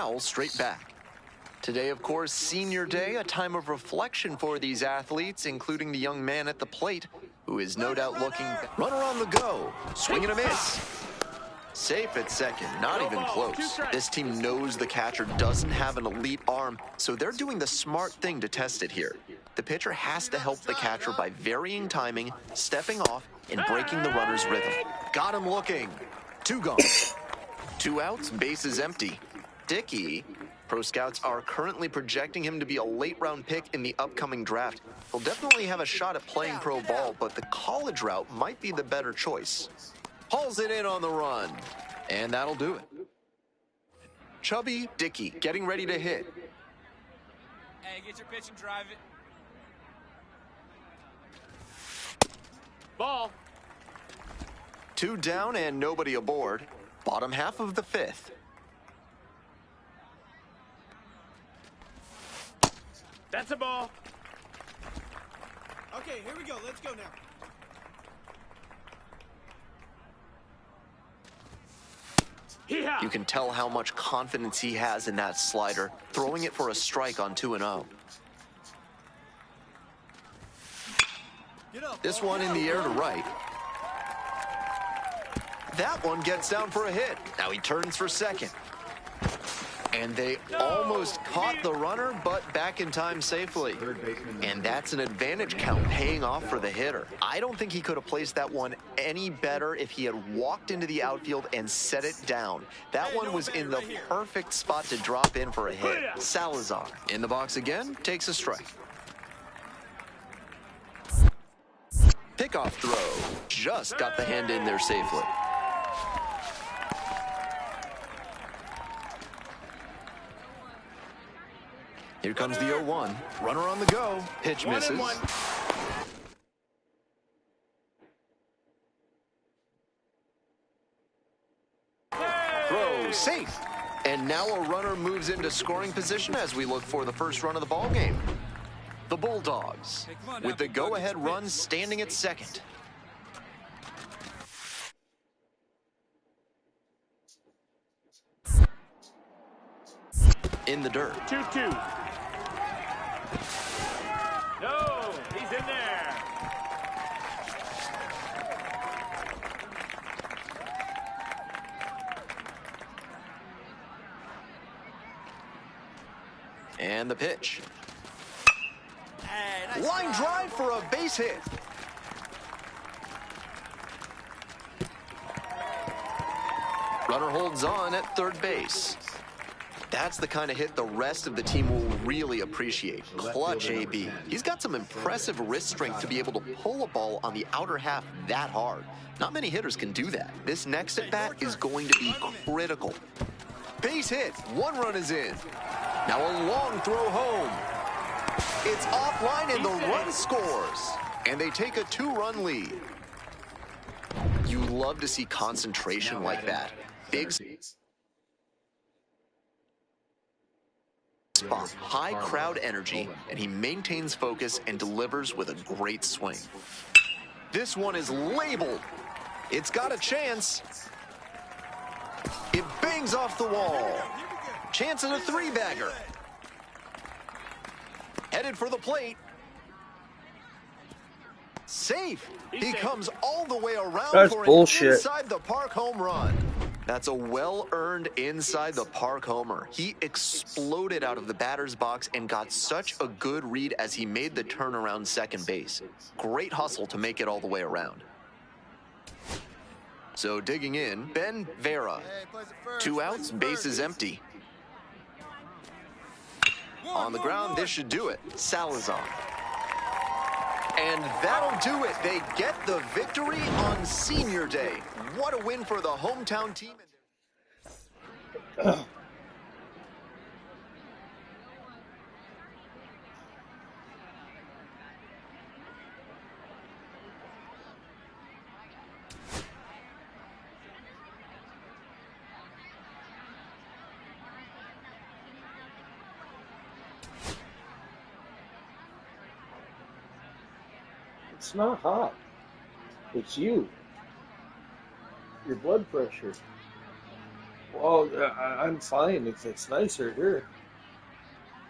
foul straight back. Today, of course, senior day, a time of reflection for these athletes, including the young man at the plate, who is no doubt looking. Runner on the go, swing and a miss. Safe at second, not even close. This team knows the catcher doesn't have an elite arm, so they're doing the smart thing to test it here. The pitcher has to help the catcher by varying timing, stepping off, and breaking the runner's rhythm. Got him looking. 2 gone. 2 outs, bases empty. Dickey. Pro scouts are currently projecting him to be a late-round pick in the upcoming draft. He'll definitely have a shot at playing pro ball, but the college route might be the better choice. Hauls it in on the run, and that'll do it. Chubby Dickey getting ready to hit. Hey, get your pitch and drive it. Ball. 2 down and nobody aboard. Bottom half of the 5th. That's a ball. Okay, here we go. Let's go now. You can tell how much confidence he has in that slider, throwing it for a strike on 2-0. This one in the air to right. That one gets down for a hit. Now he turns for second. And they almost caught the runner, but back in time safely. And that's an advantage count paying off for the hitter. I don't think he could have placed that one any better if he had walked into the outfield and set it down. That one was in the perfect spot to drop in for a hit. Salazar in the box again, takes a strike. Pickoff throw. Just got the hand in there safely. Here comes the 0-1. Runner on the go. Pitch misses. Throw safe. And now a runner moves into scoring position as we look for the first run of the ball game. The Bulldogs with the go-ahead run standing at second. In the dirt. 2-2. No, he's in there. And the pitch. Hey, nice Line drive for a base hit. Runner holds on at third base. That's the kind of hit the rest of the team will really appreciate. Clutch AB. He's got some impressive wrist strength to be able to pull a ball on the outer half that hard. Not many hitters can do that. This next at bat is going to be critical. Base hit. 1 run is in. Now a long throw home. It's offline and the run scores. And they take a 2-run lead. You love to see concentration like that. Big spot, high crowd energy, and he maintains focus and delivers with a great swing. This one is labeled. It's got a chance. It bangs off the wall. Chance at a 3-bagger. Headed for the plate. Safe. He comes all the way around for an inside the park home run. That's a well-earned inside the park homer. He exploded out of the batter's box and got such a good read as he made the turnaround second base. Great hustle to make it all the way around. So digging in, Ben Vera. 2 outs, bases empty. On the ground, this should do it. Salazar. And that'll do it. They get the victory on senior day. What a win for the hometown team. It's not hot. It's you. Your blood pressure. Oh, I'm fine. It's nicer here.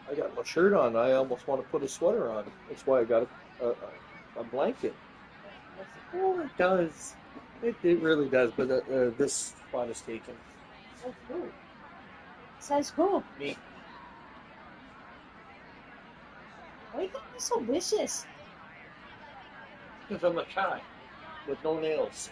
I got my shirt on. I almost want to put a sweater on. That's why I got a blanket. Oh, it does. It really does. But this spot is taken. Says who? Says who? Me. Why you gotta be so vicious? Because I'm a cat with no nails.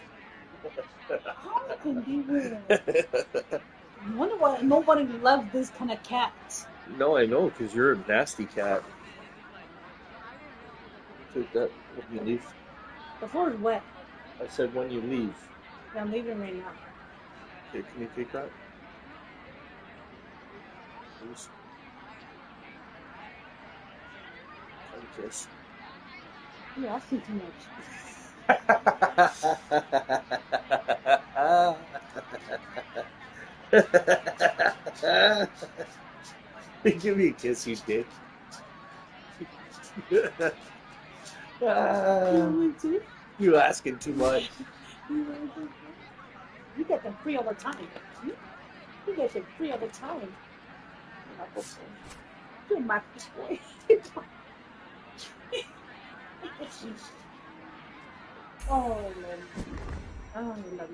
How can be weird? I wonder why nobody loves this kind of cats. No, I know, because you're a nasty cat. Take that when you leave. The floor is wet. I said when you leave. Yeah, I'm leaving right now. Okay, can you take that? Please. And kiss. You're asking too much. Give me a kiss, you dick. You want to? You asking too much. You get them free all the time. You get them free all the time. You're my boy. Oh, Lord. Oh, I love you so much.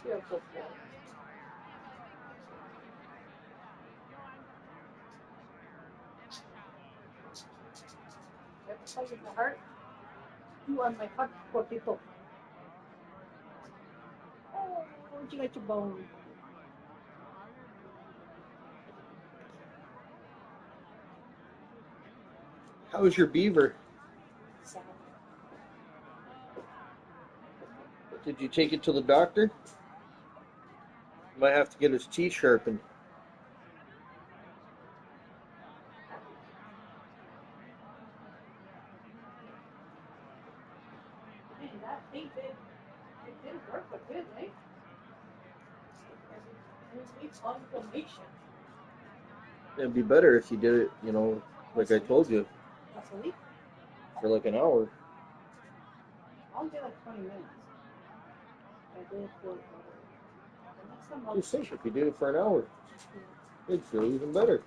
You're a good boy. Ever play with my heart? You are my heart, potato. Oh, you got your bone. How's your beaver? Sad. Did you take it to the doctor? Might have to get his teeth sharpened. Man, that thing did. It did work a bit, eh? It needs inflammation. It'd be better if you did it, you know, like I told you, That's a leak. for like an hour. I'll get like 20 minutes. I did feel better. The next time I'll Just think, if you did it for an hour, it'd feel even better.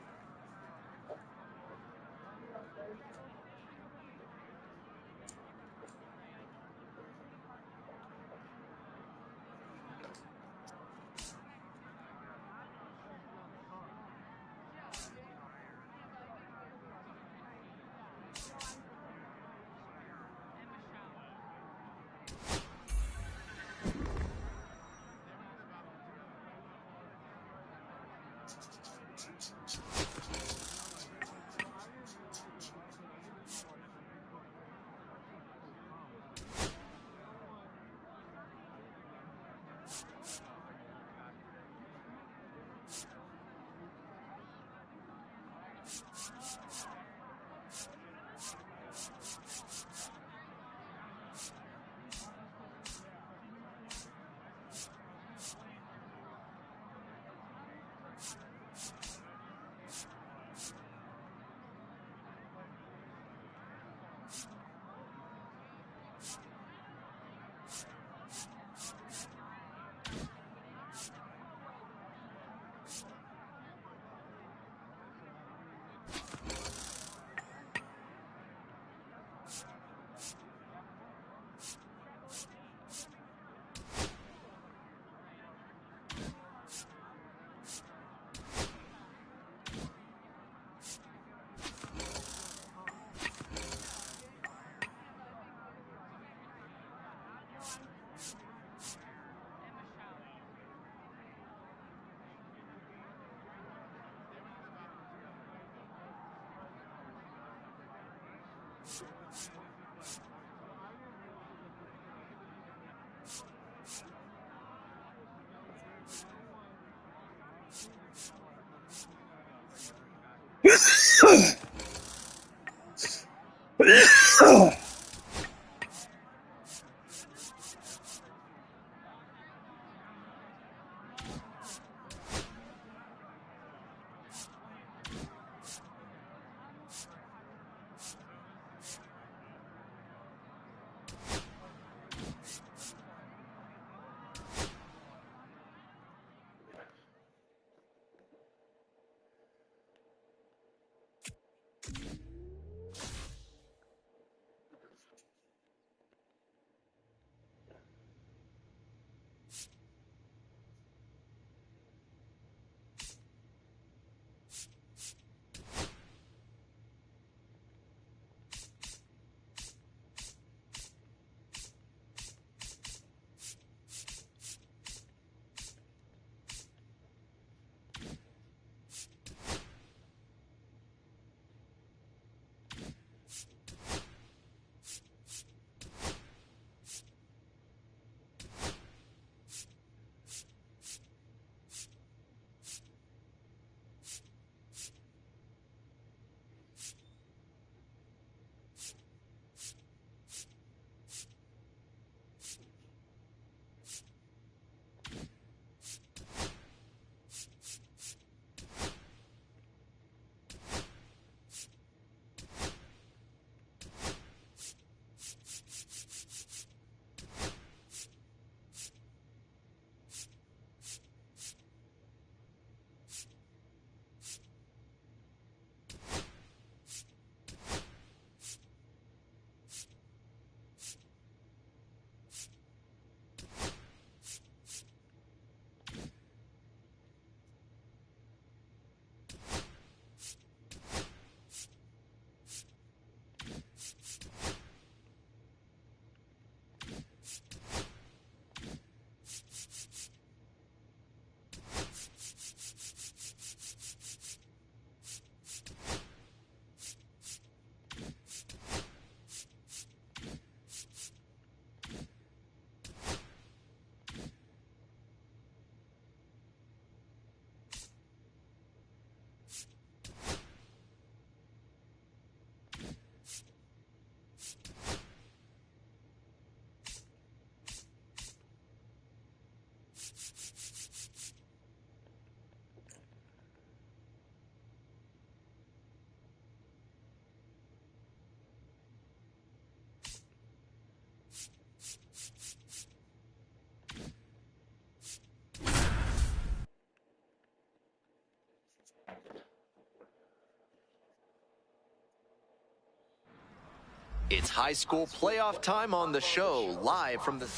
It's high school playoff time on the show, live from the...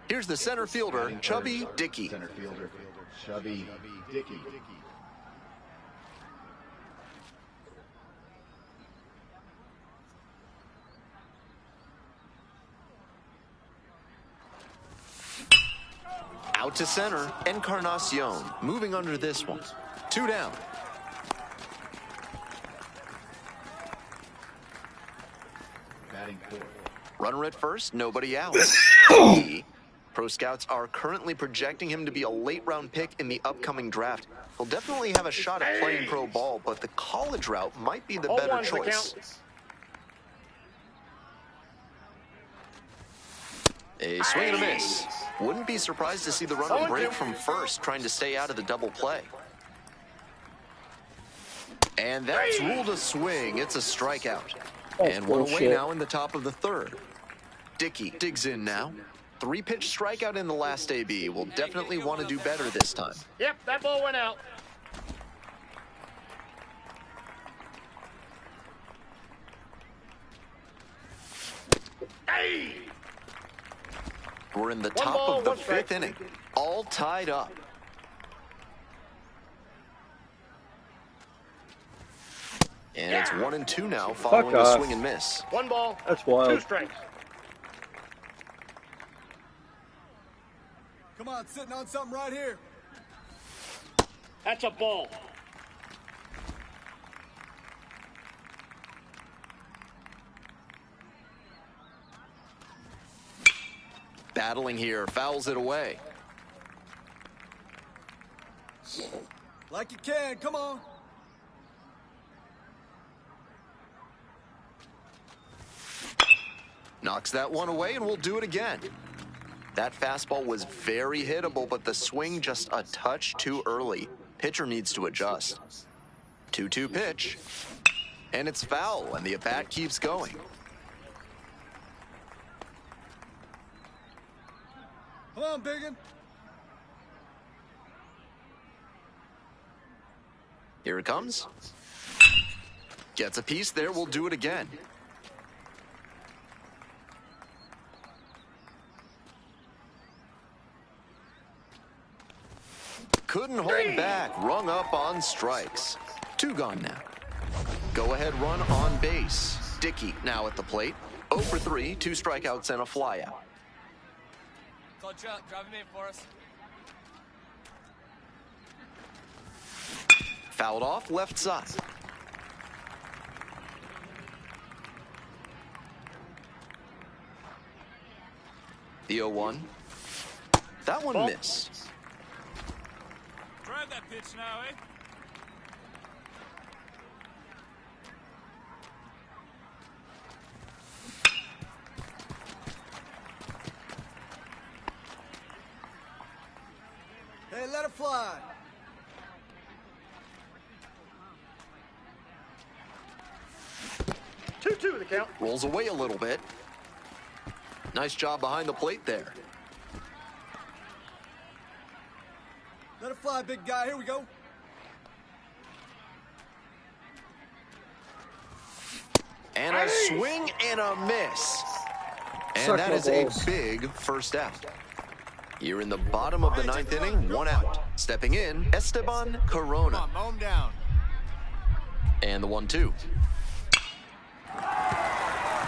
Here's the center fielder, Chubby Dickey. Center fielder, Chubby Dickey. Out to center, Encarnacion, moving under this one. 2 down. Batting fourth. Runner at first, nobody out. Pro scouts are currently projecting him to be a late-round pick in the upcoming draft. He'll definitely have a shot at playing pro ball, but the college route might be the better choice. A swing and a miss. Wouldn't be surprised to see the runner break from first, trying to stay out of the double play. And that's ruled a swing. It's a strikeout. And one away now in the top of the third. Dickey digs in now. 3-pitch strikeout in the last AB. Will definitely want to do better this time. Yep, that ball went out. Hey! We're in the top of the 5th inning. All tied up. And it's 1-2 now following the swing and miss. 1 ball. That's wild. 2 strikes. Come on, sitting on something right here. That's a ball. Battling here, fouls it away. Like you can, come on. Knocks that one away, and we'll do it again. That fastball was very hittable, but the swing just a touch too early. Pitcher needs to adjust. 2-2 pitch. And it's foul, and the at-bat keeps going. Come on, biggin. Here it comes. Gets a piece there, we'll do it again. Couldn't hold back, rung up on strikes. 2 gone now. Go ahead run on base. Dickey now at the plate. 0 for 3, 2 strikeouts and a flyout. Call Chuck, drive him in for us. Fouled off left side. The 0-1. That one missed. Drive that pitch now, eh? Hey, let it fly. Two the count. Rolls away a little bit. Nice job behind the plate there. Let it fly, big guy. Here we go. And a swing and a miss. And that is a big first out. Here in the bottom of the 9th inning, 1 out. Stepping in, Esteban Corona. Come on, mow him down. And the 1-2.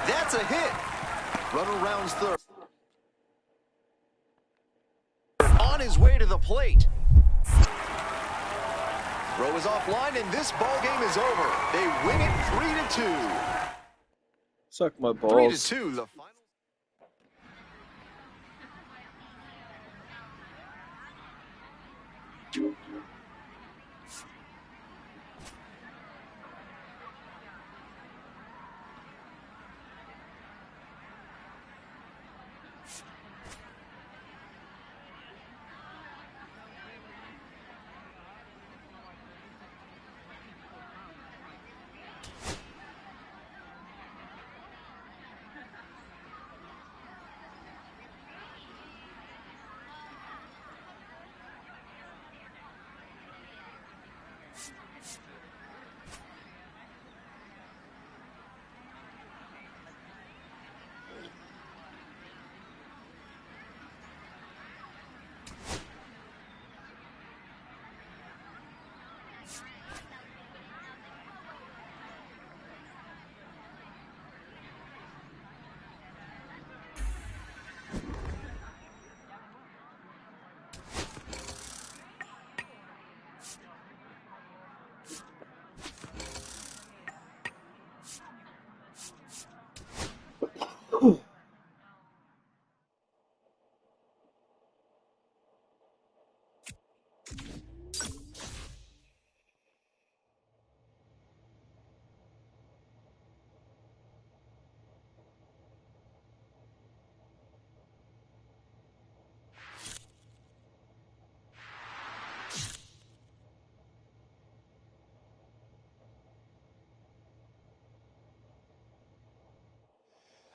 That's a hit. Runner rounds third. On his way to the plate. Throw is offline, and this ball game is over. They win it 3-2. Suck my balls. 3-2, the final.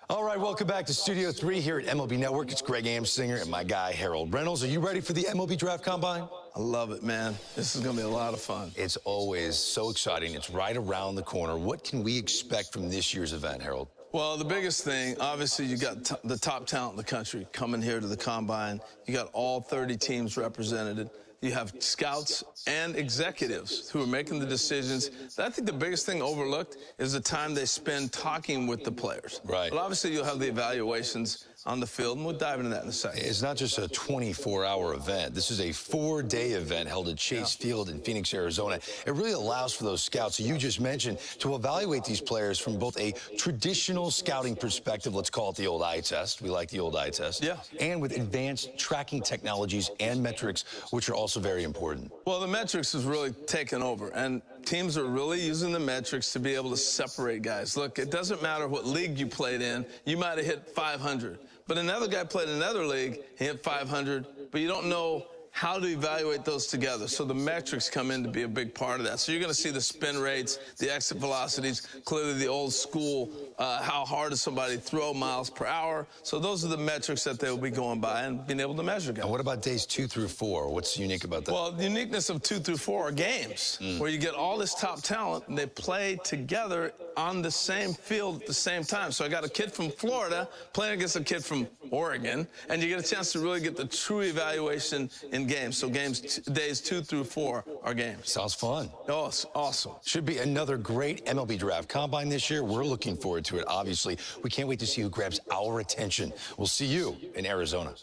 All right, welcome back to Studio 3 here at MLB Network. It's Greg Amsinger and my guy, Harold Reynolds. Are you ready for the MLB Draft Combine? I love it, man. This is going to be a lot of fun. It's always so exciting. It's right around the corner. What can we expect from this year's event, Harold? Well, the biggest thing, obviously, you got the top talent in the country coming here to the Combine. You got all 30 teams represented. You have scouts and executives who are making the decisions. I think the biggest thing overlooked is the time they spend talking with the players. Right. But obviously, you'll have the evaluations on the field, and we'll dive into that in a second. It's not just a 24-hour event. This is a 4-day event held at Chase Field in Phoenix, Arizona. It really allows for those scouts you just mentioned to evaluate these players from both a traditional scouting perspective, let's call it the old eye test. We like the old eye test. Yeah. And with advanced tracking technologies and metrics, which are also very important. Well, the metrics has really taken over, and teams are really using the metrics to be able to separate guys. Look, it doesn't matter what league you played in. You might have hit 500. But another guy played in another league, he hit 500, but you don't know how to evaluate those together. So the metrics come in to be a big part of that. So you're going to see the spin rates, the exit velocities, clearly the old school, how hard does somebody throw miles per hour. So those are the metrics that they will be going by and being able to measure guys. And what about days 2 through 4? What's unique about that? Well, the uniqueness of 2 through 4 are games where you get all this top talent and they play together on the same field at the same time. So I got a kid from Florida playing against a kid from Oregon, and you get a chance to really get the true evaluation in games. So days 2 through 4 are games. Sounds fun. Oh, it's awesome. Should be another great MLB Draft Combine this year. We're looking forward to it, obviously. We can't wait to see who grabs our attention. We'll see you in Arizona.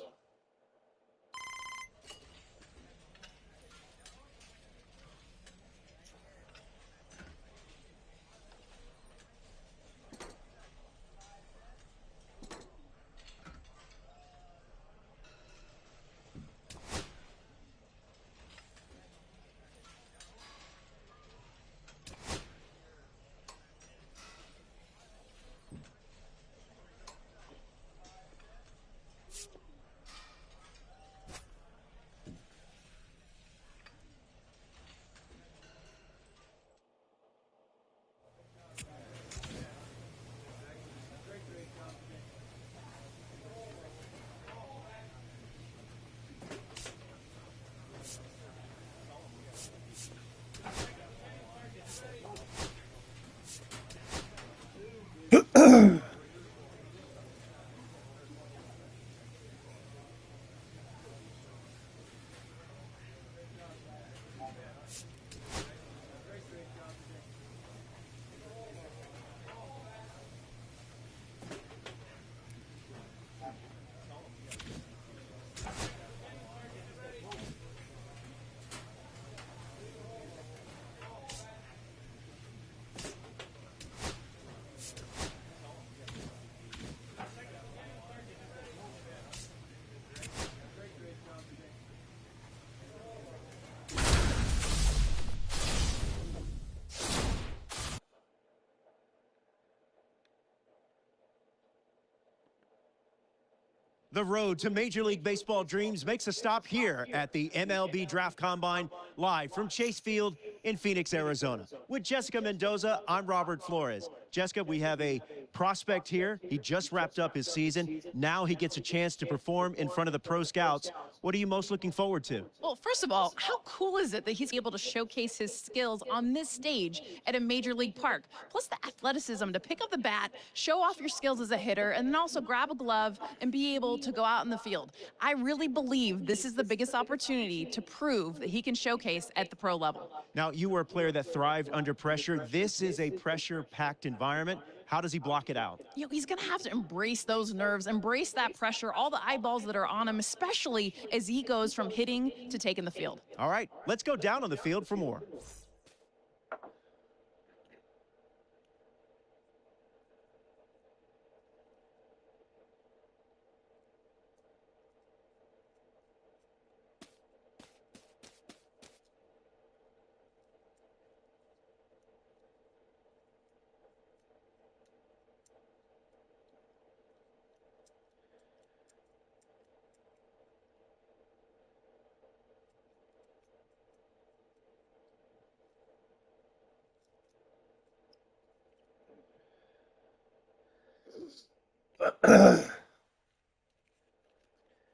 The road to Major League Baseball dreams makes a stop here at the MLB Draft Combine, live from Chase Field in Phoenix, Arizona. With Jessica Mendoza, I'm Robert Flores. Jessica, we have a prospect here. He just wrapped up his season. Now he gets a chance to perform in front of the pro scouts. What are you most looking forward to? Well, first of all, how cool is it that he's able to showcase his skills on this stage at a major league park? Plus the athleticism to pick up the bat, show off your skills as a hitter, and then also grab a glove and be able to go out in the field. I really believe this is the biggest opportunity to prove that he can showcase at the pro level. Now, you were a player that thrived under pressure. This is a pressure-packed environment. How does he block it out? You know, he's going to have to embrace those nerves, embrace that pressure, all the eyeballs that are on him, especially as he goes from hitting to taking the field. All right, let's go down on the field for more.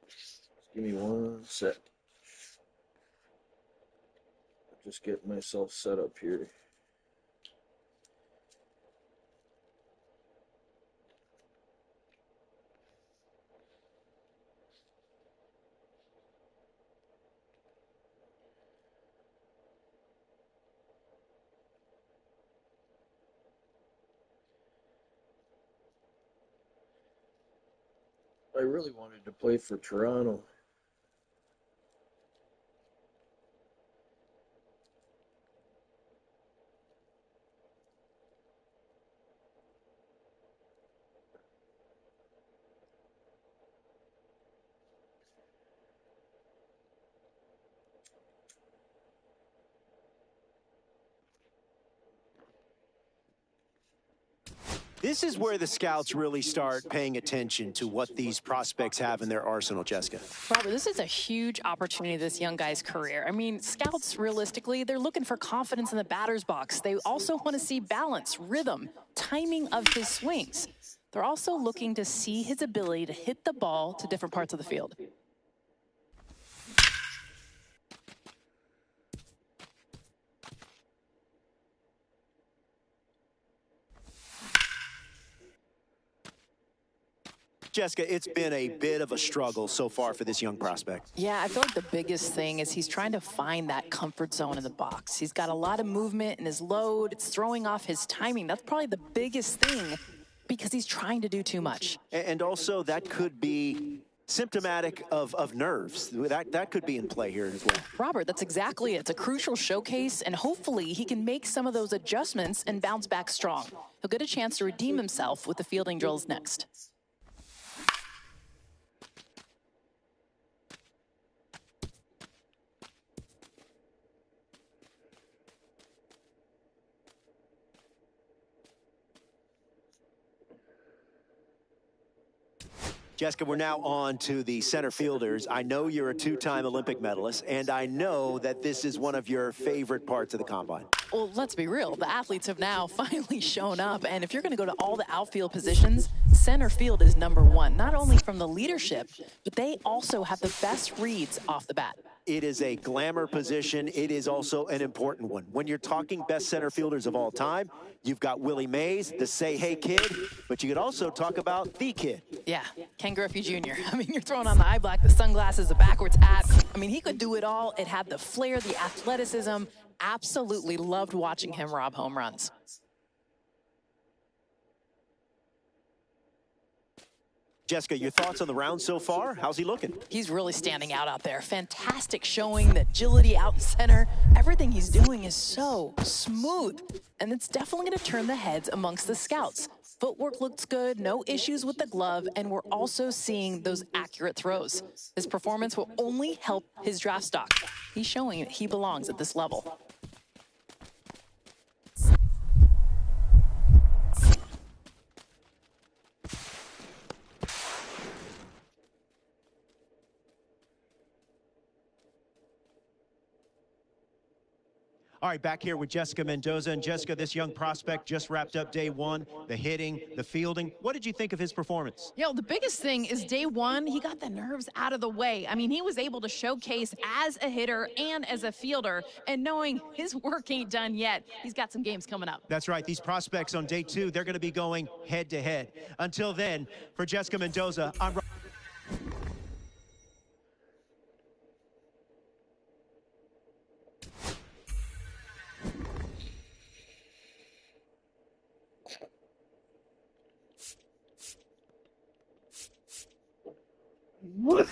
Just give me 1 sec. Just getting myself set up here. I really wanted to play for Toronto. This is where the scouts really start paying attention to what these prospects have in their arsenal, Jessica. Robert, this is a huge opportunity this young guy's career. I mean, scouts, realistically, they're looking for confidence in the batter's box. They also want to see balance, rhythm, timing of his swings. They're also looking to see his ability to hit the ball to different parts of the field. Jessica, it's been a bit of a struggle so far for this young prospect. Yeah, I feel like the biggest thing is he's trying to find that comfort zone in the box. He's got a lot of movement in his load. It's throwing off his timing. That's probably the biggest thing because he's trying to do too much. And also that could be symptomatic of nerves. That could be in play here as well. Robert, that's exactly it. It's a crucial showcase, and hopefully he can make some of those adjustments and bounce back strong. He'll get a chance to redeem himself with the fielding drills next. Jessica, we're now on to the center fielders. I know you're a two-time Olympic medalist, and I know that this is one of your favorite parts of the combine. Well, let's be real. The athletes have now finally shown up, and if you're going to go to all the outfield positions, center field is #1, not only from the leadership, but they also have the best reads off the bat. It is a glamour position. It is also an important one. When you're talking best center fielders of all time, you've got Willie Mays, the Say Hey Kid, but you could also talk about the kid. Yeah, Ken Griffey Jr. I mean, you're throwing on the eye black, the sunglasses, the backwards hat. I mean, he could do it all. It had the flair, the athleticism. Absolutely loved watching him rob home runs. Jessica, your thoughts on the round so far? How's he looking? He's really standing out there. Fantastic showing, the agility out in center. Everything he's doing is so smooth. And it's definitely going to turn the heads amongst the scouts. Footwork looks good, no issues with the glove, and we're also seeing those accurate throws. His performance will only help his draft stock. He's showing he belongs at this level. All right, back here with Jessica Mendoza. And Jessica, this young prospect just wrapped up day one, the hitting, the fielding. What did you think of his performance? You know, the biggest thing is day one, he got the nerves out of the way. I mean, he was able to showcase as a hitter and as a fielder, and knowing his work ain't done yet, he's got some games coming up. That's right. These prospects on day two, they're going to be going head-to-head. Until then, for Jessica Mendoza, I'm What?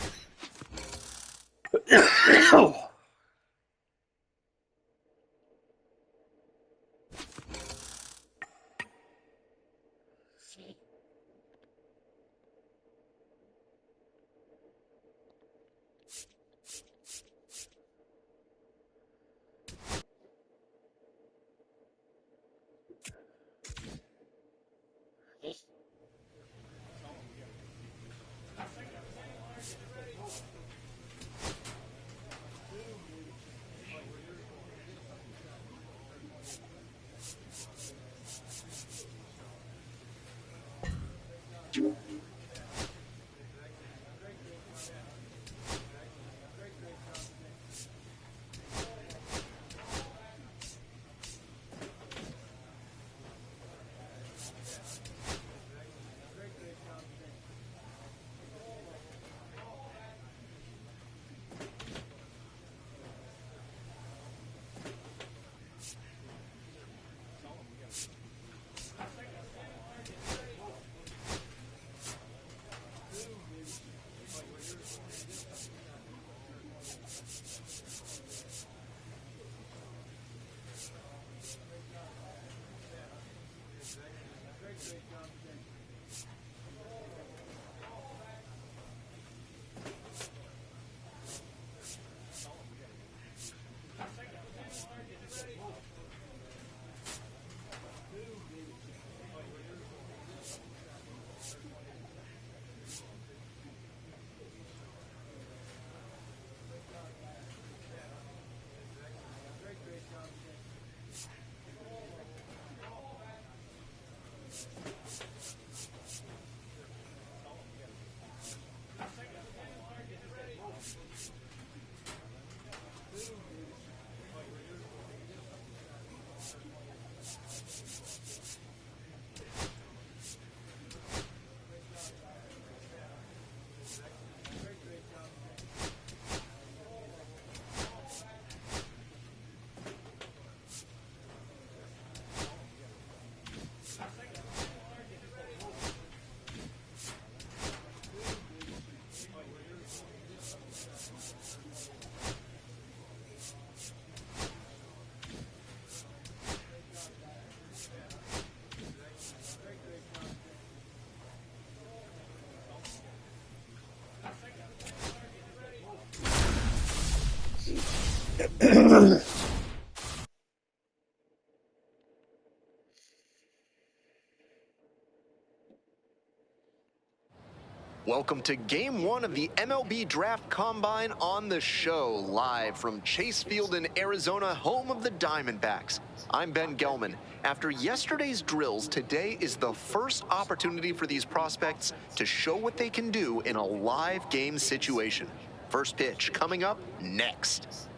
Welcome to Game 1 of the MLB Draft Combine on the show, live from Chase Field in Arizona, home of the Diamondbacks. I'm Ben Gelman. After yesterday's drills, today is the first opportunity for these prospects to show what they can do in a live game situation. First pitch coming up next.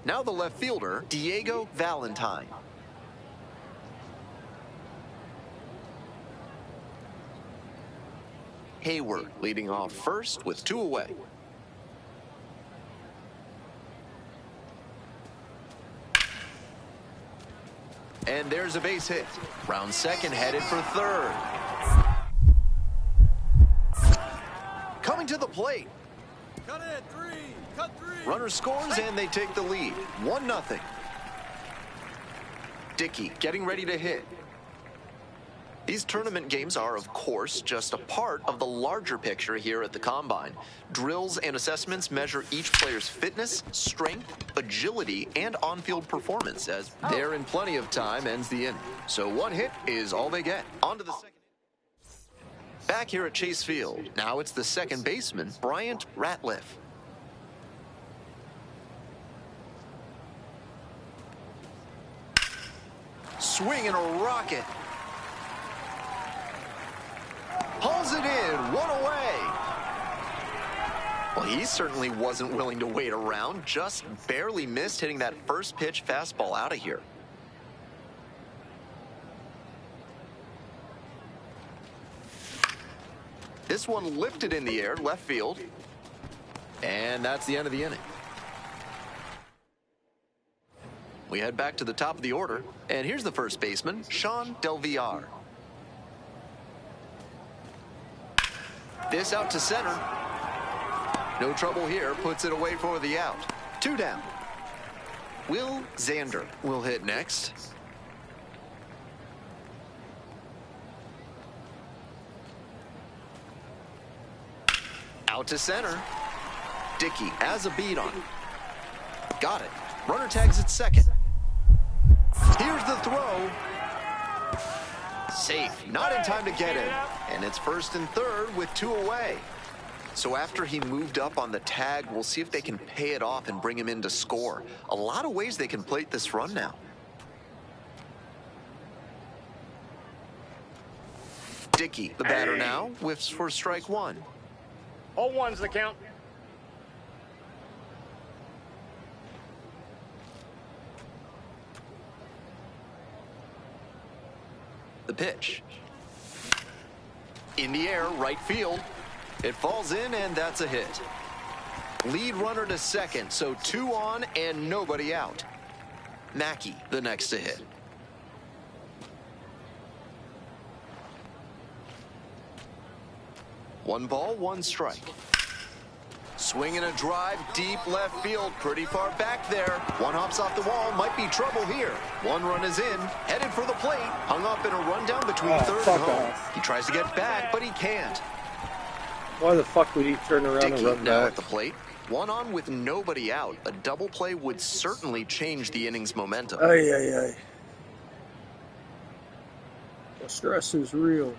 Now the left fielder, Diego Valentine. Hayward leading off first with 2 away. And there's a base hit. Round second headed for third. Coming to the plate. Cut it, 3. Cut 3. Runner scores and they take the lead. 1-0. Dickey getting ready to hit. These tournament games are, of course, just a part of the larger picture here at the Combine. Drills and assessments measure each player's fitness, strength, agility, and on-field performance as they're in plenty of time ends the inning. So 1 hit is all they get. On to the second. Back here at Chase Field, now it's the second baseman, Bryant Ratliff. swinging a rocket. Hauls it in, one away. Well, he certainly wasn't willing to wait around, just barely missed hitting that first pitch fastball out of here. This one lifted in the air, left field. And that's the end of the inning. We head back to the top of the order, and here's the first baseman, Sean Delvillar. This out to center. No trouble here, puts it away for the out. 2 down. Will Xander will hit next. Out to center. Dickey has a beat on. Got it. Runner tags at second. Here's the throw. Safe. Not in time to get it. And it's first and third with 2 away. So after he moved up on the tag, we'll see if they can pay it off and bring him in to score. A lot of ways they can plate this run now. Dickey, the batter now, whiffs for strike 1. 0-1's the count. The pitch. In the air, right field. It falls in, and that's a hit. Lead runner to second, so 2 on and nobody out. Mackey, the next to hit. One ball, 1 strike. Swinging a drive, deep left field, pretty far back there. One hops off the wall, might be trouble here. 1 run is in, headed for the plate. Hung up in a rundown between third and home. He tries to get back, but he can't. Why the fuck would he turn around Dickey and run now back? at the plate. 1 on with nobody out. A double play would certainly change the inning's momentum. Ay, ay, ay. The stress is real.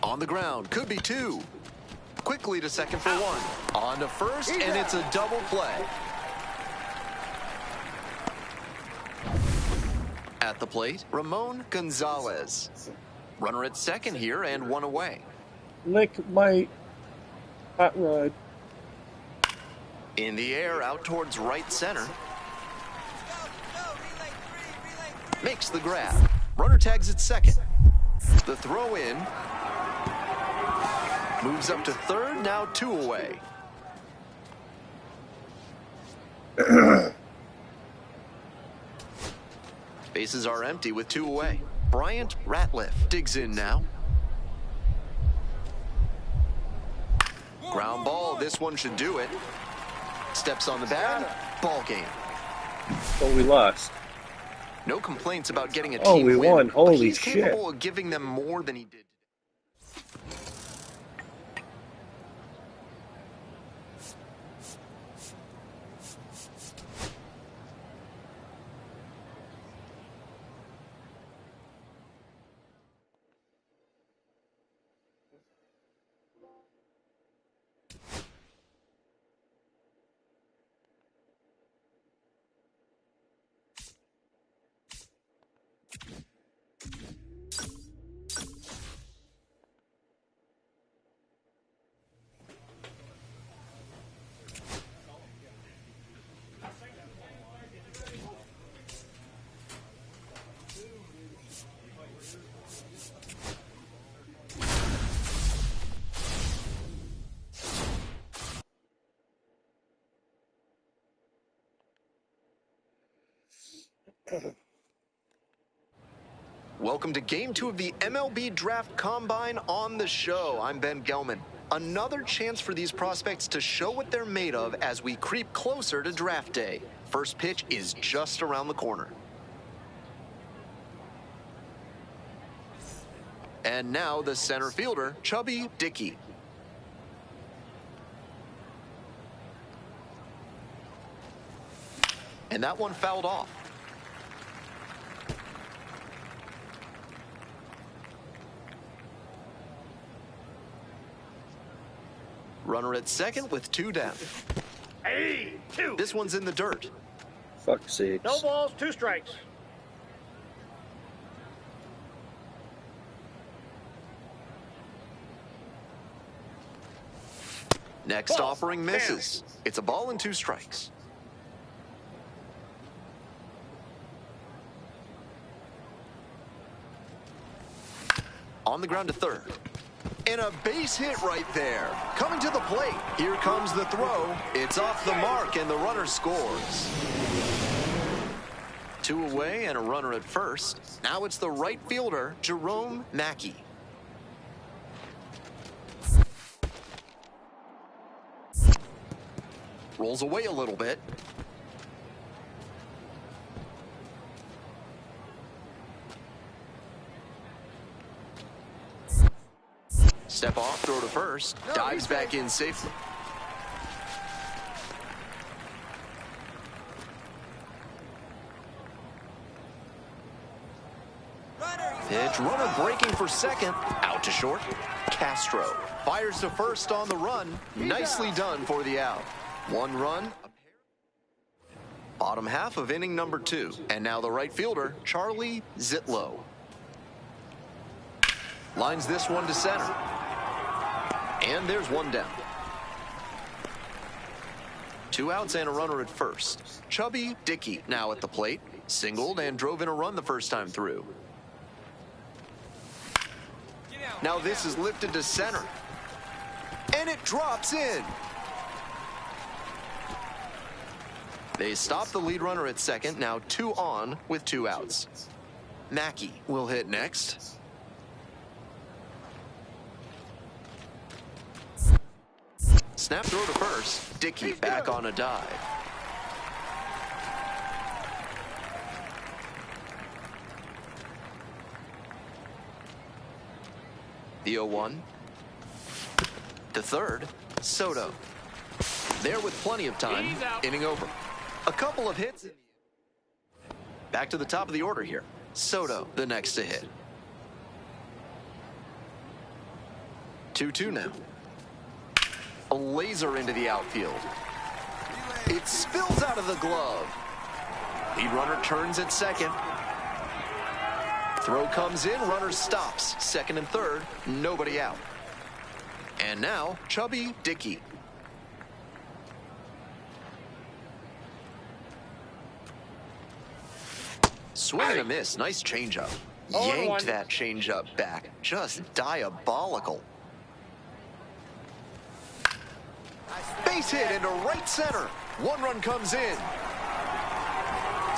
On the ground, could be 2. Quickly to second for 1. On to first, and it's a double play. At the plate, Ramon Gonzalez. Runner at second here and 1 away. Lick my hot rod. In the air, out towards right center. Makes the grab. Runner tags at second. The throw in. Moves up to third, now 2 away. Bases are empty with 2 away. Bryant Ratliff digs in now. Ground ball, this one should do it. Steps on the bag, ball game. Oh, we lost. No complaints about getting a Oh, team we win, won. but Holy he's shit. capable of giving them more than he did. Welcome to Game 2 of the MLB Draft Combine on the show. I'm Ben Gelman. Another chance for these prospects to show what they're made of as we creep closer to draft day. First pitch is just around the corner. And now the center fielder, Chubby Dickey. And that one fouled off. Runner at second with 2 down. Hey, 2. This one's in the dirt. fuck's sakes. No balls, 2 strikes. Next Ball. offering misses. It's a ball and 2 strikes. On the ground to third. And a base hit right there. Coming to the plate. Here comes the throw. It's off the mark, and the runner scores. 2 away and a runner at first. Now it's the right fielder, Jerome Mackey. Rolls away a little bit. Step off, throw to first. Dives back in safely. Pitch, runner breaking for second. Out to short. Castro fires to first on the run. Nicely done for the out. 1 run. Bottom half of inning number 2. And now the right fielder, Charlie Zitlow. Lines this one to center. And there's 1 down. 2 outs and a runner at first. Chubby Dickey now at the plate. Singled and drove in a run the first time through. Now this is lifted to center. And it drops in. They stop the lead runner at second. Now 2 on with 2 outs. Mackey will hit next. Snap throw to first. Dickey back on a dive. The 0-1. To third, Soto. There with plenty of time. Inning over. A couple of hits. Back to the top of the order here. Soto, the next to hit. 2-2 now. A laser into the outfield. It spills out of the glove. Lead runner turns at second. Throw comes in, runner stops. Second and third, nobody out. And now, Chubby Dickey. Swing and a miss, nice changeup. Yanked that changeup back, just diabolical. Base hit into right center. 1 run comes in.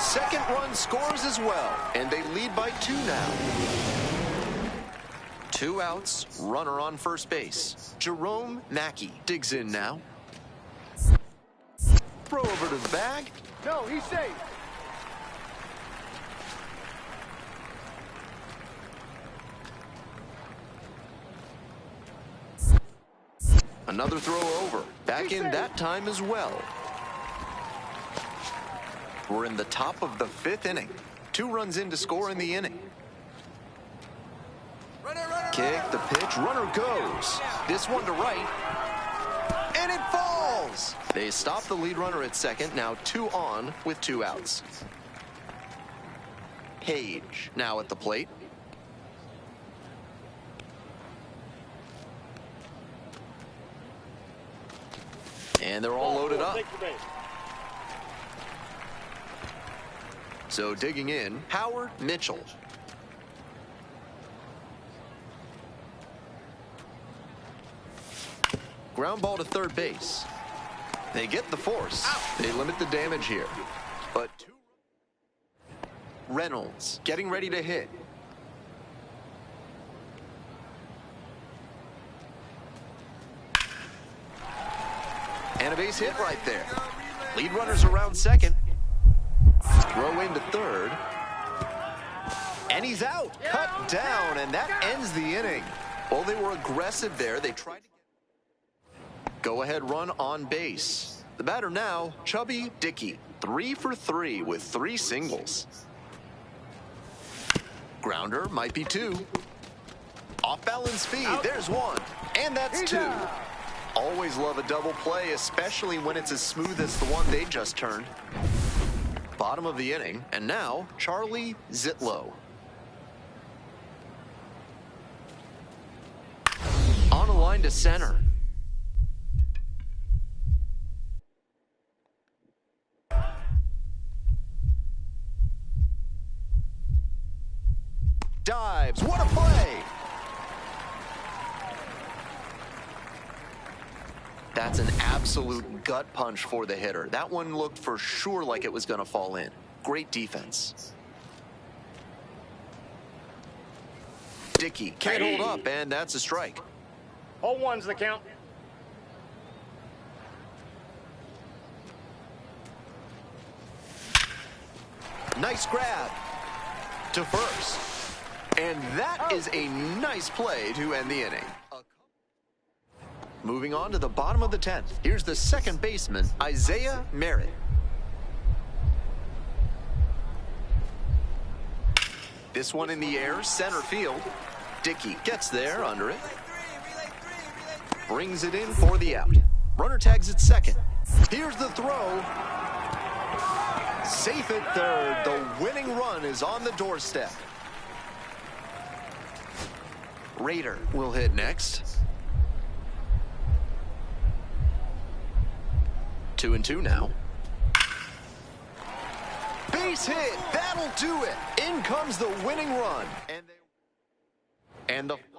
Second run scores as well, and they lead by 2 now. 2 outs, runner on first base. Jerome Mackey digs in now. Throw over to the bag. No, he's safe. Another throw over. Back in that time as well. We're in the top of the 5th inning. 2 runs in to score in the inning. Kick, the pitch, runner goes. This one to right. And it falls! They stop the lead runner at second. Now 2 on with 2 outs. Page now at the plate. And they're all loaded up. So digging in, Howard Mitchell. Ground ball to third base. They get the force. They limit the damage here. But Reynolds getting ready to hit. And a base hit right there. Lead runners around second. Throw into third. And he's out. Cut down, and that ends the inning. Well, they were aggressive there. They tried to get go-ahead run on base. The batter now, Chubby Dickey. 3 for 3 with 3 singles. Grounder might be 2. Off-balance speed, there's 1. And that's 2. Always love a double play, especially when it's as smooth as the one they just turned. Bottom of the inning, and now Charlie Zitlow. On a line to center. Dives, what a play! That's an absolute gut punch for the hitter. That one looked for sure like it was going to fall in. Great defense. Dickey can't hold up, and that's a strike. 0-1's the count. Nice grab to first. And that is a nice play to end the inning. Moving on to the bottom of the 10th. Here's the second baseman, Isaiah Merritt. This one in the air, center field. Dickey gets there under it. Brings it in for the out. Runner tags at second. Here's the throw. Safe at third. The winning run is on the doorstep. Raider will hit next. 2-2 now. Base hit. That'll do it. In comes the winning run. And the final.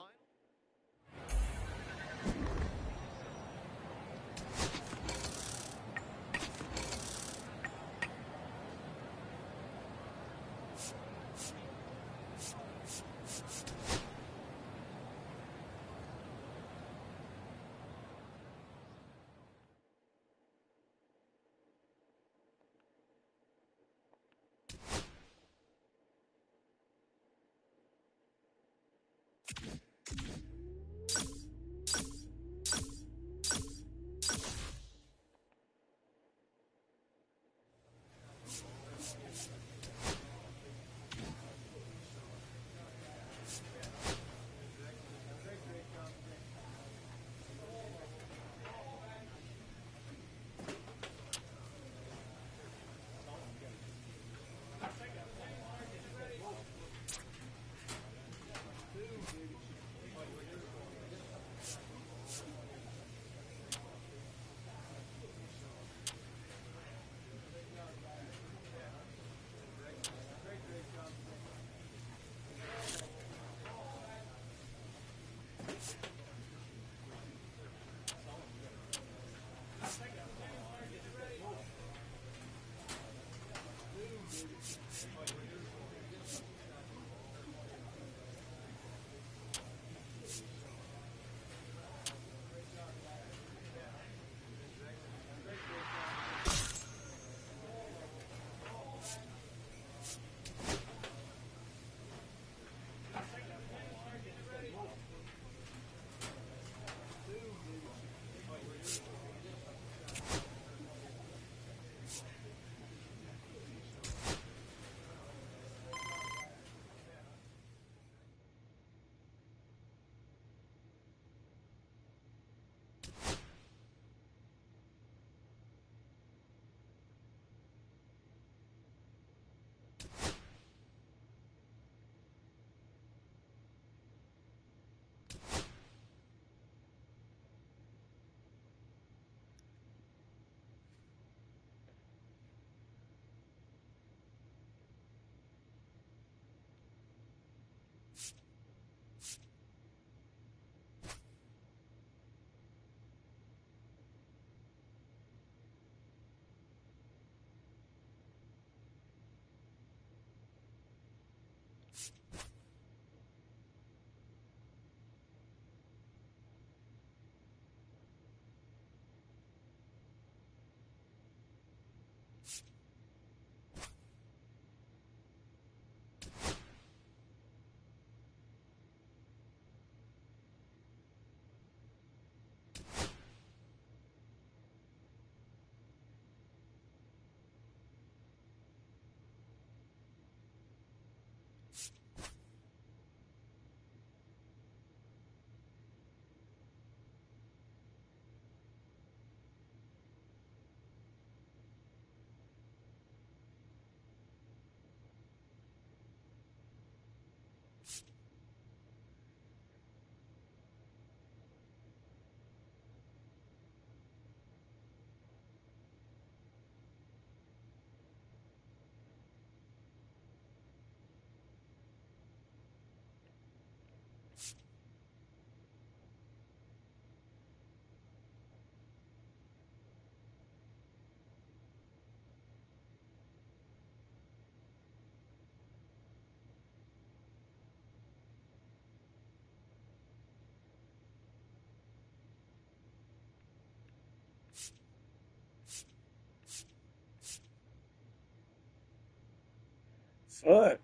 Fuck.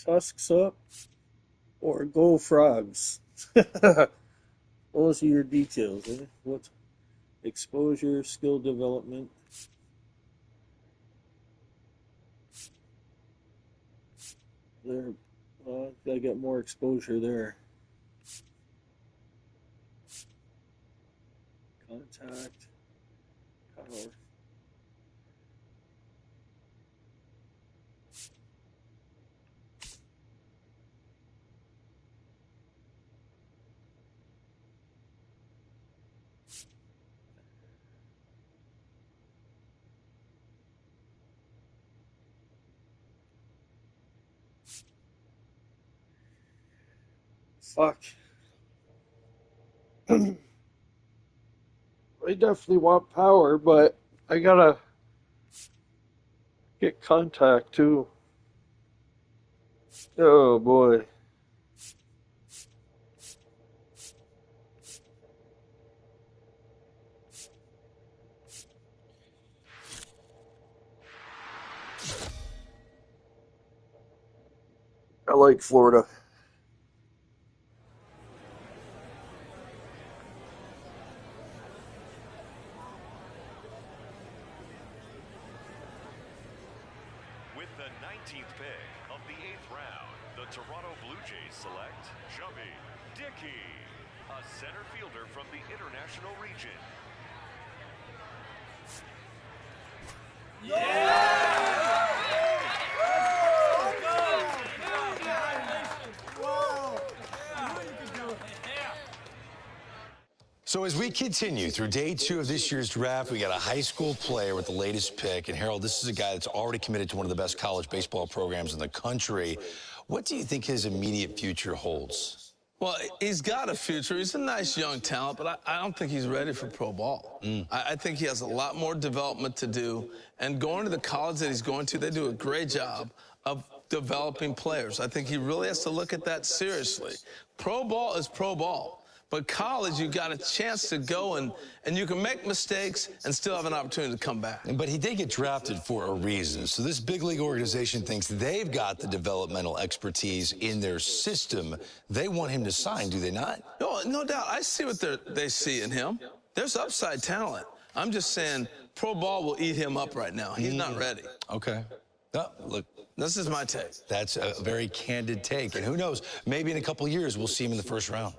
Tusks up or go frogs. Those are your details. Eh? What exposure, skill development. There, I got more exposure there. Contact, power. Fuck. I definitely want power, but I gotta get contact too. Oh boy. I like Florida. With the 19th pick of the 8th round, the Toronto Blue Jays select Chubby Dickey, a center fielder from the International region. So as we continue through day 2 of this year's draft, we got a high school player with the latest pick. And Harold, this is a guy that's already committed to one of the best college baseball programs in the country. What do you think his immediate future holds? Well, he's got a future. He's a nice young talent, but I don't think he's ready for pro ball. I think he has a lot more development to do. And going to the college that he's going to, they do a great job of developing players. I think he really has to look at that seriously. Pro ball is pro ball. But college, you got a chance to go and you can make mistakes and still have an opportunity to come back. But he did get drafted for a reason. So this big league organization thinks they've got the developmental expertise in their system. They want him to sign, do they not? No doubt. I see what they see in him. There's upside talent. I'm just saying pro ball will eat him up right now. He's not ready. Okay. Oh, look. This is my take. That's a very candid take. And who knows, maybe in a couple years we'll see him in the first round.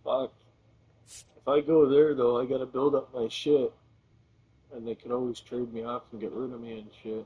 Fuck. If I go there, though, I gotta build up my shit. And they can always trade me off and get rid of me and shit.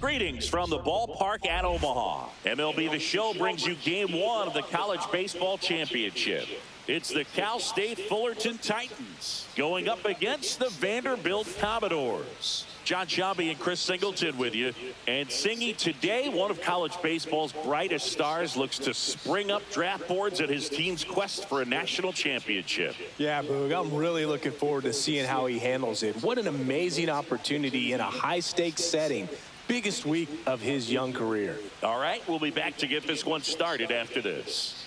Greetings from the ballpark at Omaha. MLB The Show brings you Game 1 of the College Baseball Championship. It's the Cal State Fullerton Titans going up against the Vanderbilt Commodores. John Shabby and Chris Singleton with you. And Singy, today one of college baseball's brightest stars looks to spring up draft boards at his team's quest for a national championship. Yeah, Boog, I'm really looking forward to seeing how he handles it. What an amazing opportunity in a high-stakes setting. Biggest week of his young career. All right, we'll be back to get this one started after this.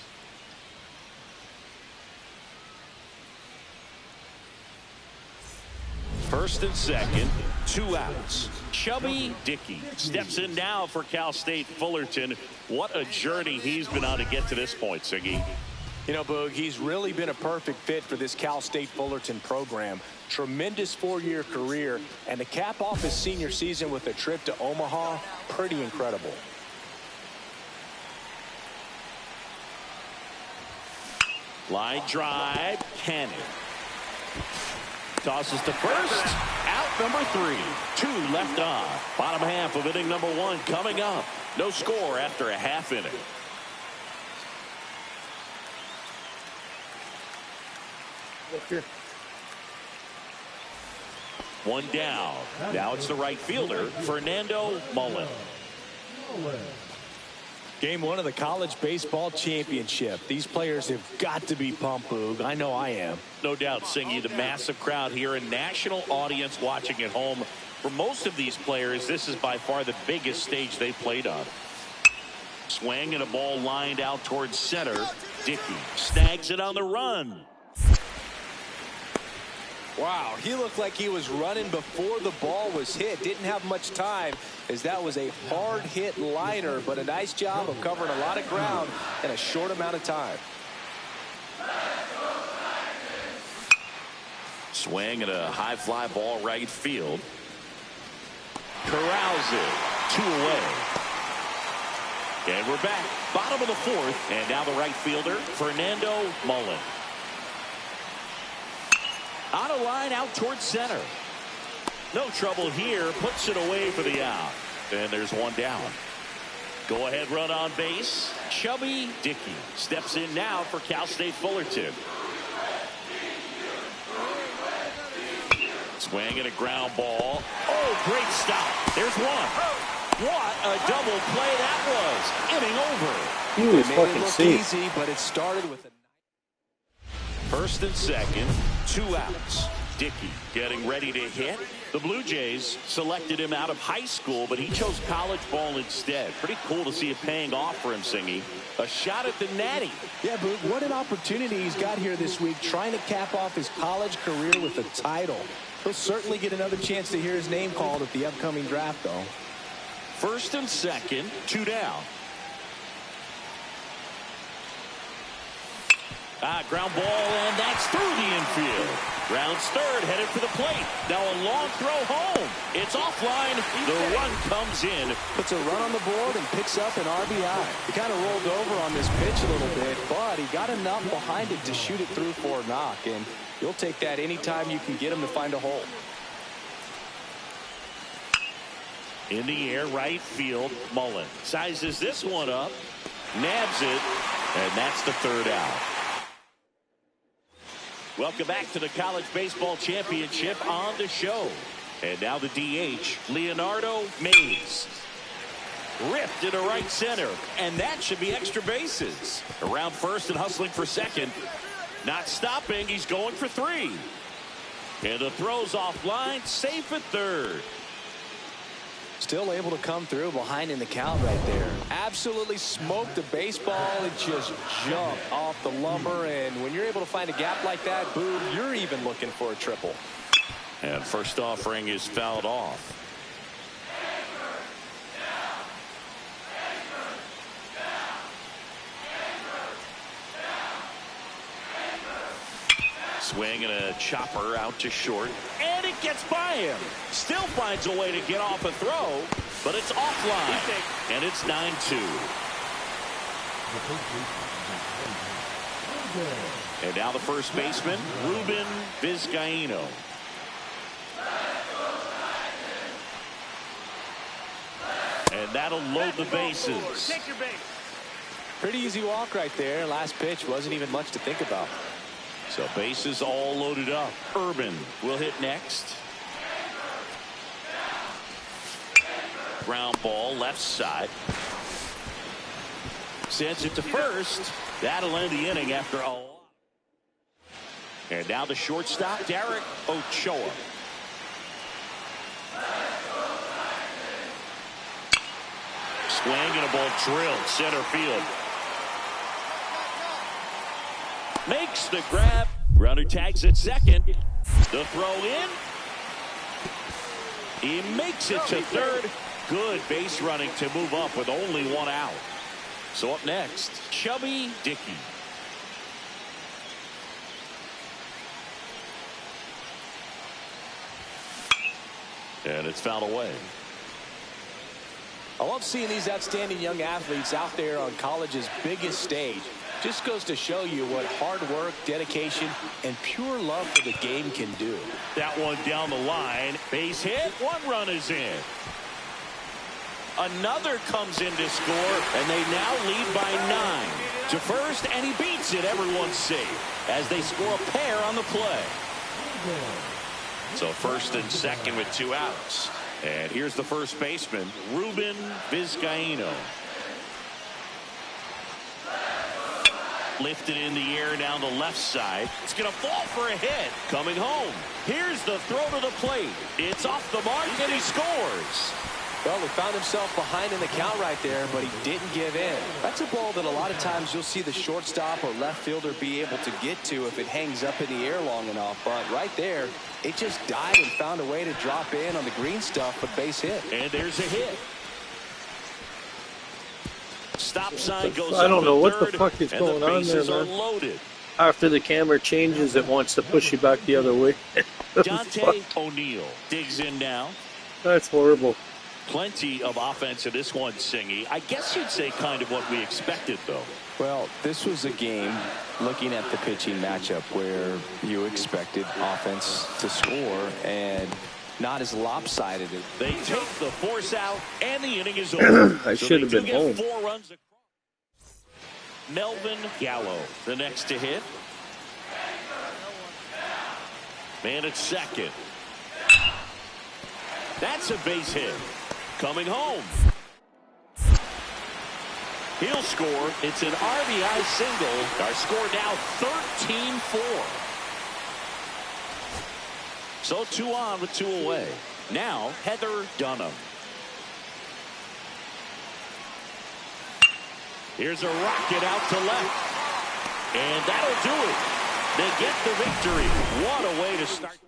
First and second, 2 outs. Chubby Dickey steps in now for Cal State Fullerton. What a journey he's been on to get to this point, Siggy. You know, Boog, he's really been a perfect fit for this Cal State Fullerton program. Tremendous 4-year career, and to cap off his senior season with a trip to Omaha, pretty incredible. Line drive, Cannon. Tosses to first, out number 3. 2 left on. Bottom half of inning number 1 coming up. No score after a half inning. Look here. 1 down. Now it's the right fielder, Fernando Mullen. Game 1 of the College Baseball Championship. These players have got to be pumped, Boog. I know I am. No doubt, Singy, the massive crowd here, a national audience watching at home. For most of these players, this is by far the biggest stage they've played on. Swing and a ball lined out towards center. Dickey snags it on the run. Wow, he looked like he was running before the ball was hit. Didn't have much time, as that was a hard hit liner, but a nice job of covering a lot of ground in a short amount of time. Swing and a high fly ball right field. Corrals it. 2 away. And we're back. Bottom of the 4th. And now the right fielder, Fernando Mullen. On a line out towards center. No trouble here. Puts it away for the out. And there's 1 down. Go ahead run on base. Chubby Dickey steps in now for Cal State Fullerton. Swing and a ground ball. Oh, great stop. There's 1. What a double play that was. Inning over. He was made fucking it look safe. easy, but it started with a... First and second, 2 outs. Dickey getting ready to hit. The Blue Jays selected him out of high school, but he chose college ball instead. Pretty cool to see it paying off for him, Singy. A shot at the Natty. Yeah, but what an opportunity he's got here this week, trying to cap off his college career with a title. He'll certainly get another chance to hear his name called at the upcoming draft, though. First and second, 2 down. Ground ball, and that's through the infield. Rounds third, headed for the plate. Now a long throw home. It's offline. The run comes in. Puts a run on the board and picks up an RBI. He kind of rolled over on this pitch a little bit, but he got enough behind it to shoot it through for a knock, and you'll take that anytime you can get him to find a hole. In the air, right field, Mullen sizes this one up, nabs it, and that's the 3rd out. Welcome back to the College Baseball Championship on the show. And now the DH, Leonardo Mays. Ripped into right center, and that should be extra bases. Around first and hustling for second. Not stopping, he's going for 3. And the throw's offline, safe at 3rd. Still able to come through behind in the count right there. Absolutely smoked the baseball. It just jumped off the lumber. And when you're able to find a gap like that, boom, you're even looking for a triple. And first offering is fouled off. Swing and a chopper out to short. And it gets by him. Still finds a way to get off a throw, but it's offline. And it's 9-2. And now the first baseman, Ruben Vizcaíno. And that'll load the bases. Take your base. Pretty easy walk right there. Last pitch wasn't even much to think about. So bases all loaded up. Urban will hit next. Ground ball left side. Sends it to first. That'll end the inning after a lot. And now the shortstop, Derek Ochoa. Swing and a ball drilled center field. Makes the grab. Runner tags at second. The throw in. He makes it to third. Good base running to move up with only one out. So up next, Chubby Dickey. And it's fouled away. I love seeing these outstanding young athletes out there on college's biggest stage. Just goes to show you what hard work, dedication, and pure love for the game can do. That one down the line. Base hit. One run is in. Another comes in to score, and they now lead by 9. To first, and he beats it. Everyone's safe as they score a pair on the play. So first and second with 2 outs. And here's the first baseman, Ruben Vizcaíno. Lifted in the air down the left side. It's going to fall for a hit. Coming home. Here's the throw to the plate. It's off the mark, and he scores. Well, he found himself behind in the count right there, but he didn't give in. That's a ball that a lot of times you'll see the shortstop or left fielder be able to get to if it hangs up in the air long enough. But right there, it just died and found a way to drop in on the green stuff, but base hit. And there's a hit. Stop sign goes I don't know what the third, fuck is going on there, man. Loaded. After the camera changes, it wants to push you back the other way. Dante O'Neill digs in now. That's horrible. Plenty of offense in this one, Singy. I guess you'd say kind of what we expected, though. Well, this was a game, looking at the pitching matchup, where you expected offense to score and not as lopsided. They take the force out, and the inning is over. I should have been home. 4 runs across. Melvin Gallo, the next to hit. Man at second. That's a base hit. Coming home. He'll score. It's an RBI single. Our score now 13-4. So 2 on with 2 away. Now Heather Dunham. Here's a rocket out to left. And that'll do it. They get the victory. What a way to start.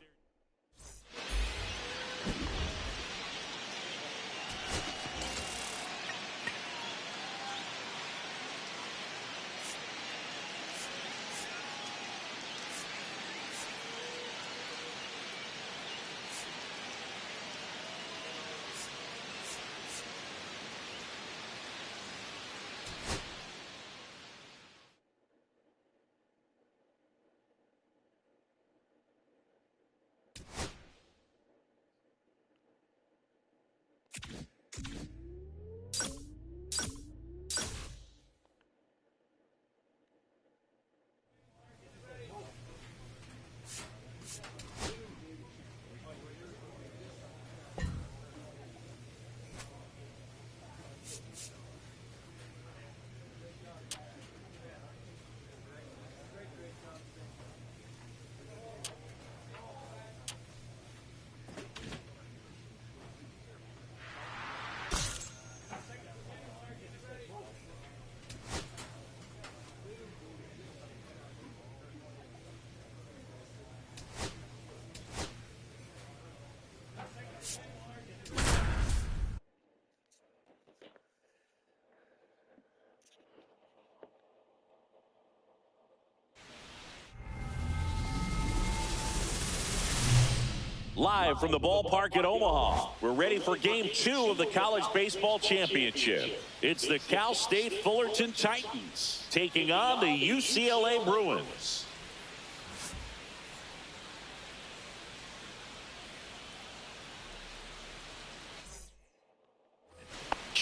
Live from the ballpark at Omaha, we're ready for Game 2 of the College Baseball Championship. It's the Cal State Fullerton Titans taking on the UCLA Bruins.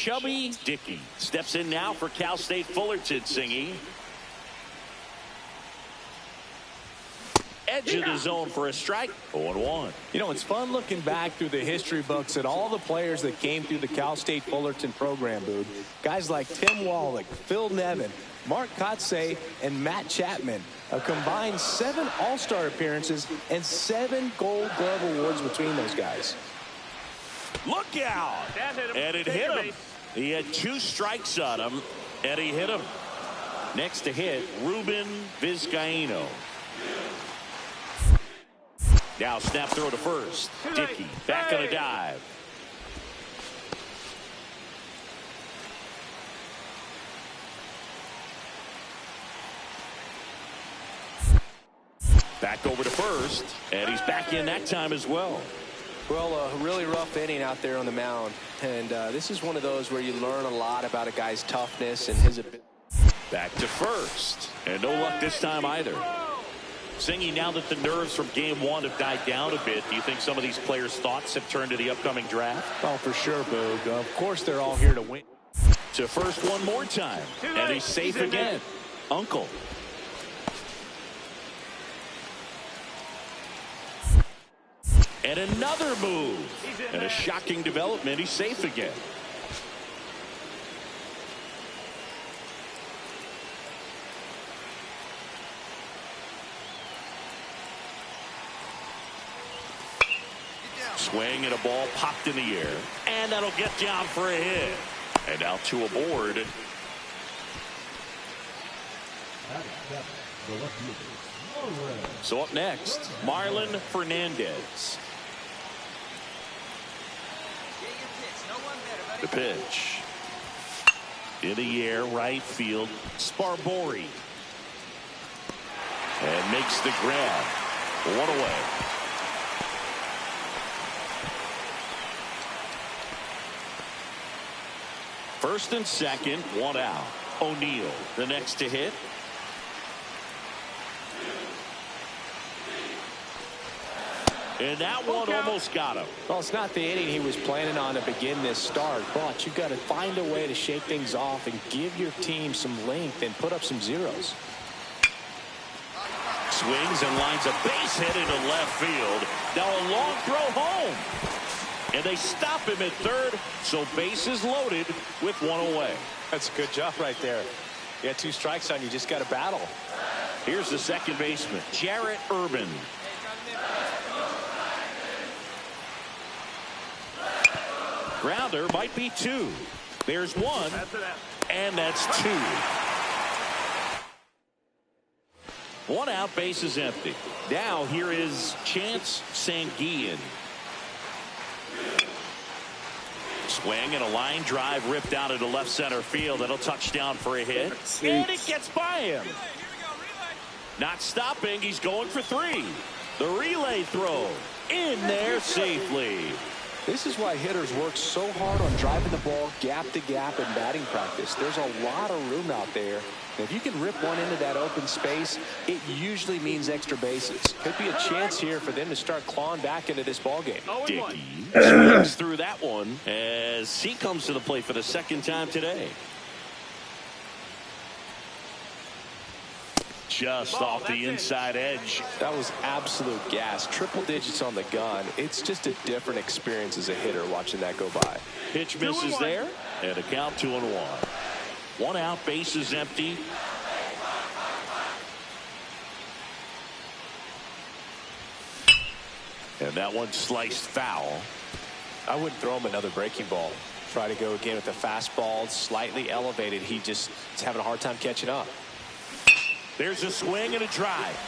Chubby Dickey steps in now for Cal State Fullerton. Singy. Edge of the zone for a strike. 0-1. You know, it's fun looking back through the history books at all the players that came through the Cal State Fullerton program, Boog. Guys like Tim Wallach, Phil Nevin, Mark Kotze, and Matt Chapman. A combined 7 All-Star appearances and 7 Gold Glove awards between those guys. Look out! And it hit him. He had 2 strikes on him, and he hit him. Next to hit, Ruben Vizcaino. Now snap throw to first. Dickey back on a dive. Back over to first, and he's back in that time as well. Well, a really rough inning out there on the mound, and this is one of those where you learn a lot about a guy's toughness and his ability. Back to first, and no luck this time either. Singy, now that the nerves from game 1 have died down a bit, do you think some of these players' thoughts have turned to the upcoming draft? Oh, for sure, Boog. Of course they're all here to win. To first one more time, and he's safe again. Uncle. And another move. And a shocking development. He's safe again. Swing and a ball popped in the air. And that'll get down for a hit. And now 2 aboard. So up next, Marlon Fernandez. The pitch. In the air, right field, Sparbori. And makes the grab. 1 away. First and second, 1 out. O'Neill, the next to hit. And that one almost got him. Well, it's not the inning he was planning on to begin this start, but you've got to find a way to shake things off and give your team some length and put up some zeros. Swings and lines a base hit into left field. Now a long throw home. And they stop him at third, so bases loaded with 1 away. That's a good job right there. You got 2 strikes on you, just got to battle. Here's the second baseman, Jarrett Urban. Grounder might be 2. There's 1, and that's 2. 1 out, base is empty. Now here is Chance Sanguillen. Swing and a line drive ripped out into left center field. That'll touch down for a hit. And it gets by him. Not stopping. He's going for 3. The relay throw in there safely. This is why hitters work so hard on driving the ball gap to gap in batting practice. There's a lot of room out there. If you can rip one into that open space, it usually means extra bases. Could be a chance here for them to start clawing back into this ball game. Dickey swings through that one as he comes to the plate for the second time today. Just off the inside edge. That was absolute gas. Triple digits on the gun. It's just a different experience as a hitter watching that go by. Pitch misses there, and a count 2-1. 1 out, base is empty. And that one sliced foul. I wouldn't throw him another breaking ball. Try to go again with the fastball, slightly elevated. He just is having a hard time catching up. There's a swing and a drive.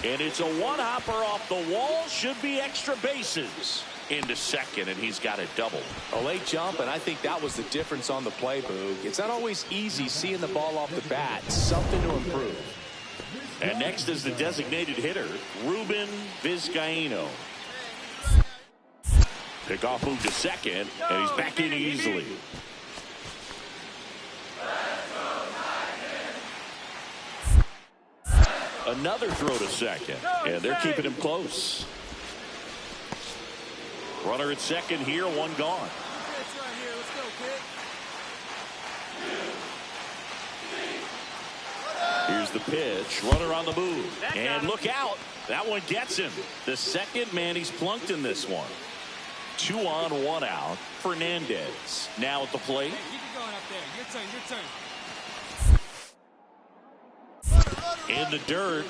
And it's a 1-hopper off the wall. Should be extra bases. Into second, and he's got a double. A late jump, and I think that was the difference on the play, Boog. It's not always easy seeing the ball off the bat. Something to improve. And next is the designated hitter, Ruben Vizcaino. Pickoff move to second, and he's back in easily. Another throw to second, and they're keeping him close. Runner at second here, 1 gone. Here's the pitch. Runner on the move. And look out. That one gets him. The second man he's plunked in this one. 2 on, 1 out. Fernandez now at the plate. Keep it going up there. Your turn, your turn. In the dirt.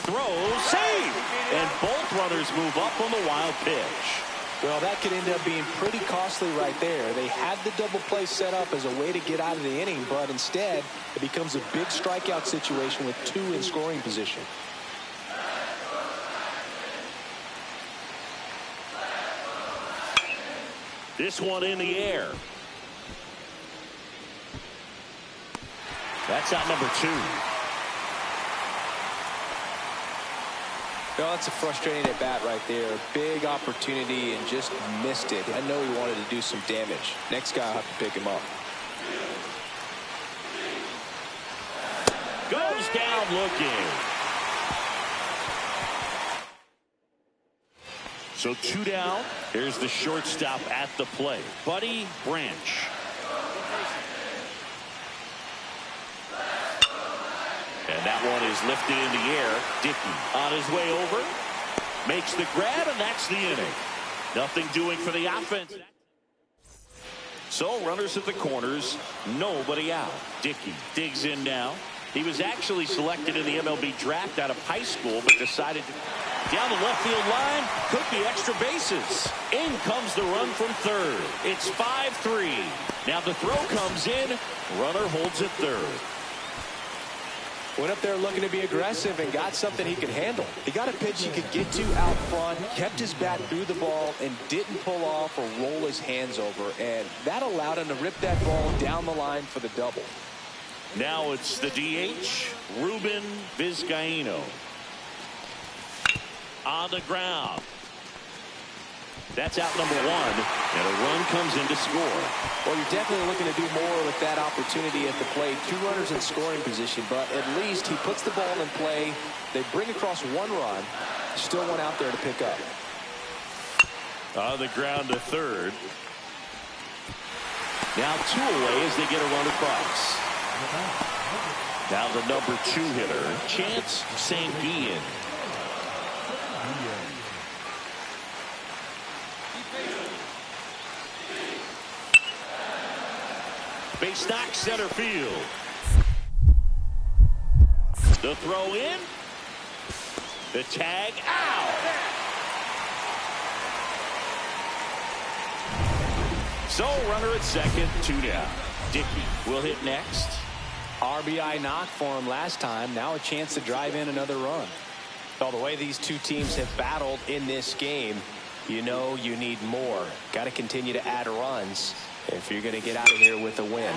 Throws. Save! And both runners move up on the wild pitch. Well, that could end up being pretty costly right there. They had the double play set up as a way to get out of the inning, but instead it becomes a big strikeout situation with 2 in scoring position. This one in the air. That's out number 2. Well, that's a frustrating at bat right there. Big opportunity and just missed it. I know he wanted to do some damage. Next guy will have to pick him up. Goes down looking. So 2 down. Here's the shortstop at the plate, Buddy Branch. And that one is lifted in the air. Dickey on his way over. Makes the grab, and that's the inning. Nothing doing for the offense. So runners at the corners. Nobody out. Dickey digs in now. He was actually selected in the MLB draft out of high school, but decided to down the left field line. Could be extra bases. In comes the run from third. It's 5-3. Now the throw comes in. Runner holds at third. Went up there looking to be aggressive and got something he could handle. He got a pitch he could get to out front, kept his bat through the ball, and didn't pull off or roll his hands over. And that allowed him to rip that ball down the line for the double. Now it's the DH, Ruben Vizcaino. On the ground. That's out number 1, and a run comes in to score. Well, you're definitely looking to do more with that opportunity at the plate. 2 runners in scoring position, but at least he puts the ball in play. They bring across 1 run. Still one out there to pick up. On the ground to third. Now 2 away as they get a run across. Now the number 2 hitter, Chance Sanguillen. Base knock center field. The throw in. The tag out. So runner at second, 2 down. Dickey will hit next. RBI knock for him last time. Now a chance to drive in another run. Well, the way these 2 teams have battled in this game, you know you need more. Got to continue to add runs if you're going to get out of here with a win.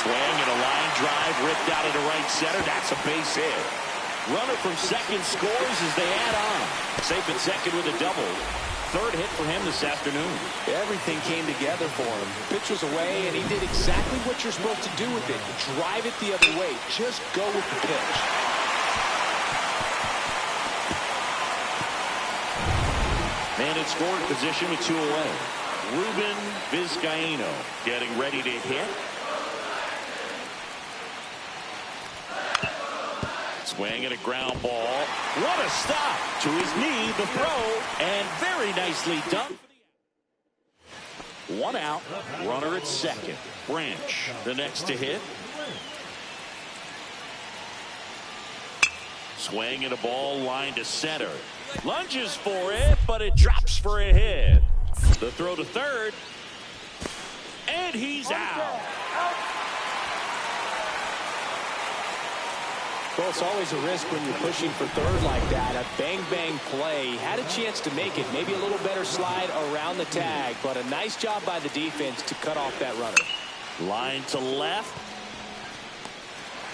Swing and a line drive ripped out into right center. That's a base hit. Runner from second scores as they add on. Safe at second with a double. 3rd hit for him this afternoon. Everything came together for him. Pitch was away, and he did exactly what you're supposed to do with it. Drive it the other way. Just go with the pitch. Man in scoring position with 2 away. Ruben Vizcaino getting ready to hit. Swing and a ground ball. What a stop. To his knee, the throw, and very nicely done. 1 out. Runner at second. Branch, the next to hit. Swing and a ball line to center. Lunges for it, but it drops for a hit. The throw to third. And he's out. Well, it's always a risk when you're pushing for third like that. A bang-bang play. Had a chance to make it. Maybe a little better slide around the tag, but a nice job by the defense to cut off that runner. Line to left.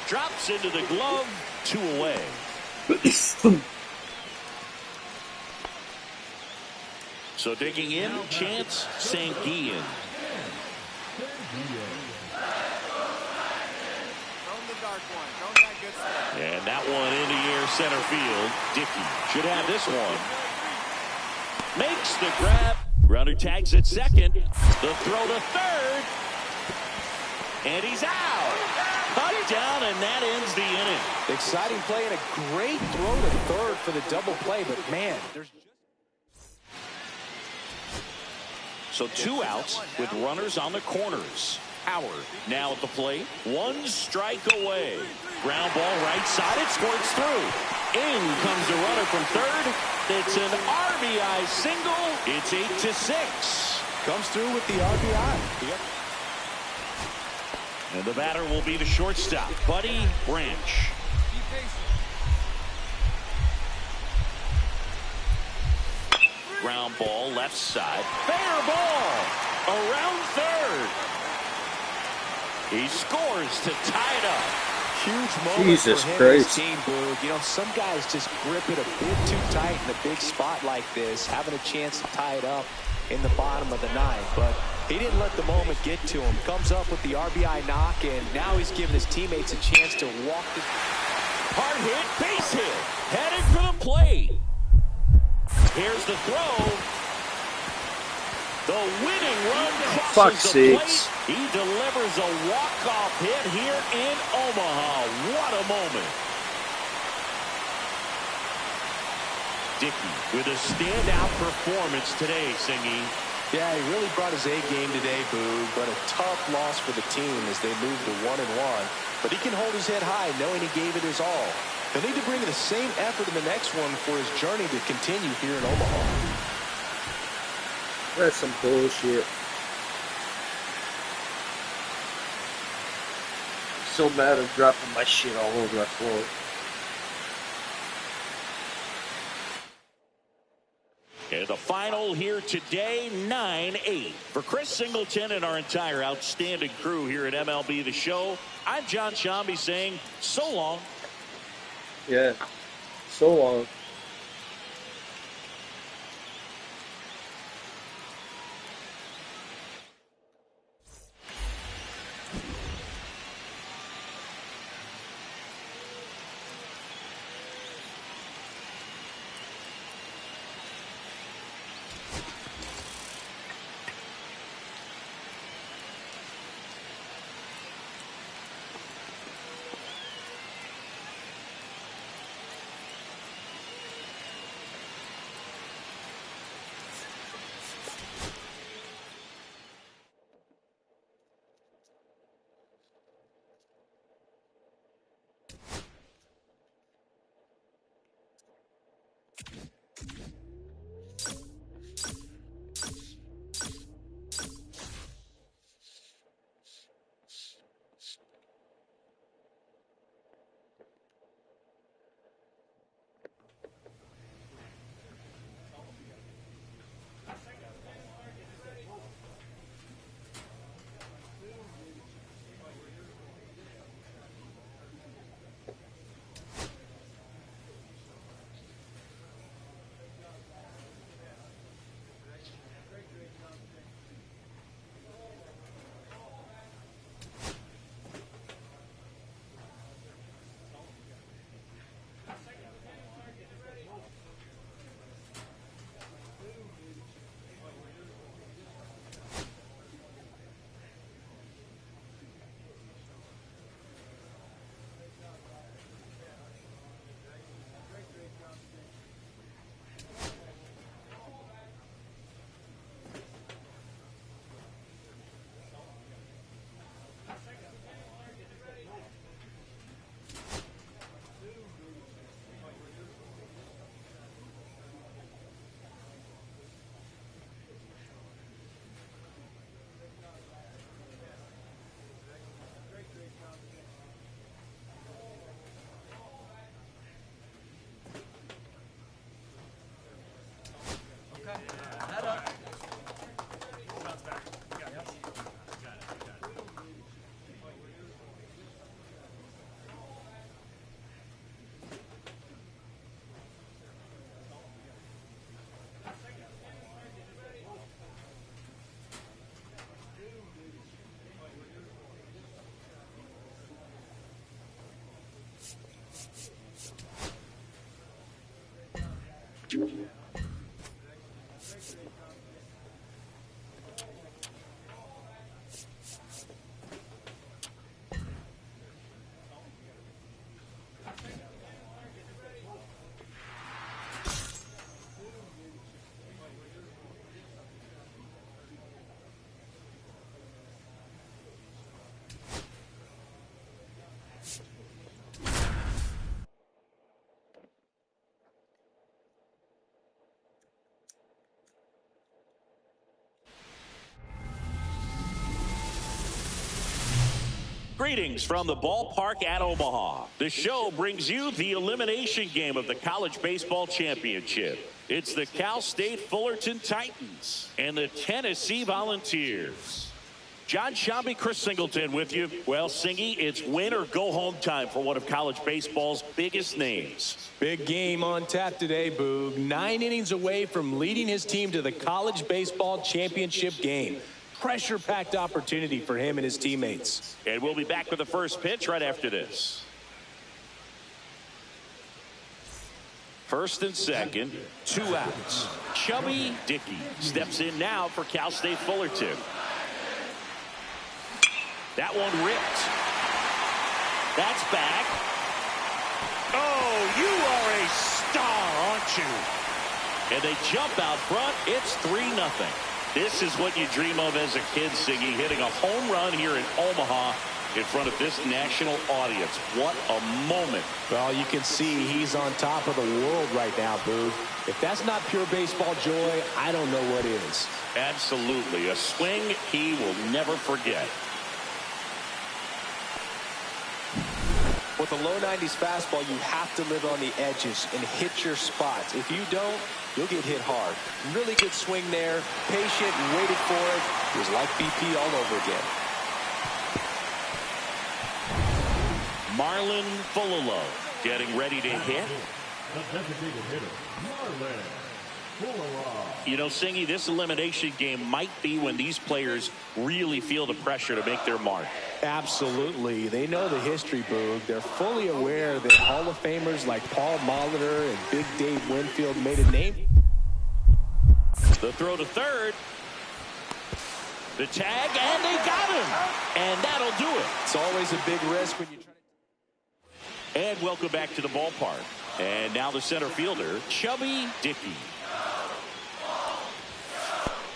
Drops into the glove. 2 away. So digging in, Chance Sanguillen. And that one in the air center field. Dickey should have this one. Makes the grab. Runner tags at second. The throw to third. And he's out. Cut down, and that ends the inning. Exciting play and a great throw to third for the double play, but man, there's... So 2 outs with runners on the corners. Howard now at the plate. 1 strike away. Ground ball right side. It squirts through. In comes the runner from third. It's an RBI single. It's 8-6. Comes through with the RBI. Yep. And the batter will be the shortstop, Buddy Branch. Ground ball left side. Fair ball around third. He scores to tie it up. Huge moment Jesus for him Christ. and his team, Boog. You know, some guys just grip it a bit too tight in a big spot like this, having a chance to tie it up in the bottom of the ninth. But he didn't let the moment get to him. Comes up with the RBI knock, and now he's giving his teammates a chance to walk the... Hard hit, base hit. Headed for the plate. Here's the throw. The winning run crosses the plate. He delivers a walk-off hit here in Omaha. What a moment. Dickey with a standout performance today, Singy. Yeah, he really brought his A game today, Boog, but a tough loss for the team as they move to 1-1. But he can hold his head high knowing he gave it his all. He'll need to bring the same effort in the next one for his journey to continue here in Omaha. That's some bullshit. So mad I'm dropping my shit all over the floor. And the final here today, 9-8. For Chris Singleton and our entire outstanding crew here at MLB The Show, I'm John Shambi saying so long. Yeah, so long. Greetings from the ballpark at Omaha. The show brings you the elimination game of the College Baseball Championship. It's the Cal State Fullerton Titans and the Tennessee Volunteers. John Shambi, Chris Singleton with you. Well, Singy, it's win or go home time for one of college baseball's biggest names. Big game on tap today, Boog. 9 innings away from leading his team to the College Baseball Championship game. Pressure-packed opportunity for him and his teammates. And we'll be back with the first pitch right after this. First and second, 2 outs. Chubby Dickey steps in now for Cal State Fullerton. That one ripped. That's back. Oh, you are a star, aren't you? And they jump out front. It's 3-0. This is what you dream of as a kid, Siggy, hitting a home run here in Omaha in front of this national audience. What a moment. Well, you can see he's on top of the world right now, Boog. If that's not pure baseball joy, I don't know what is. Absolutely. A swing he will never forget. With a low 90s fastball, you have to live on the edges and hit your spots. If you don't, you'll get hit hard. Really good swing there. Patient, waited for it. It was like BP all over again. Marlon Fulolo getting ready to hit. You know, Singy, this elimination game might be when these players really feel the pressure to make their mark. Absolutely. They know the history, Boog. They're fully aware that Hall of Famers like Paul Molitor and Big Dave Winfield made a name. The throw to third. The tag, and they got him. And that'll do it. It's always a big risk when you try to... And welcome back to the ballpark. And now the center fielder, Chubby Dickey.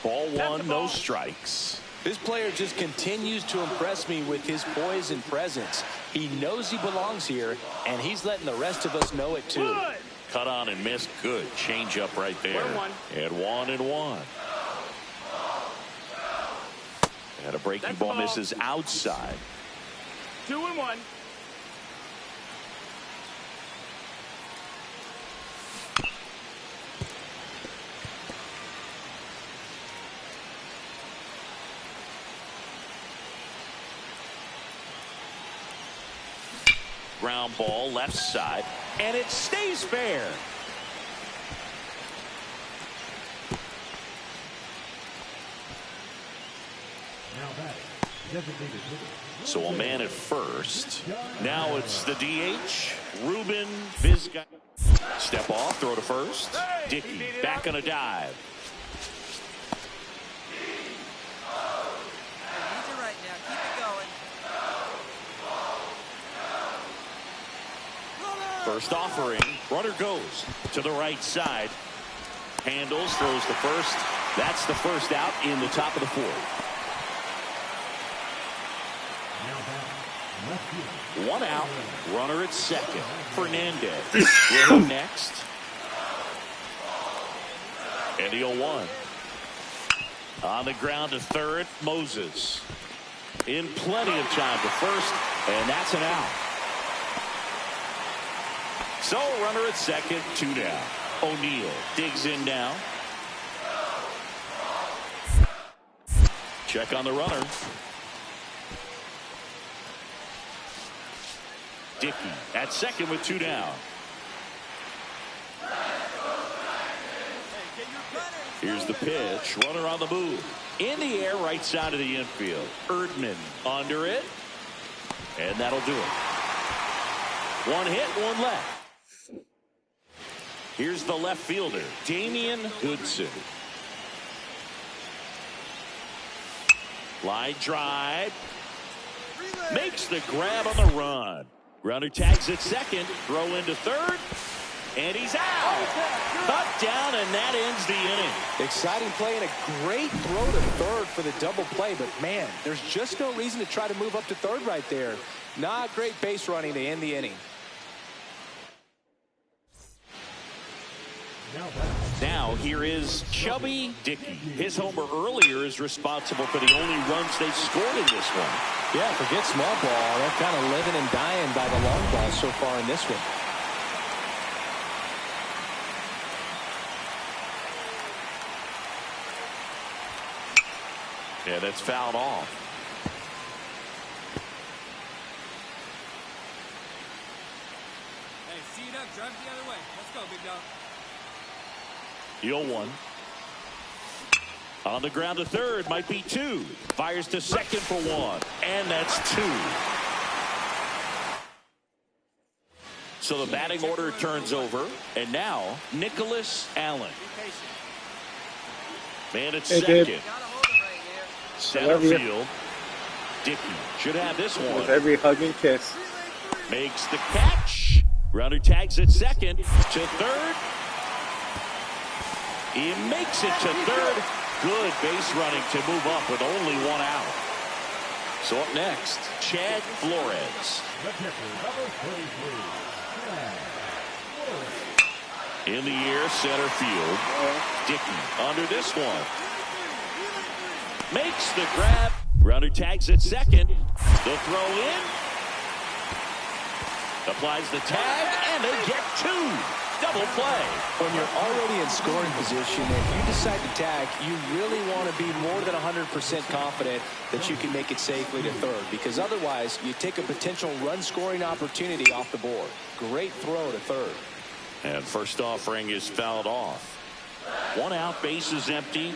Ball one, no strikes. This player just continues to impress me with his poise and presence. He knows he belongs here, and he's letting the rest of us know it too. Good. Cut on and missed. Good change up right there. And 1-1. And a breaking ball misses outside. 2-1. Ground ball left side, and it stays fair. So a man at first. Now it's the DH, Ruben Vizca. Step off, throw to first. Dickey back on a dive. First offering, runner goes to the right side. Handles, throws to first. That's the first out in the top of the fourth. 1 out, runner at second. Fernandez will hit next. And the 0-1. On the ground to third, Moses. In plenty of time to first, and that's an out. So runner at second, 2 down. O'Neal digs in now. Check on the runner. Dickey at second with 2 down. Here's the pitch. Runner on the move. In the air, right side of the infield. Erdman under it. And that'll do it. 1 hit, 1 left. Here's the left fielder, Damian Goodson. Line drive. Makes the grab on the run. Runner tags at second. Throw into third. And he's out. Cut down, and that ends the inning. Exciting play and a great throw to third for the double play. But, man, there's just no reason to try to move up to third right there. Not great base running to end the inning. Now here is Chubby Dickey. His homer earlier is responsible for the only runs they scored in this one. Yeah, forget small ball. They're kind of living and dying by the long ball so far in this one. Yeah, that's fouled off. Hey, see it up, drive the other way. Let's go, big dog. 0-1. On the ground to third, might be 2. Fires to second for 1, and that's 2. So the batting order turns over, and now Nicholas Allen. Man at second. Center field. Dickey should have this one. With every hug and kiss. Makes the catch. Runner tags at second to third. He makes it to third. Good base running to move up with only 1 out. So up next, Chad Flores. In the air, center field. Dickey under this one. Makes the grab. Runner tags at second. The throw in. Applies the tag, and they get 2. Double play. When you're already in scoring position, if you decide to tag, you really want to be more than 100% confident that you can make it safely to third, because otherwise you take a potential run-scoring opportunity off the board. Great throw to third. And first offering is fouled off. 1 out, base is empty.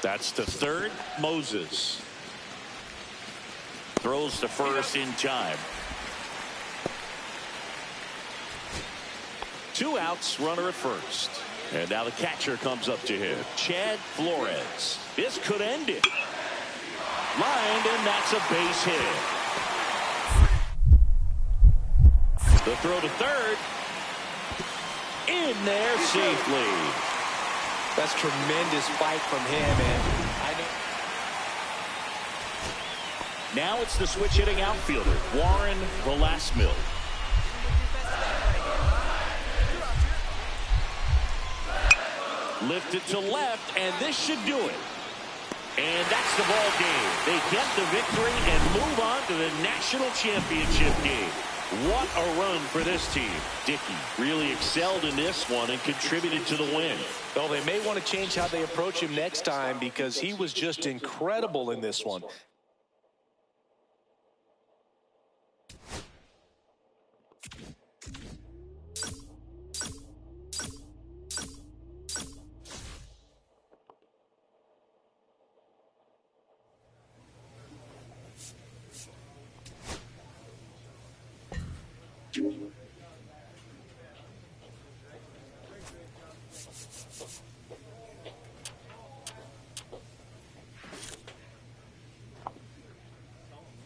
That's to third. Moses throws to first in time. 2 outs, runner at first. And now the catcher comes up to him. Chad Flores. This could end it. Lined, and that's a base hit. The throw to third. In there safely. That's tremendous fight from him, and I know. Now it's the switch hitting outfielder, Warren Velasquez. Lifted to left, and this should do it. And that's the ball game. They get the victory and move on to the national championship game. What a run for this team. Dickey really excelled in this one and contributed to the win. Well, they may want to change how they approach him next time, because he was just incredible in this one.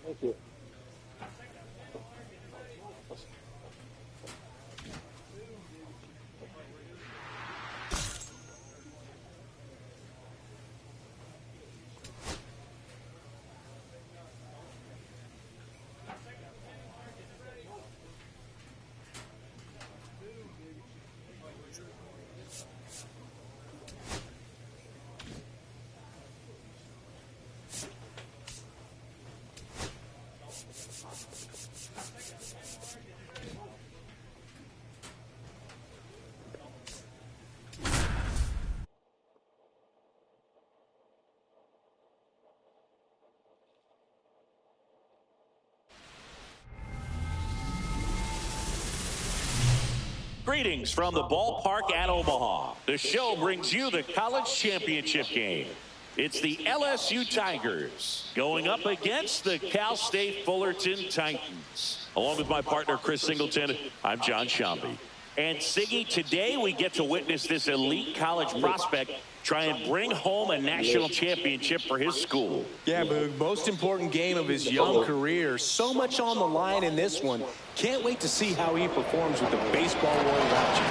Thank you. Greetings from the ballpark at Omaha. The show brings you the college championship game. It's the LSU Tigers going up against the Cal State Fullerton Titans. Along with my partner, Chris Singleton, I'm John Shambi. And Siggy, today we get to witness this elite college prospect try and bring home a national championship for his school. Yeah, Boog, most important game of his young career. So much on the line in this one. Can't wait to see how he performs with the baseball world watching.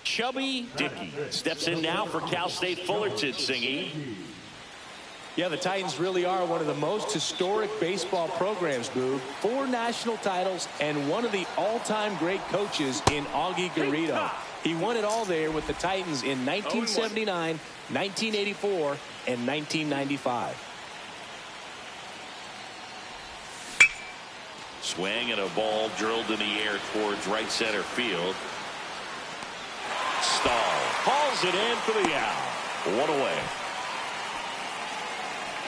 Chubby Dickey steps in now for Cal State Fullerton, Singy. Yeah, the Titans really are one of the most historic baseball programs, Boog. 4 national titles and one of the all-time great coaches in Augie Garrido. He won it all there with the Titans in 1979, 1984, and 1995. Swing and a ball drilled in the air towards right center field. Stahl hauls it in for the out. 1 away.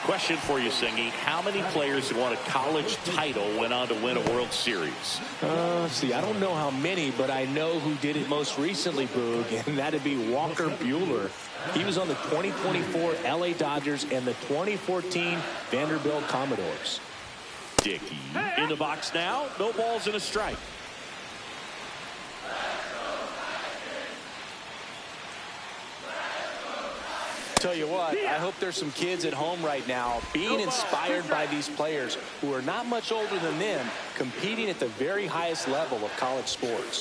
Question for you, Singy. How many players who won a college title went on to win a World Series? See, I don't know how many, but I know who did it most recently, Boog, and that'd be Walker Buehler. He was on the 2024 LA Dodgers and the 2014 Vanderbilt Commodores. Dickey in the box now. No balls and a strike. Tell you what, I hope there's some kids at home right now being inspired by these players who are not much older than them, competing at the very highest level of college sports.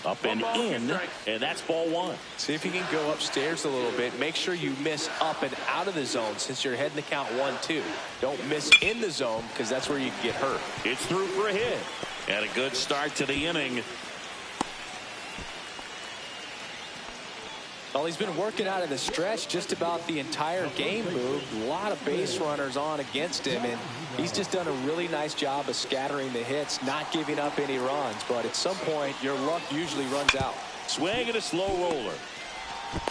Up and in, and that's ball 1. See if you can go upstairs a little bit. Make sure you miss up and out of the zone since you're heading to count 1-2. Don't miss in the zone because that's where you can get hurt. It's through for a hit. And a good start to the inning. Well, he's been working out of the stretch just about the entire game, Boog. A lot of base runners on against him, and he's just done a really nice job of scattering the hits, not giving up any runs. But at some point, your luck usually runs out. Swing and a slow roller.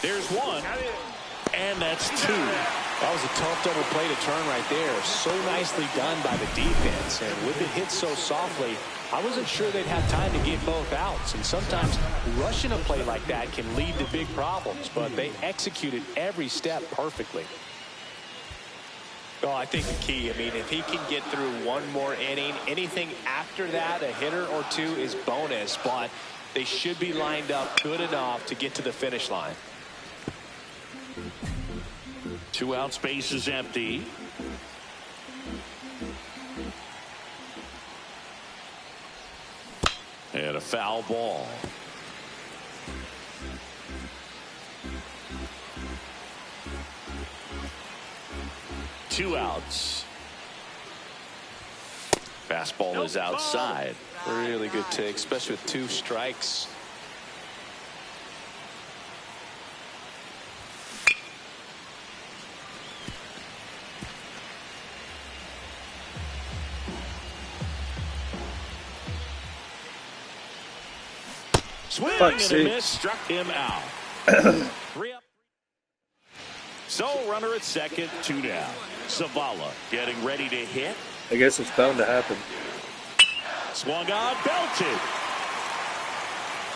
There's 1, and that's 2. That was a tough double play to turn right there. So nicely done by the defense, and with it hit so softly, I wasn't sure they'd have time to get both outs, and sometimes rushing a play like that can lead to big problems, but they executed every step perfectly. Well, I think the key, I mean, if he can get through one more inning, anything after that, a hitter or 2 is bonus, but they should be lined up good enough to get to the finish line. 2 outs, base is empty. And a foul ball. Two outs. Fastball is outside. Really good take, especially with 2 strikes. Swing and a miss, struck him out. 3 up. So runner at second, 2 down. Zavala getting ready to hit. I guess it's bound to happen. Swung on, belted.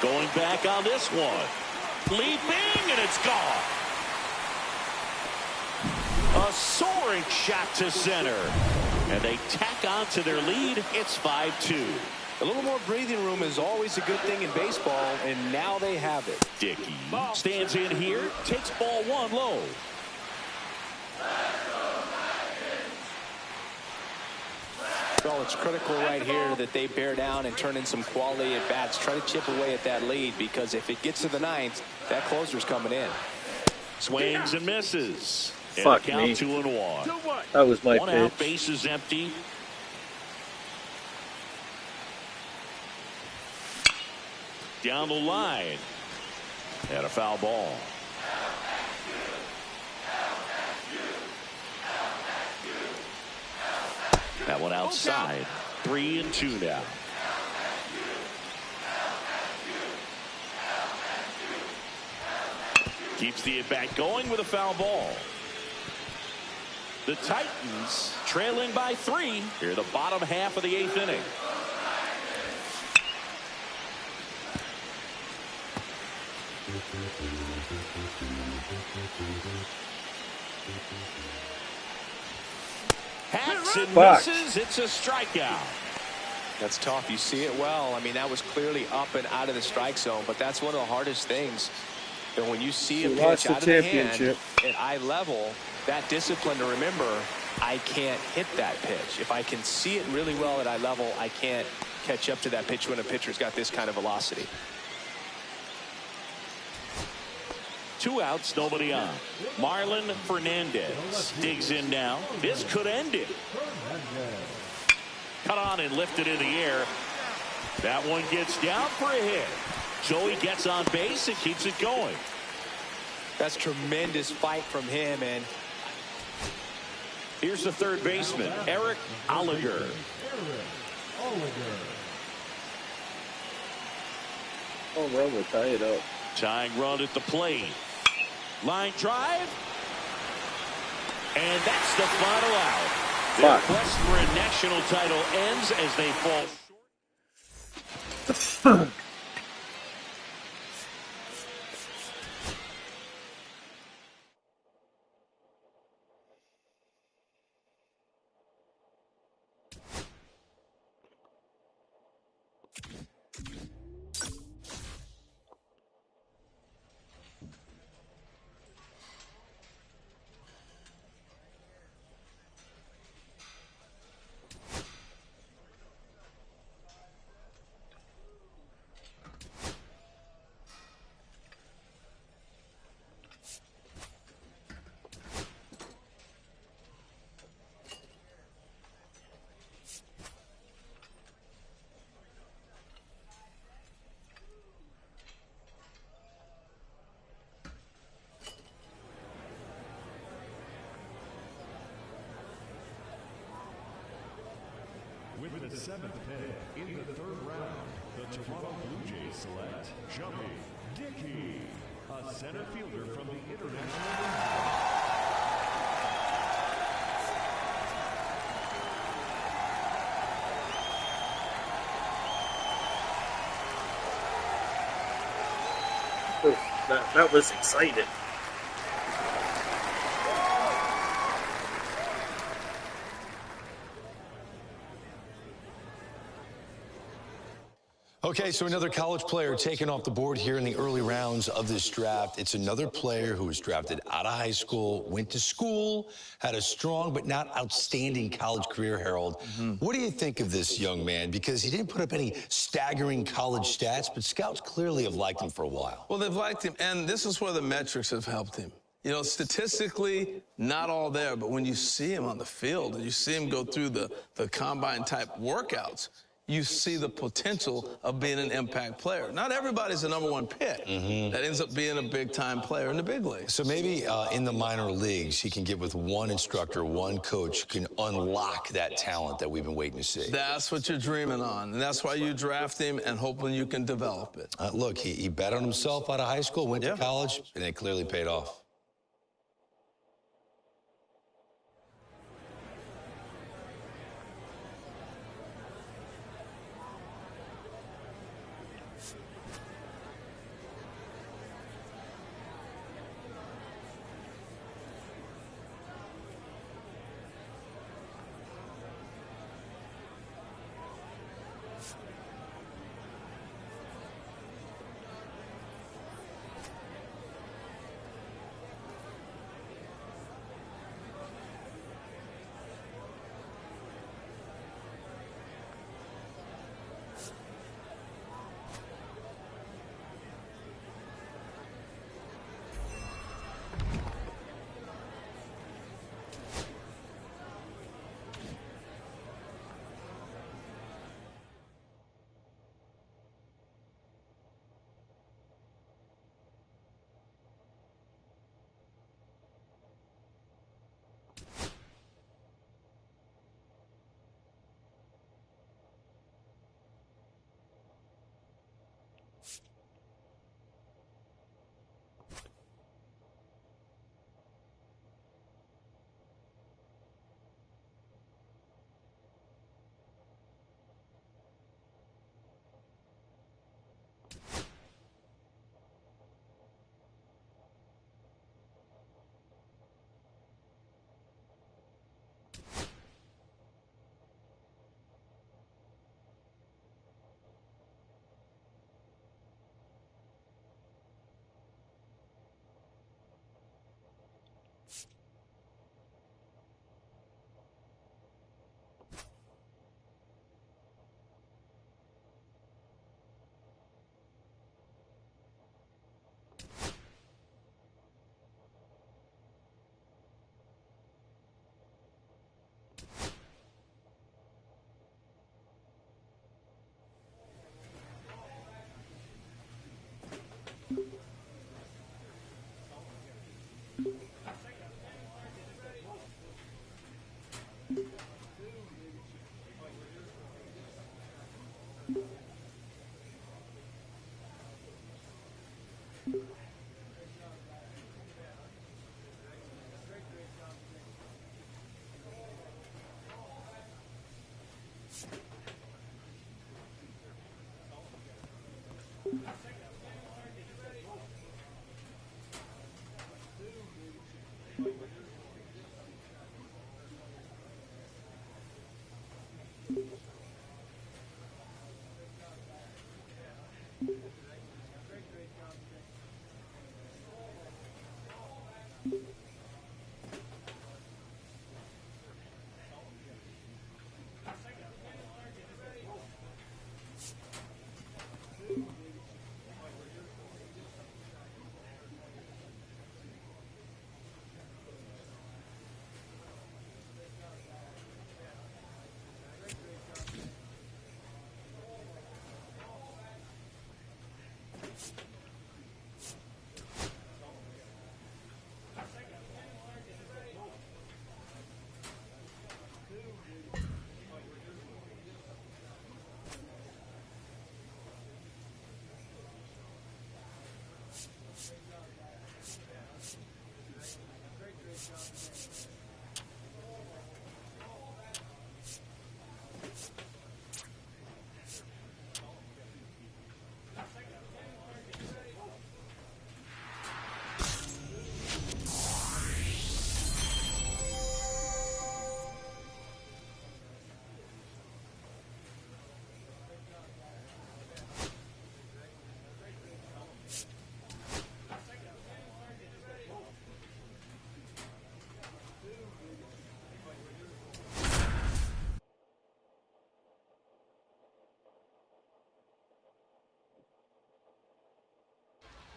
Going back on this one. Leaping, and it's gone. A soaring shot to center. And they tack on to their lead. It's 5-2. A little more breathing room is always a good thing in baseball, and now they have it. Dickey stands in here, takes ball 1 low. Well, it's critical right here that they bear down and turn in some quality at bats. Try to chip away at that lead, because if it gets to the 9th, that closer's coming in. Swings and misses. Fuck and count me. 2-1. That was my 1 pitch. out, base is empty. Down the line. And a foul ball. That one outside. 3-2 now. Keeps the at-bat going with a foul ball. The Titans trailing by 3 here the bottom half of the 8th inning. Hacks and misses. It's a strikeout. That's tough. You see it well. I mean, that was clearly up and out of the strike zone, but that's one of the hardest things. And when you see a pitch out of the hand at eye level, that discipline to remember, I can't hit that pitch. If I can see it really well at eye level, I can't catch up to that pitch when a pitcher's got this kind of velocity. 2 outs, nobody on. Marlon Fernandez digs in now. This could end it. Cut on and lifted in the air. That one gets down for a hit. Joey gets on base and keeps it going. That's tremendous fight from him. And here's the third baseman, Eric Oliger. Oh, run will tie it up. Tying run at the plate. Line drive. And that's the final out. Their quest for a national title ends as they fall short. With the 7th pick in the 3rd round, the Toronto Blue Jays select Chubby Dickey, a center fielder from the International League. That was exciting. Okay, so another college player taken off the board here in the early rounds of this draft. It's another player who was drafted out of high school, went to school, had a strong but not outstanding college career, Harold. What do you think of this young man? Because he didn't put up any staggering college stats, but scouts clearly have liked him for a while. Well, they've liked him, and this is where the metrics have helped him. You know, statistically, not all there, but when you see him on the field and you see him go through the combine-type workouts, you see the potential of being an impact player. Not everybody's a #1 pick. That ends up being a big-time player in the big leagues. So maybe in the minor leagues, he can get with one instructor, one coach, who can unlock that talent that we've been waiting to see. That's what you're dreaming on, and that's why you draft him and hoping you can develop it. Look, he bet on himself out of high school, went to college, and it clearly paid off.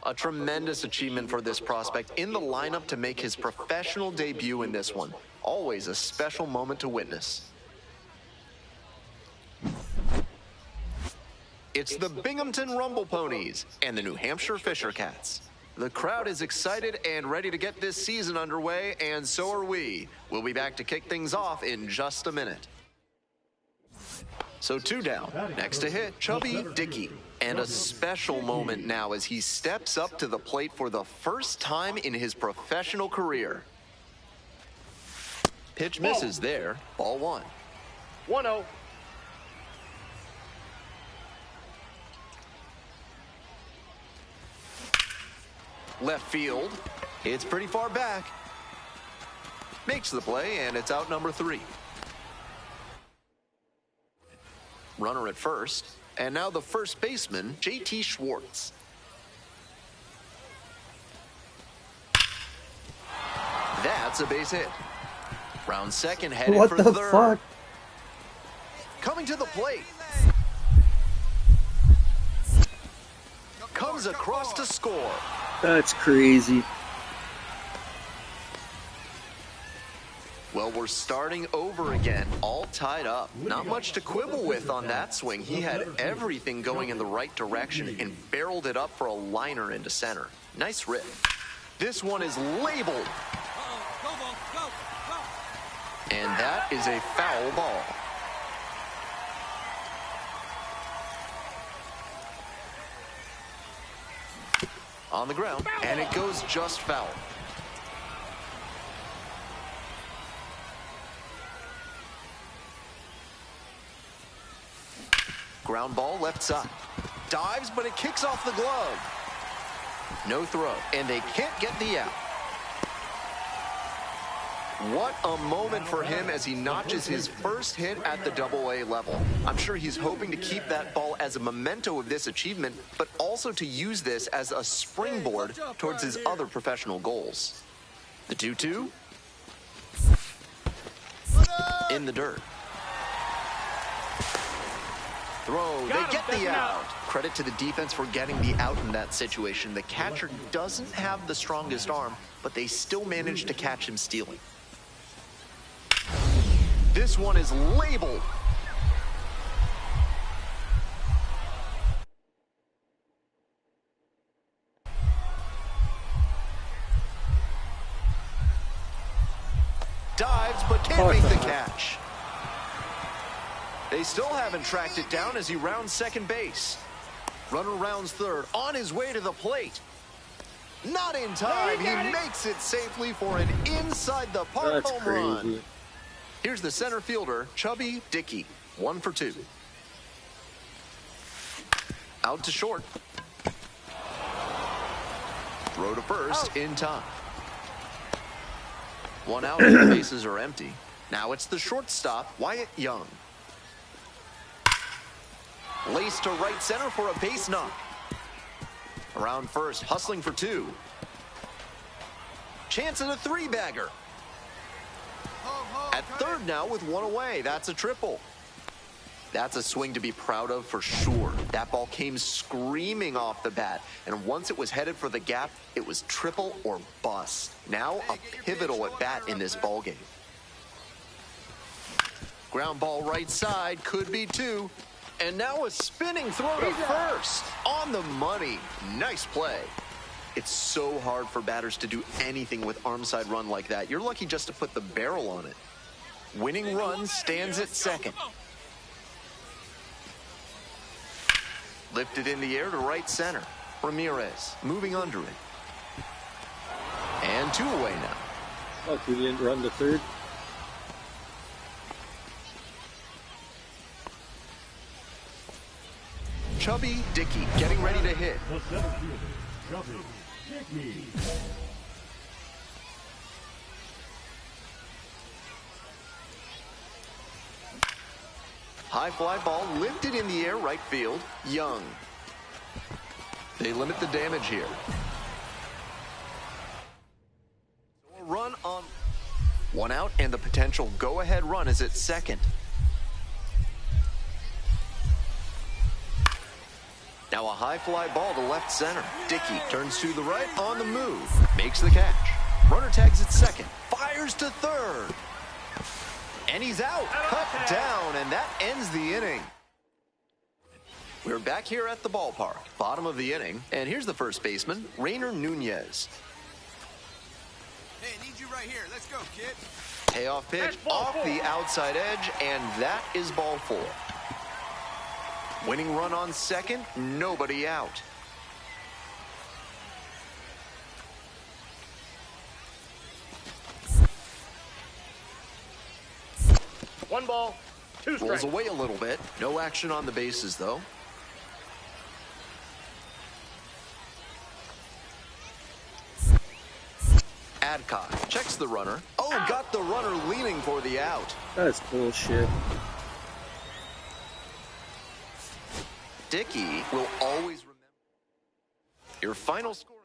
A tremendous achievement for this prospect in the lineup to make his professional debut in this one. Always a special moment to witness. It's the Binghamton Rumble Ponies and the New Hampshire Fisher Cats. The crowd is excited and ready to get this season underway, and so are we. We'll be back to kick things off in just a minute. So 2 down. Next to hit, Chubby Dickey. And a special moment now as he steps up to the plate for the first time in his professional career. Pitch misses there. Ball 1. 1-0. Left field. It's pretty far back. Makes the play, and it's out number 3. Runner at first. And now the first baseman, J.T. Schwartz. That's a base hit. Round second, headed What for the third. fuck? Coming to the plate. Comes across to score. That's crazy. Well, we're starting over again, all tied up. Not much to quibble with on that swing. He had everything going in the right direction and barreled it up for a liner into center. Nice rip. This one is labeled. And that is a foul ball. On the ground, and it goes just foul. Ground ball left side. Dives, but it kicks off the glove. No throw, and they can't get the out. What a moment for him as he notches his first hit at the AA level. I'm sure he's hoping to keep that ball as a memento of this achievement, but also to use this as a springboard towards his other professional goals. The 2-2. In the dirt. Throw, they get the out. Credit to the defense for getting the out in that situation. The catcher doesn't have the strongest arm, but they still managed to catch him stealing. This one is labeled. Dives, but can't make the catch. They still haven't tracked it down as he rounds second base. Runner rounds third, on his way to the plate. Not in time. He makes it safely for an inside the park home run. Here's the center fielder, Chubby Dickey, 1 for 2. Out to short. Throw to first in time. 1 out and the bases are empty. Now it's the shortstop, Wyatt Young. Laced to right center for a base knock. Around first, hustling for 2. Chance at a 3-bagger. At third now with 1 away. That's a triple. That's a swing to be proud of for sure. That ball came screaming off the bat, and once it was headed for the gap, it was triple or bust. Now a pivotal at bat in this ball game. Ground ball right side, could be 2. And now a spinning throw to first. On the money. Nice play. It's so hard for batters to do anything with arm side run like that. You're lucky just to put the barrel on it. Winning run stands at second. Lifted in the air to right center. Ramirez moving under it. And 2 away now. Oh, he didn't run to third. Chubby Dickey getting ready to hit. The center fielder, Chubby Dickey. High fly ball lifted in the air, right field. Young. They limit the damage here. So a run on. 1 out, and the potential go-ahead run is at second. Now a high fly ball to left center. Dickey turns to the right on the move. Makes the catch. Runner tags at second. Fires to third. And he's out. Cut down, and that ends the inning. We're back here at the ballpark. Bottom of the inning. And here's the first baseman, Rainer Nunez. Hey, I need you right here. Let's go, kid. Payoff pitch off the outside edge, and that is ball 4. Winning run on second, nobody out. One ball, 2 strikes. Rolls away a little bit. No action on the bases, though. Adcock checks the runner. Oh, got the runner leaning for the out. That's bullshit. Dickey will always remember your final score.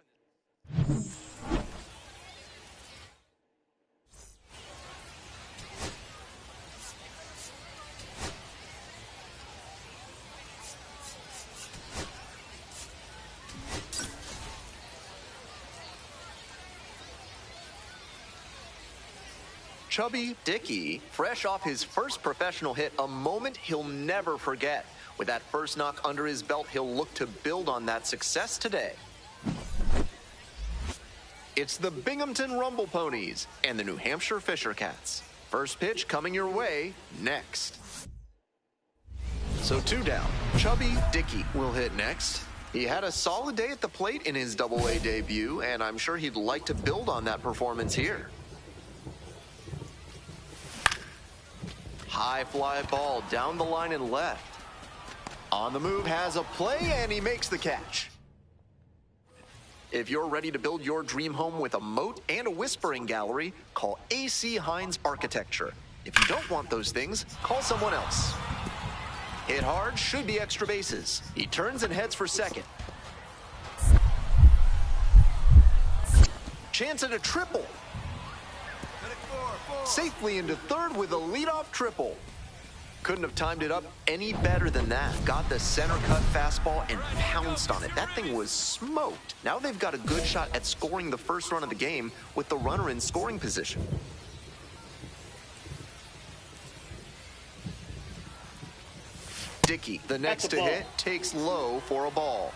Chubby Dickey, fresh off his first professional hit, a moment he'll never forget. With that first knock under his belt, he'll look to build on that success today. It's the Binghamton Rumble Ponies and the New Hampshire Fisher Cats. First pitch coming your way next. So 2 down. Chubby Dickey will hit next. He had a solid day at the plate in his Double-A debut, and I'm sure he'd like to build on that performance here. High fly ball down the line and left. On the move, has a play, and he makes the catch. If you're ready to build your dream home with a moat and a whispering gallery, call AC Hines Architecture. If you don't want those things, call someone else. Hit hard, should be extra bases. He turns and heads for second. Chance at a triple. Safely into third with a leadoff triple. Couldn't have timed it up any better than that. Got the center cut fastball and pounced on it. That thing was smoked. Now they've got a good shot at scoring the first run of the game with the runner in scoring position. Dickey, the next to hit, takes low for a ball.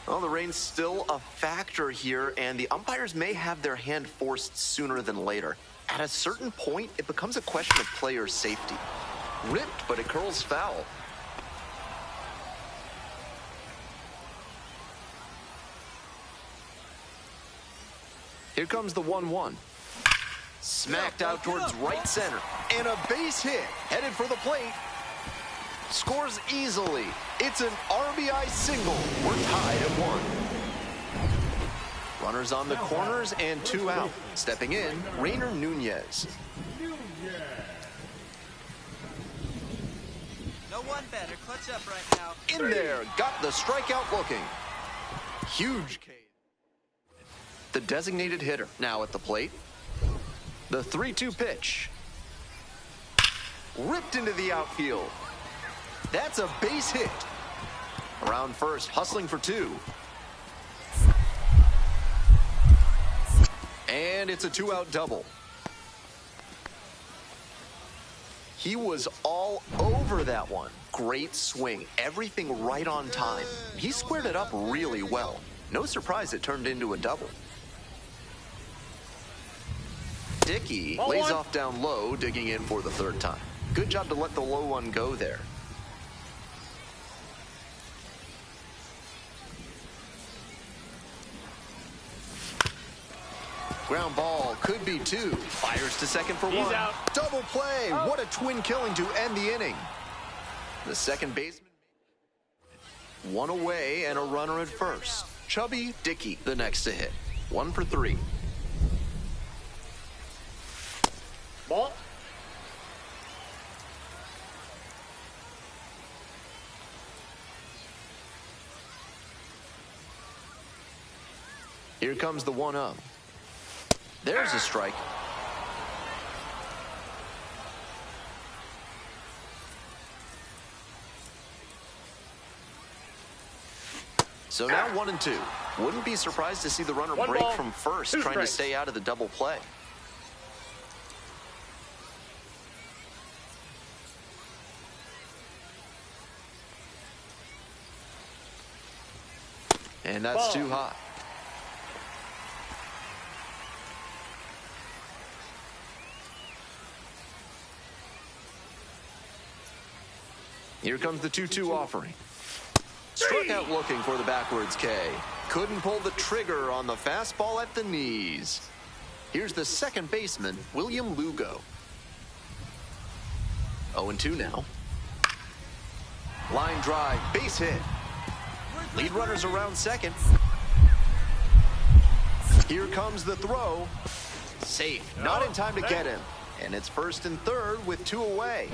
Well, the rain's still a factor here, and the umpires may have their hand forced sooner than later. At a certain point, it becomes a question of player safety. Ripped, but it curls foul. Here comes the 1-1. Smacked out towards right center. And a base hit. Headed for the plate. Scores easily. It's an RBI single. We're tied at 1. Runners on the corners and 2 out. Stepping in, Rainer Nunez. No one better. Clutch up right now. In there, got the strikeout looking. Huge K. The designated hitter now at the plate. The 3-2 pitch. Ripped into the outfield. That's a base hit. Around first, hustling for 2. And it's a 2-out double. He was all over that one. Great swing. Everything right on time. He squared it up really well. No surprise it turned into a double. Dickey lays off down low, digging in for the third time. Good job to let the low one go there. Ground ball could be two. Fires to second for one. Out. Double play. What a twin killing to end the inning. The second baseman. One away and a runner at first. Chubby Dickey, the next to hit. 1 for 3. Ball. Here comes the 1-0. There's a strike. So now 1 and 2. Wouldn't be surprised to see the runner break from first, trying to stay out of the double play. And that's too hot. Here comes the 2-2 offering. Struck out looking for the backwards K. Couldn't pull the trigger on the fastball at the knees. Here's the second baseman, William Lugo. 0-2 now. Line drive, base hit. Lead runners around second. Here comes the throw. Safe, not in time to get him. And it's first and third with 2 away.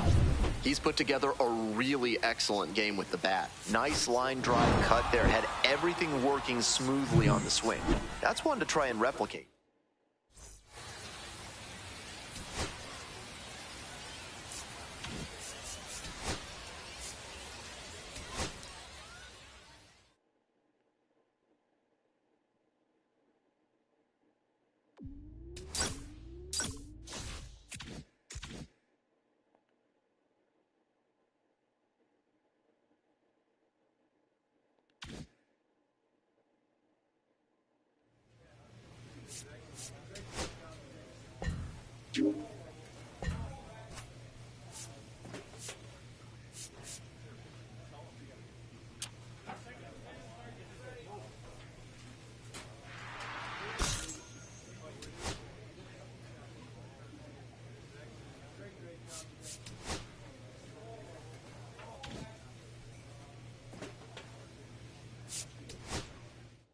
He's put together a really excellent game with the bat. Nice line drive cut there. Had everything working smoothly on the swing. That's one to try and replicate.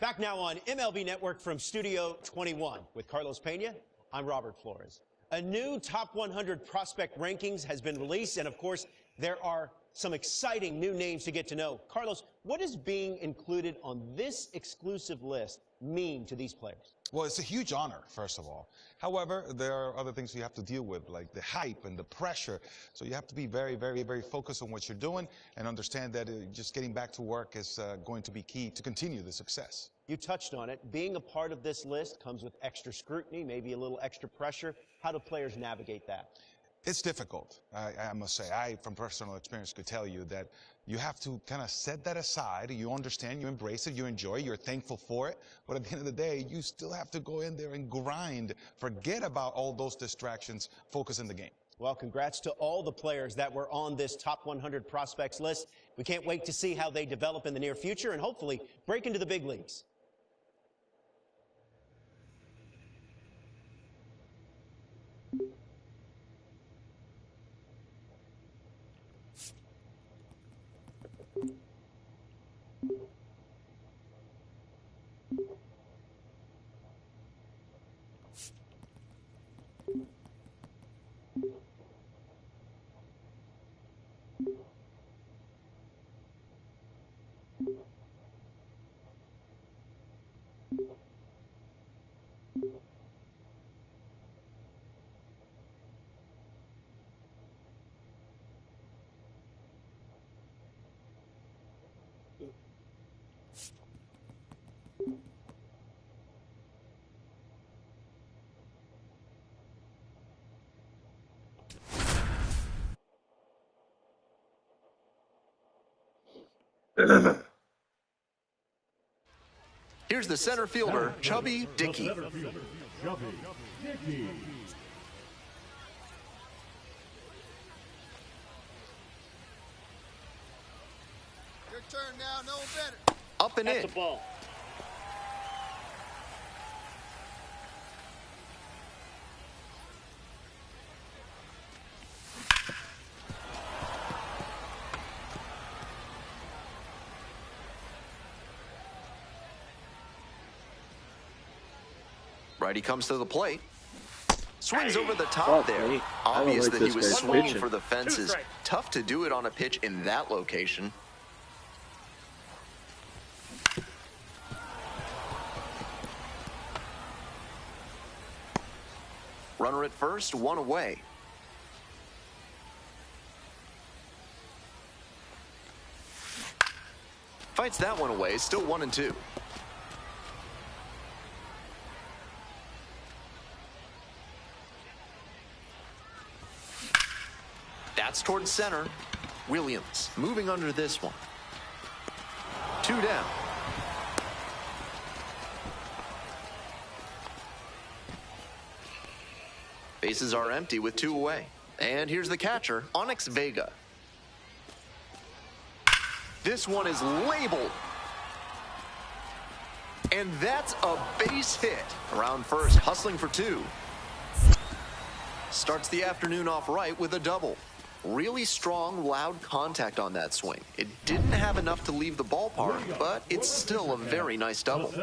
Back now on MLB Network from Studio 21 with Carlos Pena. I'm Robert Flores. A new Top 100 prospect rankings has been released, and of course, there are some exciting new names to get to know. Carlos, what does being included on this exclusive list mean to these players? Well, it's a huge honor, first of all. However, there are other things you have to deal with, like the hype and the pressure. So you have to be very, very, very focused on what you're doing and understand that just getting back to work is going to be key to continue the success. You touched on it. Being a part of this list comes with extra scrutiny, maybe a little extra pressure. How do players navigate that? It's difficult, I must say. I, from personal experience, could tell you that you have to kind of set that aside. You understand, you embrace it, you enjoy it, you're thankful for it. But at the end of the day, you still have to go in there and grind. Forget about all those distractions. Focus in the game. Well, congrats to all the players that were on this Top 100 prospects list. We can't wait to see how they develop in the near future and hopefully break into the big leagues. Here's the center fielder, Chubby Dickey. Your turn now, no better. Up and That's in. the ball. Righty comes to the plate. Swings over the top there. I don't Obvious like that this he was guy's swinging pitching. for the fences. Tough to do it on a pitch in that location. Runner at first, one away. Fights that one away, still 1-2. That's towards center. Williams moving under this one. 2 down. Bases are empty with 2 away. And here's the catcher, Onyx Vega. This one is labeled. And that's a base hit. Around first, hustling for 2. Starts the afternoon off right with a double. Really strong, loud contact on that swing. It didn't have enough to leave the ballpark, but it's still a very nice double.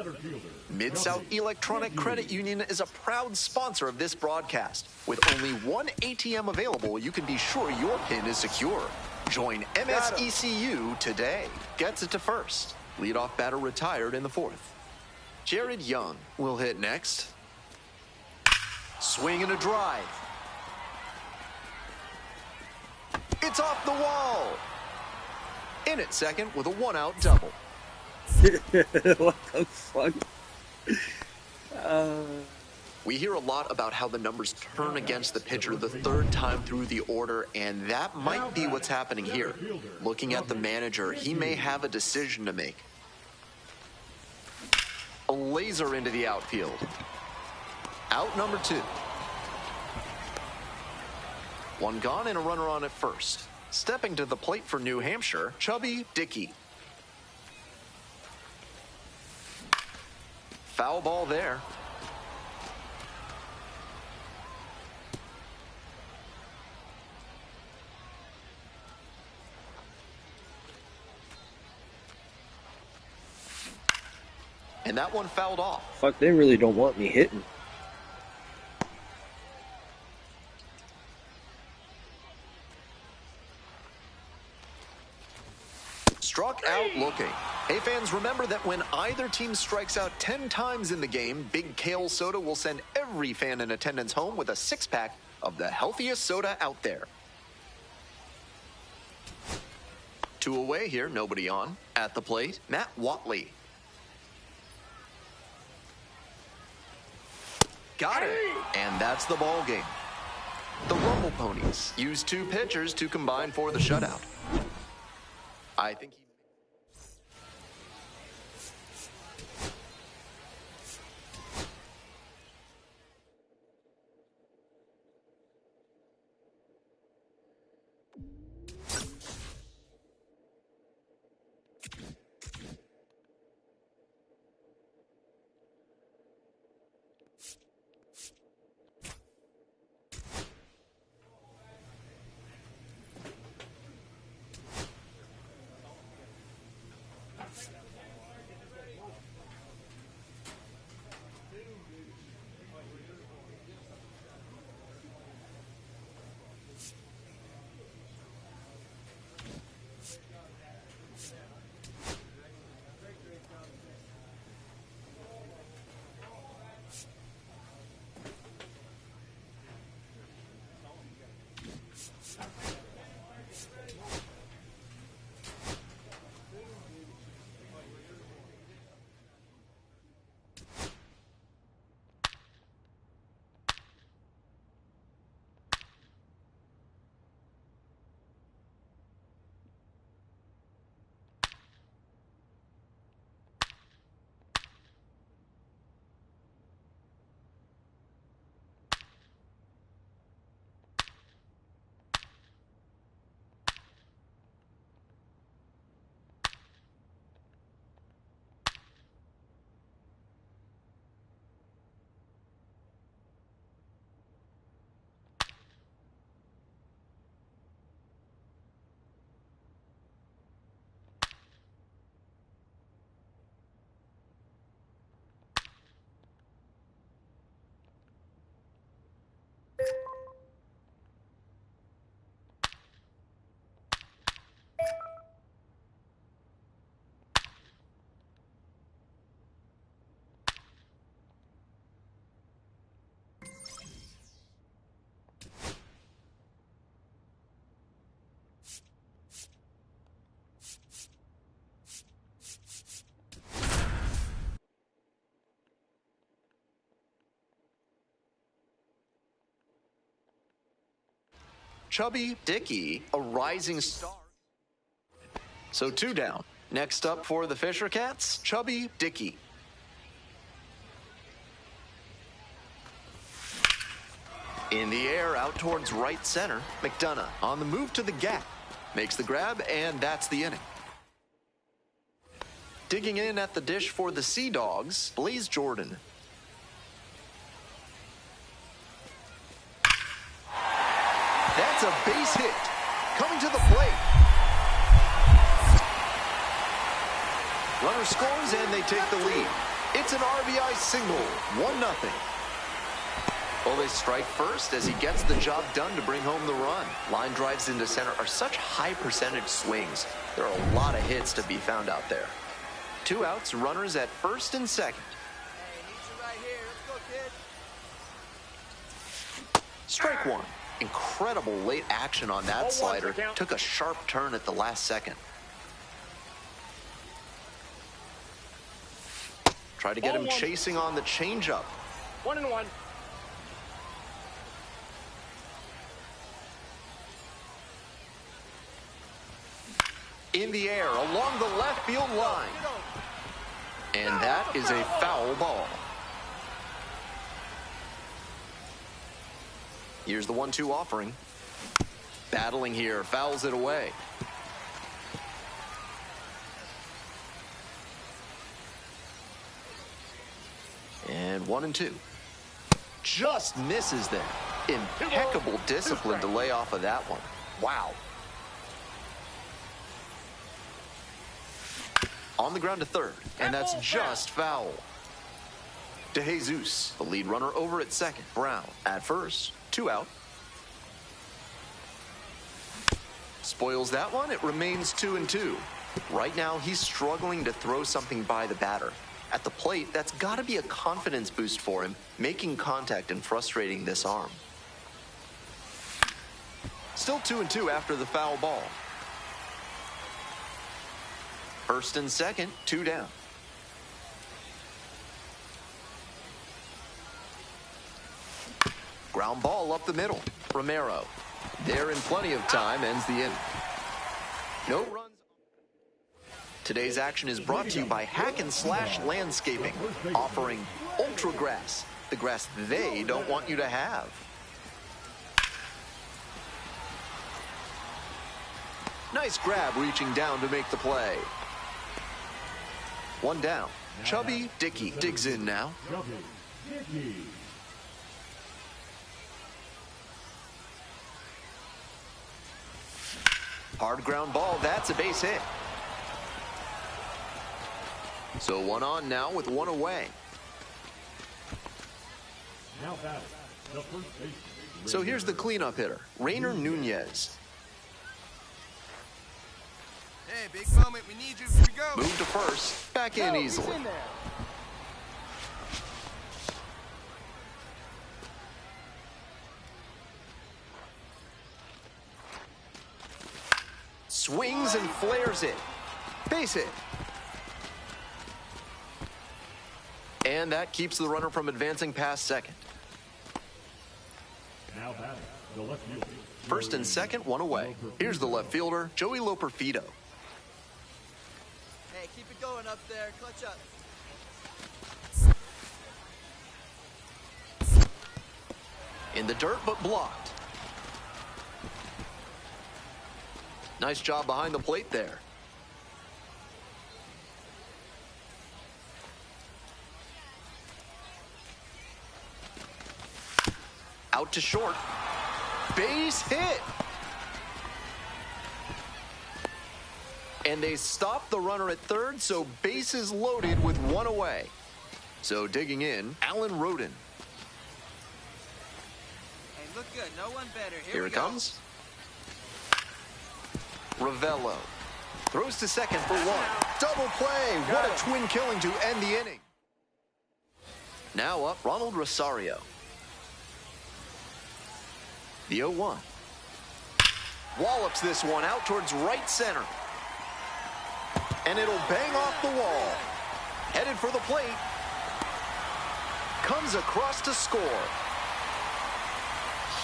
Mid-South Electronic Credit Union is a proud sponsor of this broadcast. With only 1 ATM available, you can be sure your PIN is secure. Join MSECU today. Gets it to first. Leadoff batter retired in the 4th. Jared Young will hit next. Swing and a drive. It's off the wall. In at second with a 1-out double. What the fuck? We hear a lot about how the numbers turn against the pitcher the 3rd time through the order, and that might be what's happening here. Looking at the manager, he may have a decision to make. A laser into the outfield. Out number 2. 1 gone and a runner on at first. Stepping to the plate for New Hampshire, Chubby Dickey. Foul ball there. And that one fouled off. Fuck, they really don't want me hitting. Struck out looking. Hey fans, remember that when either team strikes out 10 times in the game, Big Kale Soda will send every fan in attendance home with a 6-pack of the healthiest soda out there. 2 away here, nobody on. At the plate, Matt Watley. Got it. And that's the ball game. The Rumble Ponies use 2 pitchers to combine for the shutout. I think he... Chubby Dickey, a rising star. So 2 down. Next up for the Fisher Cats, Chubby Dickey. In the air, out towards right center. McDonough on the move to the gap. Makes the grab, and that's the inning. Digging in at the dish for the Sea Dogs, Blaze Jordan. That's a base hit. Coming to the plate. Runner scores, and they take the lead. It's an RBI single, 1-0. Well, they strike first as he gets the job done to bring home the run. Line drives into center are such high percentage swings. There are a lot of hits to be found out there. 2 outs, runners at first and second. Hey, need you right here. Let's go, kid. Strike 1. Incredible late action on that slider. Took a sharp turn at the last second. Try to get him chasing on the changeup. 1-1. In the air along the left field line. And that is a foul ball. Here's the 1-2 offering. Battling here, fouls it away. And 1-2. Just misses there. Impeccable discipline to lay off of that one. Wow. On the ground to third, and that's just foul. DeJesus, the lead runner over at second. Brown at first, 2 out. Spoils that one, it remains 2-2. Right now, he's struggling to throw something by the batter. At the plate, that's got to be a confidence boost for him, making contact and frustrating this arm. Still 2-2 after the foul ball. First and second, 2 down. Ground ball up the middle. Romero, there in plenty of time, ends the inning. No runs. Today's action is brought to you by Hack and Slash Landscaping, offering Ultra Grass, the grass they don't want you to have. Nice grab reaching down to make the play. 1 down. Chubby Dickey digs in now. Hard ground ball, that's a base hit. So 1 on now with 1 away. So here's the cleanup hitter, Rainer Nunez. Hey, big moment. We need you. Here we go. Move to first. Back in easily. Swings and flares it. Base hit. And that keeps the runner from advancing past second. First and second, 1 away. Here's the left fielder, Joey Loperfido. Hey, keep it going up there. Clutch up. In the dirt, but blocked. Nice job behind the plate there. Out to short. Base hit. And they stop the runner at third, so bases loaded with 1 away. So digging in, Alan Roden. Hey, look good. No one better. Here it comes. Ravello throws to second for 1. Double play. What a twin killing to end the inning. Now up, Ronald Rosario. The 0-1. Wallops this one out towards right center. And it'll bang off the wall. Headed for the plate. Comes across to score.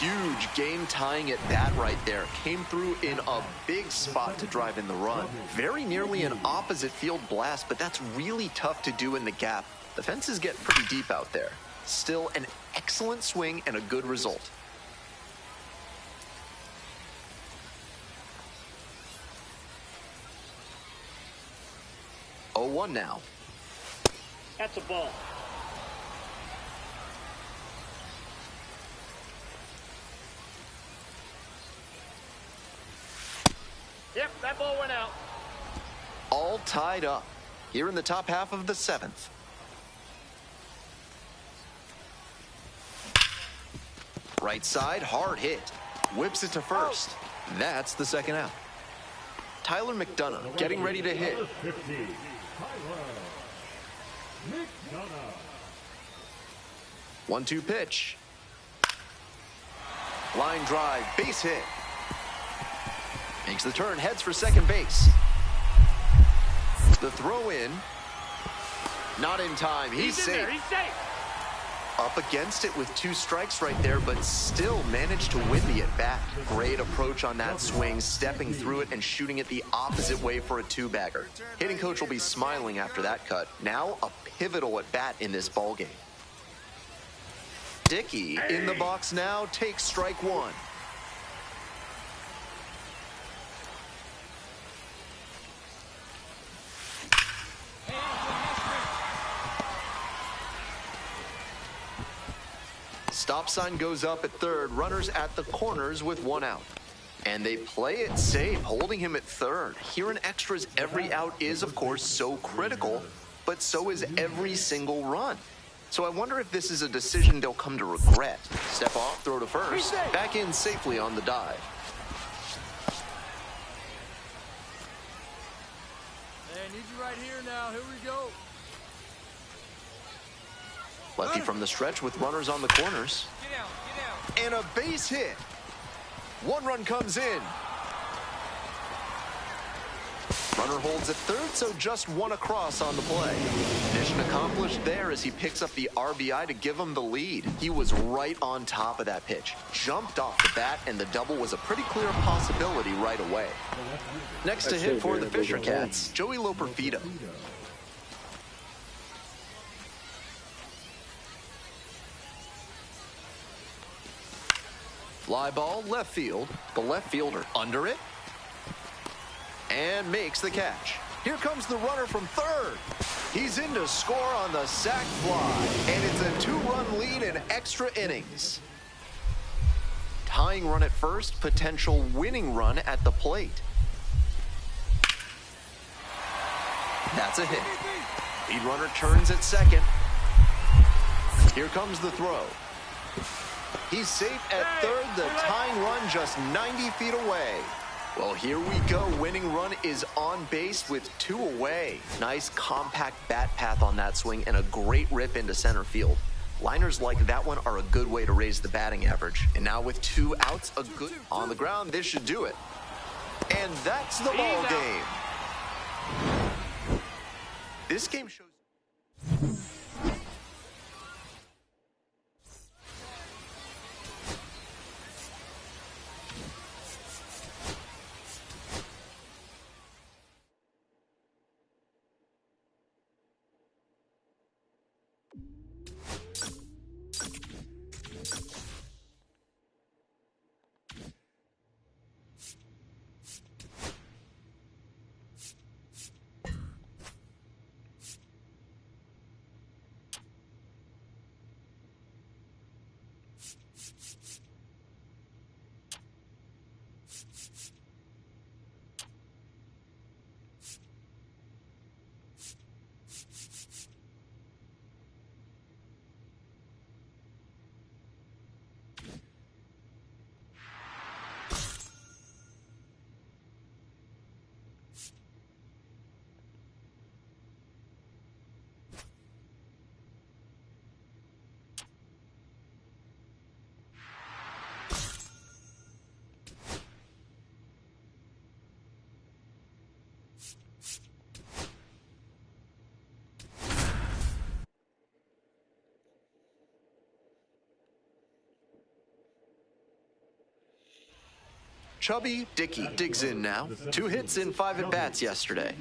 huge game-tying at bat right there. Came through in a big spot to drive in the run. Very nearly an opposite field blast, but that's really tough to do in the gap. The fences get pretty deep out there. Still an excellent swing and a good result. 0-1 now. That's a ball. Yep, that ball went out. All tied up here in the top half of the 7th. Right side, hard hit. Whips it to first. That's the 2nd out. Tyler McDonough getting ready to hit. 1-2 pitch. Line drive, base hit. Makes the turn, heads for second base. The throw in. Not in time. He's safe. He's safe. Up against it with 2 strikes right there, but still managed to win the at-bat. Great approach on that swing, stepping through it and shooting it the opposite way for a 2-bagger. Hitting coach will be smiling after that cut. Now a pivotal at-bat in this ballgame. Dickey in the box now, takes strike 1. Stop sign goes up at third. Runners at the corners with 1 out. And they play it safe, holding him at third. Here in extras, every out is, of course, so critical, but so is every single run. So I wonder if this is a decision they'll come to regret. Step off, throw to first, back in safely on the dive. Hey, I need you right here now. Here we go. Lefty from the stretch with runners on the corners. Get out, get out. And a base hit. 1 run comes in. Runner holds at third, so just 1 across on the play. Mission accomplished there as he picks up the RBI to give him the lead. He was right on top of that pitch. Jumped off the bat, and the double was a pretty clear possibility right away. Next to hit for the Fisher Cats, Joey Loperfido. Fly ball, left field. The left fielder under it. And makes the catch. Here comes the runner from third. He's in to score on the sac fly. And it's a 2-run lead in extra innings. Tying run at first, potential winning run at the plate. That's a hit. Lead runner turns at second. Here comes the throw. He's safe at third, the tying run just 90 feet away. Well, here we go. Winning run is on base with 2 away. Nice compact bat path on that swing and a great rip into center field. Liners like that one are a good way to raise the batting average. And now with 2 outs, a good on the ground, this should do it. And that's the ball game. This game shows... Chubby Dickey digs in now. 2 hits in 5 at-bats yesterday.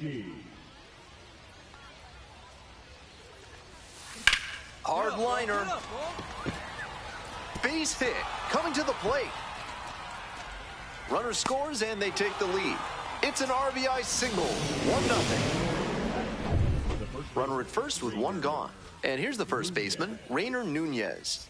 Hard liner. Base hit, coming to the plate. Runner scores and they take the lead. It's an RBI single, 1-0. Runner at first with 1 gone. And here's the first baseman, Rainer Nunez.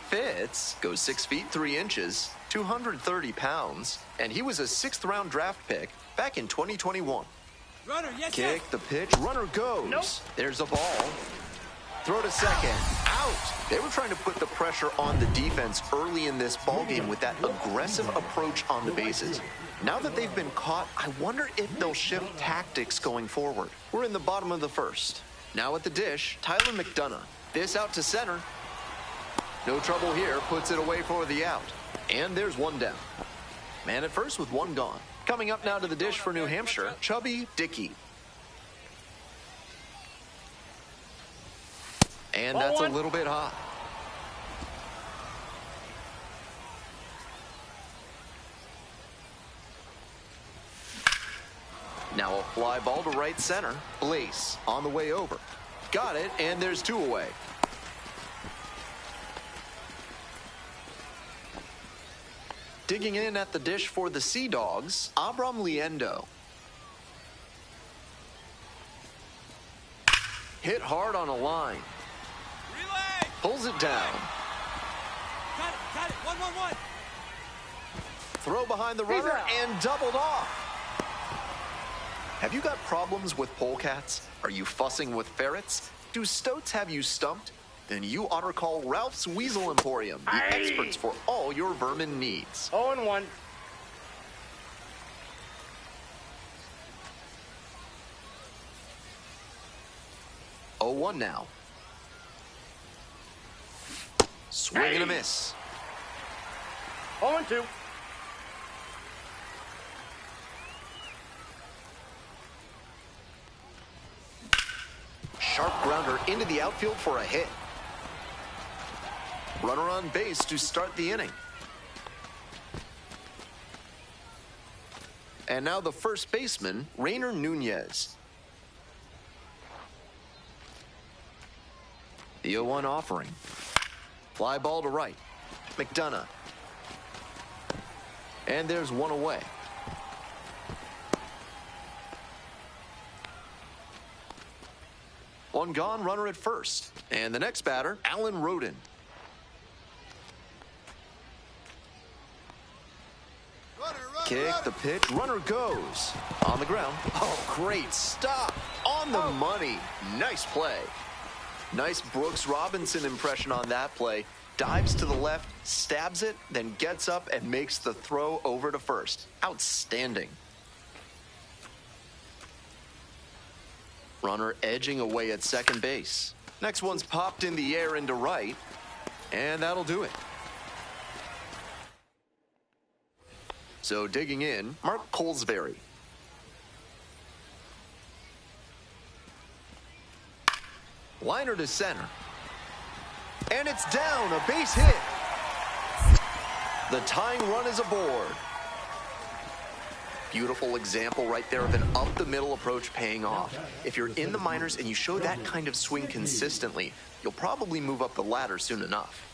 Fitz goes 6 feet 3 inches, 230 pounds, and he was a 6th-round draft pick back in 2021. Runner, yes, Kick, yes. the pitch, runner goes. Nope. There's a ball. Throw to second. Out. They were trying to put the pressure on the defense early in this ballgame with that aggressive approach on the bases. Now that they've been caught, I wonder if they'll shift tactics going forward. We're in the bottom of the first. Now at the dish, Tyler McDonough. This out to center. No trouble here, puts it away for the out. And there's 1 down. Man at first with 1 gone. Coming up now to the dish for New Hampshire, Chubby Dickey. And that's a little bit hot. Now a fly ball to right center. Blaze on the way over. Got it, and there's 2 away. Digging in at the dish for the Sea Dogs, Abram Liendo. Hit hard on a line. Relay. Pulls it down. Got it. 1-1-1. Throw behind the runner and doubled off. Have you got problems with polecats? Are you fussing with ferrets? Do stoats have you stumped? Then you ought to call Ralph's Weasel Emporium, the experts for all your vermin needs. 0-1. Oh, 1 now. Swing and a miss. 0-2. Sharp grounder into the outfield for a hit. Runner on base to start the inning. And now the first baseman, Rainer Nunez. The 0-1 offering. Fly ball to right. McDonough. And there's 1 away. One gone, runner at first. And the next batter, Alan Roden. Kick, the pitch, runner goes. On the ground. Oh, great stop. On the money. Nice play. Nice Brooks Robinson impression on that play. Dives to the left, stabs it, then gets up and makes the throw over to first. Outstanding. Runner edging away at second base. Next one's popped in the air into right, and that'll do it. So digging in, Mark Colesberry. Liner to center. And it's down, a base hit. The tying run is aboard. Beautiful example right there of an up-the-middle approach paying off. If you're in the minors and you show that kind of swing consistently, you'll probably move up the ladder soon enough.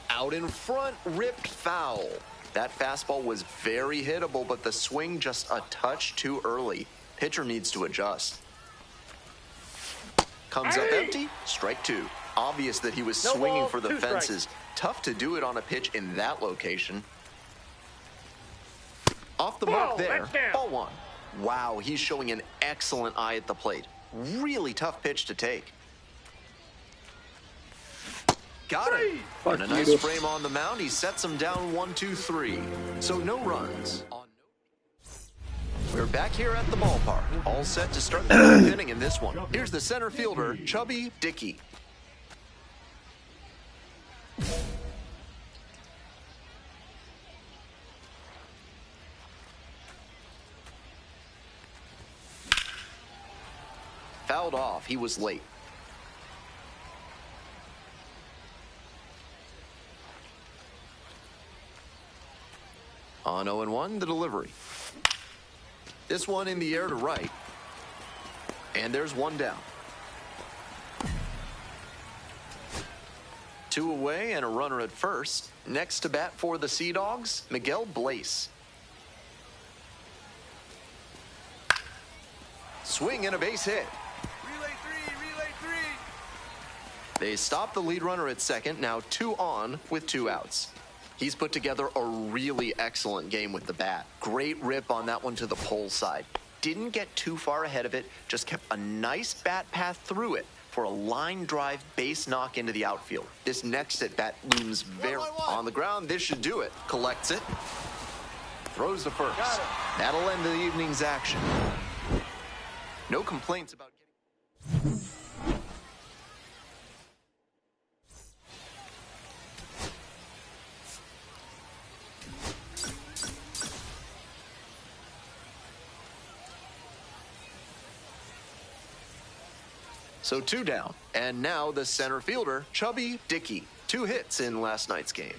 Out in front, ripped foul. That fastball was very hittable, but the swing just a touch too early. Pitcher needs to adjust. Comes up empty, strike 2. Obvious that he was swinging for the fences. Tough to do it on a pitch in that location. Off the mark there, ball 1. Wow, he's showing an excellent eye at the plate. Really tough pitch to take. Got it. And a nice frame on the mound. He sets him down 1-2-3. So no runs. We're back here at the ballpark, all set to start the 9th inning in this one. Here's the center fielder, Chubby Dickey. Fouled fouled off. He was late. On 0-1, the delivery. This one in the air to right. And there's one down. 2 away and a runner at first. Next to bat for the Sea Dogs, Miguel Blaze. Swing and a base hit. Relay three. They stop the lead runner at second, now 2 on with 2 outs. He's put together a really excellent game with the bat. Great rip on that one to the pole side. Didn't get too far ahead of it, just kept a nice bat path through it for a line drive base knock into the outfield. This next at bat looms very on the ground. This should do it. Collects it. Throws to first. That'll end the evening's action. No complaints about getting... So 2 down, and now the center fielder, Chubby Dickey. 2 hits in last night's game.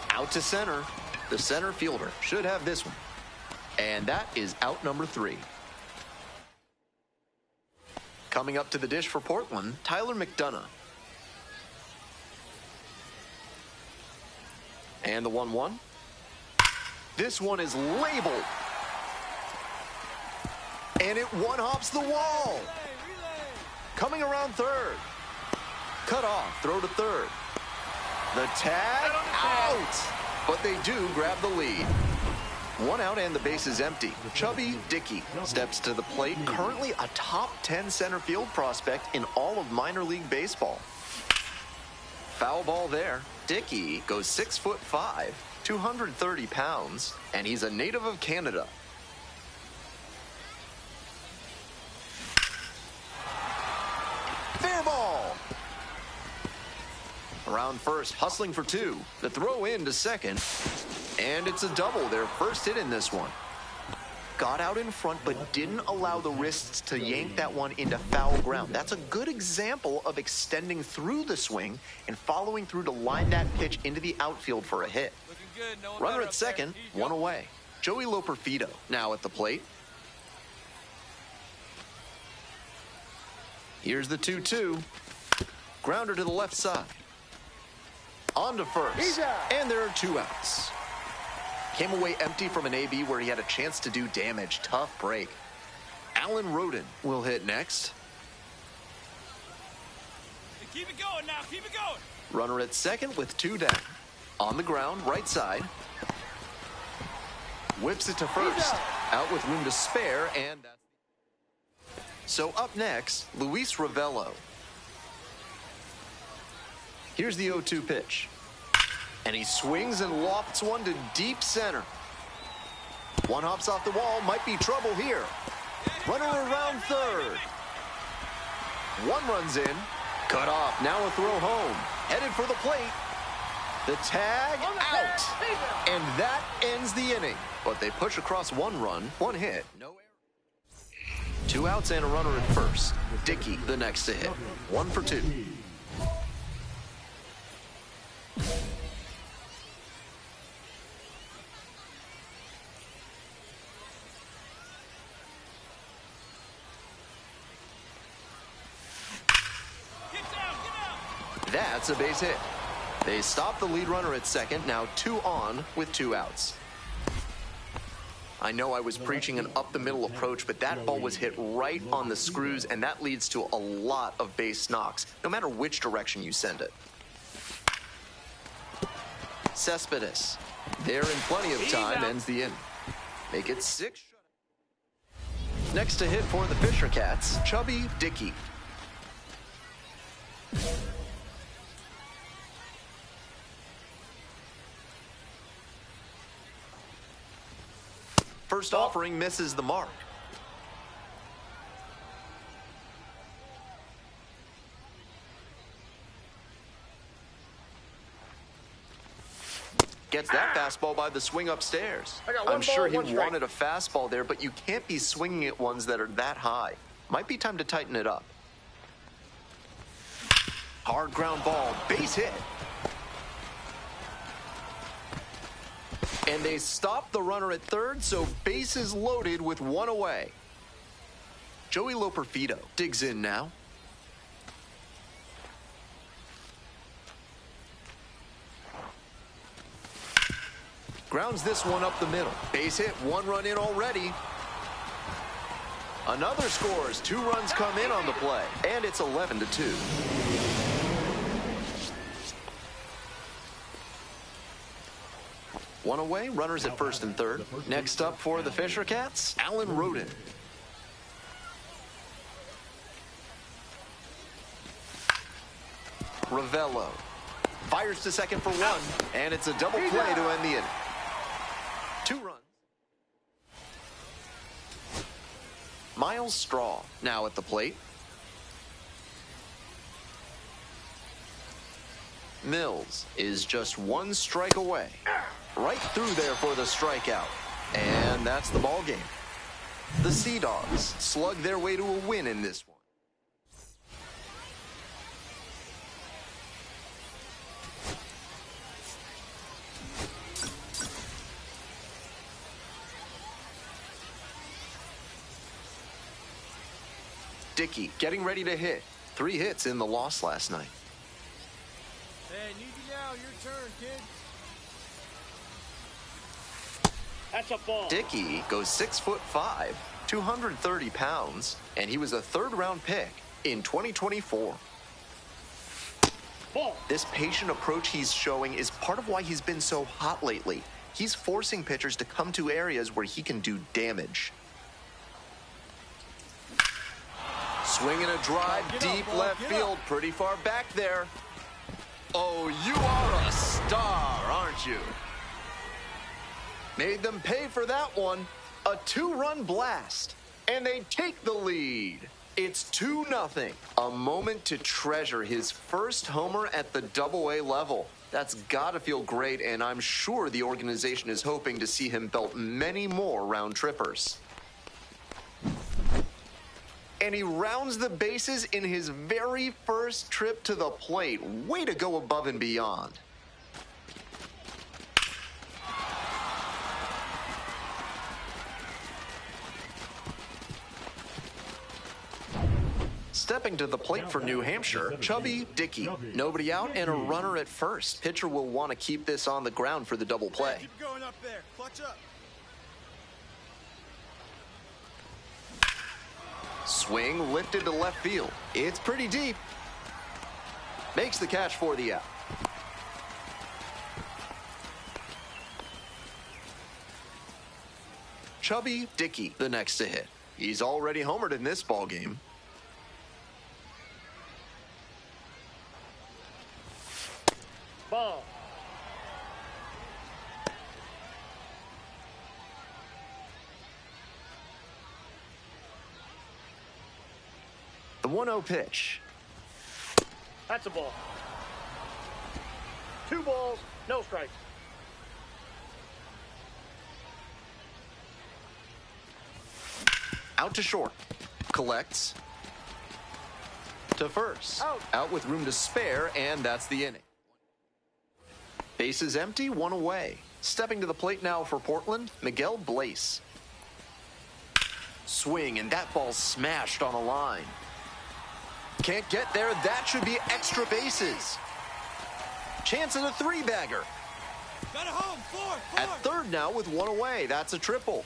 Out to center. The center fielder should have this one. And that is out number 3. Coming up to the dish for Portland, Tyler McDonough. And the 1-1. This one is labeled. And it one-hops the wall. Coming around third. Cut off, throw to third. The tag, out. But they do grab the lead. 1 out and the base is empty. Chubby Dickey steps to the plate, currently a top 10 center field prospect in all of minor league baseball. Foul ball there. Dickey goes 6'5", 230 pounds, and he's a native of Canada. Fair ball. Around first, hustling for 2. The throw in to second. And it's a double, their first hit in this one. Got out in front, but didn't allow the wrists to yank that one into foul ground. That's a good example of extending through the swing and following through to line that pitch into the outfield for a hit. Good, no Runner at second, 1 away. Joey Loperfido now at the plate. Here's the 2-2. Grounder to the left side. On to first. And there are 2 outs. Came away empty from an AB where he had a chance to do damage. Tough break. Alan Roden will hit next. Hey, keep it going now. Keep it going. Runner at second with 2 down. On the ground, right side. Whips it to first. Out with room to spare, and that's... So up next, Luis Ravello. Here's the 0-2 pitch. And he swings and lofts one to deep center. One hops off the wall, might be trouble here. Runner around third. One runs in, cut off, now a throw home. Headed for the plate. The tag out. And that ends the inning. But they push across 1 run, 1 hit, no error. 2 outs and a runner at first. Dickey the next to hit. 1 for 2. That's a base hit. They stop the lead runner at second, now 2 on with 2 outs. I know I was preaching an up-the-middle approach, but that ball was hit right on the screws, and that leads to a lot of base knocks, no matter which direction you send it. Cespedes, there in plenty of time, ends the inning. Make it 6. Next to hit for the Fisher Cats, Chubby Dickey. First offering misses the mark. Gets that fastball by the swing upstairs. I got one I'm sure ball, he one strike. wanted a fastball there, but you can't be swinging at ones that are that high. Might be time to tighten it up. Hard ground ball, base hit. And they stop the runner at third, so base is loaded with one away. Joey Loperfido digs in now. Grounds this one up the middle. Base hit, one run in already. Another scores, 2 runs come in on the play, and it's 11-2. One away, runners at first and third. Next up for the Fisher Cats, Alan Roden. Ravello fires to second for one, and it's a double play to end the inning. 2 runs. Miles Straw now at the plate. Mills is just 1 strike away. Right through there for the strikeout. And that's the ball game. The Sea Dogs slug their way to a win in this one. Dickey getting ready to hit. 3 hits in the loss last night. Hey, need you now. Your turn, kid. That's a ball. Dickey goes 6'5", 230 pounds, and he was a 3rd-round pick in 2024. Ball. This patient approach he's showing is part of why he's been so hot lately. He's forcing pitchers to come to areas where he can do damage. Swinging a drive deep left field, pretty far back there. Oh, you are a star, aren't you? Made them pay for that one. A 2-run blast, and they take the lead. It's 2-0. A moment to treasure his first homer at the Double-A level. That's got to feel great, and I'm sure the organization is hoping to see him belt many more round trippers. And he rounds the bases in his very first trip to the plate. Way to go above and beyond. Stepping to the plate for New Hampshire, Chubby Dickey. Nobody out and a runner at first. Pitcher will want to keep this on the ground for the double play. Keep going up there. Clutch up. Swing lifted to left field. It's pretty deep. Makes the catch for the out. Chubby Dickey, the next to hit. He's already homered in this ball game. Ball. The 1-0 pitch. That's a ball. 2 balls, no strikes. Out to short. Collects. To first. Out with room to spare, and that's the inning. Bases empty, 1 away. Stepping to the plate now for Portland, Miguel Blaze. Swing, and that ball's smashed on a line. Can't get there. That should be extra bases. Chance at a 3-bagger. Got it home. 4. At third now with 1 away. That's a triple.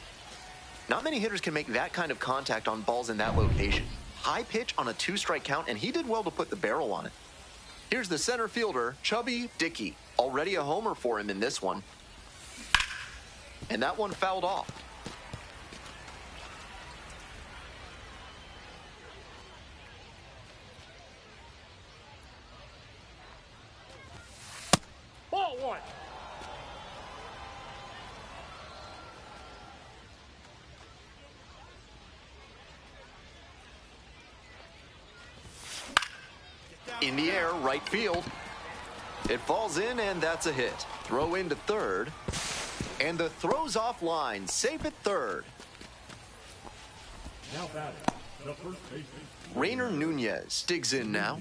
Not many hitters can make that kind of contact on balls in that location. High pitch on a 2-strike count, and he did well to put the barrel on it. Here's the center fielder, Chubby Dickey. Already a homer for him in this one. And that one fouled off. Ball 1. In the air, right field. It falls in, and that's a hit. Throw into third. And the throw's offline. Safe at third. Now batting, the first baseman. Rainer Nunez digs in now.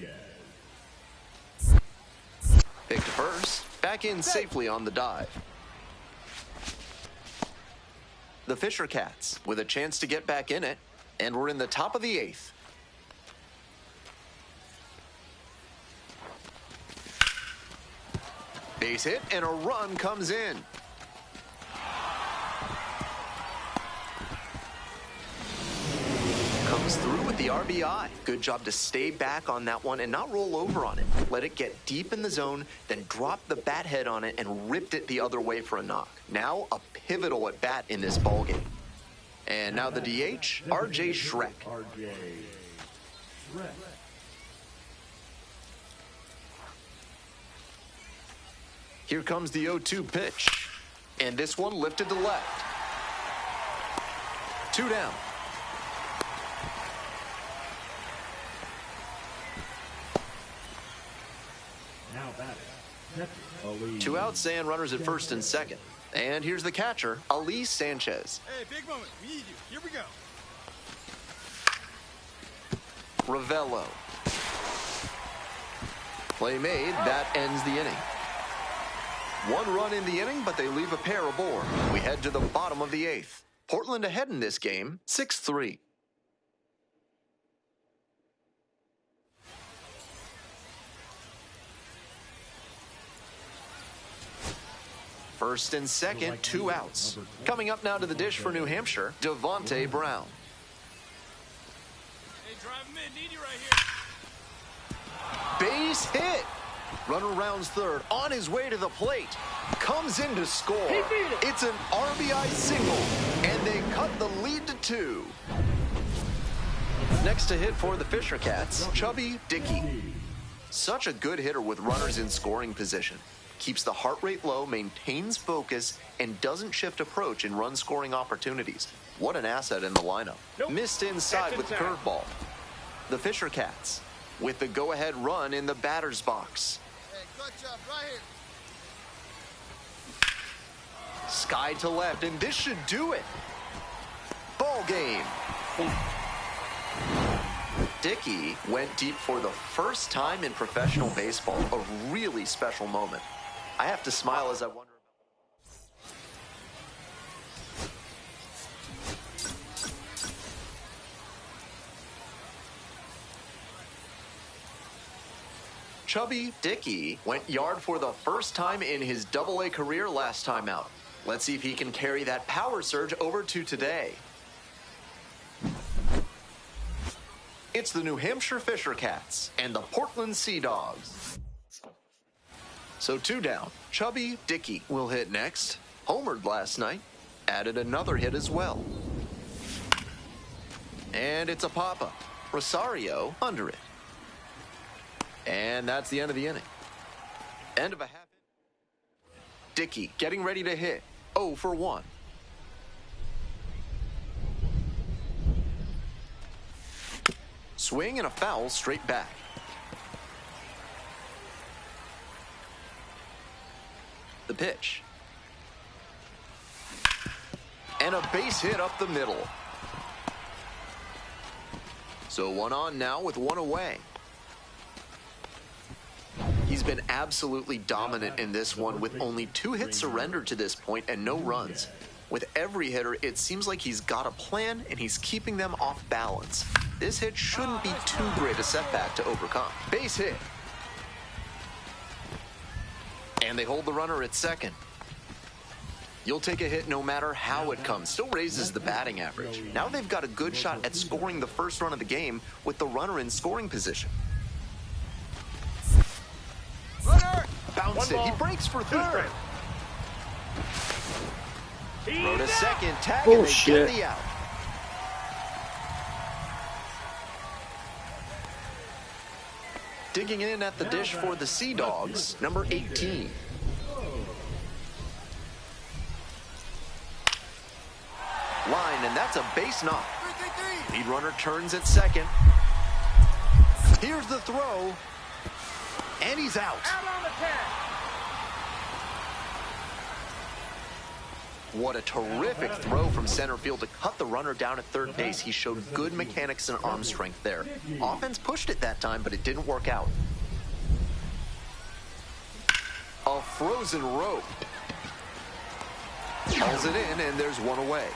Picked first. Back in safely on the dive. The Fisher Cats with a chance to get back in it. And we're in the top of the 8th. Base hit, and a run comes in. Comes through with the RBI. Good job to stay back on that one and not roll over on it. Let it get deep in the zone, then drop the bat head on it and ripped it the other way for a knock. Now a pivotal at bat in this ballgame. And now the DH, RJ Shrek. RJ Shrek. Here comes the 0-2 pitch. And this one lifted to left. 2 down. Now batting. 2 outs and runners at first and second. And here's the catcher, Ali Sanchez. Hey, big moment. We need you. Here we go. Ravello. Play made. That ends the inning. 1 run in the inning, but they leave a pair aboard. We head to the bottom of the 8th. Portland ahead in this game, 6-3. First and second, 2 outs. Coming up now to the dish for New Hampshire, Devontae Brown. Hey, drive him in. Need you right here. Base hit. Runner rounds third, on his way to the plate. Comes in to score. It's an RBI single, and they cut the lead to 2. Next to hit for the Fisher Cats, Chubby Dickey. Such a good hitter with runners in scoring position. Keeps the heart rate low, maintains focus, and doesn't shift approach in run-scoring opportunities. What an asset in the lineup. Missed inside with the curveball. The Fisher Cats with the go-ahead run in the batter's box. Hey, good job, right here. Sky to left, and this should do it. Ball game. Dickey went deep for the first time in professional baseball. A really special moment. I have to smile as I wonder. Chubby Dickey went yard for the first time in his Double-A career last time out. Let's see if he can carry that power surge over to today. It's the New Hampshire Fisher Cats and the Portland Sea Dogs. So 2 down. Chubby Dickey will hit next. Homered last night. Added another hit as well. And it's a pop-up. Rosario under it. And that's the end of the inning. End of a half inning. Dickey getting ready to hit. 0 for 1. Swing and a foul straight back. The pitch. And a base hit up the middle. So 1 on now with 1 away. He's been absolutely dominant in this one with only 2 hits surrendered to this point and no runs. With every hitter, it seems like he's got a plan and he's keeping them off balance. This hit shouldn't be too great a setback to overcome. Base hit. And they hold the runner at second. You'll take a hit no matter how it comes. Still raises the batting average. Now they've got a good shot at scoring the first run of the game with the runner in scoring position. Bounce it. He breaks for third. Throw to second. Tag and they get the out. Digging in at the dish for the Sea Dogs, number 18. Line, and that's a base knock. Lead runner turns at second. Here's the throw. And he's out. Out on the tag. What a terrific throw from center field to cut the runner down at third base. He showed good mechanics and arm strength there. Offense pushed it that time, but it didn't work out. A frozen rope. Hauls it in, and there's one away.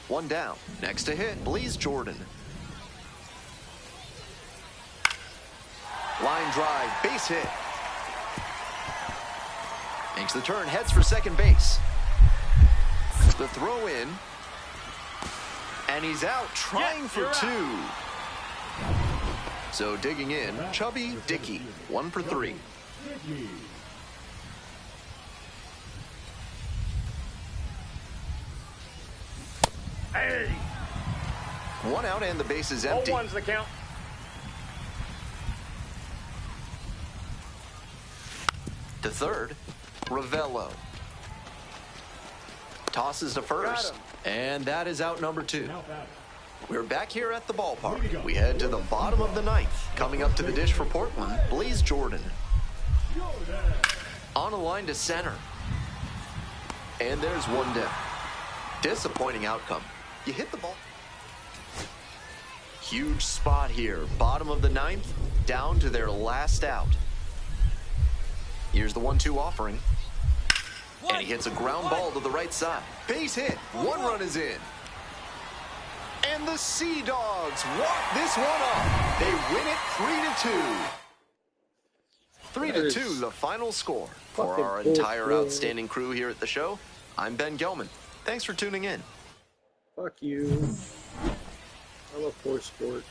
One down. Next to hit, Blaze Jordan. Line drive, base hit. Makes the turn, heads for second base. The throw in. And he's out, trying for two. So digging in, Chubby Dickey, 1 for 3. Hey. One out and the base is empty. 0-1's the count. To third, Ravello. Tosses to first, and that is out number 2. We're back here at the ballpark. We head to the bottom of the ninth. Coming up to the dish for Portland, Blaze Jordan. On a line to center. And there's one down. Disappointing outcome. You hit the ball. Huge spot here. Bottom of the ninth, down to their last out. Here's the 1-2 offering. And he hits a ground ball to the right side. Base hit. One run is in. And the Sea Dogs walk this one up. They win it 3-2. 3-2, the final score. For our entire outstanding crew here at the show, I'm Ben Gelman. Thanks for tuning in. Fuck you. I love horse sport.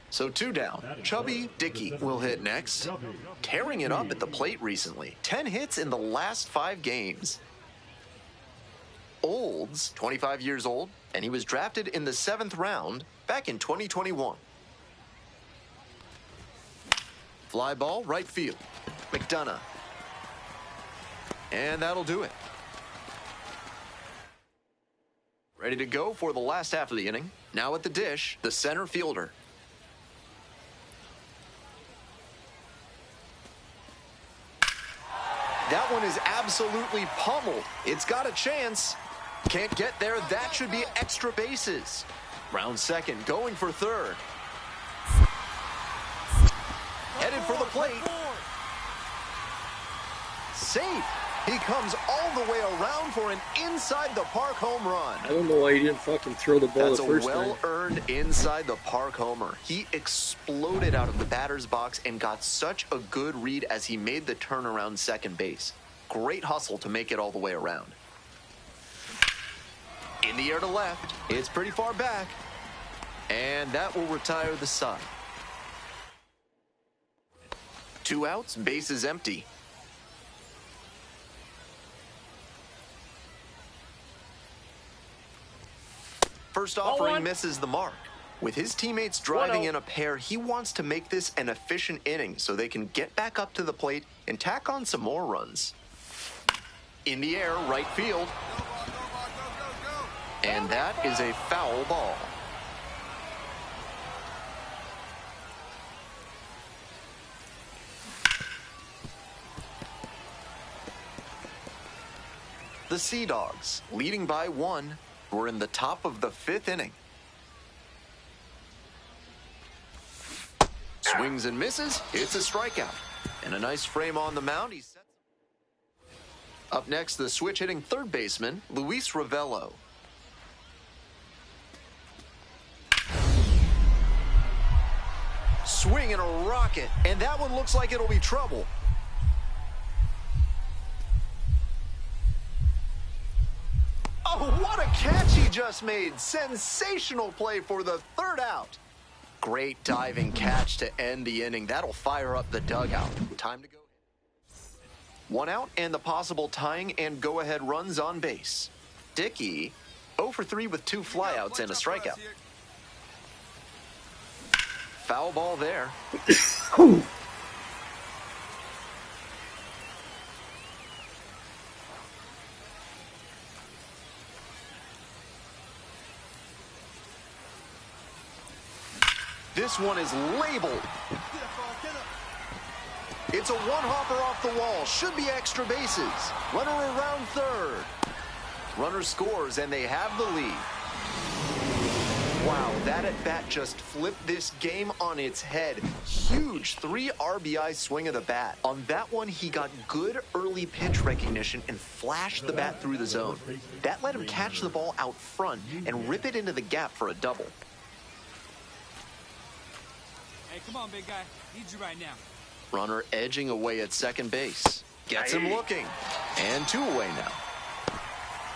So 2 down. Chubby Dickey will hit next. Tearing it up at the plate recently. 10 hits in the last 5 games. Olds, 25 years old, and he was drafted in the 7th round back in 2021. Fly ball, right field. McDonough. And that'll do it. Ready to go for the last half of the inning. Now at the dish, the center fielder. That one is absolutely pummeled. It's got a chance. Can't get there. That should be extra bases. Round second, going for third. Headed for the plate. Safe. He comes all the way around for an inside-the-park home run. I don't know why he didn't fucking throw the ball the first time. That's a well-earned inside-the-park homer. He exploded out of the batter's box and got such a good read as he made the turnaround second base. Great hustle to make it all the way around. In the air to left. It's pretty far back. And that will retire the side. 2 outs, bases empty. First offering misses the mark. With his teammates driving in a pair, he wants to make this an efficient inning so they can get back up to the plate and tack on some more runs. In the air, right field. And that is a foul ball. The Sea Dogs, leading by 1, were in the top of the 5th inning. Swings and misses. It's a strikeout. And a nice frame on the mound. He sets up next, the switch-hitting third baseman, Luis Ravello. Swing and a rocket. And that one looks like it'll be trouble. Oh, what a catch he just made. Sensational play for the 3rd out. Great diving catch to end the inning. That'll fire up the dugout. Time to go. 1 out and the possible tying and go-ahead runs on base. Dickey, 0 for 3 with 2 flyouts and a strikeout. Foul ball there. This one is labeled. It's a one-hopper off the wall. Should be extra bases. Runner around third. Runner scores, and they have the lead. Wow, that at-bat just flipped this game on its head. Huge 3 RBI swing of the bat. On that one, he got good early pitch recognition and flashed the bat through the zone. That let him catch the ball out front and rip it into the gap for a double. Hey, come on, big guy. Need you right now. Runner edging away at second base. Gets him looking. And 2 away now.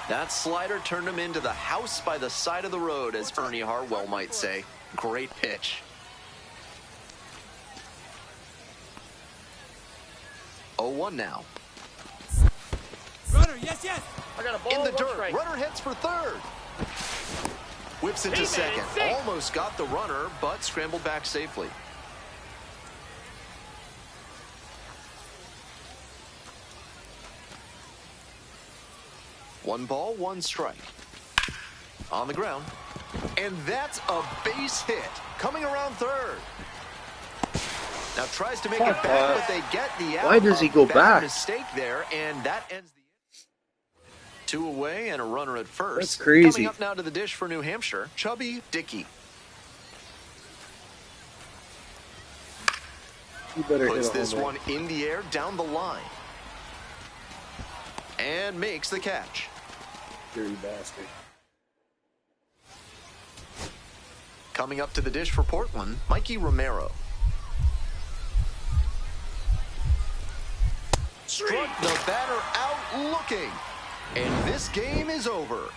That slider turned him into the house by the side of the road, as Ernie Hartwell might say. Great pitch. 0-1 now. Runner, yes, yes. I got a ball. In the dirt. Strike. Runner hits for third. Whips it to second. Almost got the runner, but scrambled back safely. One ball, 1 strike. On the ground. And that's a base hit. Coming around third. Now tries to make it back, but they get the out. Why does he go back? Mistake there, and that ends the 2 away and a runner at first. That's crazy. Coming up now to the dish for New Hampshire, Chubby Dickey. You better Puts hit this one in the air down the line. And makes the catch. Dirty bastard. Coming up to the dish for Portland, Mikey Romero. Struck the batter out looking. And this game is over.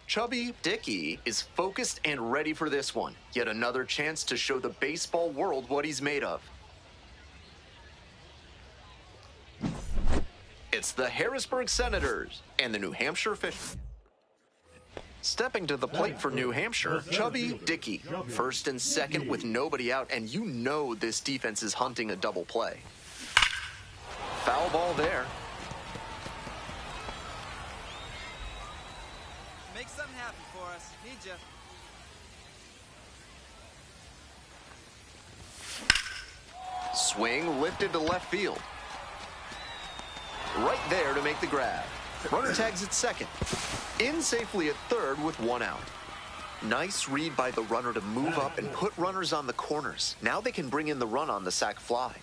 Chubby Dickey is focused and ready for this one. Yet another chance to show the baseball world what he's made of. It's the Harrisburg Senators and the New Hampshire Fish. Stepping to the plate for New Hampshire, Chubby Dickey. First and second with nobody out, and you know this defense is hunting a double play. Foul ball there. Make something happen for us. Need ya. Swing lifted to left field. Right there to make the grab. Runner tags at second. In safely at third with one out. Nice read by the runner to move up and put runners on the corners. Now they can bring in the run on the sac fly.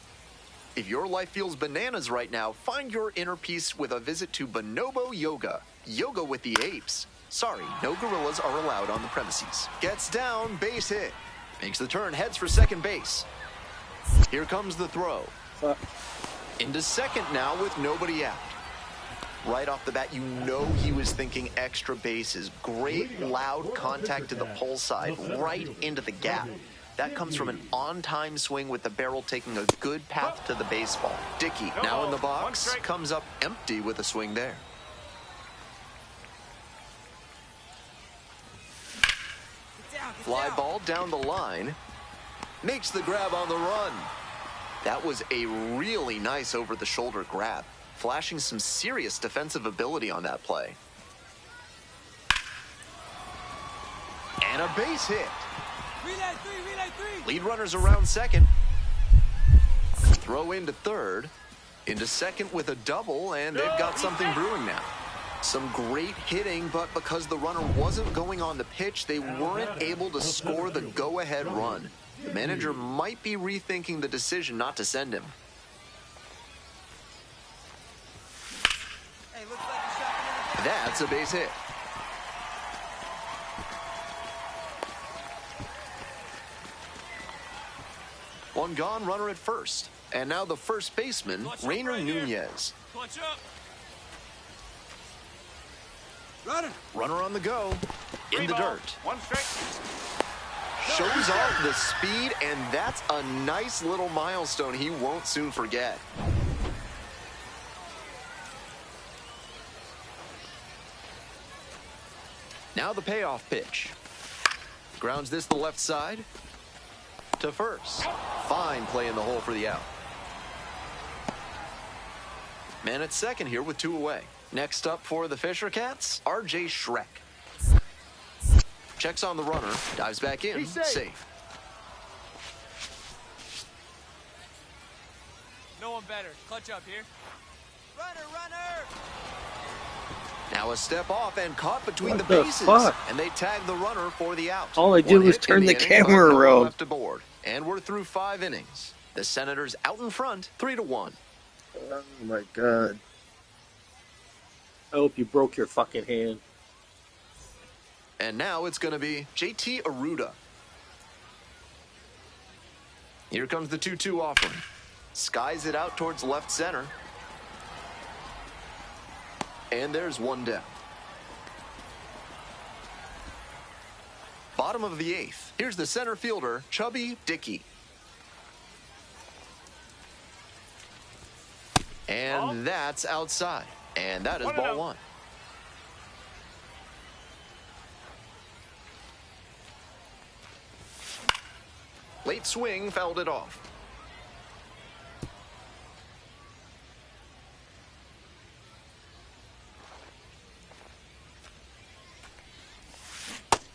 If your life feels bananas right now, find your inner peace with a visit to Bonobo Yoga. Yoga with the apes. Sorry, no gorillas are allowed on the premises. Gets down, base hit. Makes the turn, heads for second base. Here comes the throw. Into second now with nobody out. Right off the bat, you know he was thinking extra bases. Great loud contact to the pull side, right into the gap. That comes from an on-time swing with the barrel taking a good path to the baseball. Dickey, now in the box, comes up empty with a swing there. Fly ball down the line. Makes the grab on the run. That was a really nice over-the-shoulder grab, flashing some serious defensive ability on that play. And a base hit. Relay three. Lead runners around second. Throw into third. Into second with a double, and they've got something brewing now. Some great hitting, but because the runner wasn't going on the pitch, they weren't able to score the go-ahead run. The manager might be rethinking the decision not to send him. That's a base hit. One gone, runner at first. And now the first baseman, Rainer Nunez. Clutch up. Runner on the go. In the dirt. One strike. Shows off the speed, and that's a nice little milestone he won't soon forget. Now the payoff pitch. Grounds this to left side. To first. Fine play in the hole for the out. Man at second here with two away. Next up for the Fisher Cats, R.J. Schreck. Checks on the runner, dives back in, safe. No one better. Clutch up here. Runner! Now a step off and caught between What the the bases. fuck? And they tag the runner for the out. All I did One was hit turn in the inning, camera but no one around. left aboard. And we're through 5 innings. The Senators out in front, 3-1. Oh my god. I hope you broke your fucking hand. And now it's going to be JT Aruda. Here comes the 2-2 offering. Skies it out towards left center. And there's one down. Bottom of the 8th. Here's the center fielder, Chubby Dickey. And that's outside. And that is ball one. Late swing fouled it off.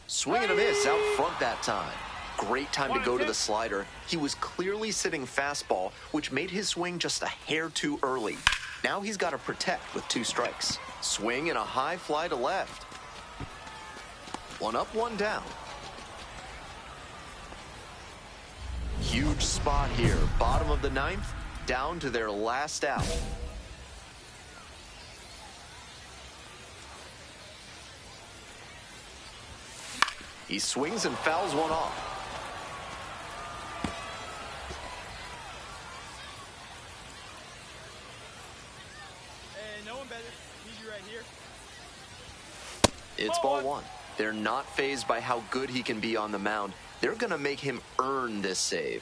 Swing and a miss out front that time. Great time to go to the slider. He was clearly sitting fastball, which made his swing just a hair too early. Now he's got to protect with 2 strikes. Swing and a high fly to left. One up, one down. Huge spot here. Bottom of the 9th, down to their last out. He swings and fouls one off. Hey, no one better. Need you right here. It's ball one. They're not fazed by how good he can be on the mound. They're going to make him earn this save.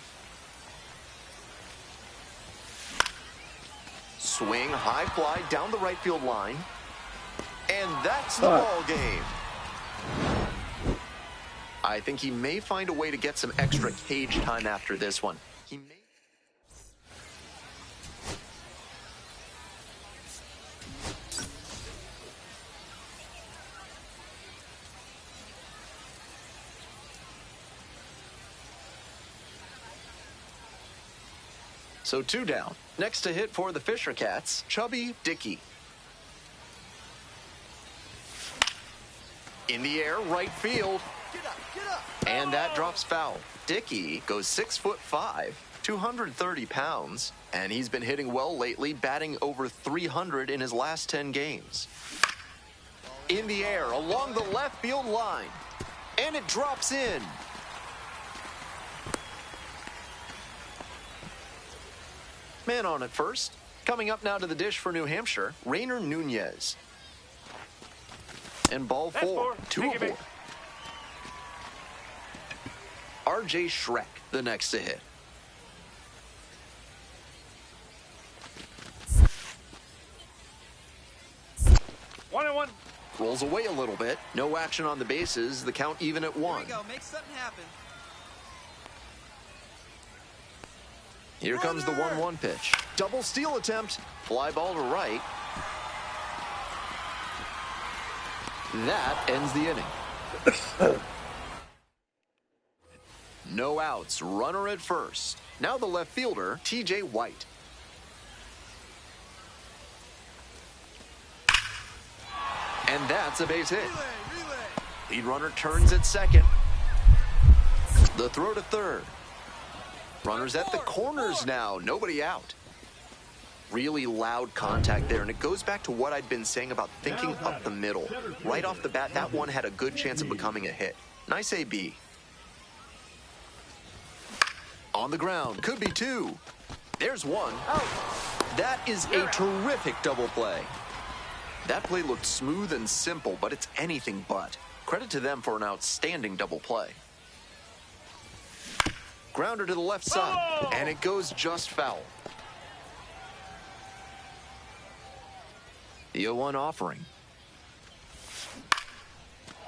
Swing, high fly down the right field line. And that's the ball game. I think he may find a way to get some extra cage time after this one. He may... So 2 down. Next to hit for the Fisher Cats, Chubby Dickey. In the air, right field. Get up, get up. And that drops foul. Dickey goes 6'5", 230 pounds, and he's been hitting well lately, batting over 300 in his last 10 games. In the air, along the left field line, and it drops in. Man on at first. Coming up now to the dish for New Hampshire, Rainer Nunez. And ball 4, 2 aboard. R.J. Schreck, the next to hit. One and one. Rolls away a little bit. No action on the bases. The count even at 1. Here we go. Make something happen. Here comes the 1-1 pitch. Double steal attempt. Fly ball to right. That ends the inning. No outs. Runner at first. Now the left fielder, T.J. White. And that's a base hit. Lead runner turns at second. The throw to third. Runners at the corners now. Nobody out. Really loud contact there, and it goes back to what I'd been saying about thinking up the middle. Right off the bat, that one had a good chance of becoming a hit. Nice AB. On the ground. Could be 2. There's 1. That is a terrific double play. That play looked smooth and simple, but it's anything but. Credit to them for an outstanding double play. Grounder to the left side, and it goes just foul. The 0-1 offering.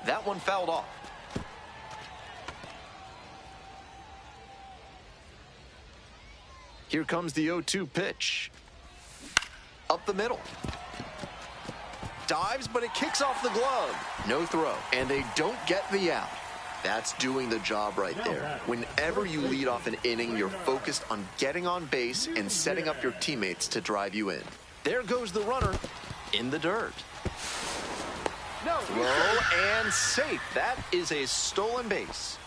That one fouled off. Here comes the 0-2 pitch. Up the middle. Dives, but it kicks off the glove. No throw, and they don't get the out. That's doing the job right there. Whenever you lead off an inning, you're focused on getting on base and setting up your teammates to drive you in. There goes the runner in the dirt. Throw and safe. That is a stolen base.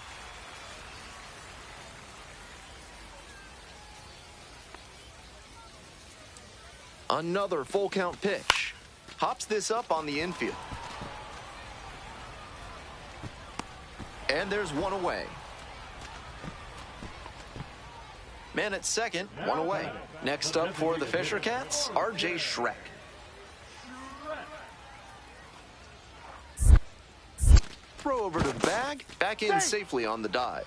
Another full count pitch. Hops this up on the infield. And there's 1 away. Man at second, 1 away. Next up for the Fisher Cats, R.J. Schreck. Throw over to the bag, back in safely on the dive.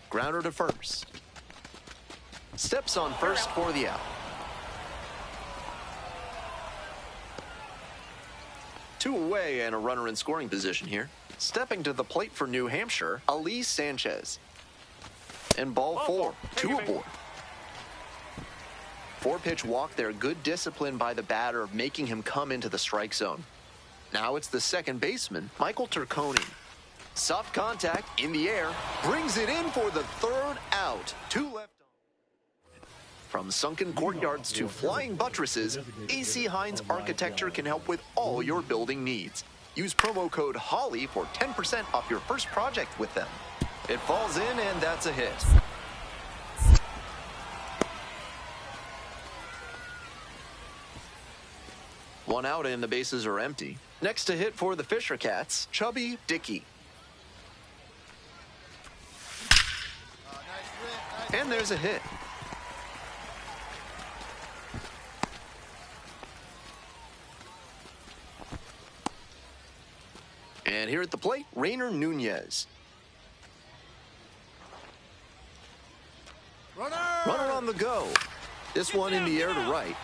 Grounder to first. Steps on first for the out. 2 away and a runner in scoring position here. Stepping to the plate for New Hampshire, Ali Sanchez. And ball 4, 2 aboard. 4-pitch walk there. Good discipline by the batter of making him come into the strike zone. Now it's the second baseman, Michael Turconi. Soft contact in the air. Brings it in for the 3rd out. 2 left. From sunken courtyards to flying buttresses, AC Hines Architecture can help with all your building needs. Use promo code HOLLY for 10% off your first project with them. It falls in, and that's a hit. One out and the bases are empty. Next to hit for the Fisher Cats, Chubby Dickey. And there's a hit. And here at the plate, Rainer Nunez. Runner on the go. This one in the air to right.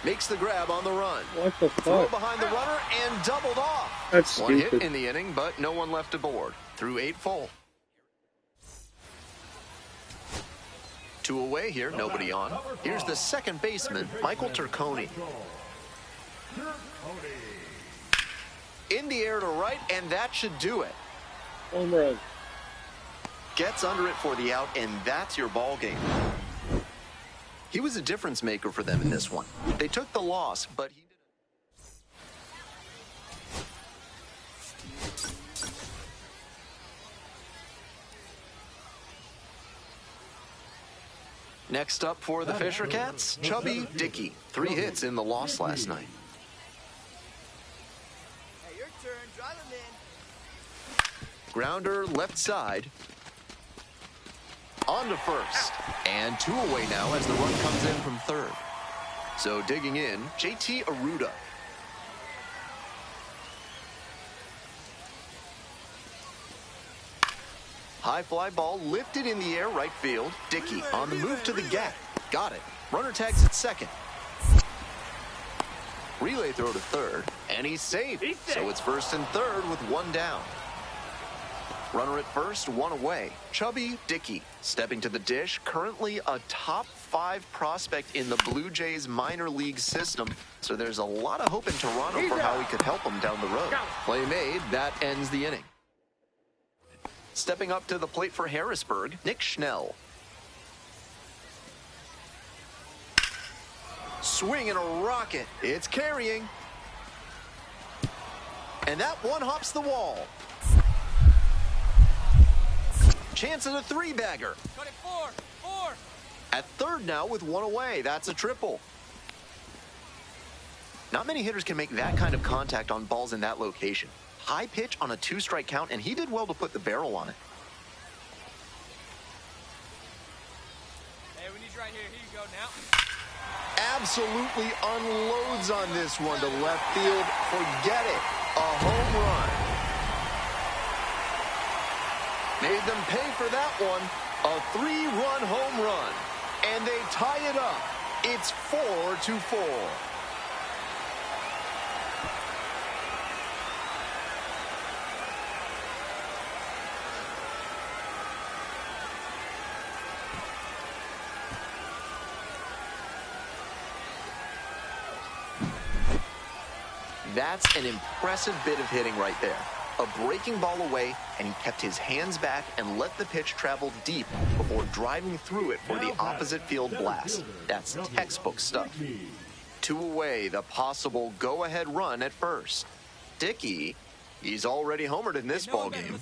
Makes the grab on the run. What the fuck? Throw behind the runner and doubled off. That's one stupid. hit in the inning, but no one left aboard. Through 8 full. 2 away here, nobody on. Here's the second baseman, Michael Turconi. In the air to right, and that should do it. Home run. Gets under it for the out, and that's your ball game. He was a difference maker for them in this one. They took the loss, but he didn't. Next up for the Fisher Cats, Chubby Dickey. 3 hits in the loss last night. Hey, your turn. Drive him in. Grounder left side. On to first. And 2 away now as the run comes in from third. So digging in, JT Aruda. High fly ball lifted in the air right field. Dickey on the move to the gap. Got it. Runner tags at second. Relay throw to third. And he's safe. So it's first and third with 1 down. Runner at first, 1 away. Chubby Dickey stepping to the dish. Currently a top 5 prospect in the Blue Jays minor league system. So there's a lot of hope in Toronto for how he could help them down the road. Play made. That ends the inning. Stepping up to the plate for Harrisburg, Nick Schnell. Swing and a rocket. It's carrying. And that one hops the wall. Chance at a 3-bagger. Cut it 4. At third now with 1 away. That's a triple. Not many hitters can make that kind of contact on balls in that location. High pitch on a 2-strike count, and he did well to put the barrel on it. Hey, we need you right here. Here you go now. Absolutely unloads on this one to left field. Forget it. A home run. Made them pay for that one. A 3-run home run. And they tie it up. It's 4-4. That's an impressive bit of hitting right there. A breaking ball away, and he kept his hands back and let the pitch travel deep before driving through it for the opposite field blast. That's textbook stuff. 2 away, the possible go-ahead run at first. Dickey, he's already homered in this ball game.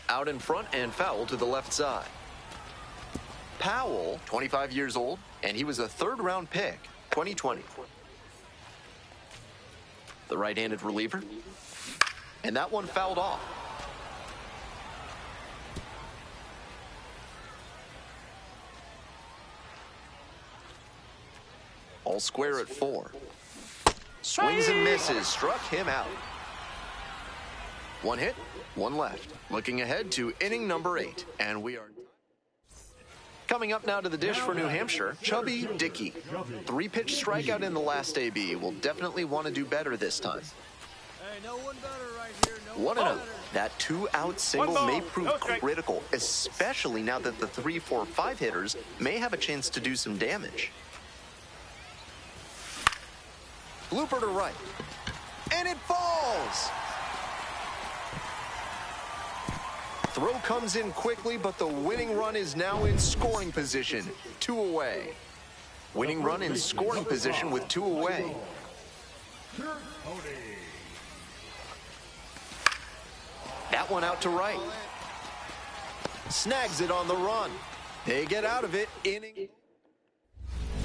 Out in front and foul to the left side. Powell, 25 years old, and he was a 3rd-round pick, 2020. The right-handed reliever. And that one fouled off. All square at 4. Swings and misses. Struck him out. 1 hit, 1 left. Looking ahead to inning number 8. And we are... Coming up now to the dish for New Hampshire, Chubby Dickey. 3-pitch strikeout in the last AB. Will definitely want to do better this time. Hey, no one better right here. No 1 one out. better. That 2-out single may prove critical, especially now that the 3, 4, 5 hitters may have a chance to do some damage. Blooper to right. And it falls! Throw comes in quickly, but the winning run is now in scoring position. 2 away. Winning run in scoring position with 2 away. That one out to right. Snags it on the run. They get out of it. Inning.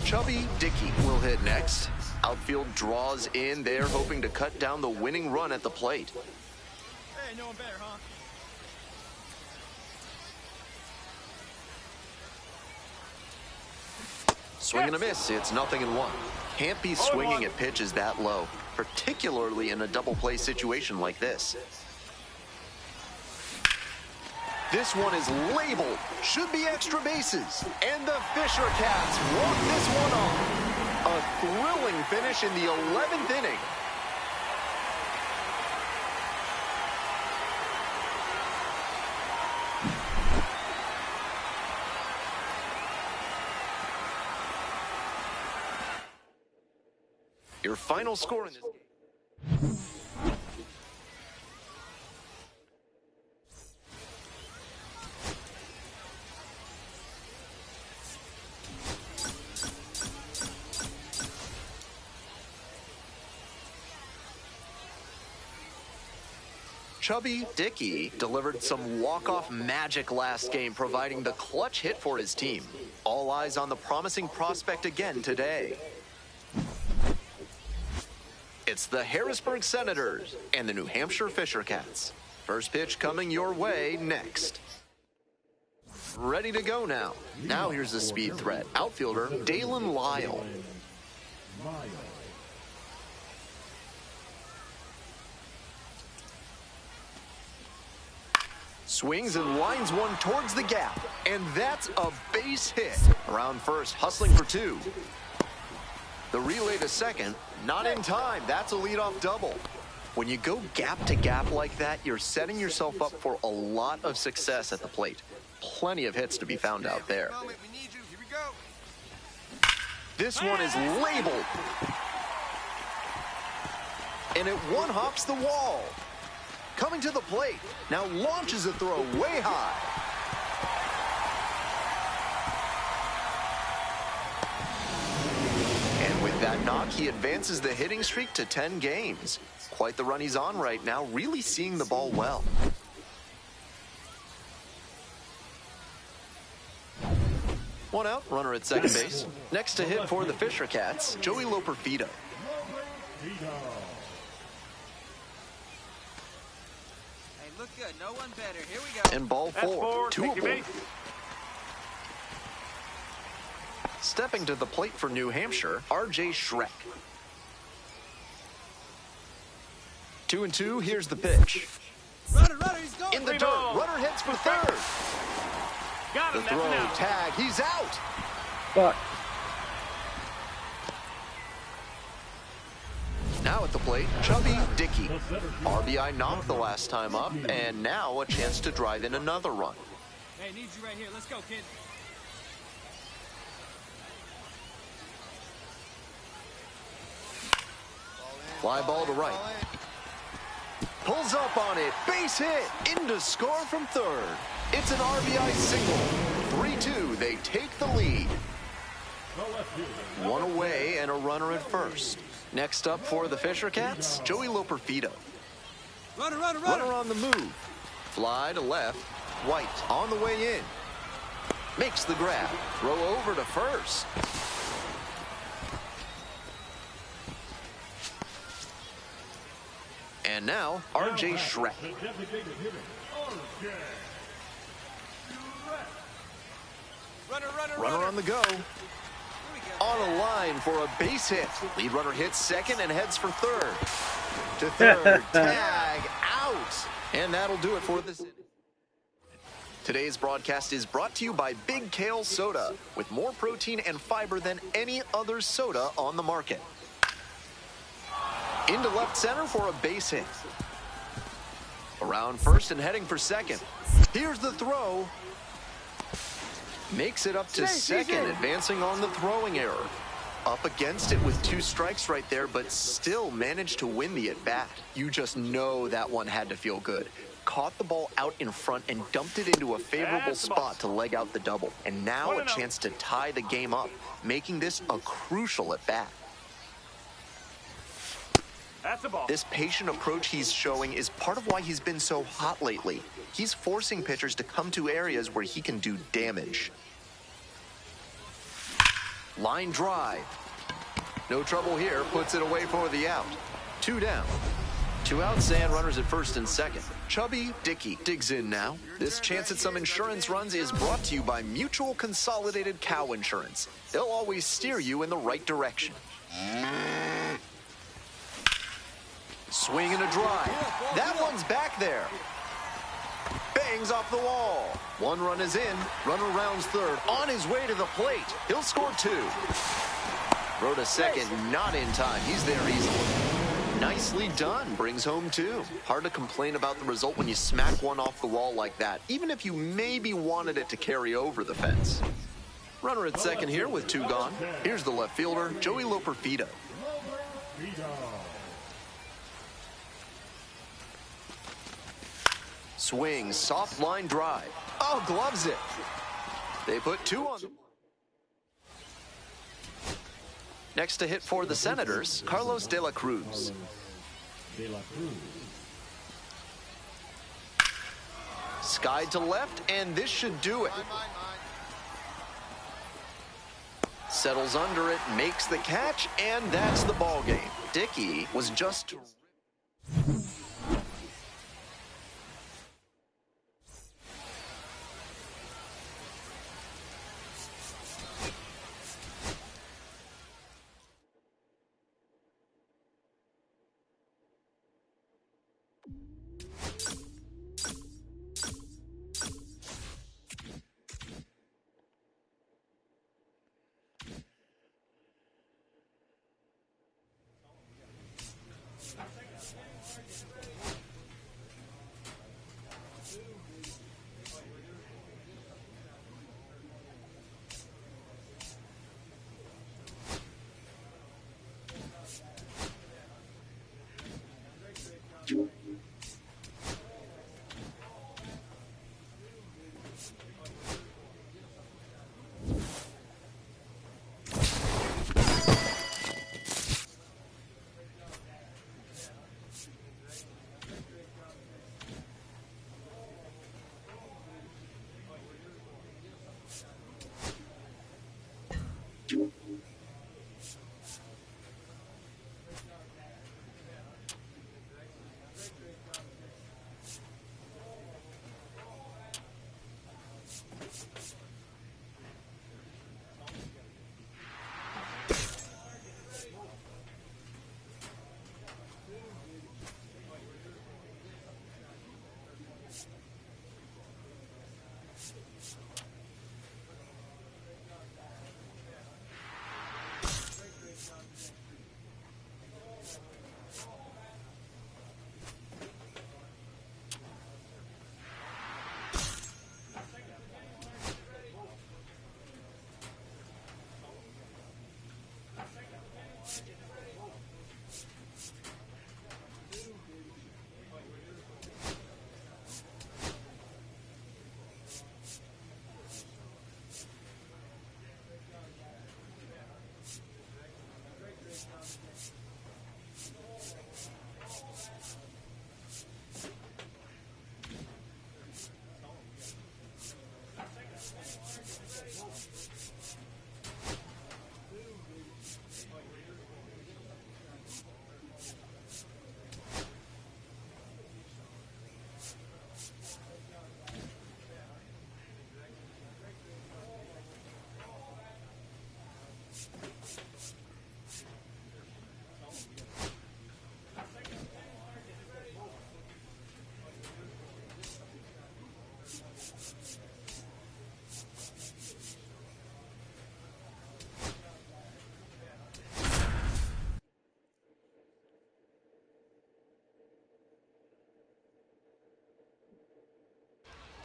Chubby Dickey will hit next. Outfield draws in there, hoping to cut down the winning run at the plate. Hey, no one better, huh? Swing and a miss. It's 0-1. Can't be swinging at pitches that low, particularly in a double play situation like this. This one is labeled. Should be extra bases. And the Fisher Cats walk this one off. A thrilling finish in the 11th inning. Your final score in this game. Chubby Dickey delivered some walk-off magic last game, providing the clutch hit for his team. All eyes on the promising prospect again today. It's the Harrisburg Senators and the New Hampshire Fisher Cats. First pitch coming your way next. Ready to go now. Now here's the speed threat. Outfielder Dalen Lyle. Swings and lines one towards the gap. And that's a base hit. Around first, hustling for two. The relay to second, not in time. That's a leadoff double. When you go gap to gap like that, you're setting yourself up for a lot of success at the plate. Plenty of hits to be found out there. This one is labeled. And it one-hops the wall. Coming to the plate, now launches a throw way high. And with that knock, he advances the hitting streak to 10 games. Quite the run he's on right now, really seeing the ball well. One out, runner at second base. Next to hit for the Fisher Cats, Joey Loperfido. Look good, no one better. Here we go. And ball four, doable. Stepping to the plate for New Hampshire, R.J. Schreck. 2-2, here's the pitch. Runner, he's going. In the dirt, runner heads for third. Got him, the throw, tag, he's out. Fuck. Now at the plate, Chubby Dickey. RBI knocked the last time up, and now a chance to drive in another run. Hey, need you right here. Let's go, kid. Fly ball to right. Pulls up on it, base hit, in to score from third. It's an RBI single. 3-2, they take the lead. One away and a runner at first. Next up for the Fisher Cats, Joey Loperfido. Runner. Runner on the move. Fly to left. White on the way in. Makes the grab. Throw over to first. And now, R.J. Schreck. Runner on the go. On a line for a base hit. Lead runner hits second and heads for third. To third, tag, out. And that'll do it for this inning. Today's broadcast is brought to you by Big Kale Soda, with more protein and fiber than any other soda on the market. Into left center for a base hit. Around first and heading for second. Here's the throw. Makes it up to second, advancing on the throwing error. Up against it with 2 strikes right there, but still managed to win the at-bat. You just know that one had to feel good. Caught the ball out in front and dumped it into a favorable spot to leg out the double. And now a chance to tie the game up, making this a crucial at-bat. That's a ball. This patient approach he's showing is part of why he's been so hot lately. He's forcing pitchers to come to areas where he can do damage. Line drive. No trouble here, puts it away for the out. 2 down. Two outs and runners at first and second. Chubby Dickey digs in now. This chance at some insurance runs is brought to you by Mutual Consolidated Cow Insurance. They'll always steer you in the right direction. Swing and a drive. That one's back there. Bangs off the wall. One run is in. Runner rounds third. On his way to the plate. He'll score two. Throw to second, not in time. He's there easily. Nicely done. Brings home two. Hard to complain about the result when you smack one off the wall like that, even if you maybe wanted it to carry over the fence. Runner at second here with two gone. Here's the left fielder, Joey Loperfido. Swing, soft line drive. Oh, gloves it. They put two on. Next to hit for the Senators, Carlos De La Cruz. Skied to left, and this should do it. Settles under it, makes the catch, and that's the ball game. Dickey was just...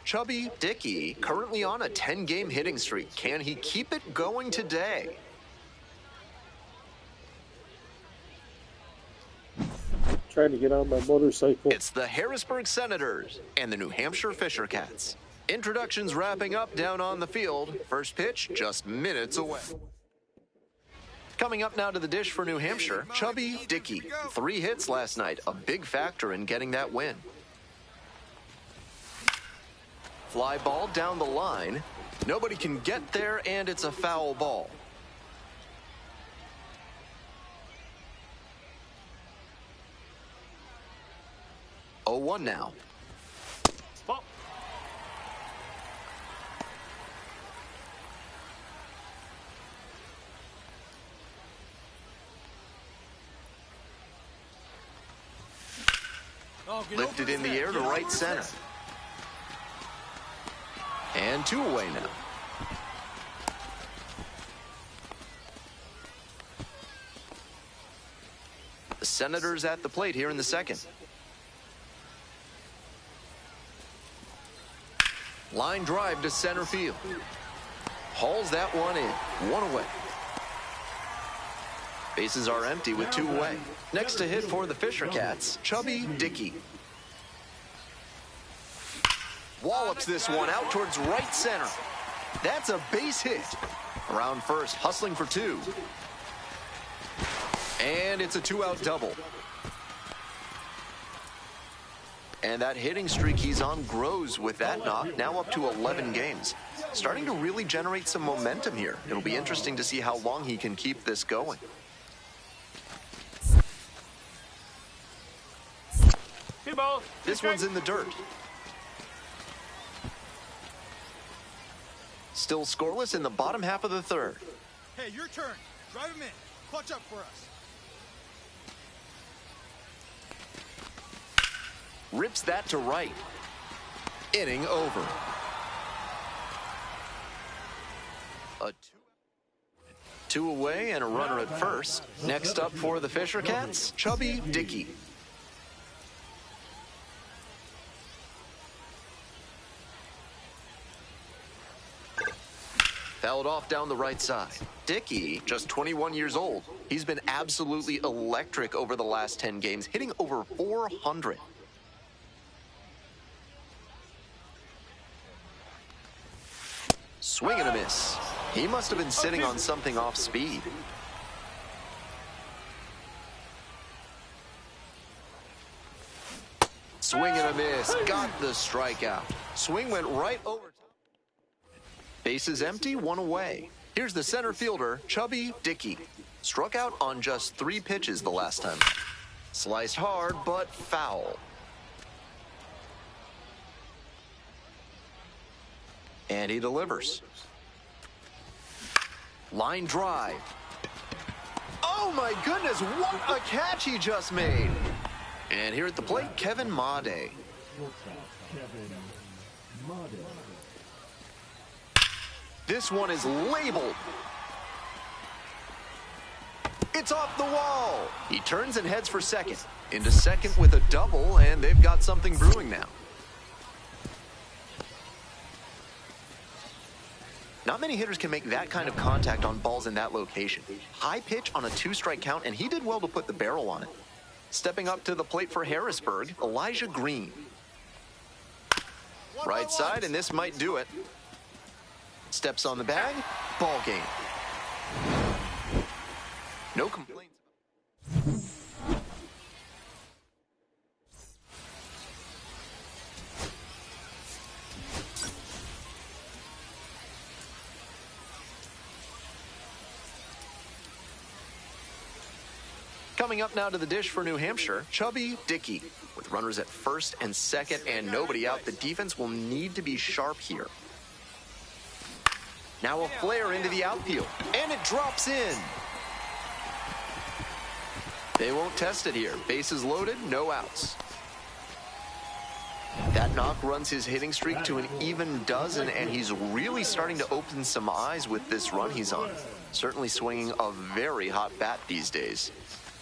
Chubby Dickey currently on a 10-game hitting streak. Can he keep it going today? Trying to get on my motorcycle. It's the Harrisburg Senators and the New Hampshire Fisher Cats. Introductions wrapping up down on the field. First pitch just minutes away. Coming up now to the dish for New Hampshire, Chubby Dickey. 3 hits last night, a big factor in getting that win. Fly ball down the line. Nobody can get there, and it's a foul ball. 0-1 now. Ball. Lifted in the air to right center. And 2 away now. The Senators at the plate here in the second. Line drive to center field. Hauls that one in. 1 away. Bases are empty with 2 away. Next to hit for the Fisher Cats, Chubby Dickey. Wallops this one out towards right center. That's a base hit. Around first, hustling for 2. And it's a 2-out double. And that hitting streak he's on grows with that knock, now up to 11 games. Starting to really generate some momentum here. It'll be interesting to see how long he can keep this going. This one's in the dirt. Still scoreless in the bottom half of the third. Hey, your turn. Drive him in. Clutch up for us. Rips that to right. Inning over. A 2 away and a runner at first. Next up for the Fisher Cats, Chubby Dickey. Fouled off down the right side. Dickey, just 21 years old. He's been absolutely electric over the last 10 games, hitting over 400. Swing and a miss. He must have been sitting on something off speed. Swing and a miss. Got the strikeout. Swing went right over. Bases empty, 1 away. Here's the center fielder, Chubby Dickey. Struck out on just 3 pitches the last time. Sliced hard, but foul. And he delivers. Line drive. Oh my goodness, what a catch he just made. And here at the plate, Kevin Made. This one is labeled. It's off the wall. He turns and heads for second. Into second with a double, and they've got something brewing now. Not many hitters can make that kind of contact on balls in that location. High pitch on a 2-strike count, and he did well to put the barrel on it. Stepping up to the plate for Harrisburg, Elijah Green. Right side, and this might do it. Steps on the bag, ball game. No complaints. Coming up now to the dish for New Hampshire, Chubby Dickey. With runners at first and second and nobody out, the defense will need to be sharp here. Now a flare into the outfield, and it drops in. They won't test it here. Bases loaded, no outs. That knock runs his hitting streak to an even dozen, and he's really starting to open some eyes with this run he's on. Certainly swinging a very hot bat these days.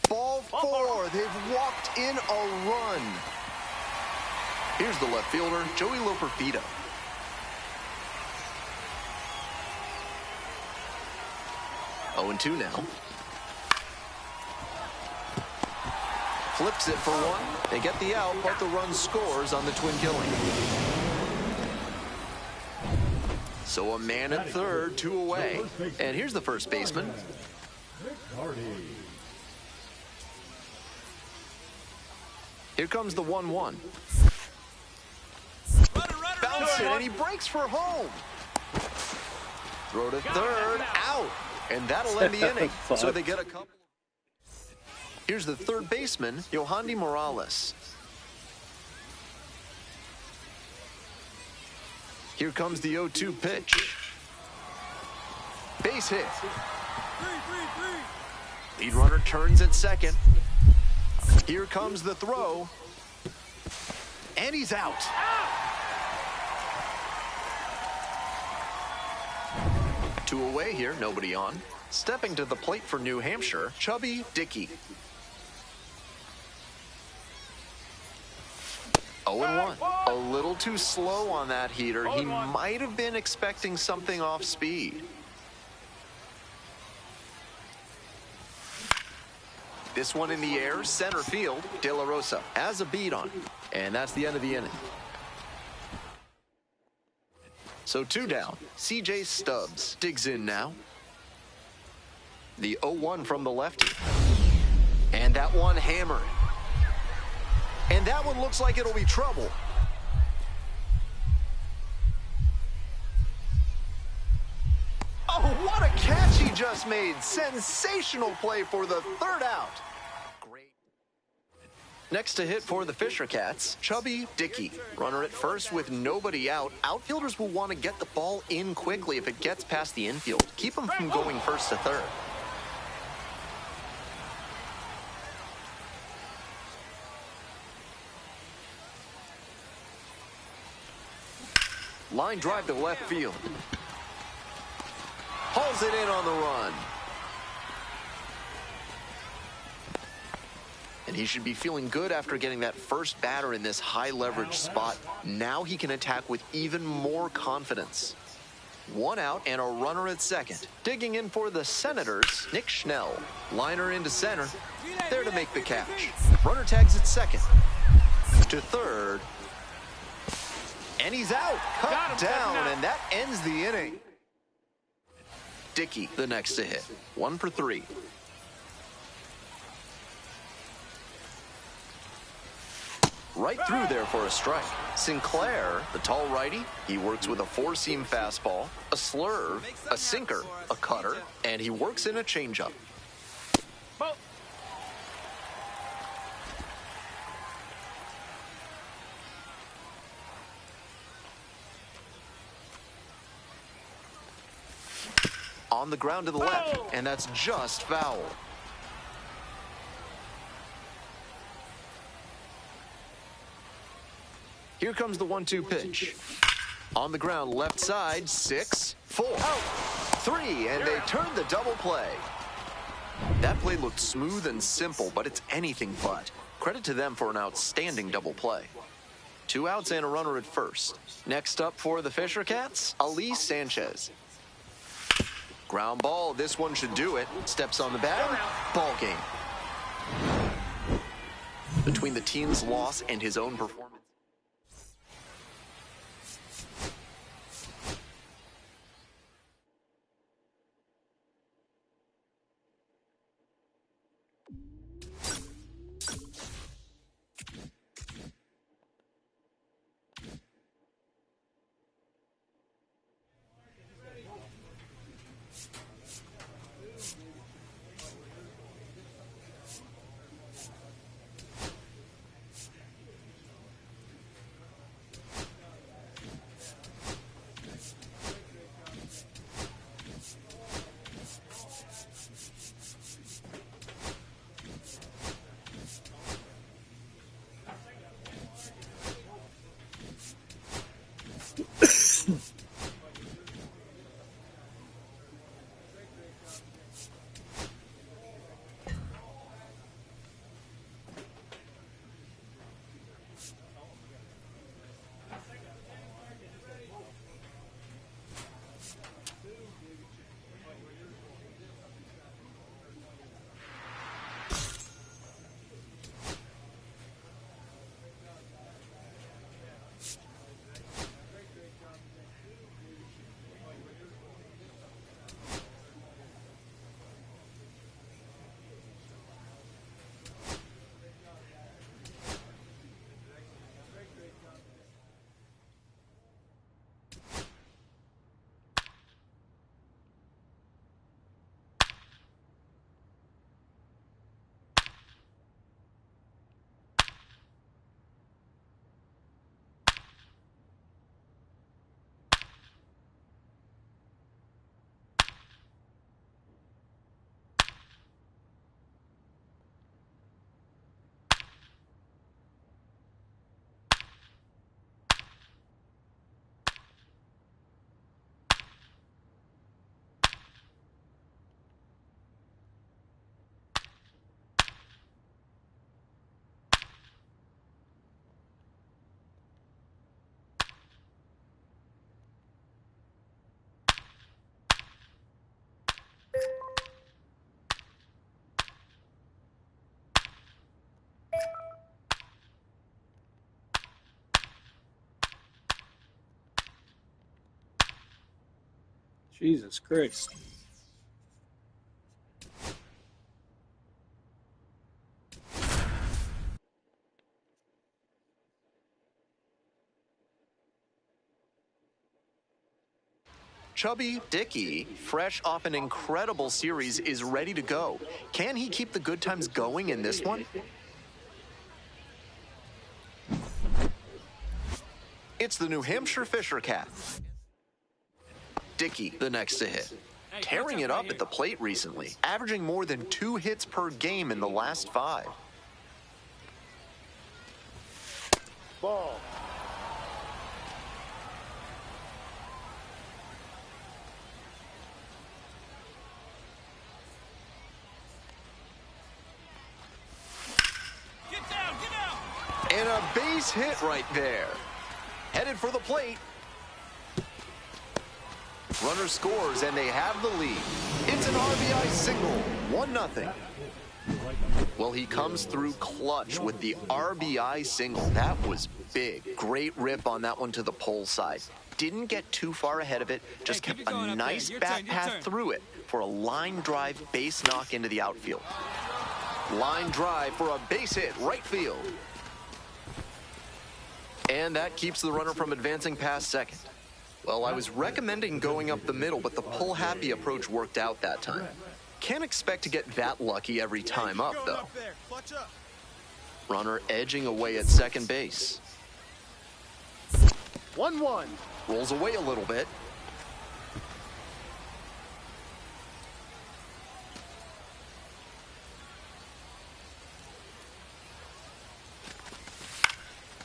Ball 4, they've walked in a run. Here's the left fielder, Joey Loperfido. Oh, and 2 now. Flips it for 1. They get the out, but the run scores on the twin killing. So a man at third, 2 away. And here's the first baseman. Here comes the 1-1. Bounce it, and he breaks for home. Throw to third, out. And that'll end the inning. So they get a couple. Here's the third baseman, Yohandy Morales. Here comes the 0-2 pitch. Base hit. Lead runner turns at second. Here comes the throw. And he's out. Two away here, nobody on. Stepping to the plate for New Hampshire, Chubby Dickey. 0-1. A little too slow on that heater. He might have been expecting something off speed. This one in the air, center field. De La Rosa has a beat on. And that's the end of the inning. So 2 down. C.J. Stubbs digs in now. The 0-1 from the lefty. And that one hammered. And that one looks like it'll be trouble. Oh, what a catch he just made. Sensational play for the 3rd out. Great. Next to hit for the Fisher Cats, Chubby Dickey. Runner at first with nobody out. Outfielders will want to get the ball in quickly if it gets past the infield. Keep them from going first to third. Line drive to left field. Hauls it in on the run. And he should be feeling good after getting that first batter in this high leverage spot. Now he can attack with even more confidence. 1 out and a runner at second. Digging in for the Senators, Nick Schnell. Liner into center. There to make the catch. Runner tags at second. To third. And he's out. Cut down, and that ends the inning. Dickey, the next to hit. 1 for 3. Right through there for a strike. Sinclair, the tall righty, he works with a 4-seam fastball, a slurve, a sinker, a cutter, and he works in a changeup. On the ground to the left, and that's just foul. Here comes the 1-2 pitch. On the ground, left side, 6, 4, 3, and they turn the double play. That play looked smooth and simple, but it's anything but. Credit to them for an outstanding double play. 2 outs and a runner at first. Next up for the Fisher Cats, Ali Sanchez. Ground ball, this one should do it. Steps on the bag, ball game. Between the team's loss and his own performance. Jesus Christ. Chubby Dickey, fresh off an incredible series, is ready to go. Can he keep the good times going in this one? It's the New Hampshire Fisher Cat. Dickey, the next to hit. Tearing it up at the plate recently, averaging more than 2 hits per game in the last 5. Ball. And a base hit right there. Headed for the plate. Runner scores, and they have the lead. It's an RBI single, 1-0. Well, he comes through clutch with the RBI single. That was big. Great rip on that one to the pole side. Didn't get too far ahead of it, just kept a nice bat path through it for a line drive base knock into the outfield. Line drive for a base hit right field. And that keeps the runner from advancing past second. Well, I was recommending going up the middle, but the pull-happy approach worked out that time. Can't expect to get that lucky every time up, though. Runner edging away at second base. 1-1. Rolls away a little bit.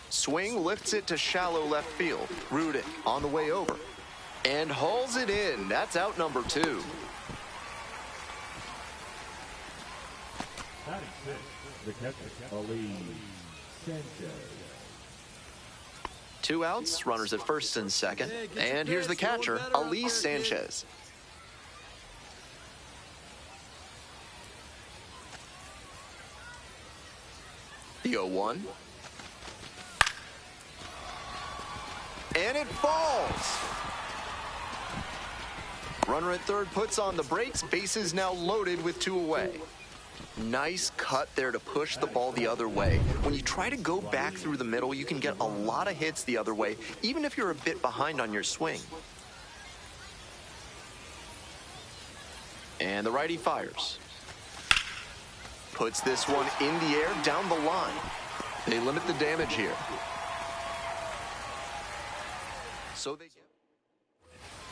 Swing lifts it to shallow left field. Rudick on the way over. And hauls it in. That's out number 2. Batting six, the catcher, Ali Sanchez. 2 outs, runners at first and second. And here's the catcher, Ali Sanchez. The 0-1. And it falls. Runner at third puts on the brakes. Bases now loaded with 2 away. Nice cut there to push the ball the other way. When you try to go back through the middle, you can get a lot of hits the other way, even if you're a bit behind on your swing. And the righty fires. Puts this one in the air down the line. They limit the damage here. So they...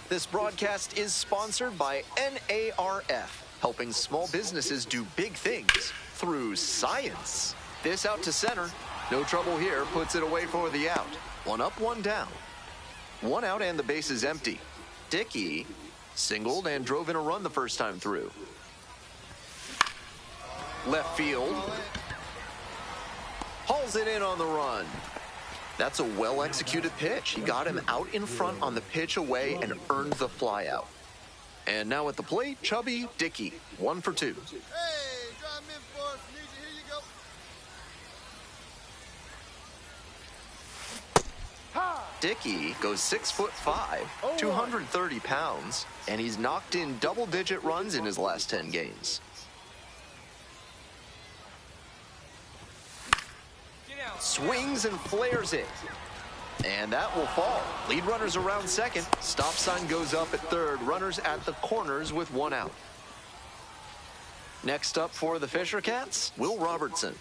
This broadcast is sponsored by NARF, helping small businesses do big things through science. This out to center. No trouble here. Puts it away for the out. 1 up, 1 down. 1 out and the base is empty. Dickey singled and drove in a run the first time through. Left field. Hauls it in on the run. That's a well-executed pitch. He got him out in front on the pitch away and earned the flyout. And now at the plate, Chubby Dickey, 1 for 2. Hey, drive him in for us. Need you. Here you go. Dickey goes 6'5", 230 pounds, and he's knocked in double-digit runs in his last 10 games. Swings and flares it. And that will fall. Lead runners around second. Stop sign goes up at third. Runners at the corners with 1 out. Next up for the Fisher Cats, Will Robertson.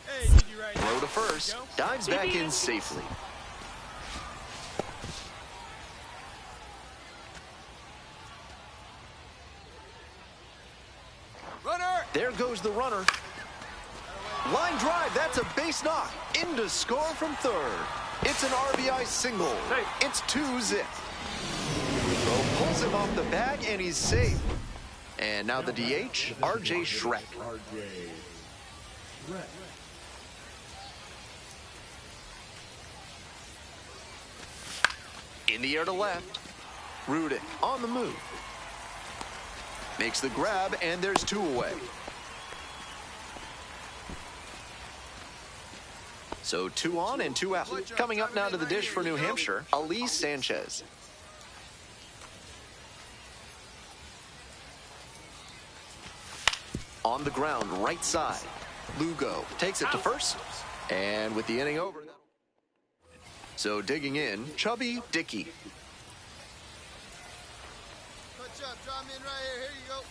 Hey, need you right Throw to first. Dives back in safely. Runner! There goes the runner. Line drive, that's a base knock. In to score from third. It's an RBI single. It's 2-zip. Throw pulls him off the bag, and he's safe. And now the DH, R.J. Schreck. In the air to left. Rudick on the move. Makes the grab, and there's 2 away. So 2 on and 2 out. Coming up now to the dish for New Hampshire, Ali Sanchez. On the ground, right side. Lugo takes it to first. And with the inning over. So digging in, Chubby Dickey. Touch up, draw him in right here. Here you go.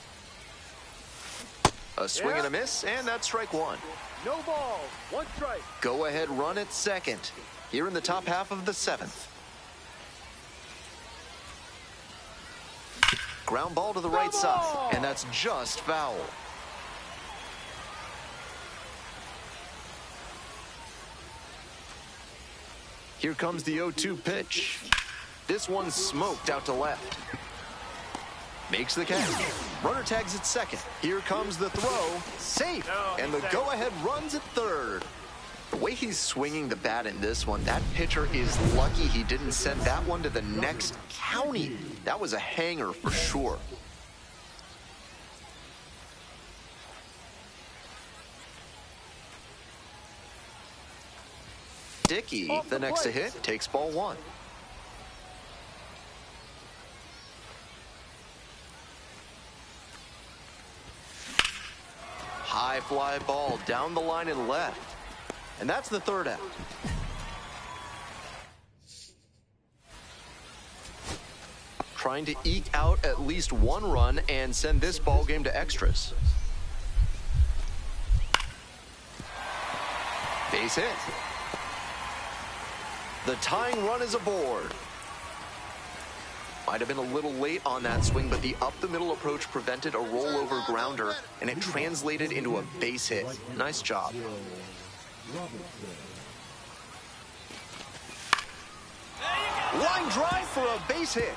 A swing and a miss, and that's strike 1. No ball. 1 strike. Go ahead run at second. Here in the top half of the 7th. Ground ball to the right side, and that's just foul. Here comes the 0-2 pitch. This one's smoked out to left. Makes the catch. Runner tags at second. Here comes the throw. Safe. And the go-ahead runs at third. The way he's swinging the bat in this one, that pitcher is lucky he didn't send that one to the next county. That was a hanger for sure. Dickey, the next to hit, takes ball 1. High fly ball down the line and left. And that's the 3rd out. Trying to eke out at least 1 run and send this ball game to extras. Base hit. The tying run is aboard. Might have been a little late on that swing, but the up-the-middle approach prevented a rollover grounder, and it translated into a base hit. Nice job. Line drive for a base hit.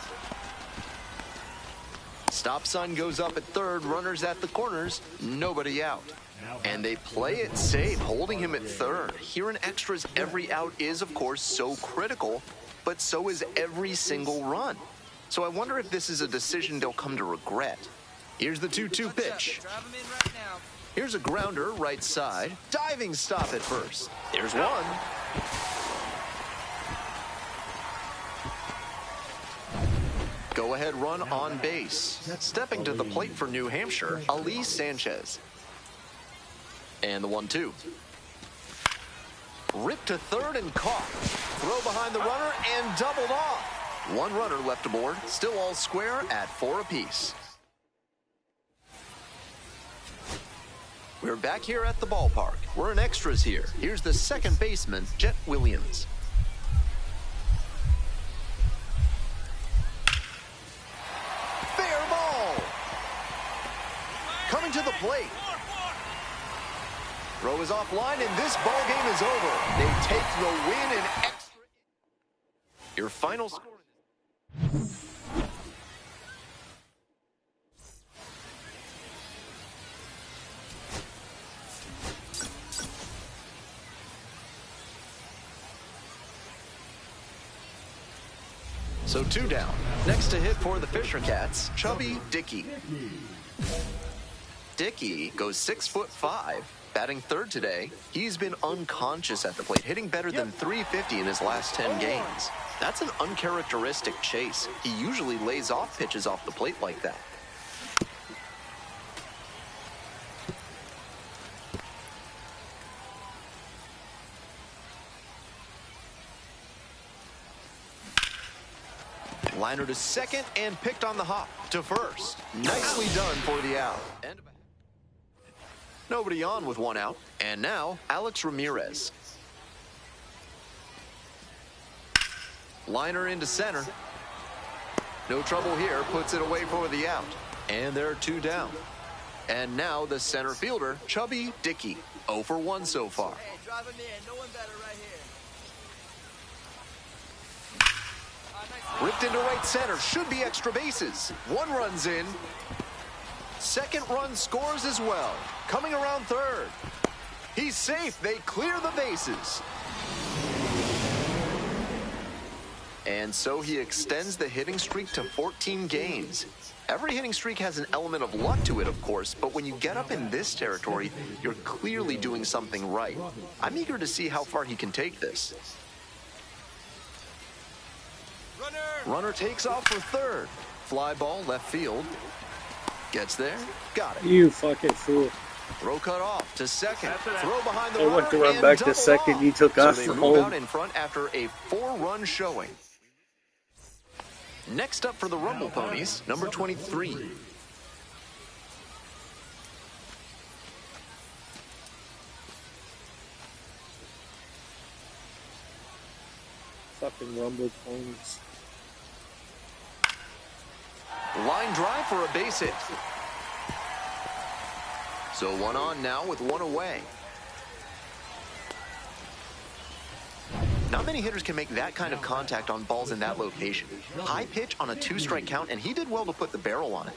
Stop sign goes up at third, runners at the corners, nobody out. And they play it safe, holding him at third. Here in extras, every out is, of course, so critical, but so is every single run. So I wonder if this is a decision they'll come to regret. Here's the 2-2 pitch. Here's a grounder, right side. Diving stop at first. There's one. Go-ahead run on base. Stepping to the plate for New Hampshire, Ali Sanchez. And the 1-2. Ripped to third and caught. Throw behind the runner and doubled off. 1 runner left aboard. Still all square at 4 apiece. We're back here at the ballpark. We're in extras here. Here's the second baseman, Jet Williams. Fair ball. Coming to the plate. Throw is offline, and this ball game is over. They take the win in extra. Your final score. So 2 down. Next to hit for the Fisher Cats, Chubby Dickey. Dickey goes 6'5", batting third today. He's been unconscious at the plate, hitting better than .350 in his last 10 games. That's an uncharacteristic chase. He usually lays off pitches off the plate like that. Liner to second and picked on the hop to first. Nicely done for the out. Nobody on with 1 out. And now, Alex Ramirez. Liner into center. No trouble here, puts it away for the out. And there are 2 down. And now the center fielder, Chubby Dickey. 0 for 1 so far. Hey, drive him in. No one better right here. Ripped into right center, should be extra bases. 1 run's in. Second run scores as well. Coming around third. He's safe, they clear the bases. And so he extends the hitting streak to 14 games. Every hitting streak has an element of luck to it, of course, but when you get up in this territory, you're clearly doing something right. I'm eager to see how far he can take this. Runner takes off for third. Fly ball left field. Gets there. Got it. You fucking fool. Throw cut off to second. Throw behind the I runner went to run and back to double second. off. You took So off they for move home. out in front after a 4-run showing. Next up for the Rumble Ponies, number 23. Fucking Rumble Ponies. Line drive for a base hit. So one on now with one away. Not many hitters can make that kind of contact on balls in that location. High pitch on a 2-strike count, and he did well to put the barrel on it.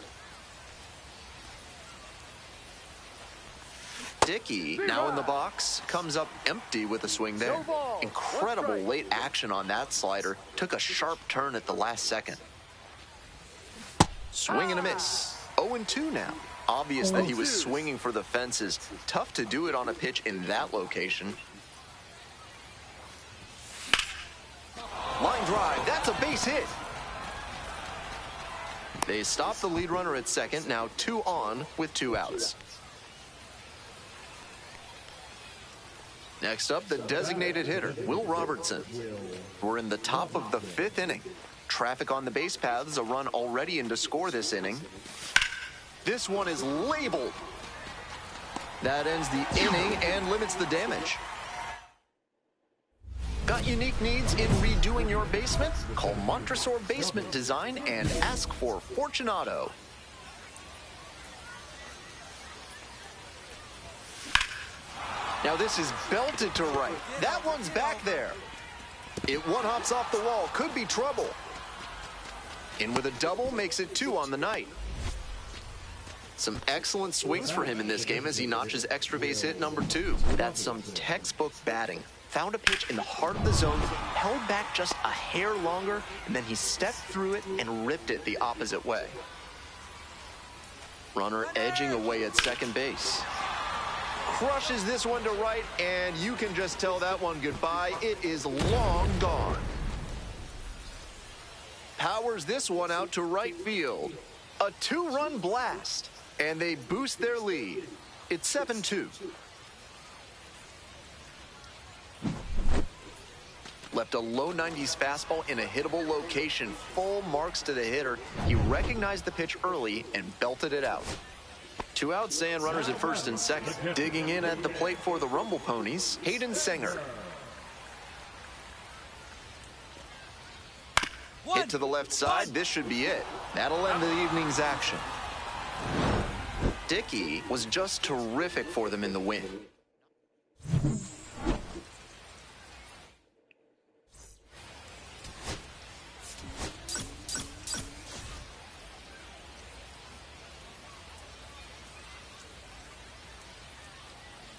Dickey, now in the box, comes up empty with a swing there. Incredible late action on that slider. Took a sharp turn at the last second. Swing and a miss. 0-2 now. Obvious that he was swinging for the fences. Tough to do it on a pitch in that location. Line drive, that's a base hit. They stop the lead runner at second, now 2 on with 2 outs. Next up, the designated hitter, Will Robertson. We're in the top of the 5th inning. Traffic on the base paths, a run already in to score this inning. This one is labeled. That ends the inning and limits the damage. Got unique needs in redoing your basement? Call Montresor Basement Design and ask for Fortunato. Now this is belted to right. That one's back there. It one-hops off the wall. Could be trouble. In with a double makes it 2 on the night. Some excellent swings for him in this game as he notches extra base hit number 2. That's some textbook batting. Found a pitch in the heart of the zone, held back just a hair longer, and then he stepped through it and ripped it the opposite way. Runner edging away at second base. Crushes this one to right, and you can just tell that one goodbye. It is long gone. Powers this one out to right field. A 2-run blast, and they boost their lead. It's 7-2. Left a low 90s fastball in a hittable location. Full marks to the hitter. He recognized the pitch early and belted it out. 2 outs and runners at first and second. Digging in at the plate for the Rumble Ponies, Hayden Sanger. Hit to the left side. This should be it. That'll end the evening's action. Dickey was just terrific for them in the win.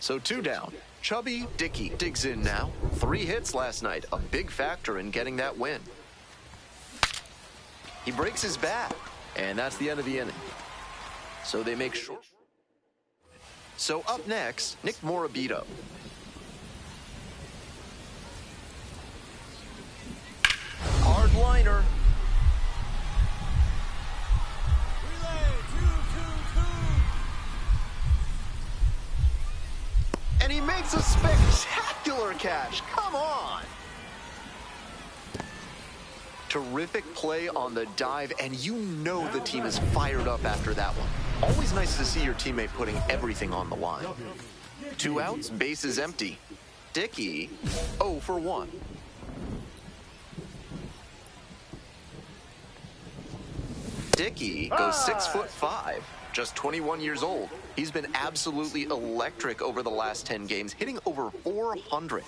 So 2 down. Chubby Dickey digs in now. 3 hits last night, a big factor in getting that win. He breaks his bat, and that's the end of the inning. So they make short. So up next, Nick Morabito. Hard liner. And he makes a spectacular catch. Come on. Terrific play on the dive, and you know the team is fired up after that one. Always nice to see your teammate putting everything on the line. 2 outs, bases empty. Dickey, 0 for 1. Dickey goes 6'5", just 21 years old. He's been absolutely electric over the last 10 games, hitting over 400.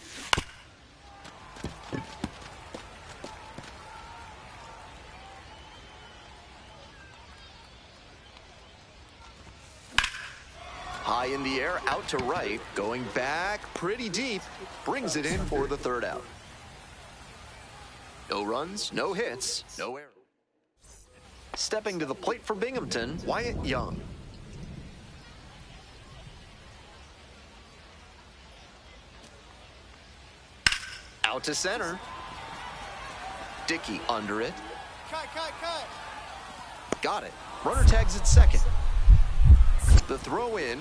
High in the air, out to right, going back pretty deep, brings it in for the 3rd out. No runs, no hits, no errors. Stepping to the plate for Binghamton, Wyatt Young. Out to center. Dickey under it. Cut. Got it. Runner tags at second. The throw in.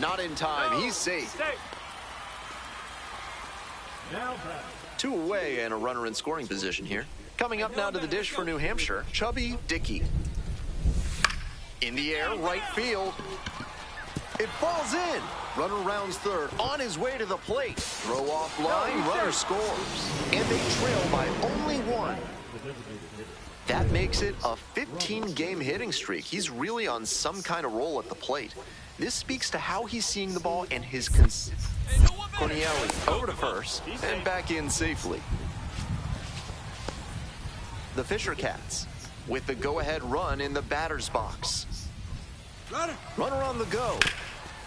Not in time. He's safe. Two away and a runner in scoring position here. Coming up now to the dish for New Hampshire, Chubby Dickey. In the air, right field. It falls in. Runner rounds third, on his way to the plate. Throw off line, runner scores. And they trail by only one. That makes it a 15-game hitting streak. He's really on some kind of roll at the plate. This speaks to how he's seeing the ball and his Cornielli over to first and back in safely. The Fisher Cats with the go-ahead run in the batter's box. Runner on the go.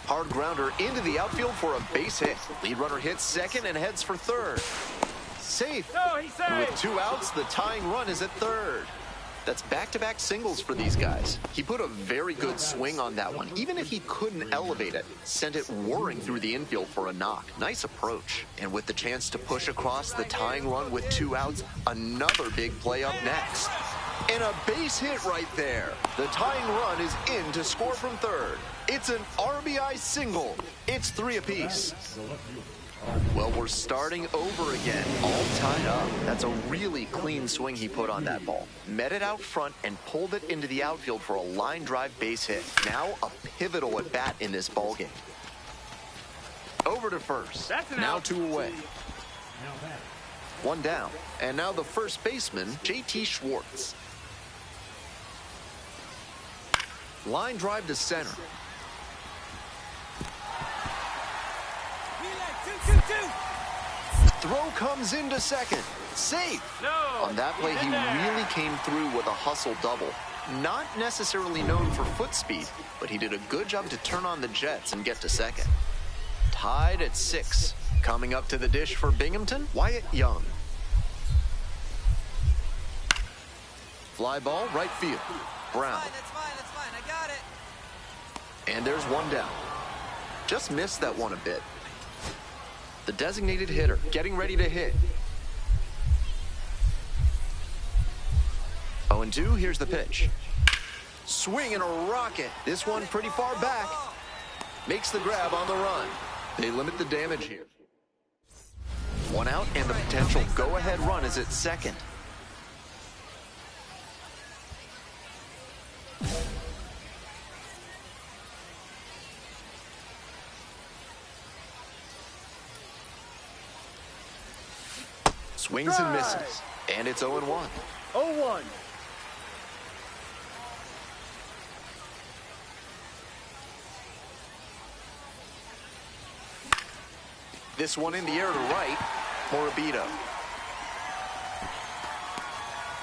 Hard grounder into the outfield for a base hit. Lead runner hits second and heads for third. Safe. And with 2 outs, the tying run is at third. That's back-to-back singles for these guys. He put a very good swing on that one. Even if he couldn't elevate it, sent it whirring through the infield for a knock. Nice approach. And with the chance to push across the tying run with 2 outs, another big play up next. And a base hit right there. The tying run is in to score from third. It's an RBI single. It's 3 apiece. Well, we're starting over again, all tied up. That's a really clean swing he put on that ball. Met it out front and pulled it into the outfield for a line drive base hit. Now a pivotal at bat in this ballgame. Over to first. Now 2 away. 1 down. And now the first baseman, JT Schwartz. Line drive to center. Throw comes into second. Safe. On that play, he really came through with a hustle double. Not necessarily known for foot speed, but he did a good job to turn on the jets and get to second. Tied at 6. Coming up to the dish for Binghamton, Wyatt Young. Fly ball, right field. Brown. That's fine. I got it. And there's 1 down. Just missed that one a bit. The designated hitter getting ready to hit. 0-2, here's the pitch. Swing and a rocket. This one pretty far back. Makes the grab on the run. They limit the damage here. 1 out and the potential go-ahead run is at second. Swings and misses. And it's 0-1. 0-1. This one in the air to right. Morabito.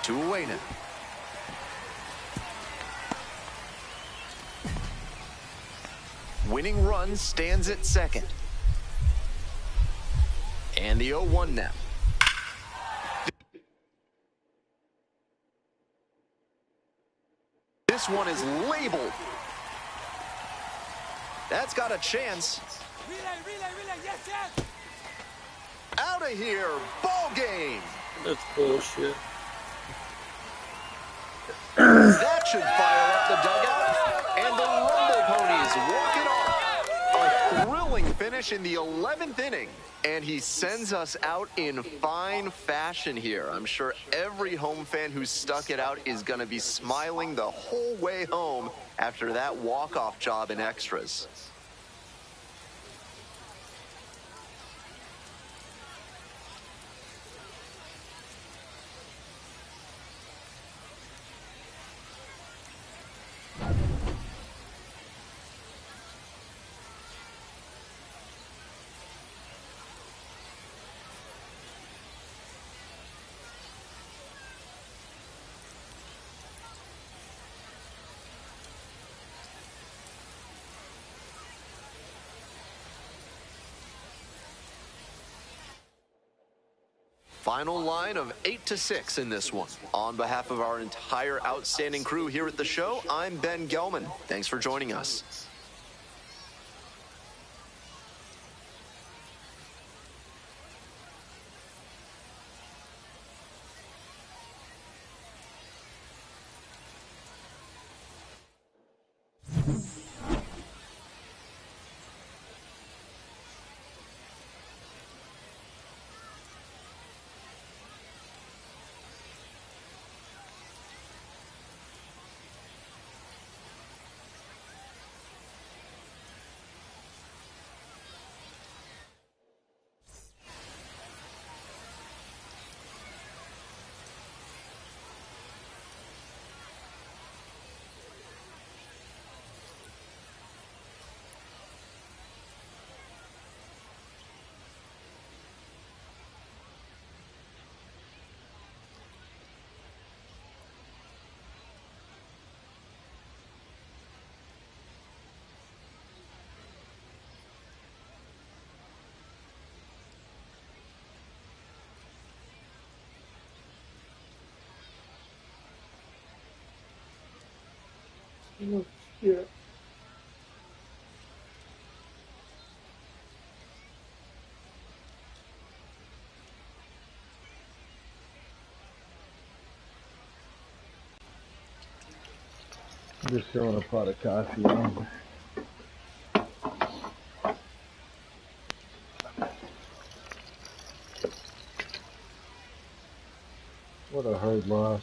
2 away now. Winning run stands at second. And the 0-1 now. This one is labeled. That's got a chance. Relay, yes. Out of here, ball game. That's bullshit. That should fire up the dugout. And the Rumble Ponies walk it off. A thrilling finish in the 11th inning. And he sends us out in fine fashion here. I'm sure every home fan who stuck it out is going to be smiling the whole way home after that walk-off job in extras. Final line of 8-6 in this one. On behalf of our entire outstanding crew here at the show, I'm Ben Gelman. Thanks for joining us. Oh, shit. I'm just throwing a pot of coffee on. What a hard loss.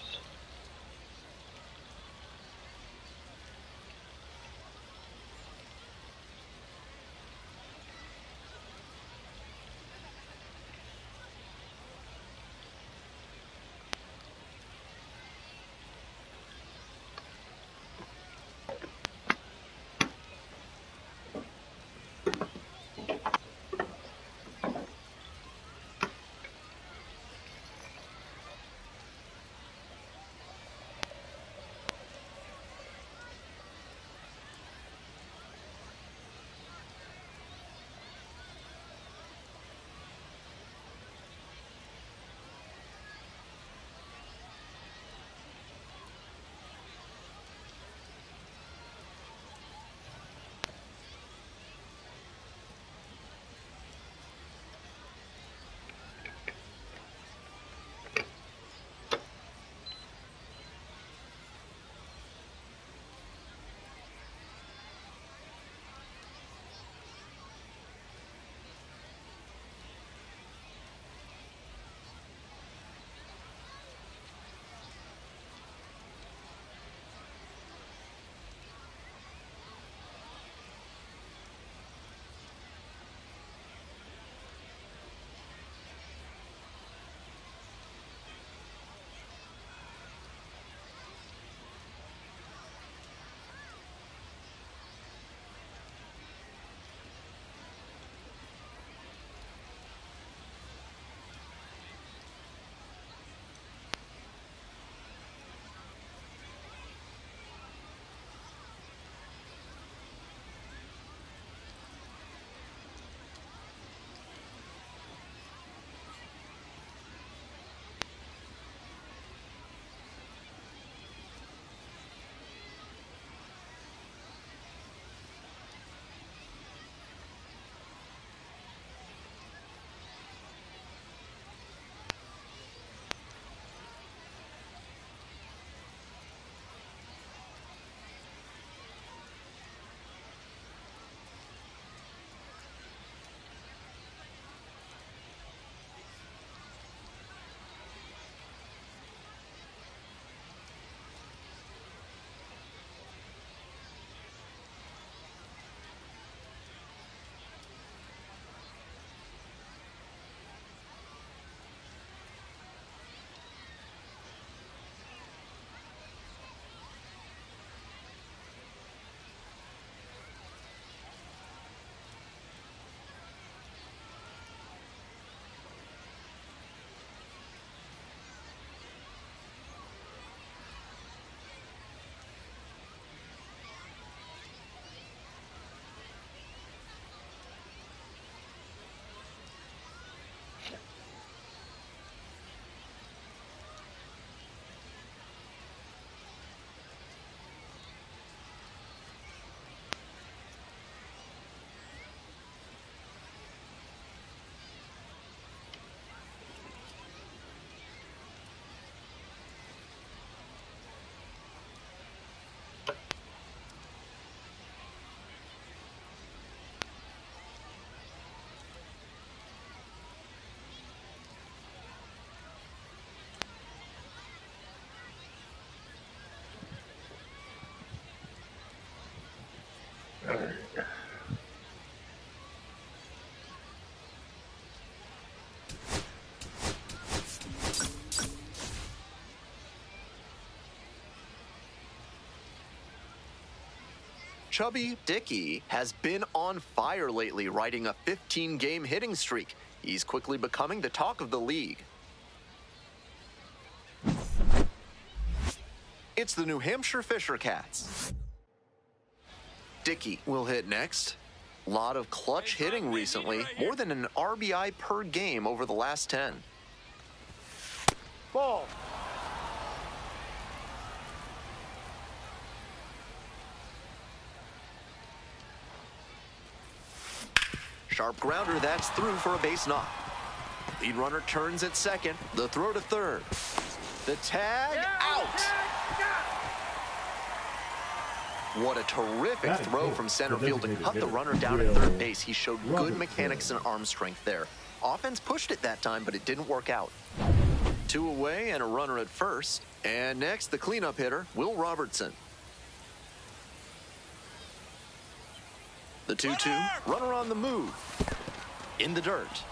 Chubby Dickey has been on fire lately, riding a 15-game hitting streak. He's quickly becoming the talk of the league. It's the New Hampshire Fisher Cats. Dickey will hit next. Lot of clutch hitting recently, more than an RBI per game over the last 10. Ball. Sharp grounder, that's through for a base knock. Lead runner turns at second. The throw to third. The tag out. What a terrific throw from center field to cut the runner down at third base. He showed good mechanics and arm strength there. Offense pushed it that time, but it didn't work out. 2 away and a runner at first. And next, the cleanup hitter, Will Robertson. The 2-2, runner on the move. In the dirt.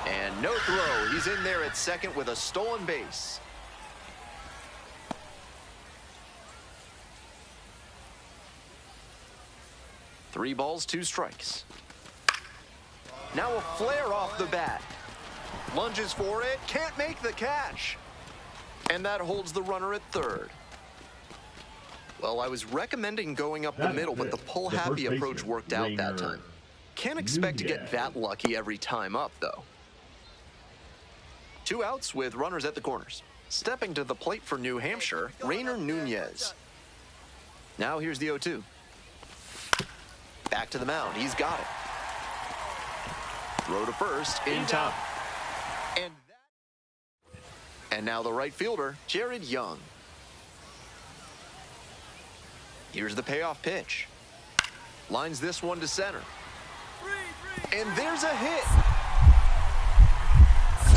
And no throw. He's in there at second with a stolen base. Three balls, 2 strikes. Now a flare off the bat. Lunges for it, can't make the catch. And that holds the runner at third. Well, I was recommending going up the middle, but the pull-happy approach worked out that time. Can't expect to get that lucky every time up, though. 2 outs with runners at the corners. Stepping to the plate for New Hampshire, Rainer Nunez. Now here's the 0-2. Back to the mound, he's got it. Throw to first, in time. And now the right fielder, Jared Young. Here's the payoff pitch. Lines this one to center. And there's a hit.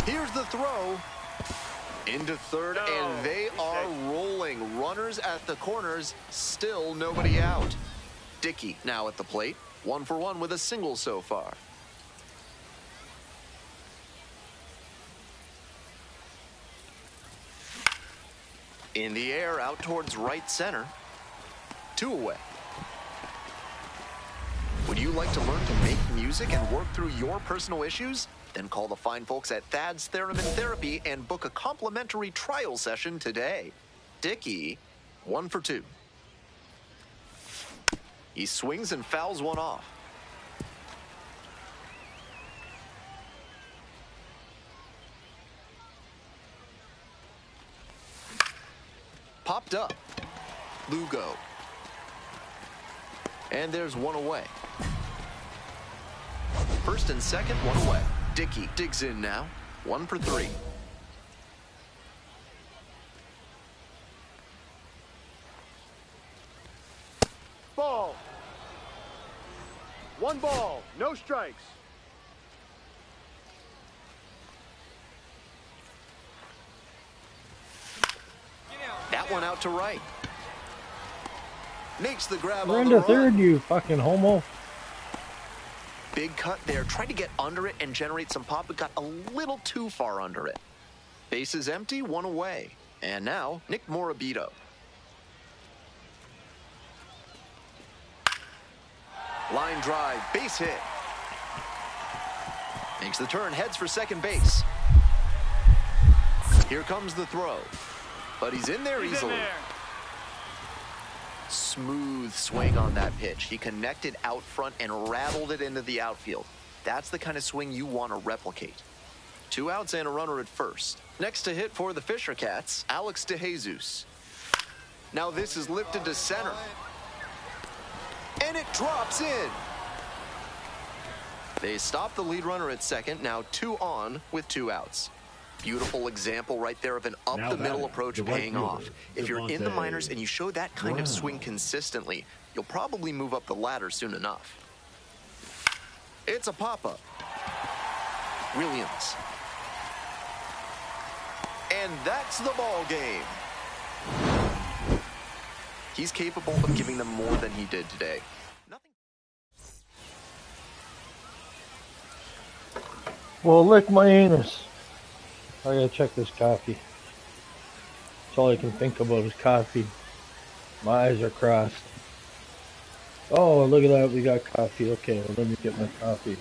Here's the throw. Into third, and they are rolling. Runners at the corners, still nobody out. Dickey now at the plate. 1 for 1 with a single so far. In the air, out towards right center. 2 away. Would you like to learn to make music and work through your personal issues? Then call the fine folks at Thad's Theremin Therapy and book a complimentary trial session today. Dickey, 1 for 2. He swings and fouls one off. Popped up. Lugo. And there's 1 away. First and second, 1 away. Dickey digs in now. 1 for 3. Ball. 1 ball, no strikes. That one out to right. Makes the grab We're on the into run. third, you fucking homo. Big cut there. Tried to get under it and generate some pop, but got a little too far under it. Base is empty, 1 away. And now, Nick Morabito. Line drive, base hit. Makes the turn, heads for second base. Here comes the throw. But he's in there easily. Smooth swing on that pitch. He connected out front and rattled it into the outfield. That's the kind of swing you want to replicate. 2 outs and a runner at first. Next to hit for the Fisher Cats, Alex DeJesus. Now this is lifted to center. And it drops in. They stop the lead runner at second, now 2 on with 2 outs. Beautiful example right there of an up-the-middle approach paying off. If you're in the minors and you show that kind of swing consistently, you'll probably move up the ladder soon enough. It's a pop-up. Williams. And that's the ball game. He's capable of giving them more than he did today. Well, lick my anus. I gotta check this coffee. That's all I can think about is coffee. My eyes are crossed. Oh, look at that. We got coffee. Okay, well, let me get my coffee.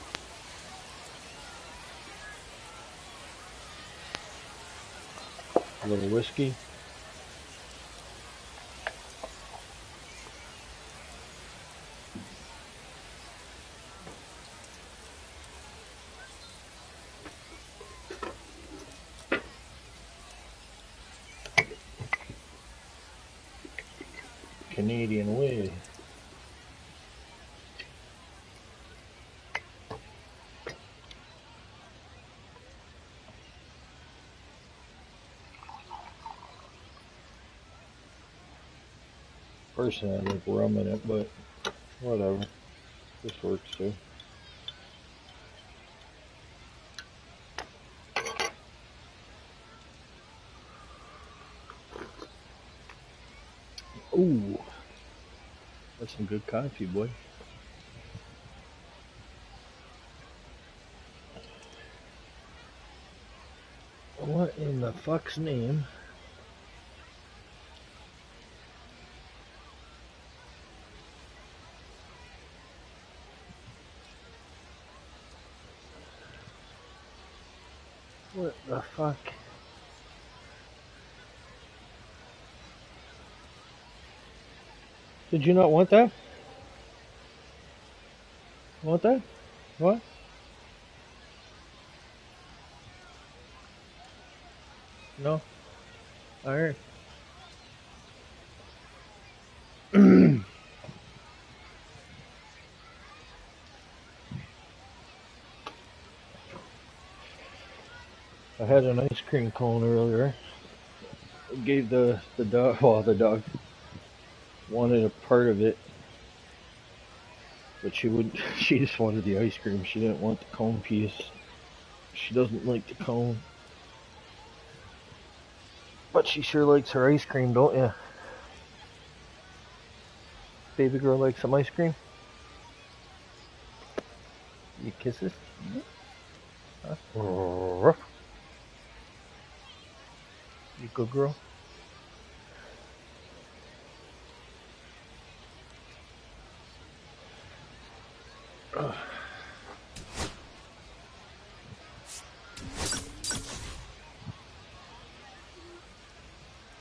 A little whiskey. Canadian way. Personally, I like rum in it, but whatever. This works too. Ooh, that's some good coffee, boy. What in the fuck's name? What the fuck? Did you not want that? Want that? What? No? Alright. I had an ice cream cone earlier. I gave the dog, well, the dog wanted a part of it, but she just wanted the ice cream. She didn't want the cone piece. She doesn't like the cone. But she sure likes her ice cream, don't ya? Baby girl likes some ice cream? You kisses? Huh? You good girl?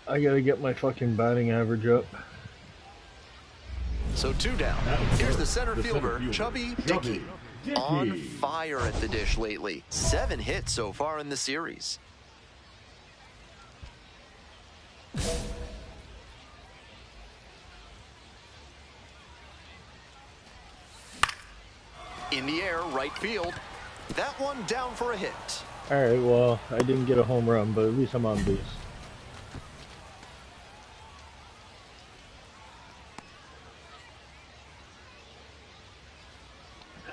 I gotta get my fucking batting average up. So 2 down. Here's the center fielder, Chubby Dickey. On fire at the dish lately. 7 hits so far in the series. In the air, right field. That one down for a hit. Alright, well, I didn't get a home run, but at least I'm on base.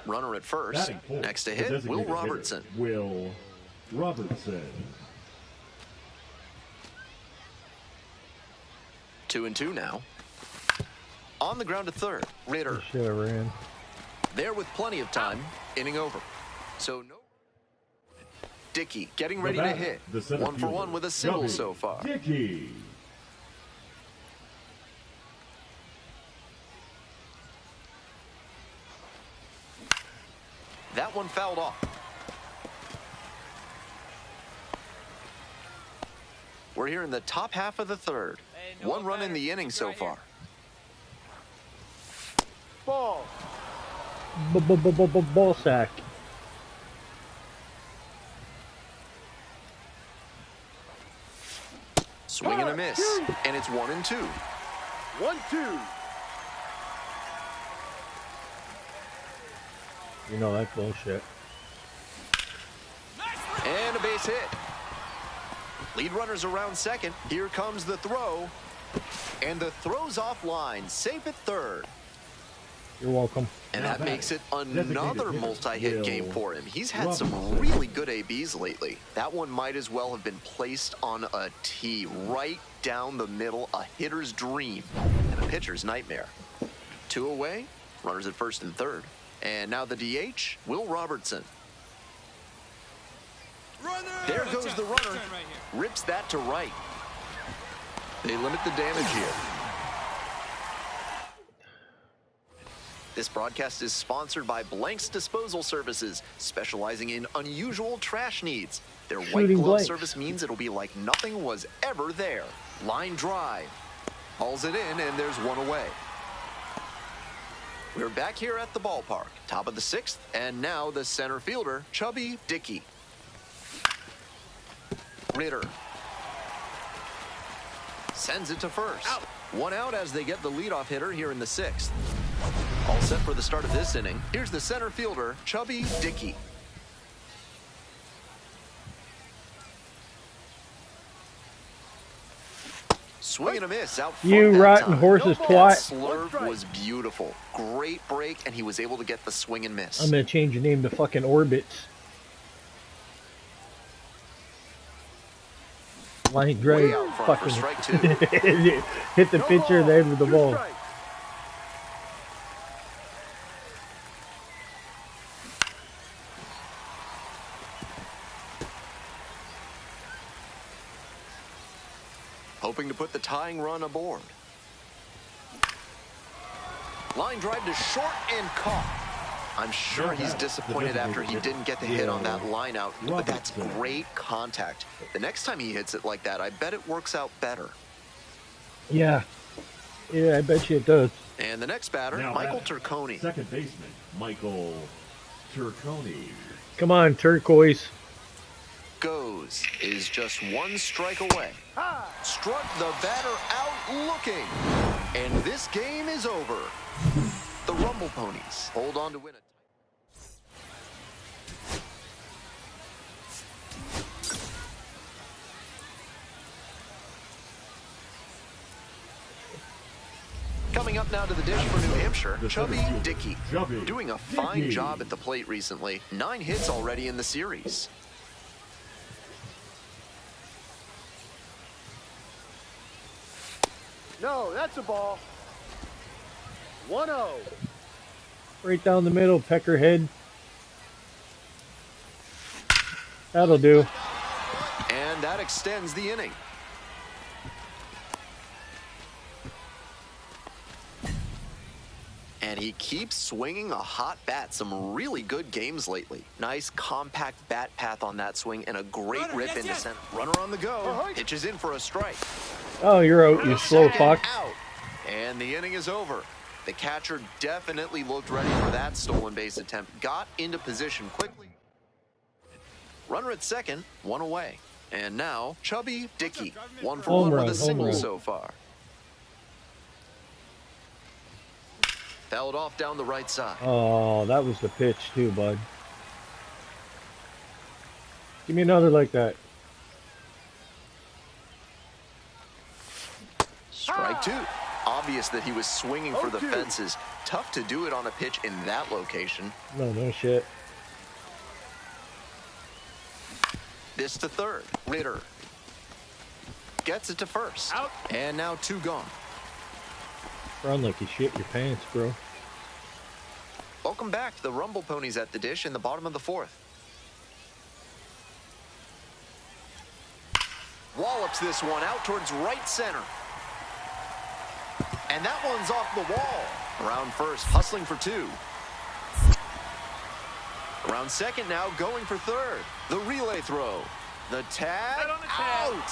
Runner at first. Next to hit, Will Robertson. Will Robertson. 2-2 now. On the ground to third, Ritter. Should have ran. There with plenty of time, inning over. So no. Dickey getting ready to hit. 1 for 1 with a single so far. Dickey. That one fouled off. We're here in the top half of the third. 1 run in the inning so far. Ball. Ball sack. Swing and a miss, and it's 1-2. 1-2. You know that bullshit. And a base hit. Lead runners around second. Here comes the throw. And the throw's offline, safe at third. You're welcome. And that makes it another multi-hit game for him. He's had some really good ABs lately. That one might as well have been placed on a tee right down the middle, a hitter's dream and a pitcher's nightmare. 2 away, runners at first and third. And now the DH, Will Robertson. There goes the runner. Rips that to right. They limit the damage here. This broadcast is sponsored by Blank's Disposal Services, specializing in unusual trash needs. Their white glove service means it'll be like nothing was ever there. Line drive. Hauls it in, and there's one away. We're back here at the ballpark, top of the 6th, and now the center fielder, Chubby Dickey. Ritter sends it to first. Out. One out as they get the leadoff hitter here in the 6th. All set for the start of this inning. Here's the center fielder, Chubby Dickey. Swing and a miss out front. You rotten horses, twat. Slurve was beautiful. Great break, and he was able to get the swing and miss. I'm going to change the name to fucking Orbits. Line drive, fucking hit the pitcher in the head with the ball. Hoping to put the tying run aboard. Line drive to short and caught. I'm sure he's disappointed after he didn't get the hit on that line out, but that's great contact. The next time he hits it like that, I bet it works out better. Yeah. Yeah, I bet you it does. And the next batter, Michael Turconi. Second baseman, Michael Turconi. Come on, turquoise. Goes is just one strike away. Struck the batter out looking. And this game is over. The Rumble Ponies hold on to win it. Coming up now to the dish for New Hampshire, Chubby Dickey. Doing a fine job at the plate recently. 9 hits already in the series. No, that's a ball. 1-0. Right down the middle, peckerhead. That'll do. And that extends the inning. And he keeps swinging a hot bat. Some really good games lately. Nice compact bat path on that swing and a great rip into center. Runner on the go. Pitches in for a strike. Oh, you're out, you slow fuck. Out. And the inning is over. The catcher definitely looked ready for that stolen base attempt. Got into position quickly. Runner at second, one away. And now, Chubby Dickey. 1 for 1 with a single so far. Fouled off down the right side. Oh, that was the pitch too, bud. Give me another like that. Strike 2. Obvious that he was swinging for the fences. Tough to do it on a pitch in that location. No shit. This to third. Ritter gets it to first. Out. And now 2 gone. Run like you shit your pants, bro. Welcome back to the Rumble Ponies at the dish in the bottom of the 4th. Wallops this one out towards right center. And that one's off the wall. Around first, hustling for 2. Around second now, going for third. The relay throw. The tag, out.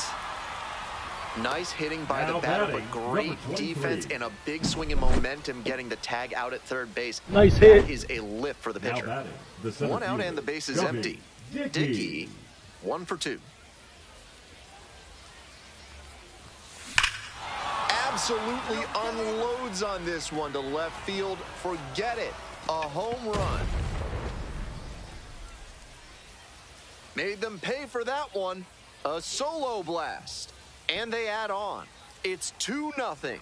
Nice hitting by the batter, but great defense and a big swing and momentum getting the tag out at third base. Nice hit. That is a lift for the pitcher. 1 out and the base is empty. Dickey, 1 for 2. Absolutely unloads on this one to left field. Forget it. A home run. Made them pay for that one. A solo blast. And they add on. It's 2-0.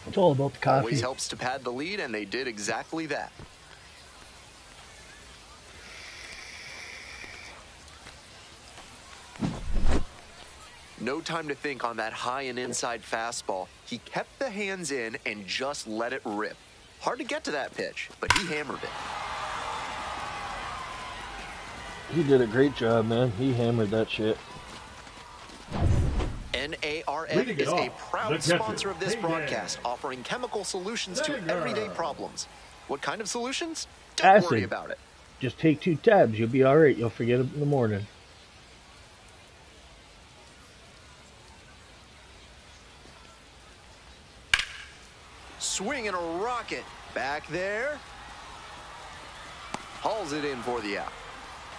It's all about the coffee. Always helps to pad the lead, and they did exactly that. No time to think on that high and inside fastball. He kept the hands in and just let it rip. Hard to get to that pitch, but he hammered it. He did a great job, man. He hammered that shit. NARN is a proud sponsor of this broadcast, offering chemical solutions to everyday problems. What kind of solutions? Don't worry about it. Just take 2 tabs. You'll be all right. You'll forget it in the morning. Swing and a rocket. Back there. Hauls it in for the out.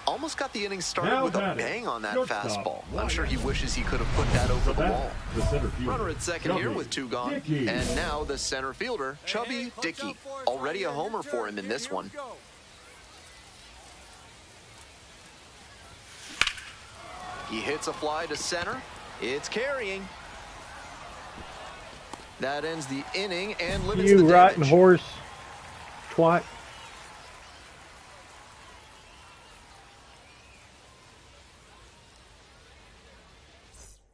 Almost got the inning started with a bang on that fastball. I'm sure he wishes he could have put that over the wall. Runner at second here with 2 gone. And now the center fielder, Chubby Dickey. Already a homer for him in this one. He hits a fly to center. It's carrying. That ends the inning and limits the damage. You rotten horse. Twat.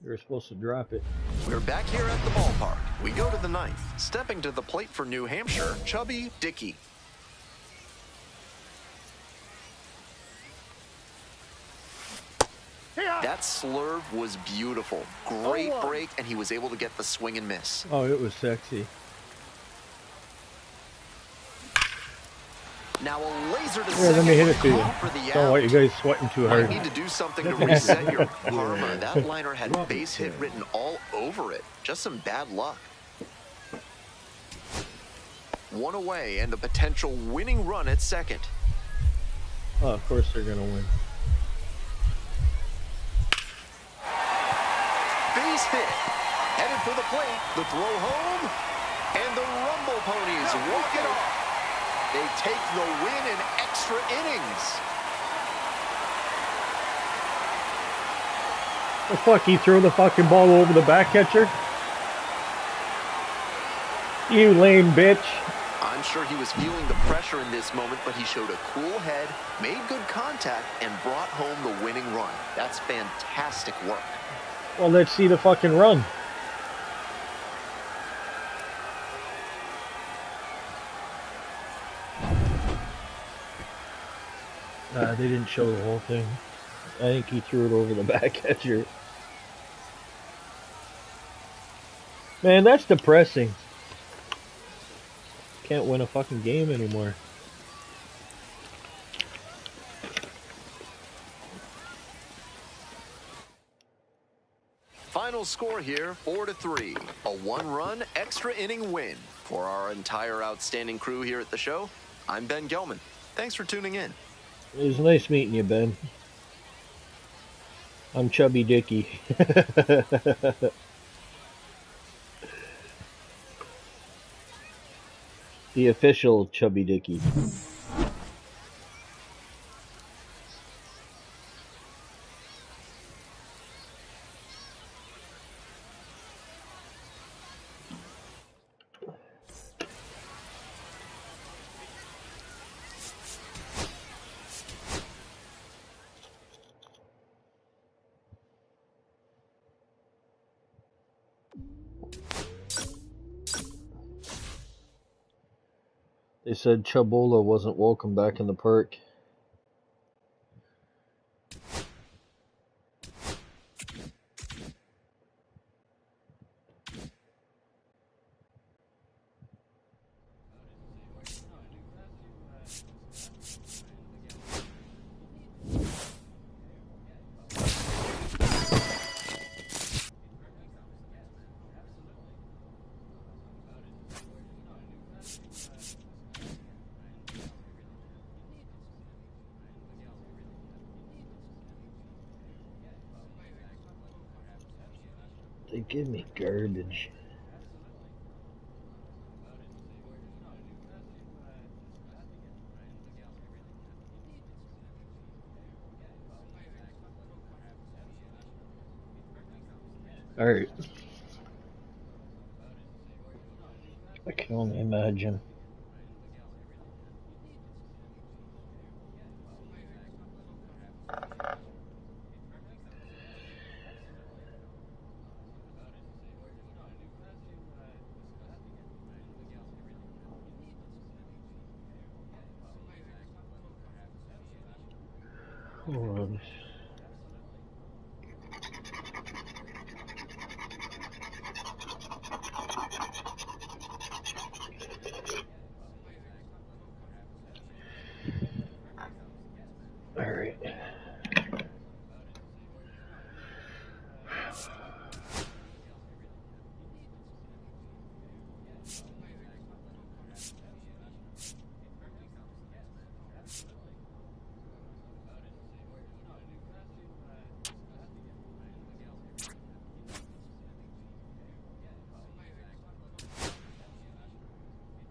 You're supposed to drop it. We're back here at the ballpark. We go to the 9th. Stepping to the plate for New Hampshire, Chubby Dickey. That slurve was beautiful. Great break, and he was able to get the swing and miss. Oh, it was sexy. Now a laser to Here, let me hit it to you. for the Don't want you guys sweating too hard. Might need to do something to reset your karma. That liner had base hit written all over it. Just some bad luck. 1 away and the potential winning run at second. Oh, of course they're going to win. Base hit. Headed for the plate. The throw home. And the Rumble Ponies walk it off. They take the win in extra innings. The fuck, he threw the fucking ball over the back catcher? You lame bitch. I'm sure he was feeling the pressure in this moment, but he showed a cool head, made good contact, and brought home the winning run. That's fantastic work. Well, let's see the fucking run. They didn't show the whole thing. I think he threw it over the back catcher. Man, that's depressing. Can't win a fucking game anymore. Final score here, 4-3. A 1-run extra inning win. For our entire outstanding crew here at the show, I'm Ben Gelman. Thanks for tuning in. It was nice meeting you, Ben. I'm Chubby Dickey. The official Chubby Dickey. They said Chabola wasn't welcome back in the park. They give me garbage. Alright. I can only imagine. Hold on. All right.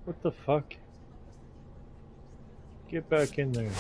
What the fuck? Get back in there.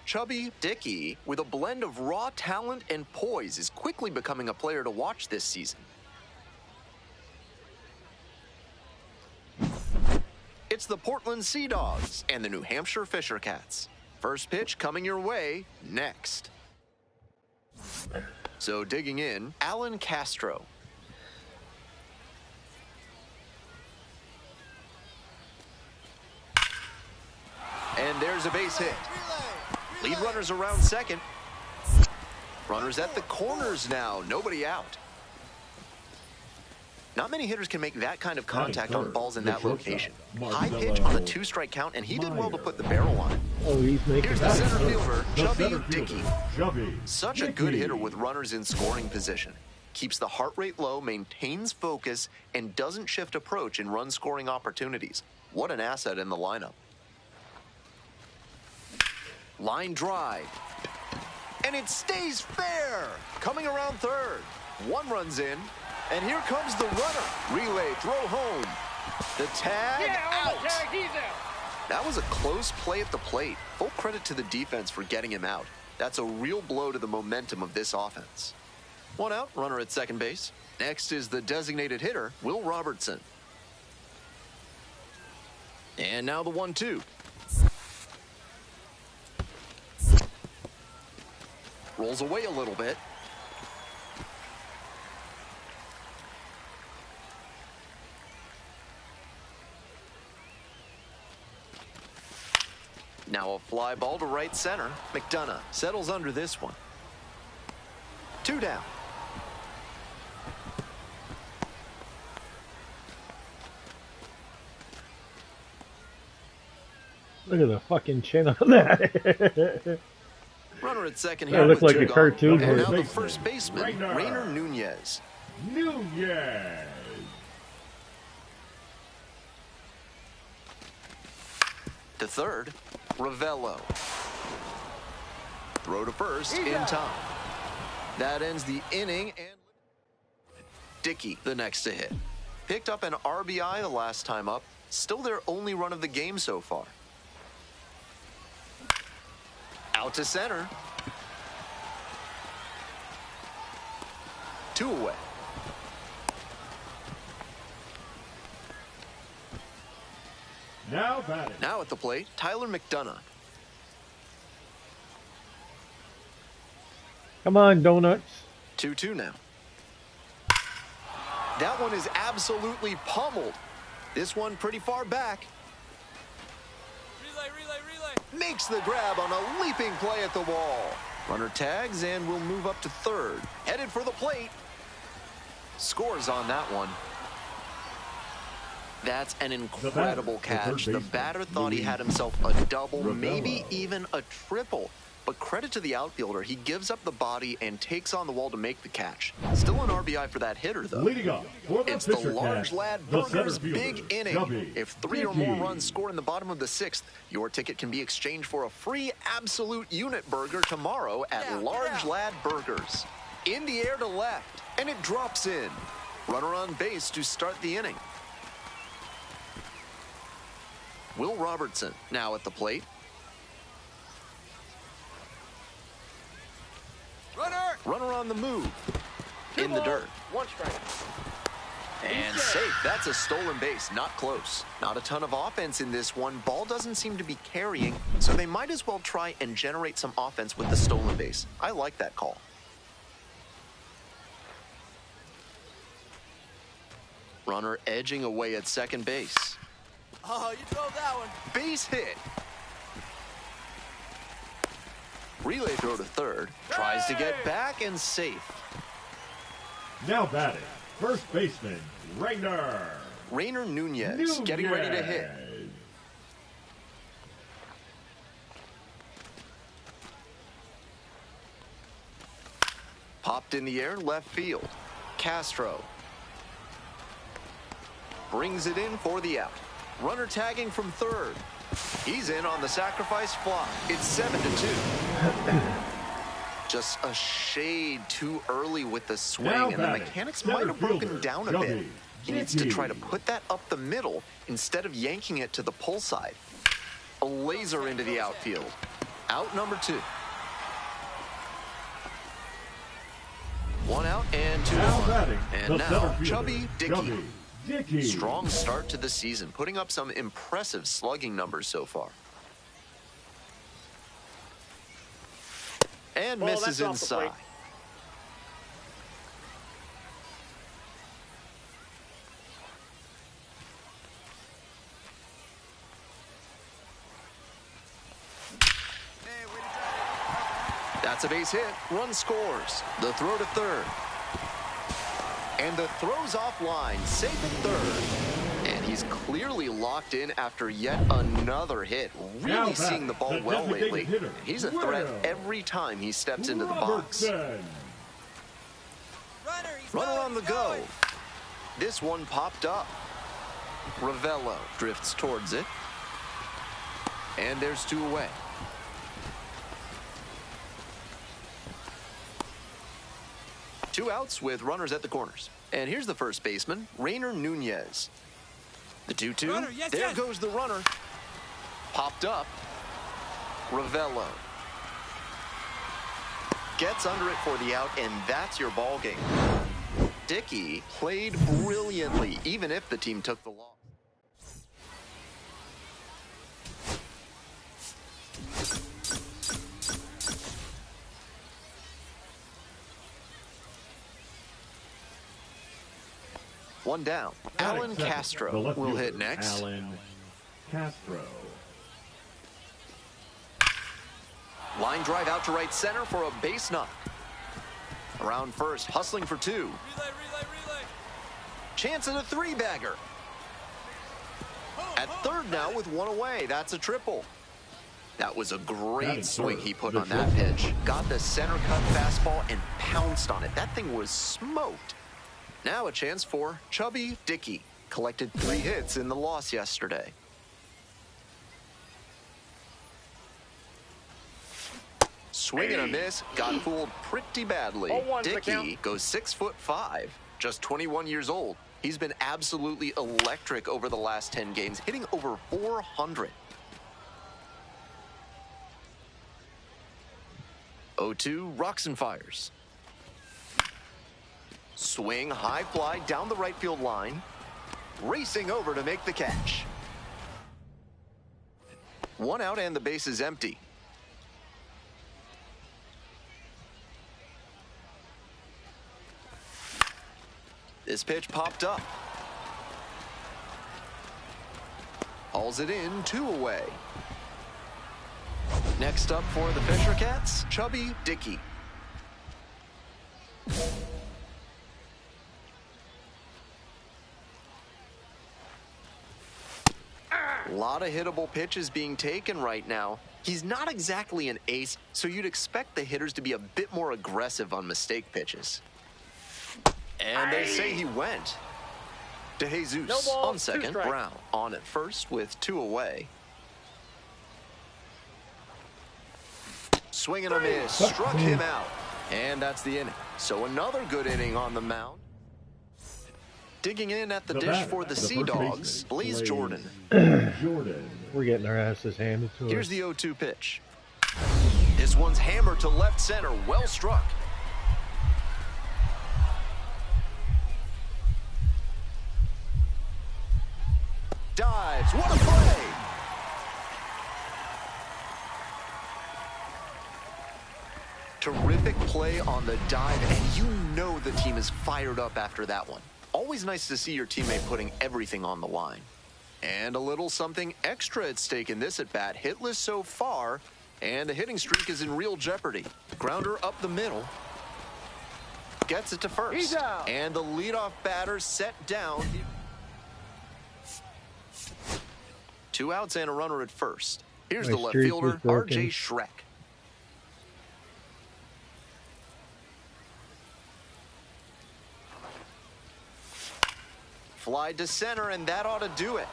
Chubby Dickey, with a blend of raw talent and poise, is quickly becoming a player to watch this season. It's the Portland Sea Dogs and the New Hampshire Fisher Cats. First pitch coming your way next. So digging in, Alan Castro. And there's a base hit. Lead runners around second. Runners at the corners now, nobody out. Not many hitters can make that kind of contact on balls in that location. High pitch on a 2-strike count, and he did well to put the barrel on it. Oh, he's making Here's the that. center fielder, Chubby Dickey. Such a good hitter with runners in scoring position. Keeps the heart rate low, maintains focus, and doesn't shift approach in run-scoring opportunities. What an asset in the lineup. Line drive. And it stays fair. Coming around third. One runs in. And here comes the runner. Relay, throw home. The tag, out. He's out. That was a close play at the plate. Full credit to the defense for getting him out. That's a real blow to the momentum of this offense. One out, runner at second base. Next is the designated hitter, Will Robertson. And now the 1-2. Rolls away a little bit. Now a fly ball to right center. McDonough settles under this one. 2 down. Look at the fucking chin on that. Runner at second That here. looks with like a 2 cartoon. gone. And now the baseman, first baseman, Rainer Nunez. To third, Ravello. Throw to first in time. That ends the inning, and Dickey the next to hit. Picked up an RBI the last time up. Still their only run of the game so far. Out to center. 2 away. Now batting. Now at the plate, Tyler McDonough. Come on, donuts. 2-2 now. That one is absolutely pummeled. This one pretty far back. Relay, relay, relay. Makes the grab on a leaping play at the wall. Runner tags and will move up to third. Headed for the plate. Scores on that one. That's an incredible catch. The batter thought he had himself a double, maybe even a triple. But credit to the outfielder, he gives up the body and takes on the wall to make the catch. Still an RBI for that hitter, though. Leading up for the It's the Fisher large Cats, lad the burgers center big fielder, inning. Chubby If 3 or more Dickey. runs score in the bottom of the 6th, your ticket can be exchanged for a free absolute unit burger tomorrow at Large Lad Burgers. In the air to left, and it drops in. Runner on base to start the inning. Will Robertson now at the plate. Runner on the move. In the dirt. 1 strike. And safe. That's a stolen base. Not close. Not a ton of offense in this one. Ball doesn't seem to be carrying, so they might as well try and generate some offense with the stolen base. I like that call. Runner edging away at second base. Oh, you drove that one. Base hit. Relay throw to third. Tries to get back and safe. Now batting, first baseman, Rainer Nunez getting ready to hit. Popped in the air, left field. Castro brings it in for the out. Runner tagging from third. He's in on the sacrifice fly. It's 7-2. just a shade too early with the swing, Now and the batting, mechanics center might have broken fielder, down a Chubby bit. He needs to Dickey. try to put that up the middle instead of yanking it to the pull side. A laser into the outfield. Out number 2. 1 out and 2 Now on. batting, And the now, center fielder, Chubby Dickey. Chubby Dickey. Strong start to the season, putting up some impressive slugging numbers so far. And misses inside. That's a base hit. Run scores. The throw to third. And the throw's offline. Safe at third. And he's clearly locked in after yet another hit. Really seeing the ball well lately. He's a threat every time he steps into the box. Runner on the go. This one popped up. Ravello drifts towards it. And there's 2 away. Two outs with runners at the corners. And here's the first baseman, Rainer Nunez. The 2-2. There goes the runner. Popped up. Ravello. Gets under it for the out, and that's your ball game. Dickey played brilliantly, even if the team took the loss. One down. Alan Castro will hit next. Alan Castro. Line drive out to right center for a base knock. Around first, hustling for 2. Relay. Chance at a 3-bagger. At third now with 1 away. That's a triple. That was a great swing he put on that pitch. Got the center cut fastball and pounced on it. That thing was smoked. Now a chance for Chubby Dickey. Collected 3 hits in the loss yesterday. Swing and a miss. Got fooled pretty badly. Dickey goes 6'5", just 21 years old. He's been absolutely electric over the last 10 games, hitting over 400. 0-2, rocks and fires. Swing, high fly down the right field line. Racing over to make the catch. 1 out and the base is empty. This pitch popped up. Hauls it in, 2 away. Next up for the Fisher Cats, Chubby Dickey. A lot of hittable pitches being taken right now. He's not exactly an ace, so you'd expect the hitters to be a bit more aggressive on mistake pitches. And they say he went. De Jesus on second, Brown on at first with 2 away. Swing and a miss, struck him out. And that's the inning. So another good inning on the mound. Digging in at the dish for the Sea Dogs, Blaze Jordan. We're getting our asses handed to us. Here's the 0-2 pitch. This one's hammered to left center, well struck. Dives, what a play! Terrific play on the dive, and you know the team is fired up after that one. Always nice to see your teammate putting everything on the line. And a little something extra at stake in this at-bat. Hitless so far, and the hitting streak is in real jeopardy. Grounder up the middle. Gets it to first. And the leadoff batter set down. 2 outs and a runner at first. Here's the left fielder, R.J. Schreck. Fly to center, and that ought to do it.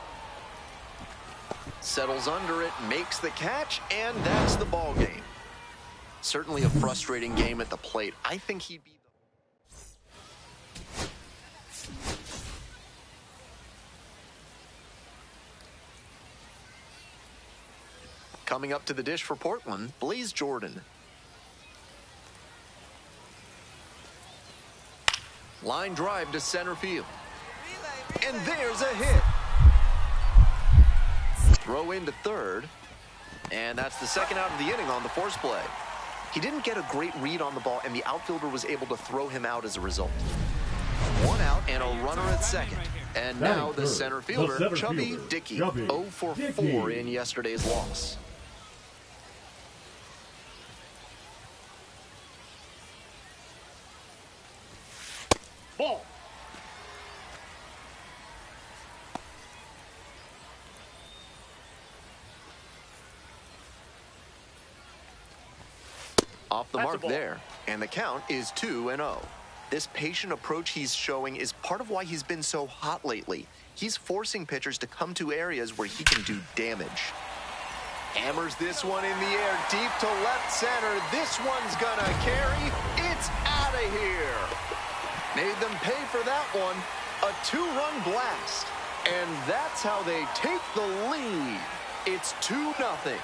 Settles under it, makes the catch, and that's the ball game. Certainly a frustrating game at the plate. I think he'd be... Coming up to the dish for Portland, Blaze Jordan. Line drive to center field. And there's a hit. Throw into third. And that's the second out of the inning on the force play. He didn't get a great read on the ball, and the outfielder was able to throw him out as a result. One out and a runner at second. And now the center fielder, Chubby Dickey, 0 for 4 in yesterday's loss. Ball. Off the mark there, and the count is 2-0. This patient approach he's showing is part of why he's been so hot lately. He's forcing pitchers to come to areas where he can do damage. Hammers this one in the air, deep to left center. This one's gonna carry. It's out of here. Made them pay for that one. A 2-run blast. And that's how they take the lead. It's 2-0.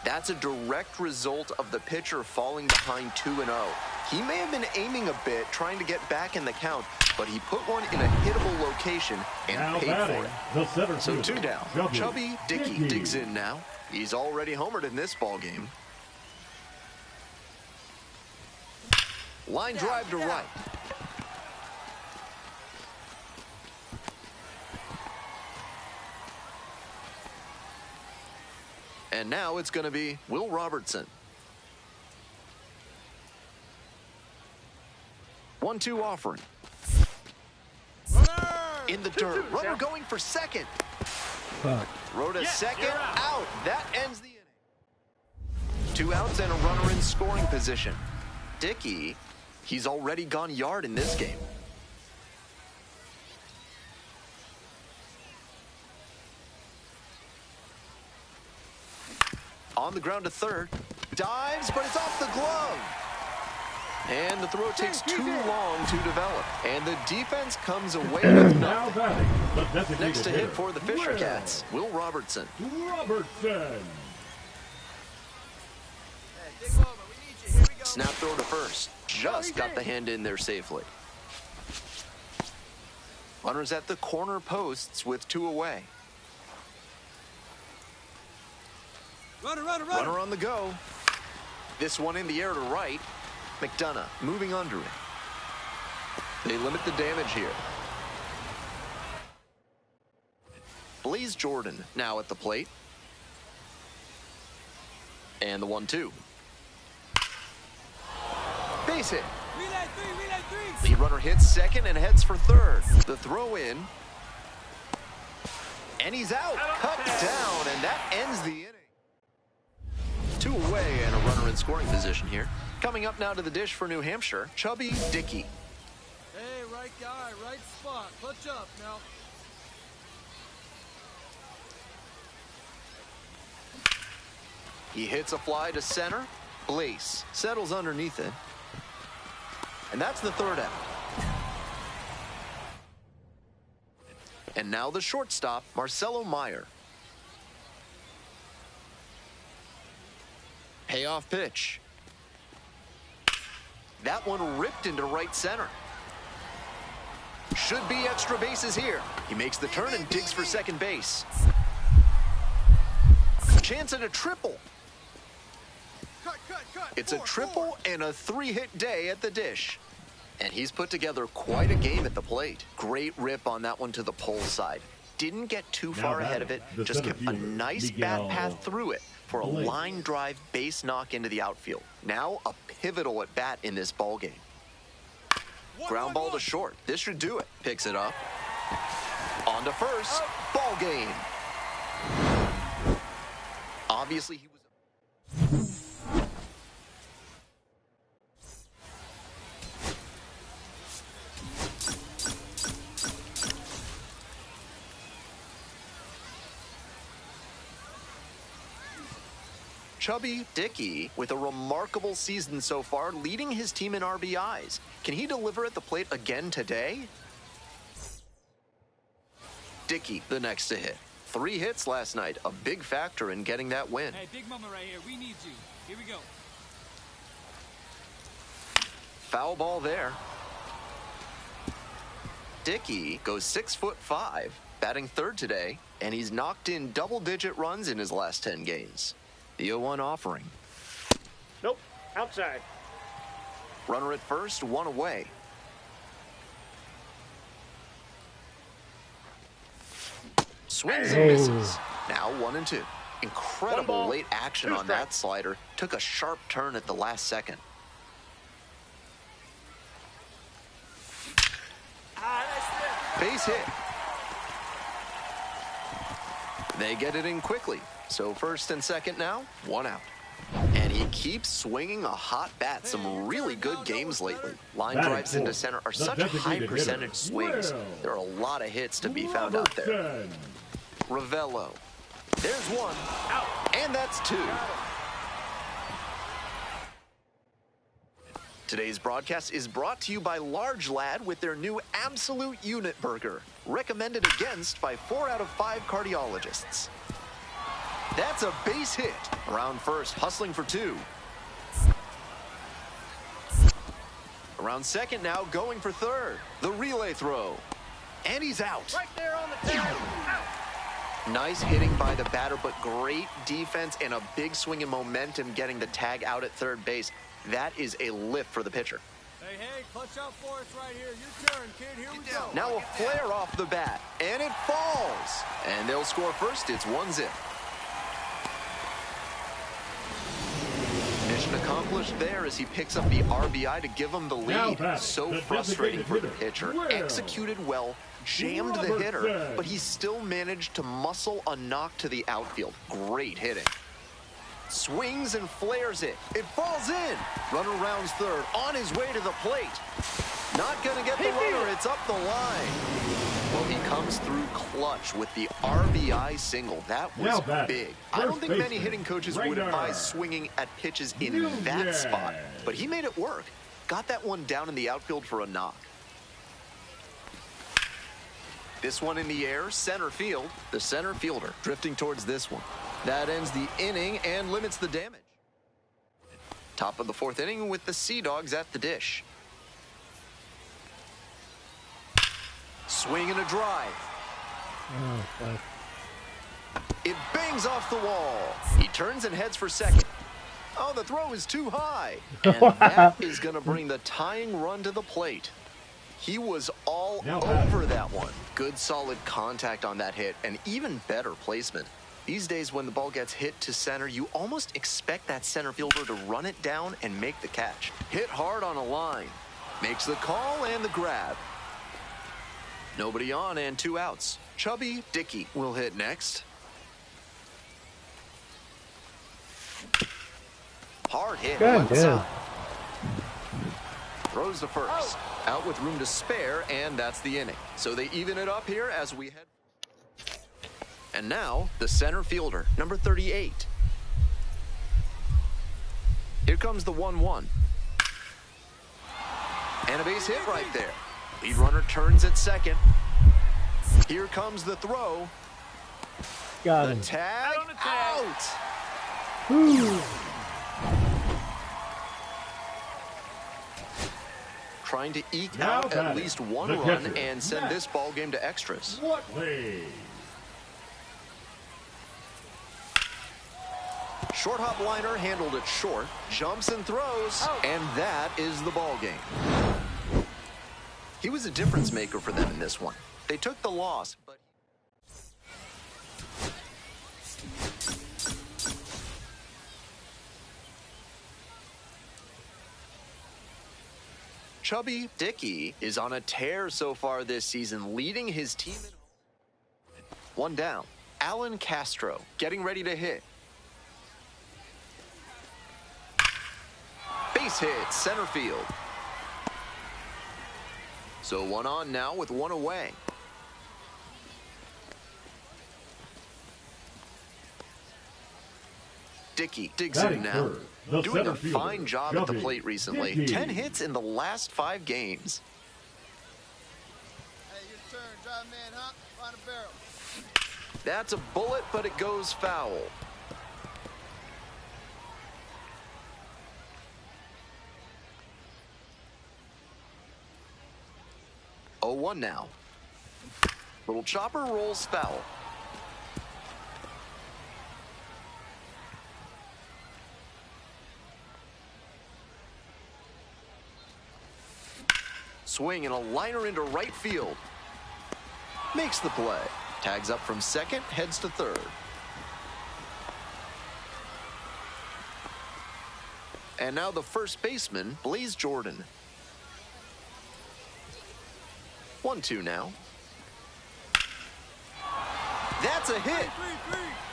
That's a direct result of the pitcher falling behind 2-0. He may have been aiming a bit, trying to get back in the count, but he put one in a hittable location and paid for it. So 2 down. Chubby Dickey digs in now. He's already homered in this ball game. Line drive to right. And now it's going to be Will Robertson. 1-2 offering. In the dirt. Runner going for second. Throw to second. Out. That ends the inning. 2 outs and a runner in scoring position. Dickey, he's already gone yard in this game. On the ground to third. Dives, but it's off the glove. And the throw takes too long to develop. And the defense comes away with nothing. Next to hit for the Fisher Cats, Will Robertson. Snap throw to first. Just got the hand in there safely. Runners at the corner posts with 2 away. Runner on the go. This one in the air to right. McDonough moving under it. They limit the damage here. Blaze Jordan now at the plate. And the 1-2. Base hit. Lead runner hits second and heads for third. The throw in. And he's out. Cut down, and that ends the inning. 2 away and a runner in scoring position here. Coming up now to the dish for New Hampshire, Chubby Dickey. Hey, right guy, right spot. Clutch up now. He hits a fly to center. Blaze settles underneath it. And that's the 3rd out. And now the shortstop, Marcelo Meyer. Payoff pitch. That one ripped into right center. Should be extra bases here. He makes the turn and digs for second base. Chance at a triple. It's a triple and a 3-hit day at the dish. And he's put together quite a game at the plate. Great rip on that one to the pole side. Didn't get too far ahead of it, just kept a nice bat path through it for a line drive base knock into the outfield. Now a pivotal at bat in this ball game. Ground ball to short. This should do it. Picks it up. On to first. Ball game. Obviously he was... Chubby Dickey with a remarkable season so far, leading his team in RBIs. Can he deliver at the plate again today? Dickey, the next to hit. 3 hits last night, a big factor in getting that win. Hey, Big Mama right here. We need you. Here we go. Foul ball there. Dickey goes 6'5", batting third today, and he's knocked in double-digit runs in his last 10 games. The 0-1 offering. Nope, outside. Runner at first, 1 away. Swings and misses. Now 1-2. Incredible late action on that slider. Took a sharp turn at the last second. Base hit. They get it in quickly. So first and second now, 1 out. And he keeps swinging a hot bat. Some really good games lately. Line drives into center are such high percentage swings. There are a lot of hits to be found out there. Ravello. There's 1 out, and that's 2. Today's broadcast is brought to you by Large Lad with their new Absolute Unit Burger, recommended against by 4 out of 5 cardiologists. That's a base hit. Around first, hustling for 2. Around second now, going for third. The relay throw. And he's out. Right there on the tag. Out. Nice hitting by the batter, but great defense and a big swing and momentum getting the tag out at third base. That is a lift for the pitcher. Hey, clutch out for us right here. Your turn, kid. Here we go. Now a flare off the bat, and it falls. And they'll score first. It's 1-0. Mission accomplished there as he picks up the RBI to give him the lead. So frustrating for the pitcher. Executed well, jammed the hitter, but he still managed to muscle a knock to the outfield. Great hitting. Swings and flares it. It falls in. Runner rounds third, on his way to the plate. Not gonna get the runner, it's up the line. Well, he comes through clutch with the RBI single. That was big. I don't think many hitting coaches would advise swinging at pitches in that spot, but he made it work. Got that one down in the outfield for a knock. This one in the air, center field. The center fielder drifting towards this one. That ends the inning and limits the damage. Top of the 4th inning with the Sea Dogs at the dish. Swing and a drive. Oh, fuck. It bangs off the wall. He turns and heads for second. Oh, the throw is too high. And that is going to bring the tying run to the plate. He was all over that one. Good solid contact on that hit and even better placement. These days when the ball gets hit to center, you almost expect that center fielder to run it down and make the catch. Hit hard on a line. Makes the call and the grab. Nobody on and 2 outs. Chubby Dickey will hit next. Hard hit. God damn. Throws to first. Out with room to spare, and that's the inning. So they even it up here as we head. And now, the center fielder, number 38. Here comes the 1-1. And a base hit right there. Lead runner turns at second. Here comes the throw. Got the him. tag out. Woo. Trying to eke out at least 1 run and send this ball game to extras. Short hop liner handled it short, jumps and throws, and that is the ball game. He was a difference maker for them in this one. They took the loss, but Chubby Dickey is on a tear so far this season, leading his team. 1 down. Alan Castro getting ready to hit. base hit, center field. So 1 on now with 1 away. Dickey digs in now. Doing a fine job at the plate recently. Dickey. 10 hits in the last 5 games. Hey, your turn. Drive man, huh? Find a barrel. That's a bullet, but it goes foul. Oh, 1 now. Little chopper rolls foul. Swing and a liner into right field. Makes the play. Tags up from second, heads to third. And now the first baseman, Blaze Jordan. 1-2 now. That's a hit.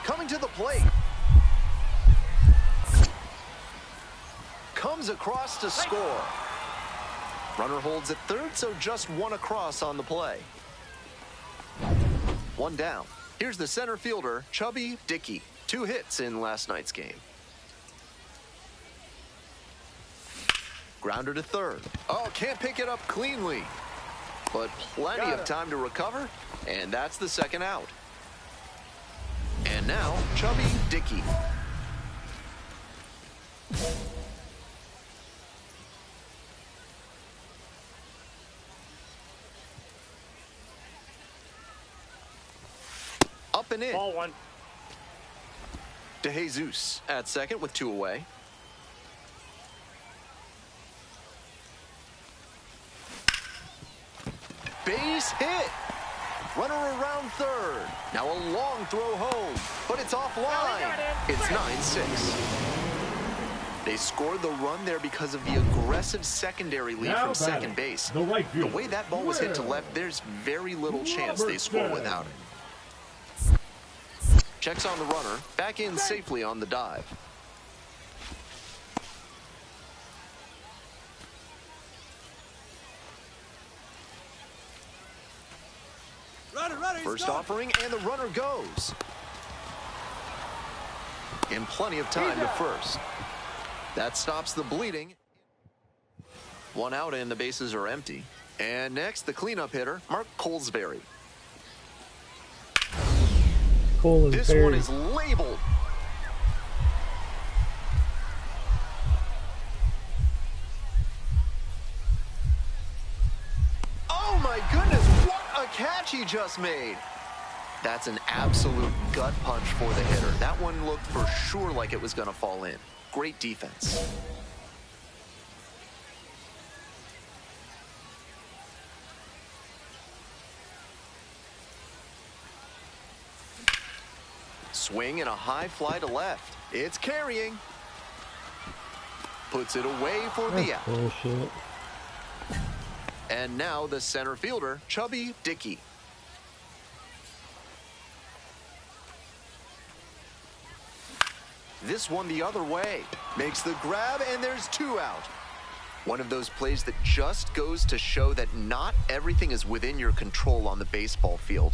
Coming to the plate. Comes across to score. Runner holds at third, so just 1 across on the play. 1 down. Here's the center fielder, Chubby Dickey. 2 hits in last night's game. Grounder to third. Oh, can't pick it up cleanly. But plenty of time to recover, and that's the second out. And now, Chubby Dickey. Up and in. Ball 1. De Jesus at second with 2 away. Base hit. Runner around third. Now a long throw home, but it's offline. It's 9-6. They scored the run there because of the aggressive secondary lead from second base. The way that ball was hit to left, there's very little chance they score without it. Checks on the runner, back in safely on the dive. First offering, and the runner goes. And plenty of time to first. That stops the bleeding. 1 out and the bases are empty. And next, the cleanup hitter, Mark Colesberry. This one is labeled. Oh my goodness, what a catch he just made. That's an absolute gut punch for the hitter. That one looked for sure like it was going to fall in. Great defense. Swing and a high fly to left. It's carrying. Puts it away for the out. Bullshit. And now the center fielder, Chubby Dickey. This one the other way. Makes the grab, and there's 2 out. One of those plays that just goes to show that not everything is within your control on the baseball field.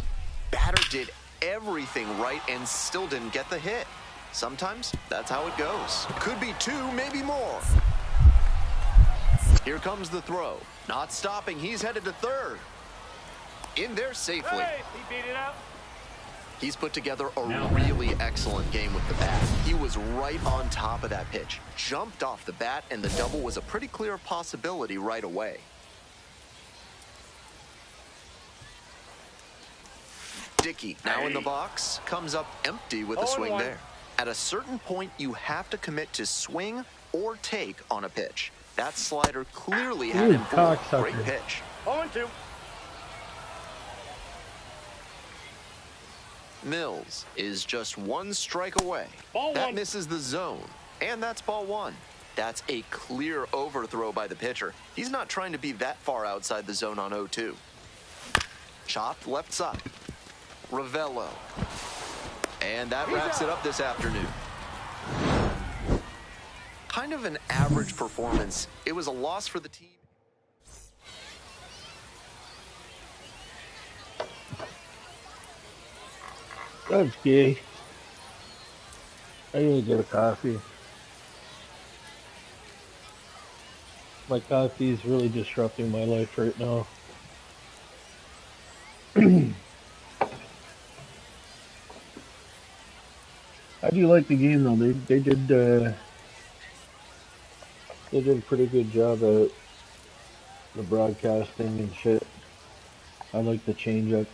Batter did everything right and still didn't get the hit. Sometimes that's how it goes. Could be 2, maybe more. Here comes the throw. Not stopping, he's headed to third. In there safely. Hey, he beat it out. He's put together a really excellent game with the bat. He was right on top of that pitch. Jumped off the bat, and the double was a pretty clear possibility right away. Dickey, now in the box, comes up empty with a swing there. At a certain point, you have to commit to swing or take on a pitch. That slider clearly had him fooled. Great pitch. 0-2. Mills is just 1 strike away. That misses the zone, and that's ball 1. That's a clear overthrow by the pitcher. He's not trying to be that far outside the zone on 0-2. Chopped left side. Ravello. And that wraps it up this afternoon. Kind kind of an average performance. It was a loss for the team. That's gay. I need to get a coffee. My coffee is really disrupting my life right now. How do you like the game though? They did a pretty good job at the broadcasting and shit. I like the change up.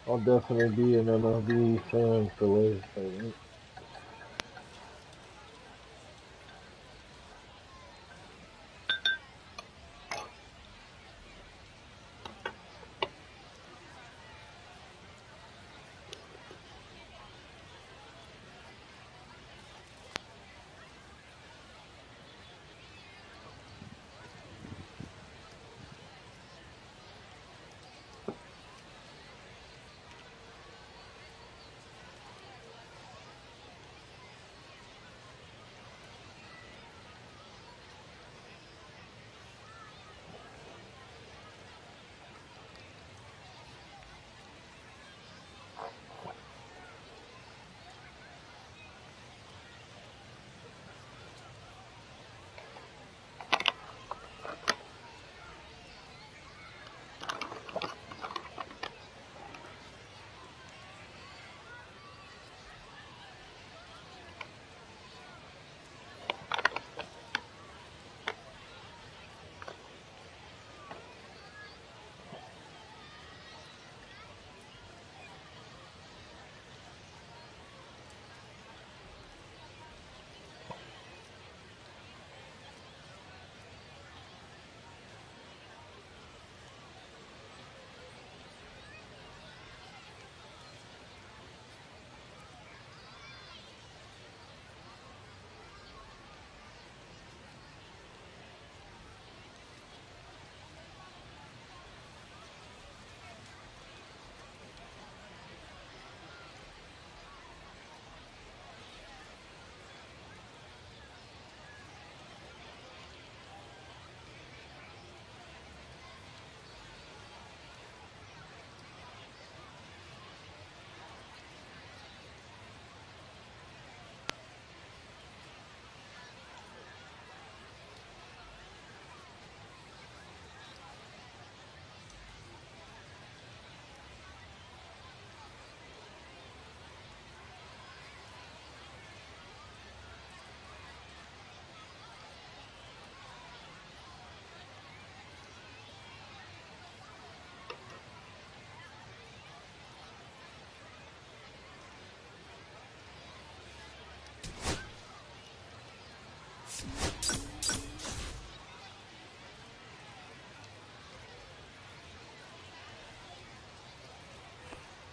I'll definitely be an MLB fan for life, I think.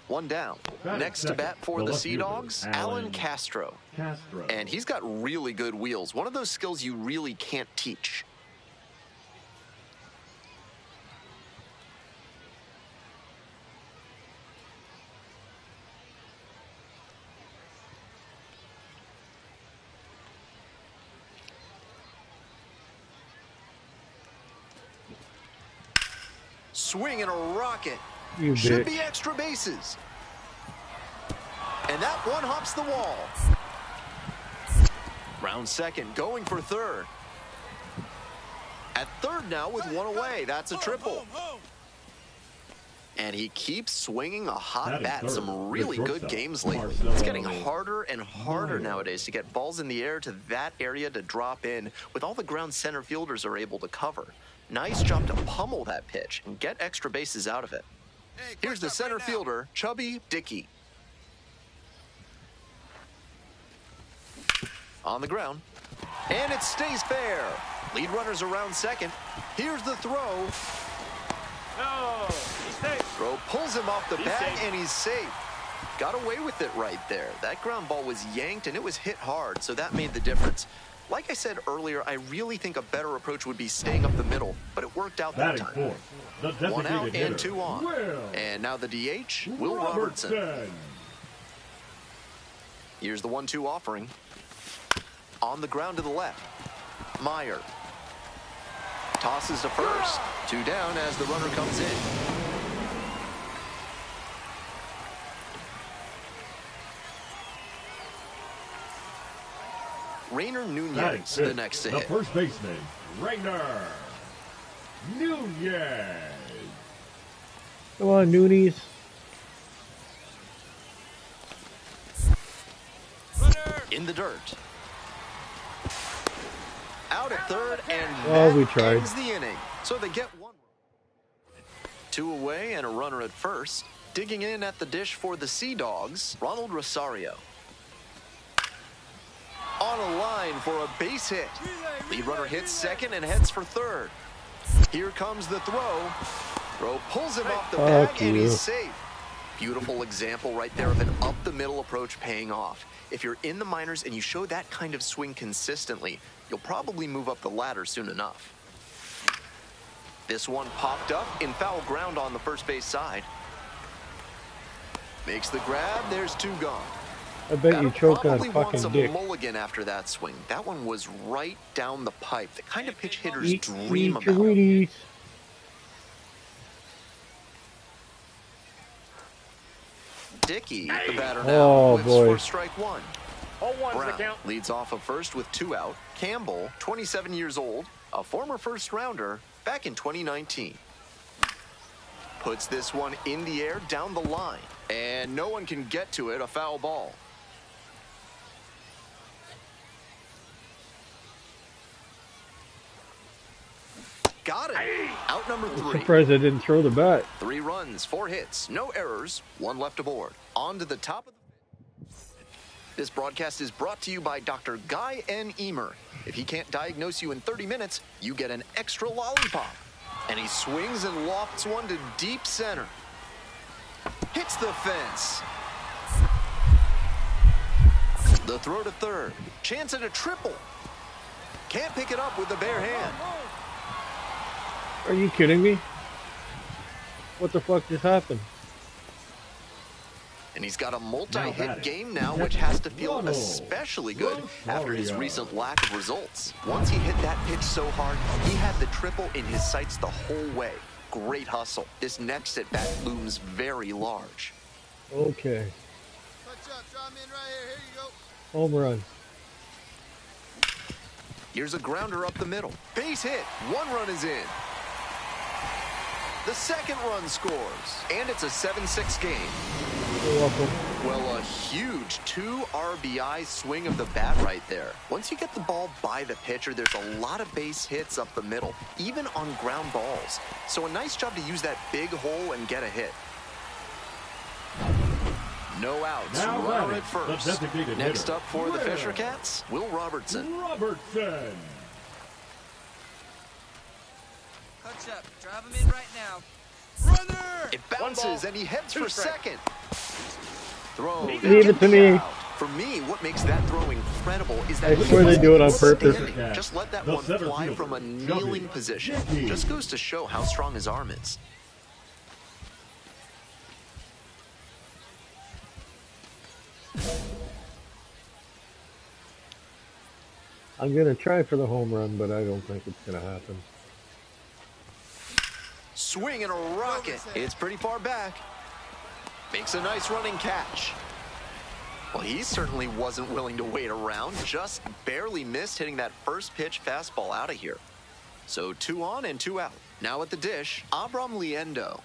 One down. Next to bat for the Sea Dogs, Alan Castro. And he's got really good wheels. One of those skills you really can't teach. Swing and a rocket. You Should bitch. be extra bases. And that one hops the wall. Round second, going for third. At third now with one away. That's a triple. And he keeps swinging a hot bat. Some really good games lately. It's getting harder and harder nowadays to get balls in the air to that area to drop in with all the ground center fielders are able to cover. Nice job to pummel that pitch and get extra bases out of it. Here's the center fielder, Chubby Dickey. On the ground. And it stays fair. Lead runners around second. Here's the throw. No, he's safe. Throw pulls him off the bag, and he's safe. got away with it right there. That ground ball was yanked and it was hit hard, so that made the difference. Like I said earlier, I really think a better approach would be staying up the middle, but it worked out that time. One out and two on. And now the DH, Will Robertson. Here's the 1-2 offering. On the ground to the left. Meyer. Tosses to first. 2 down as the runner comes in. Rainer Nunez, the next to hit. The first baseman, Rainer Nunez. Come on, Nunez. In the dirt. Out at third, and we that tried. ends the inning. So they get 1. 2 away and a runner at first. Digging in at the dish for the Sea Dogs, Ronald Rosario. On a line for a base hit. Lead runner hits second and heads for third. Here comes the throw. Throw pulls him off the bag, and he's safe. Beautiful example right there of an up-the-middle approach paying off. If you're in the minors and you show that kind of swing consistently, you'll probably move up the ladder soon enough. This one popped up in foul ground on the first base side. Makes the grab. There's 2 gone. I bet you choke on a Probably wants a fucking dick. mulligan after that swing. That one was right down the pipe. The kind of pitch hitters dream about. Dickey, the batter now, whips for strike 1. Brown leads off of first with 2 out. Campbell, 27 years old, a former first-rounder back in 2019. Puts this one in the air down the line, and no one can get to it, a foul ball. Got it. Out number 3. Surprised I didn't throw the bat. 3 runs, 4 hits, no errors, 1 left aboard. On to the top of the... This broadcast is brought to you by Dr. Guy N. Emer. If he can't diagnose you in 30 minutes, you get an extra lollipop. And he swings and lofts one to deep center. Hits the fence. The throw to third. Chance at a triple. Can't pick it up with the bare hand. Are you kidding me? What the fuck just happened? And he's got a multi-hit game now, which has to feel especially good after his recent lack of results. Once he hit that pitch so hard, he had the triple in his sights the whole way. Great hustle. This next at-bat looms very large. Okay. Touch up, draw him in right here. Here you go. Home run. Here's a grounder up the middle. Base hit. 1 run is in. The second run scores, and it's a 7-6 game. You're welcome. Well, a huge 2 RBI swing of the bat right there. Once you get the ball by the pitcher, there's a lot of base hits up the middle, even on ground balls. So a nice job to use that big hole and get a hit. No outs, runner at first. Next up for the Fisher Cats, Will Robertson. Touch up. Drive him in right now. Runner! It bounces and he heads for second. Throw. Leave it to me. For me, what makes that throw incredible is that I swear they do it on purpose. Just let that one fly from a kneeling position. Just goes to show how strong his arm is. I'm going to try for the home run, but I don't think it's going to happen. Swing and a rocket. It's pretty far back. Makes a nice running catch. Well, he certainly wasn't willing to wait around. Just barely missed hitting that first pitch fastball out of here. So 2 on and 2 out. Now at the dish, Abram Liendo.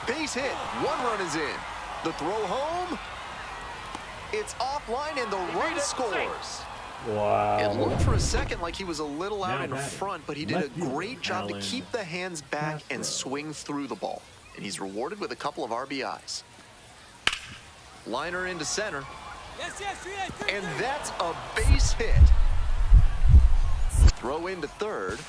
Base hit. 1 run is in. The throw home. It's offline and the run scores. Wow. It looked for a second like he was a little out in front, but he did a great job to keep the hands back and swing through the ball. And he's rewarded with a couple of RBIs. Liner into center. And that's a base hit. Throw into third.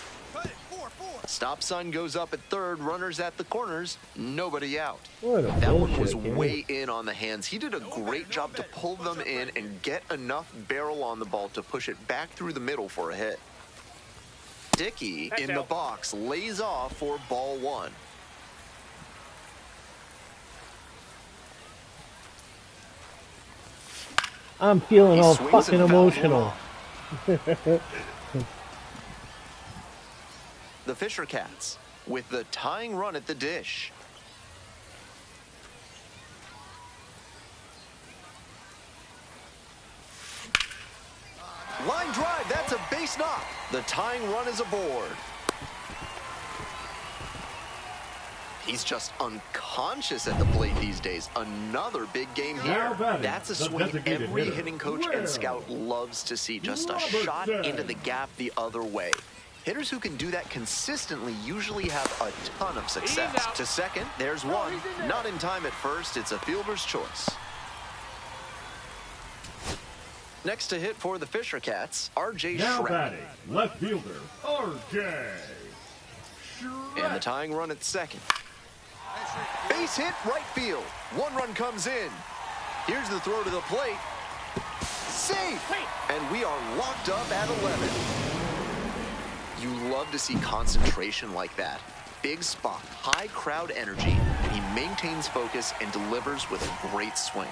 Stop sign goes up at third, runners at the corners, nobody out. What a That one was bullshit game. way in on the hands. He did a great job to pull them in and get enough barrel on the ball to push it back through the middle for a hit. Dickey in the box lays off for ball one. I'm feeling He all swings fucking and fouls one emotional. off. The Fisher Cats with the tying run at the dish. Line drive, that's a base knock. The tying run is aboard. He's just unconscious at the plate these days. Another big game here. That's a swing every hitting coach and scout loves to see. Just a shot into the gap the other way. Hitters who can do that consistently usually have a ton of success. To second, there's one. Not in time at first. It's a fielder's choice. Next to hit for the Fisher Cats, R.J. Now Schreck. batting, left fielder, R.J. And the tying run at second. Base hit right field. One run comes in. Here's the throw to the plate. Safe! And we are locked up at 11. You love to see concentration like that. Big spot, high crowd energy, and he maintains focus and delivers with a great swing.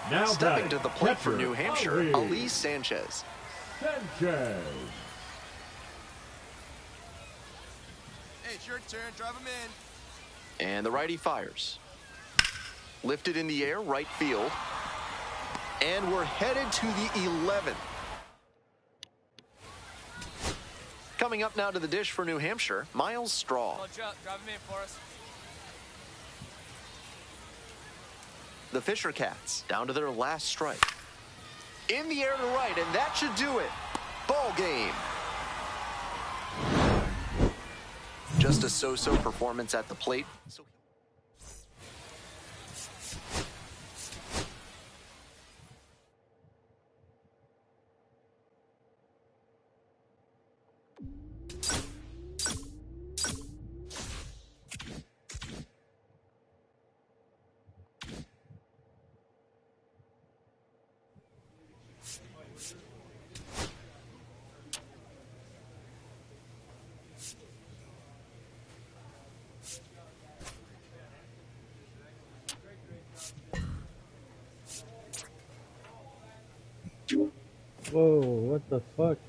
Now Stepping to batting, the plate for catcher, New Hampshire, Ali. Ali Sanchez. Sanchez. Hey, it's your turn. Drive him in. And the righty fires. Lifted in the air, right field. And we're headed to the 11th. Coming up now to the dish for New Hampshire, Miles Straw. Drive him in for us. The Fisher Cats down to their last strike. In the air to right, and that should do it. Ball game. Just a so-so performance at the plate. Whoa, what the fuck?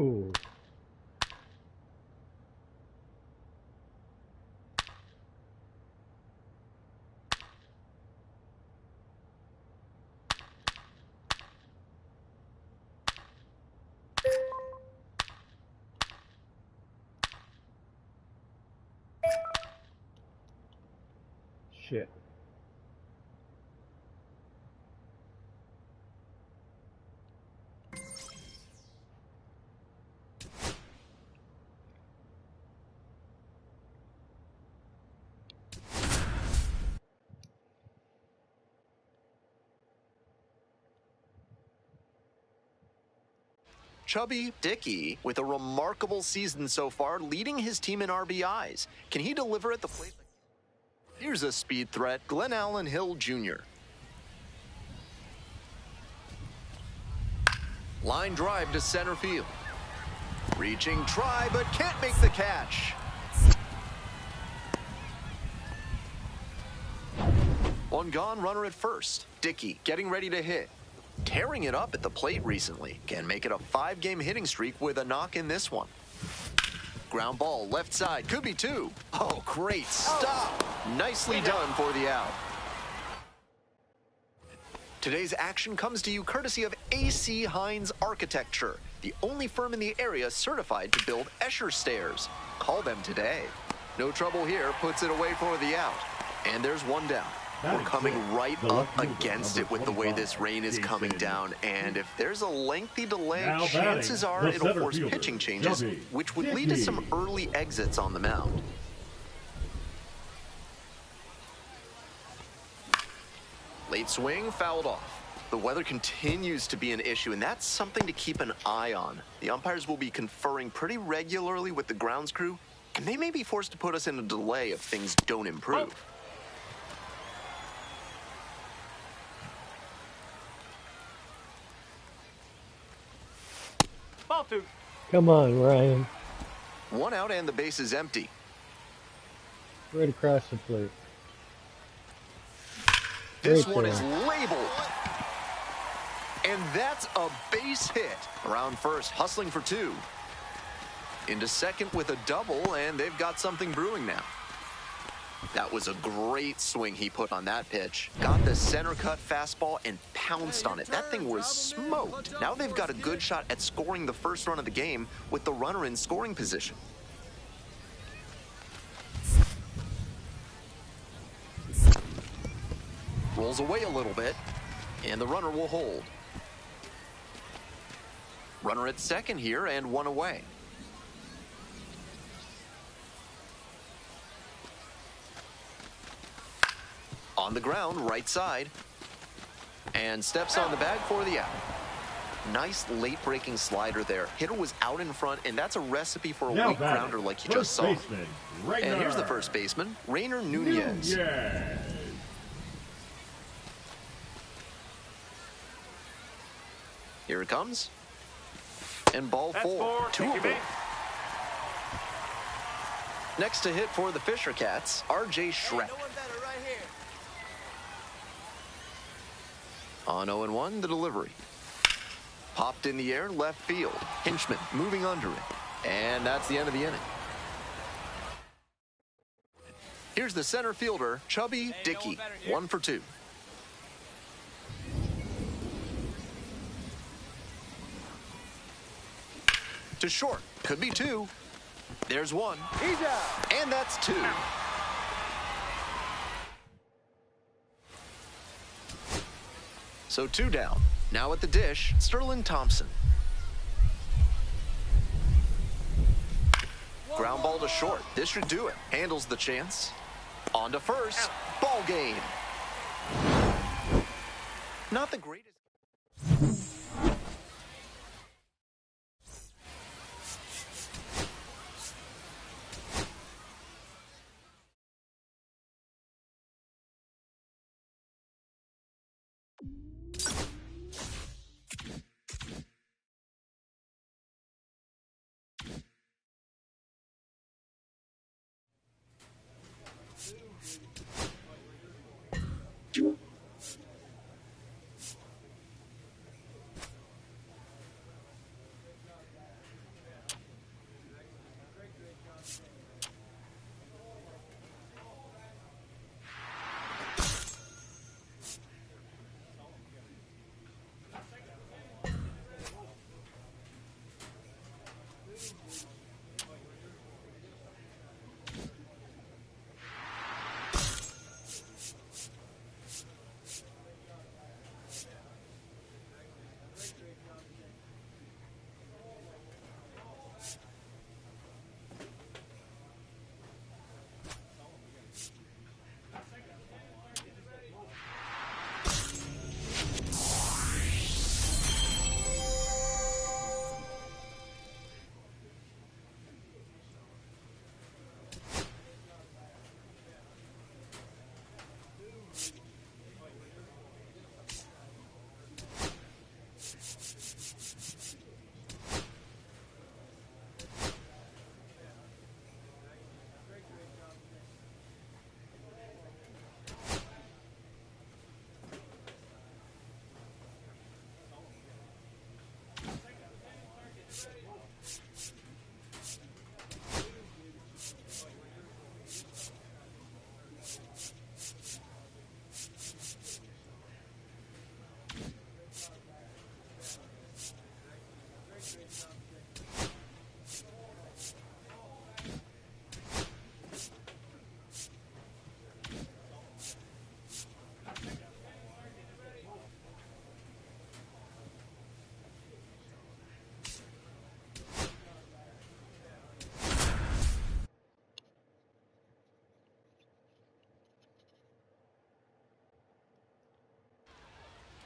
Ooh. Shit. Chubby Dickey with a remarkable season so far, leading his team in RBIs. Can he deliver at the plate? Here's a speed threat, Glenn Allen Hill Jr. Line drive to center field. Reaching try, but can't make the catch. One gone, runner at first. Dickey getting ready to hit. Tearing it up at the plate recently. Can make it a 5-game hitting streak with a knock in this one. Ground ball, left side, could be 2. Oh, great stop. Nicely done for the out. Today's action comes to you courtesy of AC Hines Architecture, the only firm in the area certified to build Escher stairs. Call them today. No trouble here, puts it away for the out. And there's one down. We're coming right up against it with the way this rain is coming down, and if there's a lengthy delay, chances are it'll force pitching changes, which would lead to some early exits on the mound. Late swing, fouled off. The weather continues to be an issue, and that's something to keep an eye on. The umpires will be conferring pretty regularly with the grounds crew, and they may be forced to put us in a delay if things don't improve. Come on, Ryan. One out and the base is empty. Right across the plate. This Right one there. is labeled. And that's a base hit. Around first, hustling for 2. Into second with a double, and they've got something brewing now. That was a great swing he put on that pitch. Got the center cut fastball and pounced on it. That thing was smoked. Now they've got a good shot at scoring the first run of the game with the runner in scoring position. Rolls away a little bit, and the runner will hold. Runner at second here, and one away. On the ground, right side, and steps on the bag for the out. Nice late-breaking slider there. Hitter was out in front, and that's a recipe for a weak grounder like you just saw. And here's the first baseman, Rainer Nunez. Here it comes. And ball 4, 2 of them. Next to hit for the Fisher Cats, R.J. Schreck. On 0-1, the delivery. Popped in the air, left field. Hinchman moving under it. And that's the end of the inning. Here's the center fielder, Chubby Dickey. 1 for 2. To short. Could be 2. There's 1. He's out. And that's 2. So 2 down. Now at the dish, Sterling Thompson. Ground ball to short. This should do it. Handles the chance. On to first. Ball game. Not the greatest.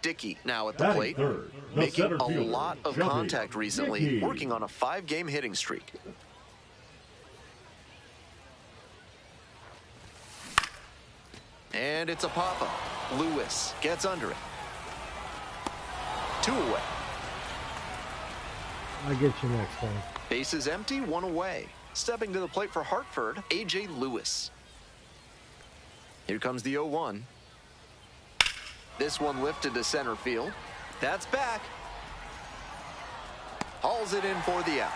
Dickey now at the plate, making a lot of contact recently, working on a 5-game hitting streak. And it's a pop-up. Lewis gets under it. 2 away. I'll get you next time. Bases empty, 1 away. Stepping to the plate for Hartford, A.J. Lewis. Here comes the 0-1. This one lifted to center field. That's back. Hauls it in for the out.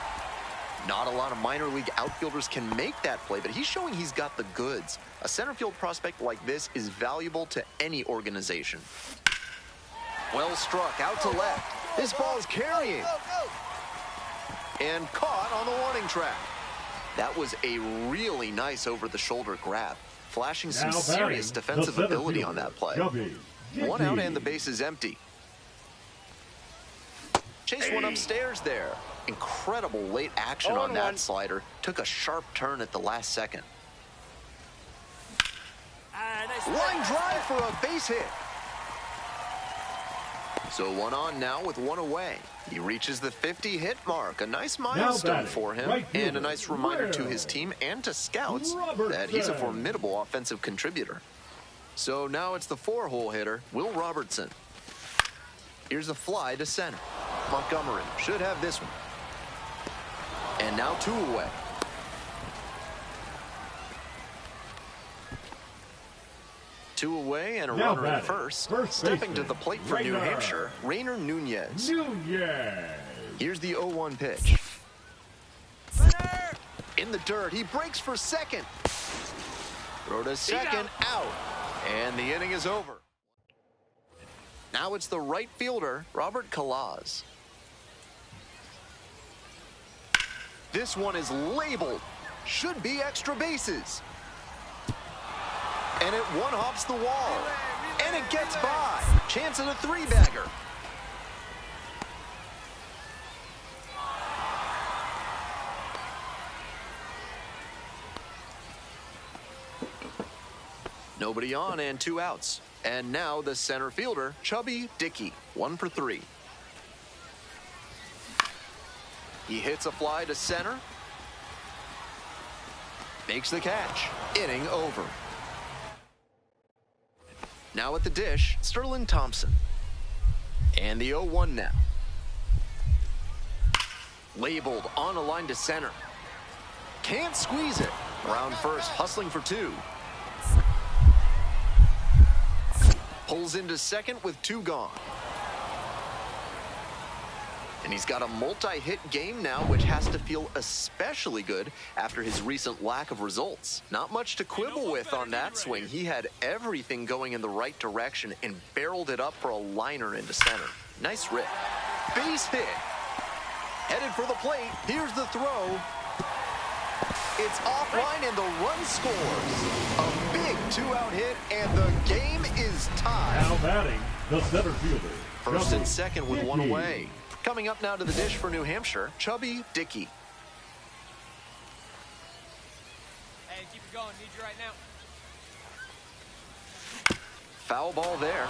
Not a lot of minor league outfielders can make that play, but he's showing he's got the goods. A center field prospect like this is valuable to any organization. Well struck, out to left. This ball's carrying. And caught on the warning track. That was a really nice over-the-shoulder grab, flashing some serious defensive ability on that play. 1 out and the base is empty. Chase one upstairs there. Incredible late action on that slider. Took a sharp turn at the last second. Line drive for a base hit. So 1 on now with 1 away. He reaches the 50 hit mark. A nice milestone for him, and a nice reminder to his team and to scouts that he's a formidable offensive contributor. So now it's the 4-hole hitter, Will Robertson. Here's a fly to center. Montgomery should have this one. And now 2 away. Two away and a runner at first. Stepping to the plate for New Hampshire, Rainer Nunez. Here's the 0-1 pitch. In the dirt, he breaks for second. Throw to second, out. And the inning is over. Now it's the right fielder, Robert Calaz. This one is labeled. Should be extra bases. And it one-hops the wall. And it gets by. Chance at a 3-bagger. Nobody on and 2 outs. And now the center fielder, Chubby Dickey, 1 for 3. He hits a fly to center. Makes the catch. Inning over. Now at the dish, Sterling Thompson. And the 0-1 now. Labeled on a line to center. Can't squeeze it. Around first, hustling for 2. Pulls into second with 2 gone. And he's got a multi-hit game now, which has to feel especially good after his recent lack of results. Not much to quibble with on that swing. He had everything going in the right direction and barreled it up for a liner into center. Nice rip. Base hit. Headed for the plate. Here's the throw. It's offline and the run scores. A big 2-out hit and the game is tied. Now batting, the center fielder. First and second with 1 away. Coming up now to the dish for New Hampshire, Chubby Dickey. Hey, keep it going. Need you right now. Foul ball there.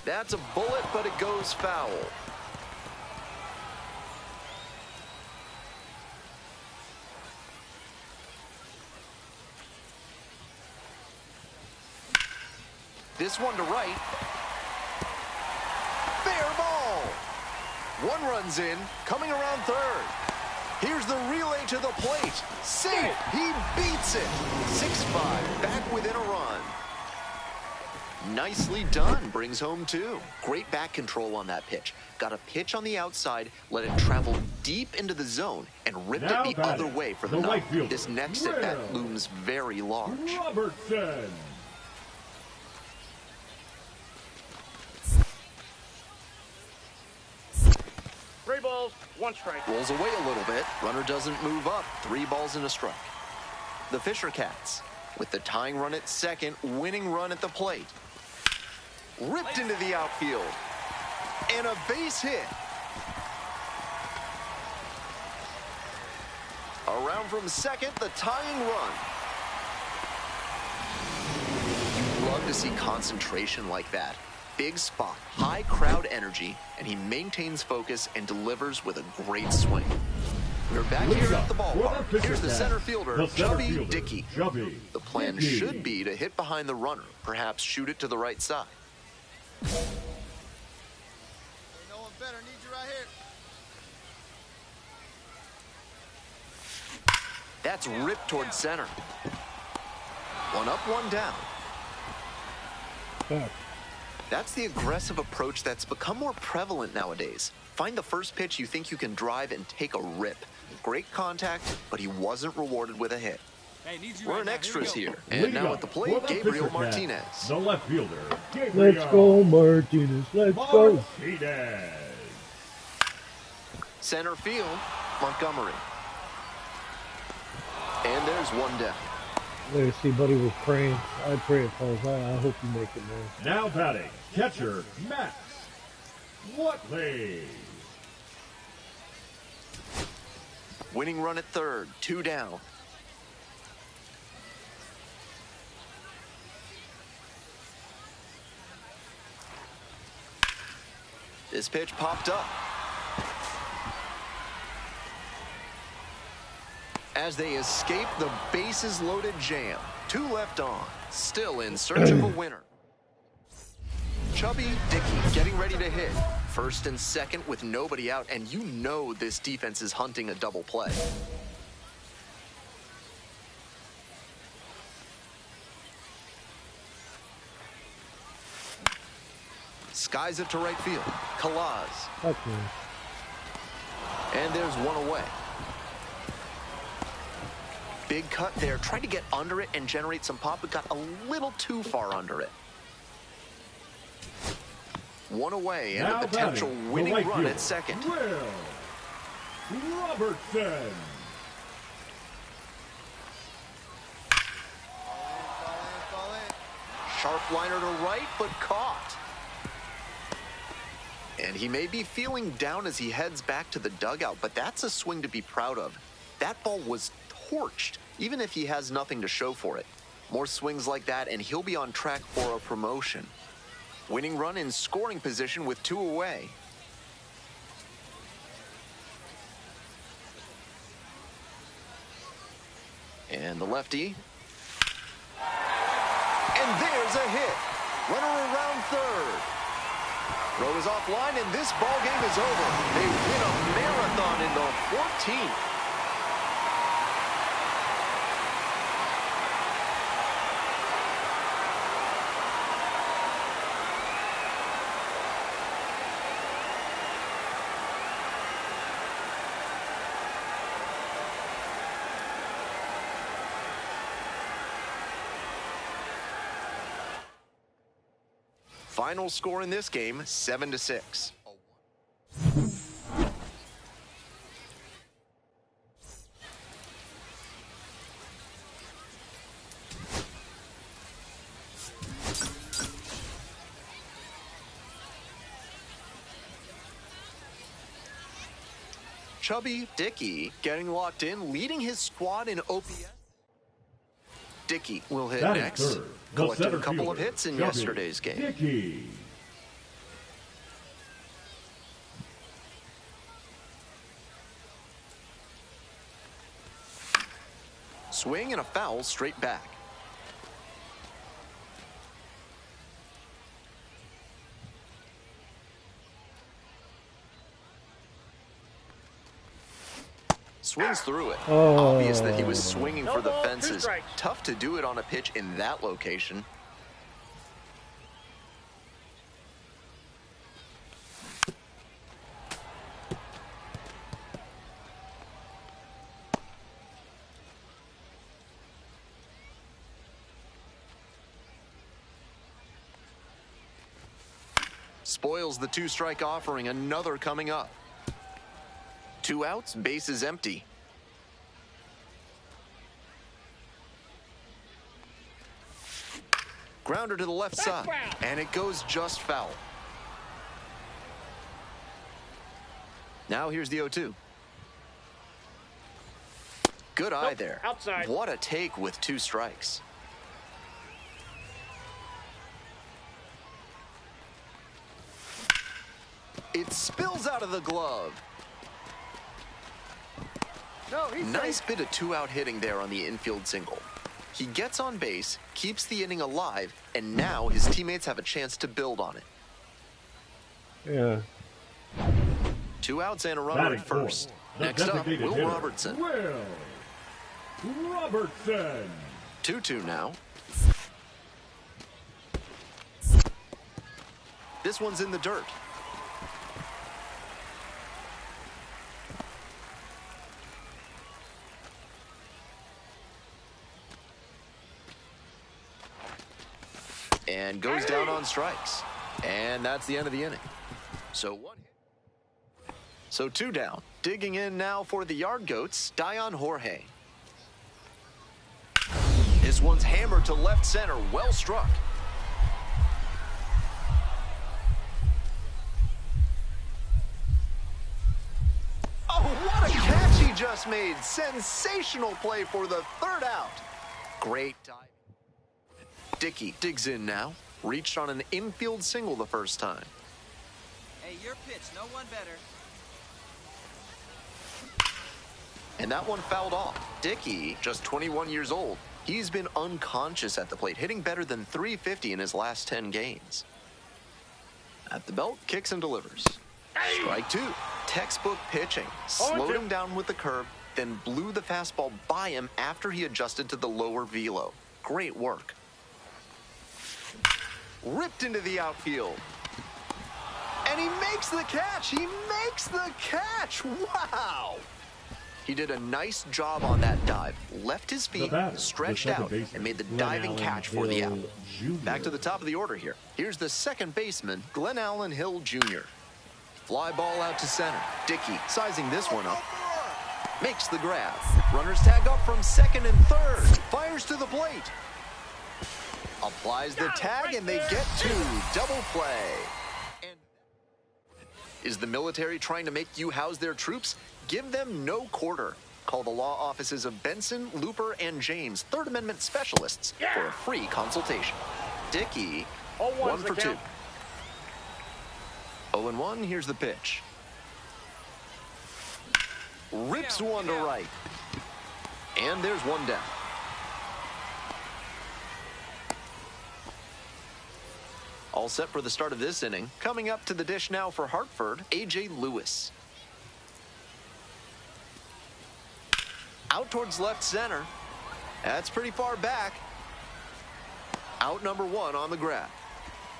That's a bullet, but it goes foul. This one to right. Fair ball. 1 runs in, coming around third. Here's the relay to the plate. Safe. He beats it. 6-5, back within a run. Nicely done. Brings home 2. Great back control on that pitch. Got a pitch on the outside, let it travel deep into the zone, and ripped it the other way for the knock. This next at bat looms very large. Robertson. Three balls, 1 strike. Rolls away a little bit. Runner doesn't move up. 3 balls and a strike. The Fisher Cats, with the tying run at second, winning run at the plate. Ripped into the outfield. And a base hit. Around from second, the tying run. You love to see concentration like that. Big spot, high crowd energy, and he maintains focus and delivers with a great swing. We're back here at the ballpark. Here's the center fielder, Chubby Dickey. The plan should be to hit behind the runner, perhaps shoot it to the right side. Ain't no one better. Need you right here. That's ripped towards center. One up, one down. That's the aggressive approach that's become more prevalent nowadays. Find the first pitch you think you can drive and take a rip. Great contact, but he wasn't rewarded with a hit. Hey, We're in extras here. And now at the plate, Gabriel Martinez. The left fielder, Gabriel. Let's go, Martinez. Let's go. Martinez. Center field, Montgomery. And there's one down. There, see, buddy was praying. I pray it falls out. I hope you make it, man. Now batting, catcher, Max Watley. Winning run at third, 2 down. This pitch popped up. As they escape the bases-loaded jam. 2 left on. Still in search of a winner. Chubby Dickey getting ready to hit. First and second with nobody out, and you know this defense is hunting a double play. Skies it to right field. Kalaz. Okay. And there's one away. Big cut there. Tried to get under it and generate some pop, but got a little too far under it. One away and a potential winning run at second. Will Robertson. Sharp liner to right, but caught. And he may be feeling down as he heads back to the dugout, but that's a swing to be proud of. That ball was torched, even if he has nothing to show for it. More swings like that, and he'll be on track for a promotion. Winning run in scoring position with 2 away. And the lefty. And there's a hit. Runner around third. Throw is offline, and this ball game is over. They win a marathon in the 14th. Final score in this game, 7-6. Chubby Dickey getting locked in, leading his squad in OPS. Dickey will hit next. Collected a couple of hits in yesterday's game. Dickey. Swing and a foul straight back. Swings through it. Oh. Obvious that he was swinging for the No ball, 2 fences. strikes. Tough to do it on a pitch in that location. Spoils the 2-strike offering. Another coming up. 2 outs, bases empty. Grounder to the left side, and it goes just foul. Now here's the 0-2. Good eye there. Outside. What a take with 2 strikes. It spills out of the glove. No, he's Nice safe. bit of 2-out hitting there on the infield single. He gets on base, keeps the inning alive, and now his teammates have a chance to build on it. Yeah. 2 outs and a runner at first. Next up, Will Robertson. Will Robertson. 2-2 now. This one's in the dirt. And goes down on strikes. And that's the end of the inning. So 2 down. Digging in now for the Yard Goats, Dion Jorge. This one's hammered to left center. Well struck. Oh, what a catch he just made. Sensational play for the 3rd out. Great dive. Dickey digs in now. Reached on an infield single the first time. Hey, your pitch. No one better. And that one fouled off. Dickey, just 21 years old. He's been unconscious at the plate, hitting better than .350 in his last 10 games. At the belt, kicks and delivers. Strike 2. Textbook pitching. Slowed him down with the curve, then blew the fastball by him after he adjusted to the lower velo. Great work. Ripped into the outfield. And he makes the catch. He makes the catch. Wow. He did a nice job on that dive. Left his feet, stretched out, and made the diving catch for the out. Back to the top of the order here. Here's the second baseman, Glenn Allen Hill Jr. Fly ball out to center. Dickey sizing this one up. Makes the grab. Runners tag up from second and third. Fires to the plate. Applies the tag, and they get 2. Double play. And is the military trying to make you house their troops? Give them no quarter. Call the law offices of Benson, Looper, and James, Third Amendment specialists, for a free consultation. Dickey, 1 for 2. 0-1, here's the pitch. Rips one to right. And there's one down. All set for the start of this inning. Coming up to the dish now for Hartford, A.J. Lewis. Out towards left center. That's pretty far back. Out number 1 on the grab.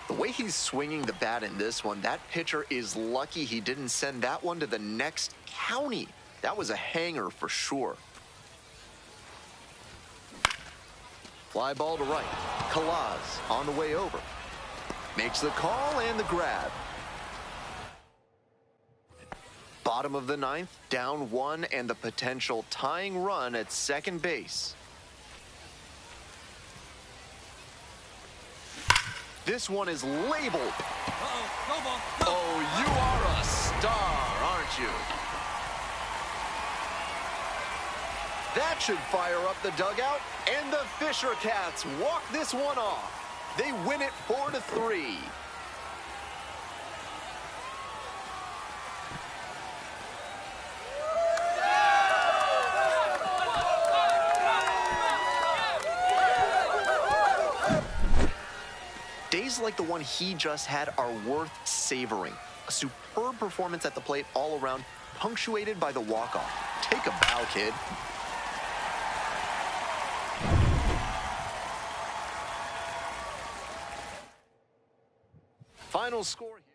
The way he's swinging the bat in this one, that pitcher is lucky he didn't send that one to the next county. That was a hanger for sure. Fly ball to right. Kalaz on the way over. Makes the call and the grab. Bottom of the 9th, down 1, and the potential tying run at second base. This one is labeled. Oh, you are a star, aren't you? That should fire up the dugout, and the Fisher Cats walk this one off. They win it 4-3. Days like the one he just had are worth savoring. A superb performance at the plate all around, punctuated by the walk-off. Take a bow, kid. Final score here.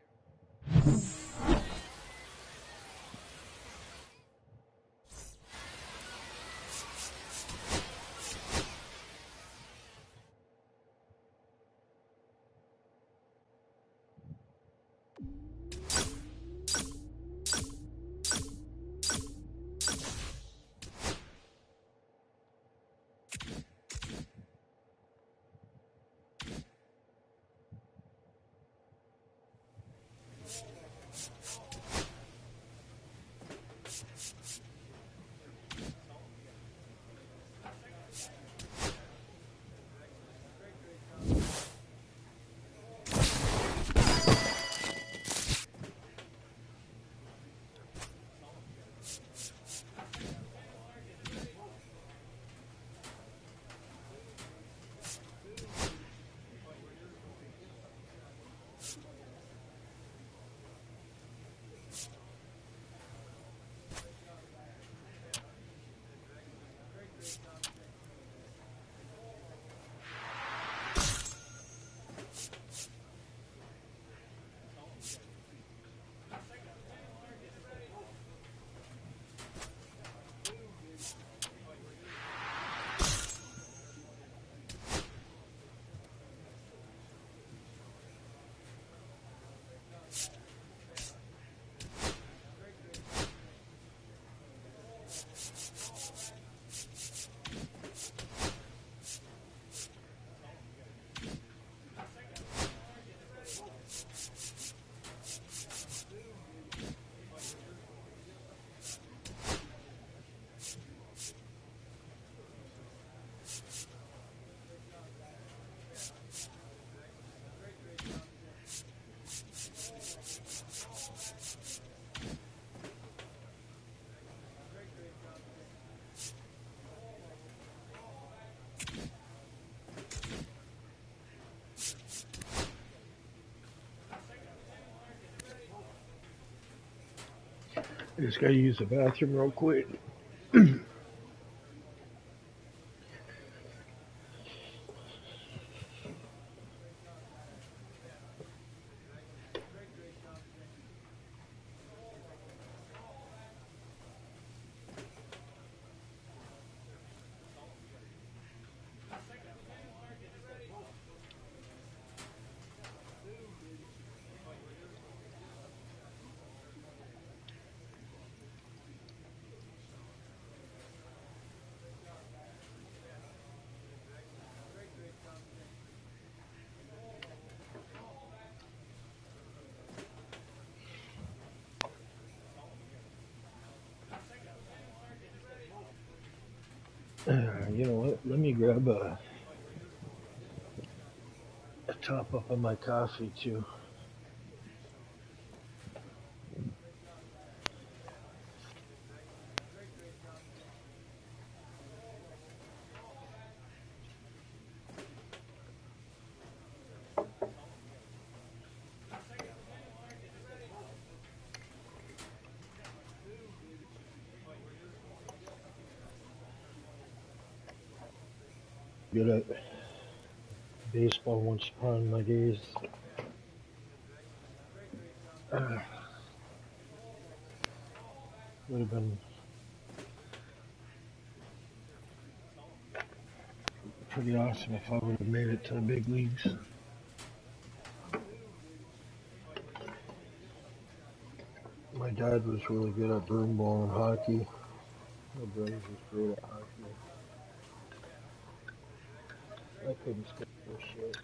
I just gotta use the bathroom real quick. You know what? Let me grab a top up on my coffee too. Good at baseball once upon my days. Would have been pretty awesome if I would have made it to the big leagues. My dad was really good at broomball and hockey. My brother was great at hockey. I couldn't skate for shit.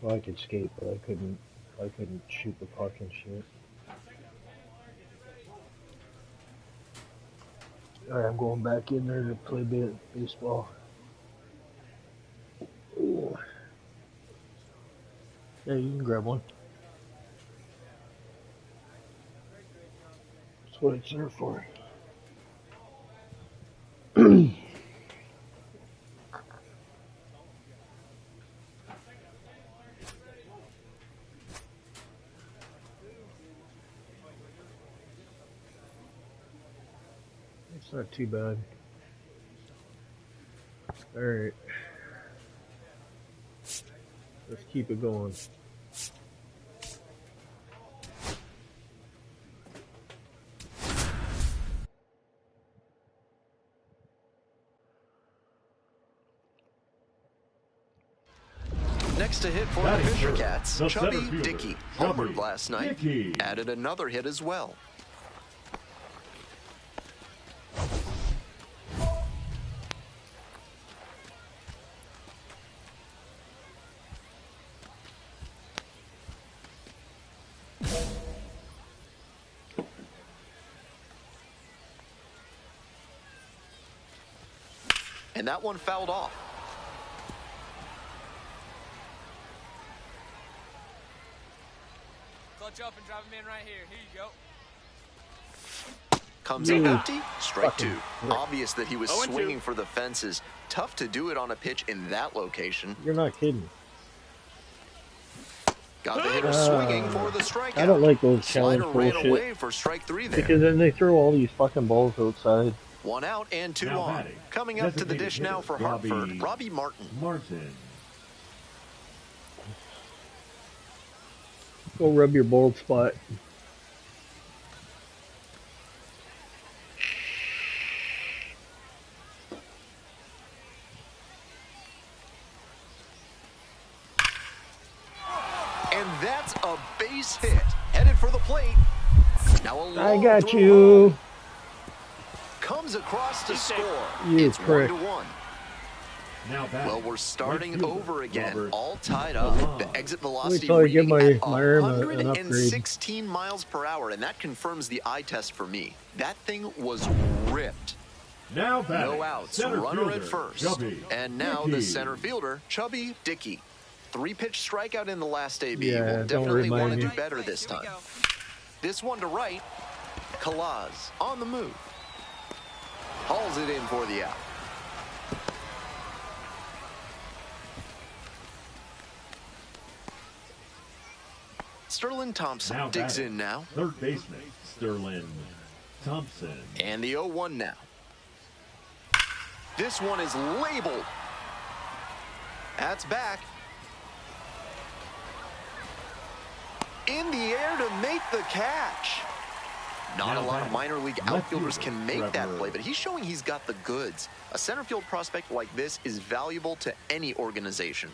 Well, I could skate, but I couldn't shoot the puck and shit. Alright, I'm going back in there to play baseball. Ooh. Yeah, you can grab one. That's what it's there for. It's not too bad. Alright. Let's keep it going. Next to hit for the Fisher Cats, Chubby Dickey homered last night, added another hit as well. And that one fouled off. Clutch up and drive him in right here. Here you go. Comes up empty, strike two. Obvious that he was swinging for the fences. Tough to do it on a pitch in that location. You're not kidding. Got the hitter swinging for the strikeout. I don't like those challenge Slider ran bullshit. away for strike three there. Because then they throw all these fucking balls outside. One out and two on. Coming up to the dish now for Hartford, Robbie Martin. Go rub your bald spot. And that's a base hit. Headed for the plate. Now a I long got throw you. comes across to score. You It's prick. 1-1. Now Well, we're starting over again, all tied up. The exit velocity till I give reading at my arm an upgrade. 116 miles per hour, and that confirms the eye test for me. That thing was ripped. Now No outs, center runner fielder, at first. Chubby And now Dickey. the center fielder, Chubby Dickey. 3-pitch strikeout in the last AB. Yeah, Will don't definitely want remind to me. do better this time. This one to right. Kalaz on the move. Hauls it in for the out. Sterling Thompson Now digs batting, in now. Third baseman, Sterling Thompson. And the 0-1 now. This one is labeled. That's back. In the air to make the catch. Not a lot of minor league outfielders can make that play, but he's showing he's got the goods. A center field prospect like this is valuable to any organization.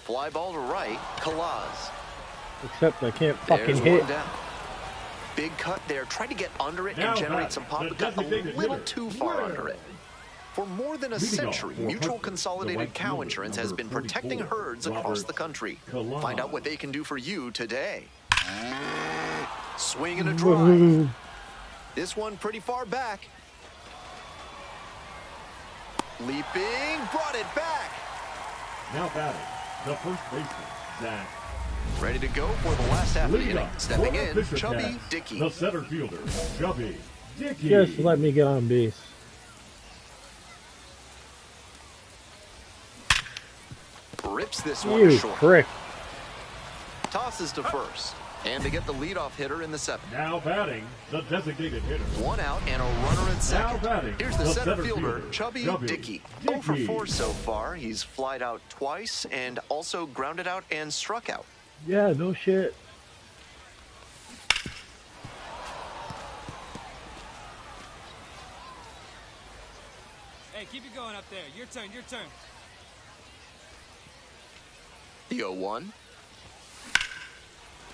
Fly ball to right, Kalaz. Except I can't There's fucking one hit. down. Big cut there. Tried to get under it and generate some pop, but got a little too far under it. For more than a century, Mutual Consolidated Cow Insurance has been protecting herds across the country. Find out what they can do for you today. Swing and a drive. This one pretty far back. Leaping, brought it back. Now batting, the first baseman, Zach. Ready to go for the last half of the Lead inning. up, Stepping in, Fisher Chubby Cats, Dickey. The center fielder, Chubby Dickey. Just let me get on base. Rips this one You to short. prick. Tosses to first. And to get the leadoff hitter in the 7th. Now batting, the designated hitter. One out and a runner at second. batting, Here's the the center center fielder, fielder, Chubby Dickey. 0 for 4 so far. He's flied out twice and also grounded out and struck out. Yeah, no shit. Hey, keep it going up there. Your turn, your turn. The 0-1.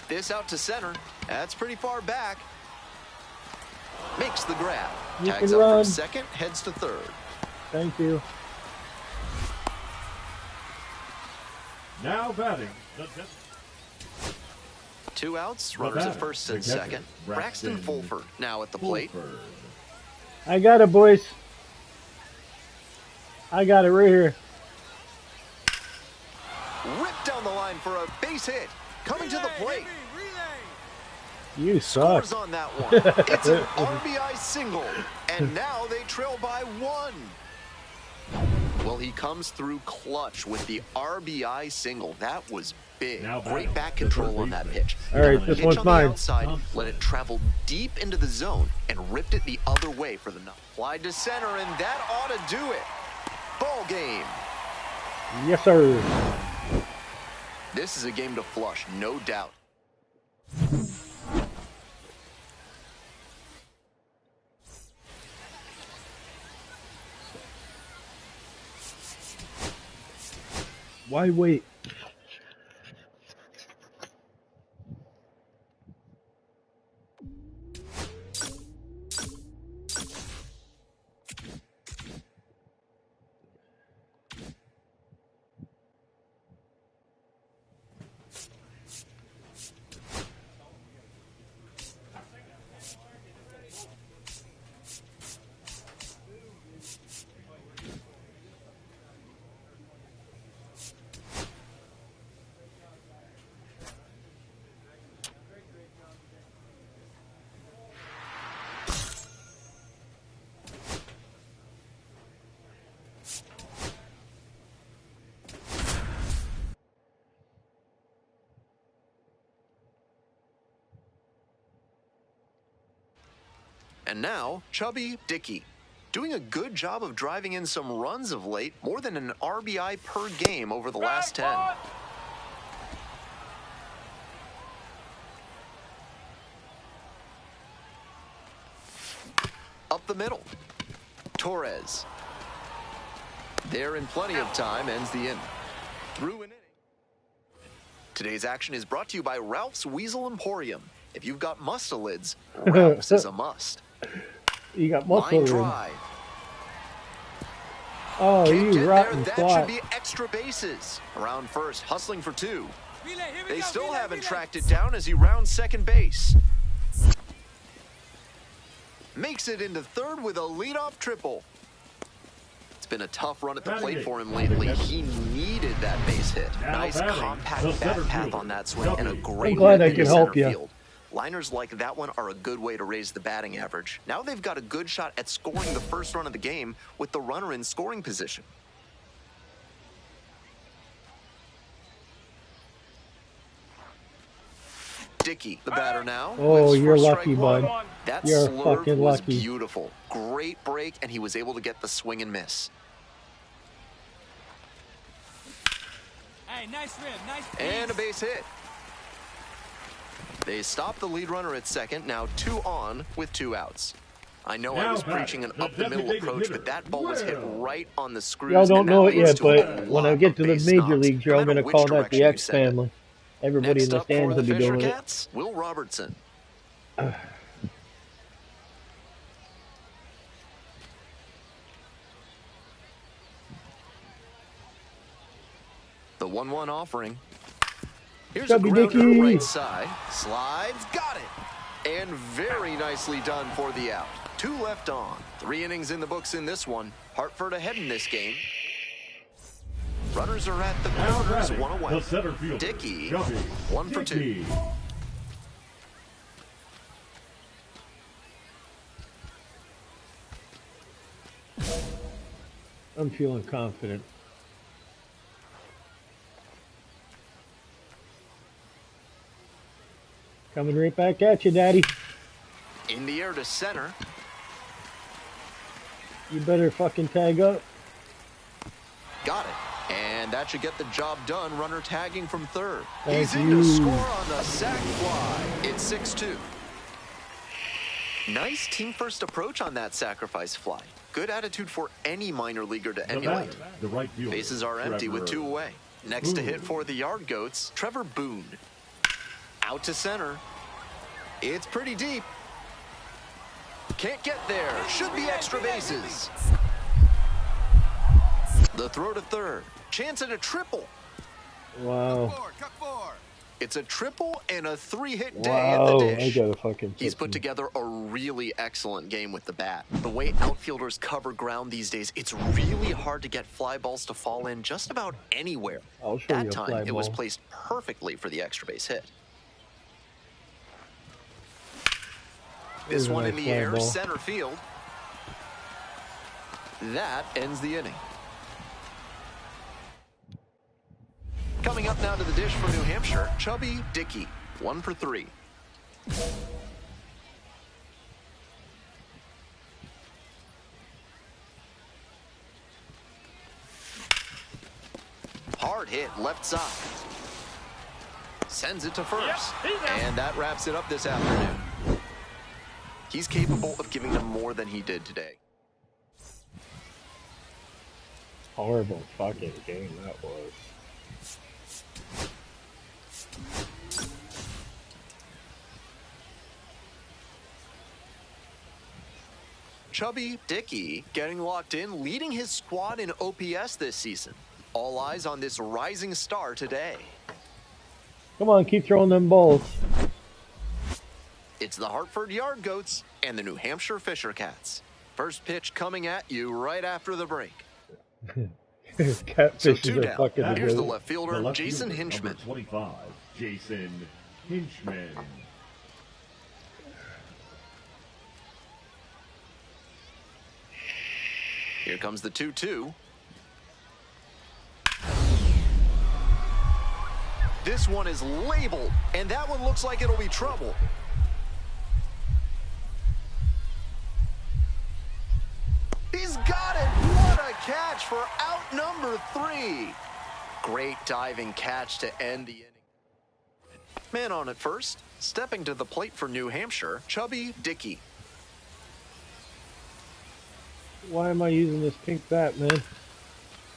This out to center. That's pretty far back. Makes the grab. You Tags can up run. from second, heads to third. Thank you. Now batting, the 2 outs, runners at first and the catcher, second. Braxton Braxton Fulford now at the plate. I got it, boys. I got it right here. Ripped down the line for a base hit. Coming to the plate. You suck. Scores on that one. It's an RBI single. And now they trail by 1. Well, he comes through clutch with the RBI single. That was big. Great back control on that pitch. All right, Got a this pitch one's on mine. the outside, let it travel deep into the zone, and ripped it the other way for the nut. Flied to center, and that ought to do it. Ball game. Yes, sir. This is a game to flush, no doubt. Why wait? And now, Chubby Dickey. Doing a good job of driving in some runs of late, more than an RBI per game over the last 10. Up the middle. Torres. There in plenty of time, ends the inning. Through an inning. Today's action is brought to you by Ralph's Weasel Emporium. If you've got mustelids, Ralph's is a must. You got Line muscle. drive. Oh, Can't you get rotten there. That should twat. be extra bases. Around first, hustling for 2. They go, still relay, haven't relay. tracked it down as he rounds second base. Makes it into third with a leadoff triple. It's been a tough run at the plate for him lately. He needed that base hit. Nice compact bat path on that swing and a great glad I rip could into help center ya. field. Liners like that one are a good way to raise the batting average. Now they've got a good shot at scoring the first run of the game with the runner in scoring position. Dickey, the batter now. Oh, lives you're for lucky, strike one. bud. That You're slurve fucking was lucky. beautiful. Great break, and he was able to get the swing and miss. Hey, nice rib, nice piece. And a base hit. They stopped the lead runner at second, now 2 on with 2 outs. I know I was preaching an up-the-middle approach, but that ball was hit right on the screws. Y'all don't know it yet, but a when I lot get of to the base major knocks, leagues, no you're all matter going to which call that the direction you X send it. family. Everybody Next in the up for stands the will be Fisher doing it. Cats, Will Robertson. The 1-1 offering. Here's Chubby a grounder Dickey. right side. Slides, got it. And very nicely done for the out. 2 left on. 3 innings in the books in this one. Hartford ahead in this game. Runners are at the corners, 1 away. The center fielder, Dickey, Chubby 1 for 2. Dickey. I'm feeling confident. Coming right back at you, Daddy. In the air to center. You better fucking tag up. Got it. And that should get the job done. Runner tagging from third. Thank He's in you. to score on the sac fly. It's 6-2. Nice team-first approach on that sacrifice fly. Good attitude for any minor leaguer to emulate. The right fielder, Bases are empty with 2 away. Next to hit for the Yard Goats, Trevor Boone. Out to center. It's pretty deep. Can't get there. Should be extra bases. The throw to third. Chance at a triple. Wow. Cut 4. It's a triple and a 3-hit day Wow. at the I dish. gotta fucking. He's put together a really excellent game with the bat. The way outfielders cover ground these days, it's really hard to get fly balls to fall in just about anywhere. I'll show That you a time, fly it was ball. placed perfectly for the extra base hit. There's This a one nice in the fly air, ball. center field. That ends the inning. Coming up now to the dish for New Hampshire, Chubby Dickey, 1 for 3. Hard hit, left side. Sends it to first. And that wraps it up this afternoon. He's capable of giving them more than he did today. Horrible fucking game that was. Chubby Dickey getting locked in, leading his squad in OPS this season. All eyes on this rising star today. Come on, keep throwing them balls. It's the Hartford Yard Goats and the New Hampshire Fisher Cats. First pitch coming at you right after the break. So Catfish 2 is a down. fucking. Here's the joke. left fielder, Jason Hinchman. Number 25, Jason Hinchman. Here comes the 2-2. This one is labeled, and that one looks like it'll be trouble. He's got it! What a catch for out number 3. Great diving catch to end the inning. Man on at first, stepping to the plate for New Hampshire, Chubby Dickey. Why am I using this pink bat, man?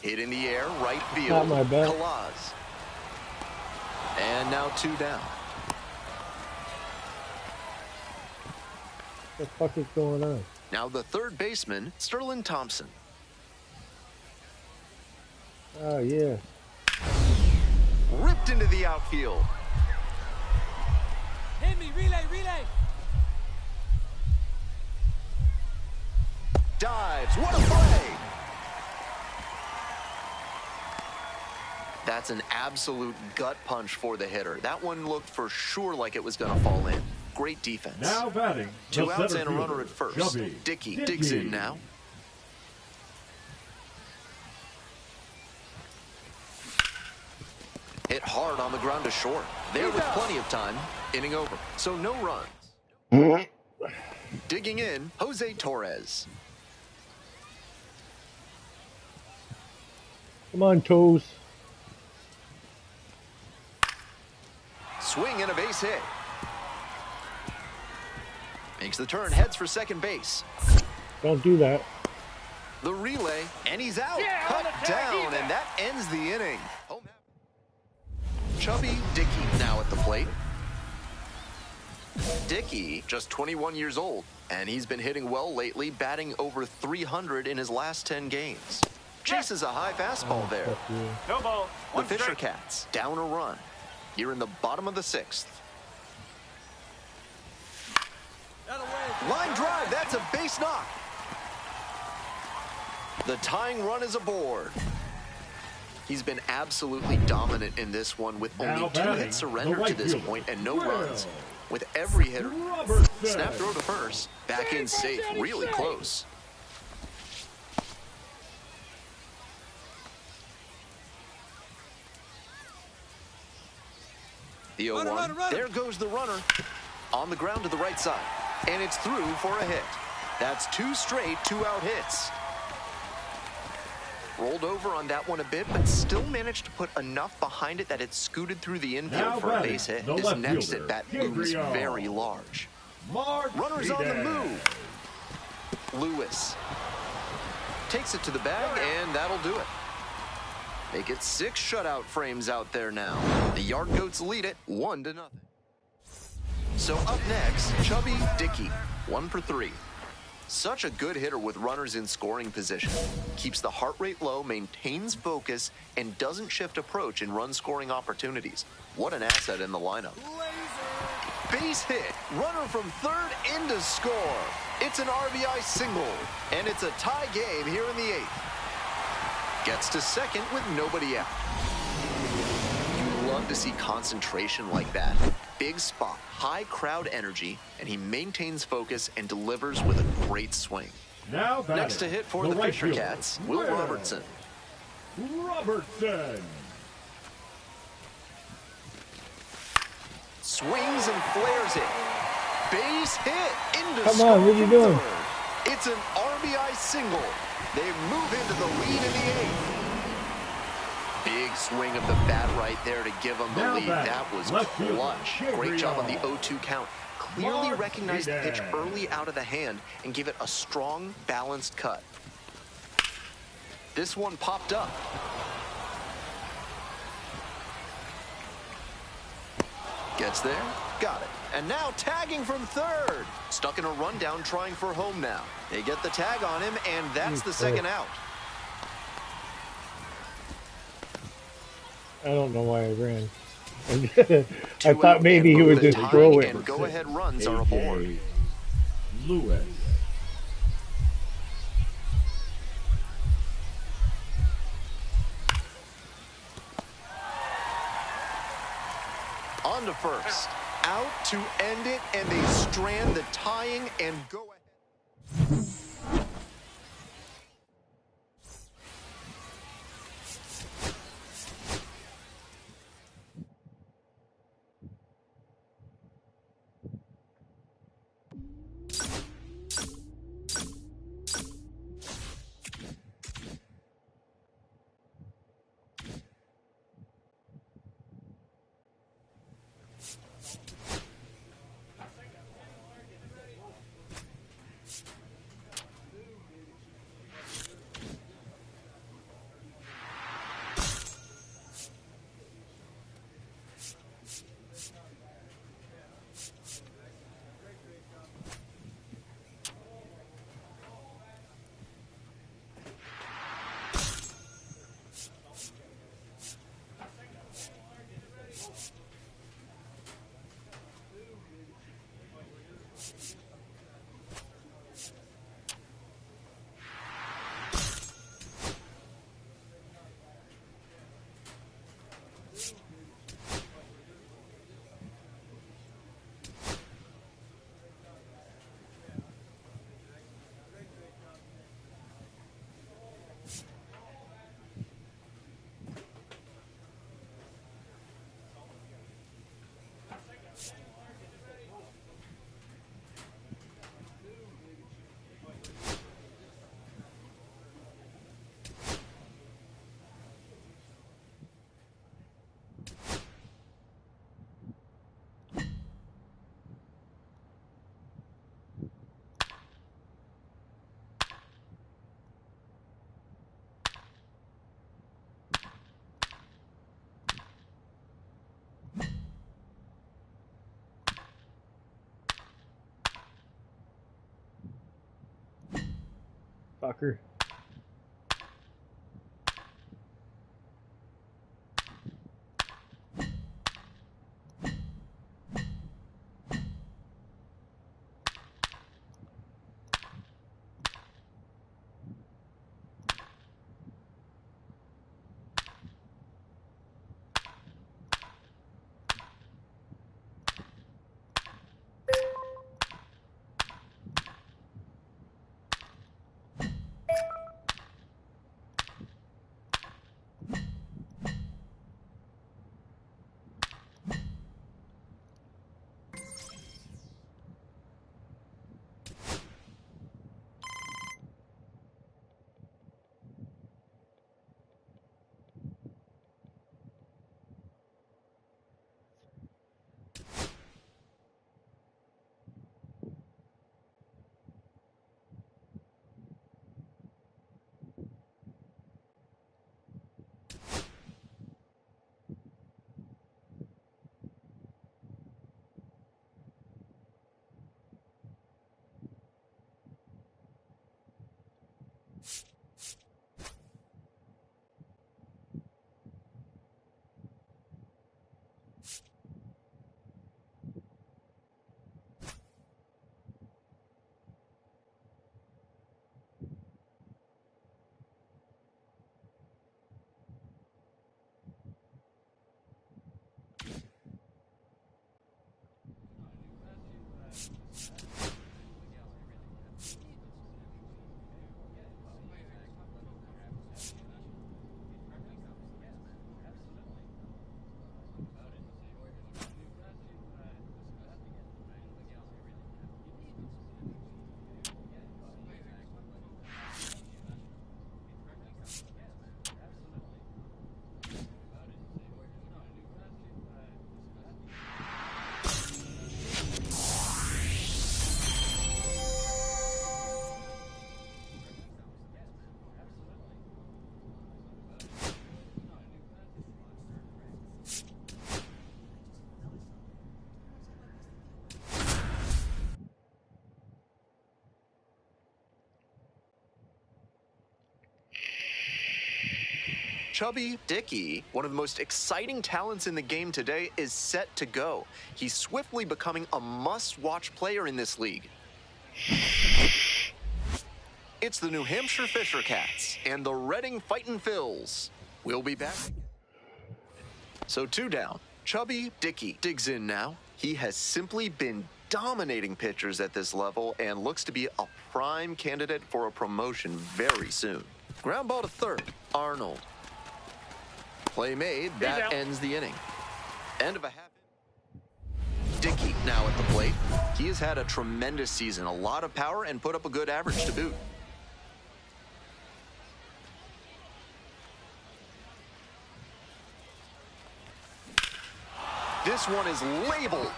Hit in the air, right field. Not my bat. Kalaz. And now 2 down. What the fuck is going on? Now the third baseman, Sterling Thompson. Oh, yeah. Ripped into the outfield. Hit me, relay, relay. Dives. What a play! That's an absolute gut punch for the hitter. That one looked for sure like it was going to fall in. Great defense. Now batting, 2 the outs center and a runner fielder, at first. Chubby Dickey Dickey. digs in now. Hit hard on the ground to short. There with plenty of time. Inning over, so no runs. Digging in, Jose Torres. Come on, Toes. Swing and a base hit. Makes the turn, heads for second base. Don't do that. The relay, and he's out. Cut down, and that ends the inning. Chubby Dickey now at the plate. Dickey, just 21 years old, and he's been hitting well lately, batting over 300 in his last 10 games. Chases a high fastball there. No ball. The Fisher Cats down a run. Here in the bottom of the 6th. Line drive, that's a base knock. The tying run is aboard. He's been absolutely dominant in this one with only 2 hits surrendered to this point and no runs. With every hitter, snap throw to first, back in safe, really close. The 0-1, there goes the runner. On the ground to the right side, and it's through for a hit. That's 2 straight 2-out hits. Rolled over on that one a bit, but still managed to put enough behind it that it scooted through the infield for a base hit. This next at bat looms very large. Runners on the move. Lewis takes it to the bag, and that'll do it. Make it 6 shutout frames out there now. The Yard Goats lead it 1-0. So up next, Chubby Dickey, 1 for 3. Such a good hitter with runners in scoring position. Keeps the heart rate low, maintains focus, and doesn't shift approach in run-scoring opportunities. What an asset in the lineup. Base hit. Runner from third in to score. It's an RBI single, and it's a tie game here in the 8th. Gets to second with nobody out. You love to see concentration like that. Big spot, high crowd energy, and he maintains focus and delivers with a great swing. Next to hit for the Fisher Cats, Will Robertson. Swings and flares it. Base hit into Come on, what are you doing? It's an RBI single. They move into the lead in the 8th. Big swing of the bat right there to give them the lead. That was clutch. Great job on the 0-2 count. Clearly recognized the pitch early out of the hand and gave it a strong, balanced cut. This one popped up. Gets there, got it. And now tagging from third. Stuck in a rundown trying for home now. They get the tag on him, and that's the second out. I don't know why I ran. I thought maybe he would just throw it. And go-ahead runs are aboard. Lewis. On to first. Out to end it, and they strand the tying and go-ahead. Fucker. Chubby Dickey, one of the most exciting talents in the game today, is set to go. He's swiftly becoming a must-watch player in this league. It's the New Hampshire Fisher Cats and the Reading Fightin' Phils. We'll be back. So 2 down. Chubby Dickey digs in now. He has simply been dominating pitchers at this level and looks to be a prime candidate for a promotion very soon. Ground ball to third. Arnold. Play made. That ends the inning. End of a half. Dickey now at the plate. He has had a tremendous season, a lot of power, and put up a good average to boot. This one is labeled.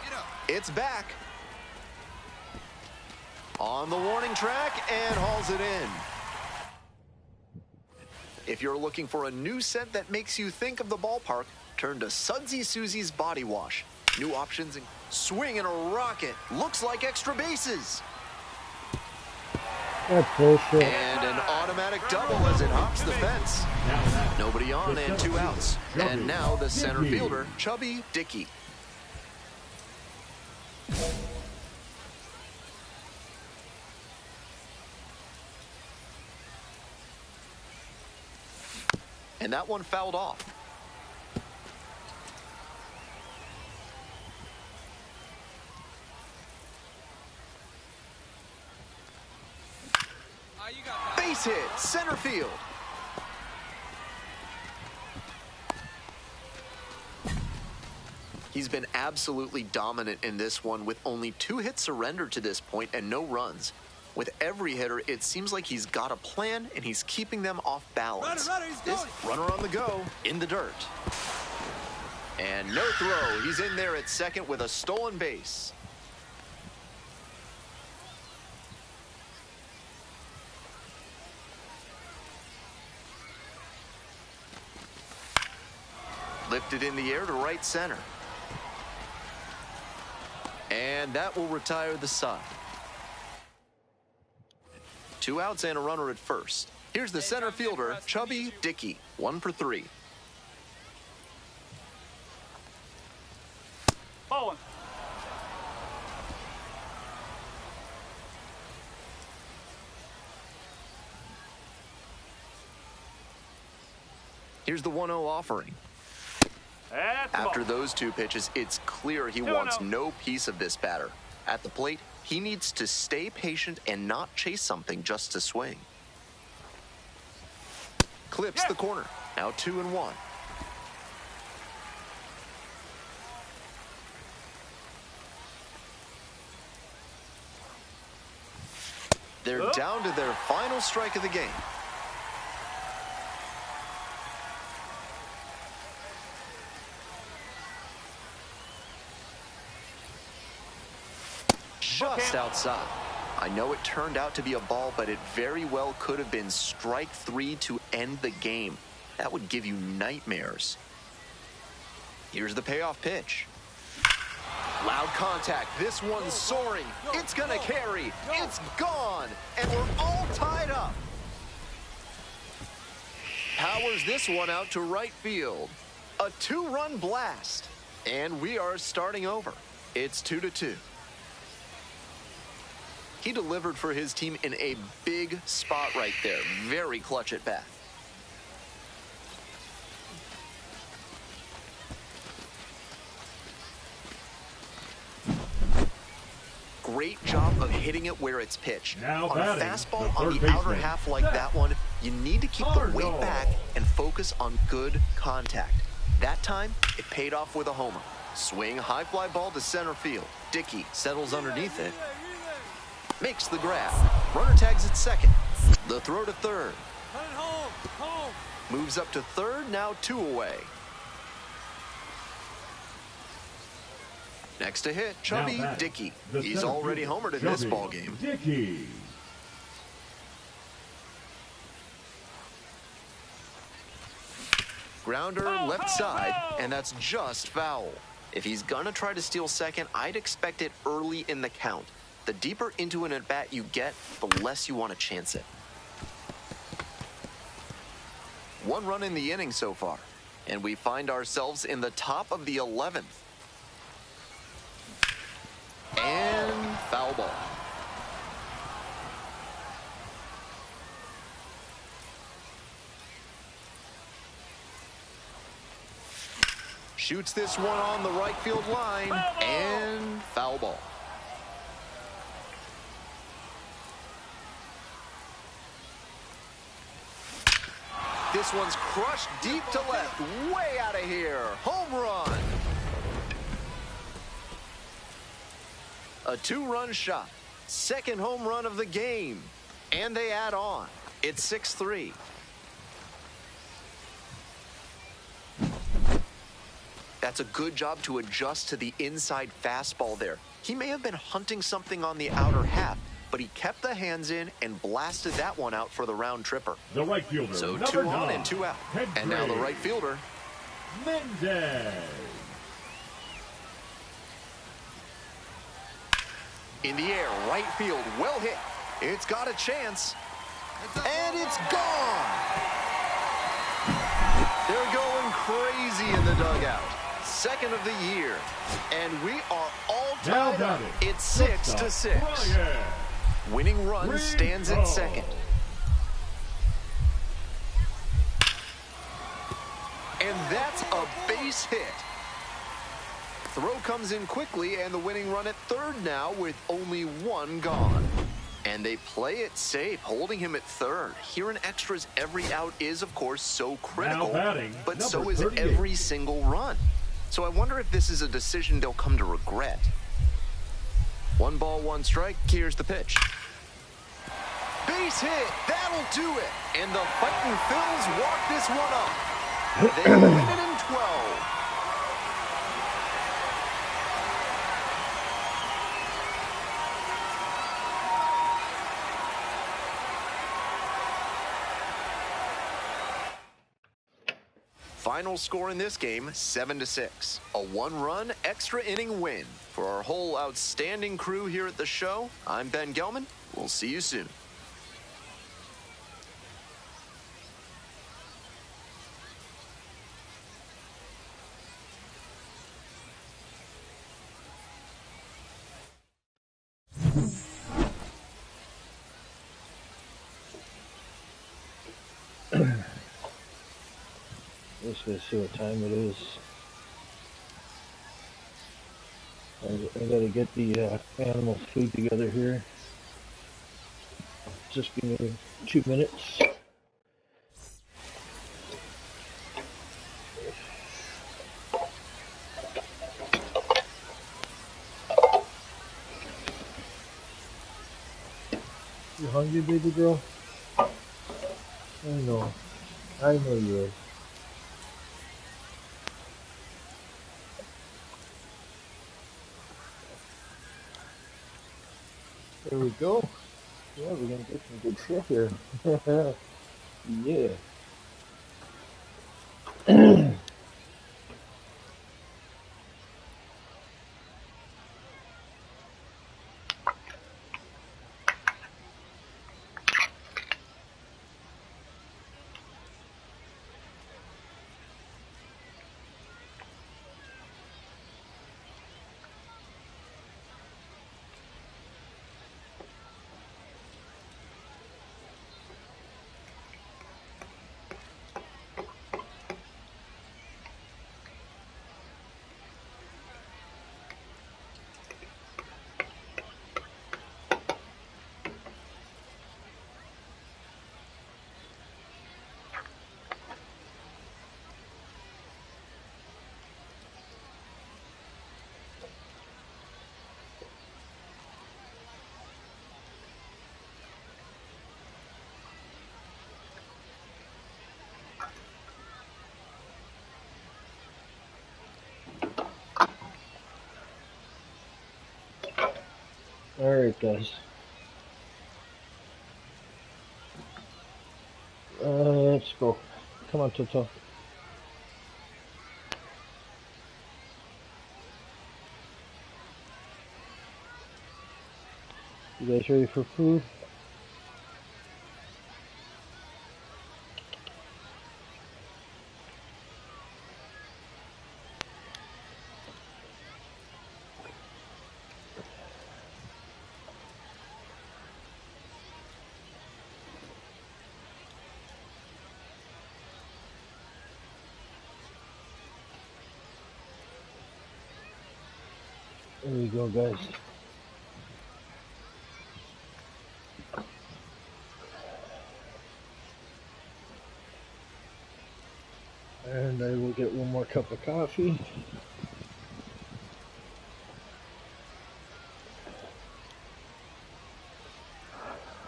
It's back. On the warning track and hauls it in. If you're looking for a new scent that makes you think of the ballpark, turn to Sudsy Susie's Body Wash. New options, swing and a rocket. Looks like extra bases. That's bullshit. And an automatic double as it hops the fence. Nobody on and 2 outs. And now the center fielder, Chubby Dickey. And that one fouled off. Base hit, center field. He's been absolutely dominant in this one with only 2 hits surrendered to this point and no runs. With every hitter, it seems like he's got a plan and he's keeping them off balance. Runner on the go, in the dirt. And no throw. He's in there at second with a stolen base. Lifted in the air to right center. And that will retire the side. 2 outs and a runner at first. Here's the center fielder, Chubby Dickey, 1 for 3. Ball one. Here's the 1-0 offering. After those 2 pitches, it's clear he wants no piece of this batter. At the plate, he needs to stay patient and not chase something just to swing. Clips the corner. Now 2-1. They're down to their final strike of the game. Just outside. I know it turned out to be a ball, but it very well could have been strike 3 to end the game. That would give you nightmares. Here's the payoff pitch. Loud contact. This one's soaring. It's gonna carry. It's gone. And we're all tied up. Powers this one out to right field. A 2-run blast. And we are starting over. It's 2-2. He delivered for his team in a big spot right there. Very clutch at bat. Great job of hitting it where it's pitched. Now on a batting, fastball the on the third outer baseman. half like that one, you need to keep the weight back and focus on good contact. That time, it paid off with a homer. Swing, high fly ball to center field. Dickey settles underneath it. Makes the grab. Runner tags at second. The throw to third. Moves up to third, now 2 away. Next to hit, Chubby Dickey. He's already homered in this ball game. Dickey. Grounder left side, and that's just foul. If he's gonna try to steal second, I'd expect it early in the count. The deeper into an at-bat you get, the less you want to chance it. 1 run in the inning so far, and we find ourselves in the top of the 11th. And foul ball. Shoots this one on the right field line, and foul ball. This one's crushed deep to left, way out of here. Home run. A 2-run shot. Second home run of the game. And they add on. It's 6-3. That's a good job to adjust to the inside fastball there. He may have been hunting something on the outer half, but he kept the hands in and blasted that one out for the round tripper. The right fielder, So number 2 on 9, and 2 out. Ted And now the Gray. right fielder. Mendez. In the air, right field, well hit. It's got a chance. And it's gone. They're going crazy in the dugout. Second of the year. And we are all Now tied up. batting, It's shortstop, 6-6. Brian. Winning run stands at second. And that's a base hit. Throw comes in quickly, and the winning run at third now with only 1 gone. And they play it safe, holding him at third. Here in extras, every out is, of course, so critical, batting, but so number is 38. every single run. So I wonder if this is a decision they'll come to regret. 1 ball, 1 strike. Here's the pitch. Base hit. That'll do it. And the Fightin' Phils walk this one up. They win it in 12. Final score in this game, 7-6. A 1-run extra inning win. For our whole outstanding crew here at the show, I'm Ben Gelman. We'll see you soon. Let's go see what time it is. I gotta get the animal food together here. Just give me 2 minutes. You hungry, baby girl? I know. I know you are. There we go. Yeah, we're gonna get some good shit here. Yeah. Alright, guys. Let's go. Come on, Toto. You guys ready for food? There we go, guys. And I will get one more cup of coffee.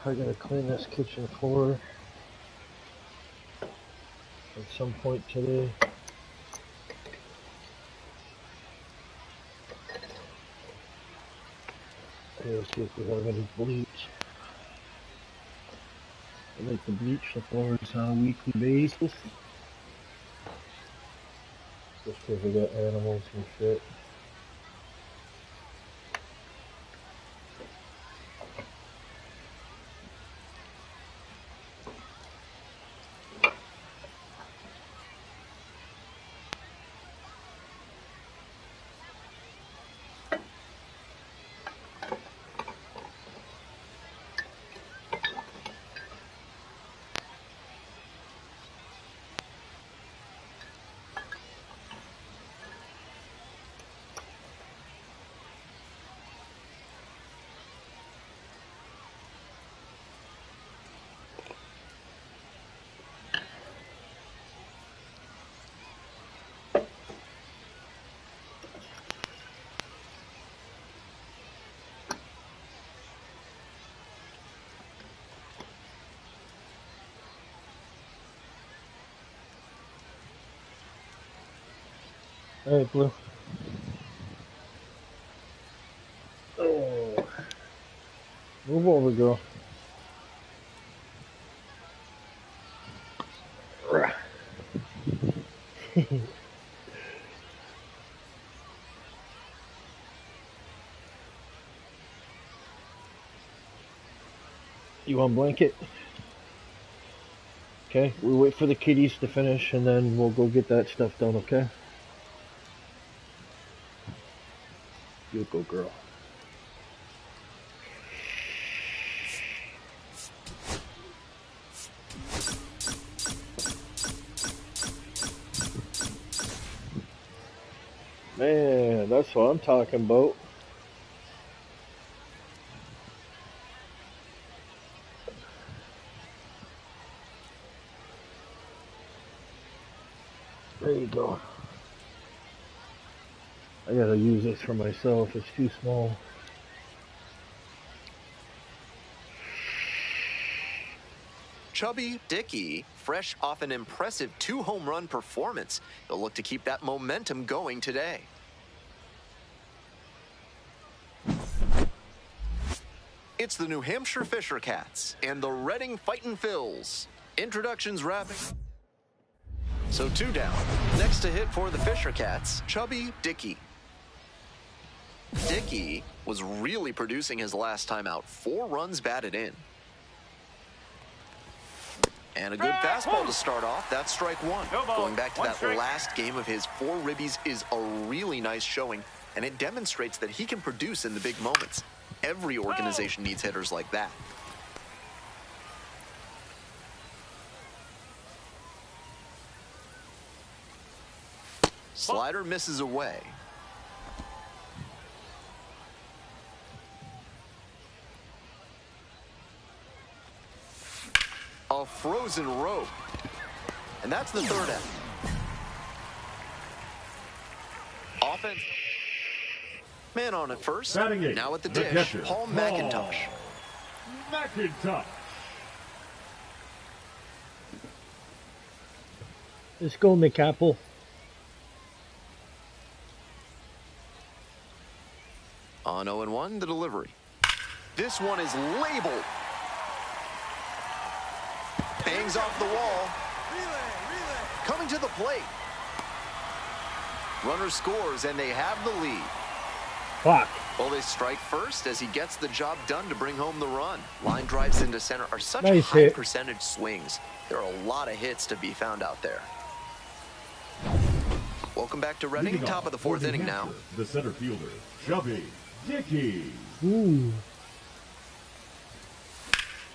I gotta clean this kitchen floor at some point today. Let's see if we have any bleach. I like to bleach the floors on a weekly basis. Just because we got animals and shit. Alright, Blue. Oh. Move over, girl. You want a blanket? Okay, we wait for the kitties to finish and then we'll go get that stuff done, okay? You go, girl. that's what I'm talking about. There you go. I gotta use this for myself. It's too small. Chubby Dickey, fresh off an impressive 2-home run performance, he'll look to keep that momentum going today. It's the New Hampshire Fisher Cats and the Reading Fightin' Phils. Introductions wrapping. So 2 down. Next to hit for the Fisher Cats, Chubby Dickey. Dickey was really producing his last time out. 4 runs batted in. And a good fastball to start off. That's strike 1. Going back to that last game of his, 4 ribbies is a really nice showing, and it demonstrates that he can produce in the big moments. Every organization needs hitters like that. Slider misses away. A frozen rope. And that's the 3rd out. Offense. Man on at first. Now at the dish, catcher, Paul McIntosh. McIntosh. Let's go, McApple. On 0-1, the delivery. This one is labeled. Bangs off the wall. Coming to the plate. Runner scores, and they have the lead. Fuck. Well, they strike first as he gets the job done to bring home the run. Line drives into center are such Nice high hit. percentage swings. There are a lot of hits to be found out there. Welcome back to Reading, top of the 4th inning now. The center fielder, Chubby Dickey. Ooh.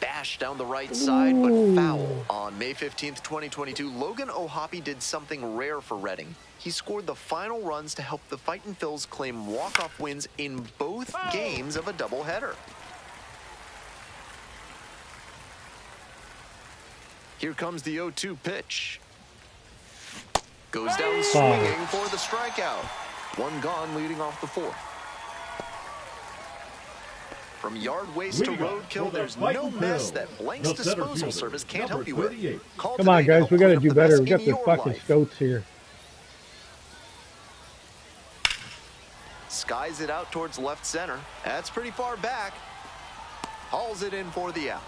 Bash down the right side, but foul. On May 15th, 2022, Logan O'Hoppe did something rare for Reading. He scored the final runs to help the Fightin' Phils claim walk-off wins in both games of a doubleheader. Here comes the 0-2 pitch. Goes down swinging for the strikeout. 1 gone leading off the 4th. From yard waste to roadkill, there's no mess that Blank's disposal service can't help you with. Come on, guys, we gotta do better. We got the fucking scouts here. Skies it out towards left center. That's pretty far back. Hauls it in for the out.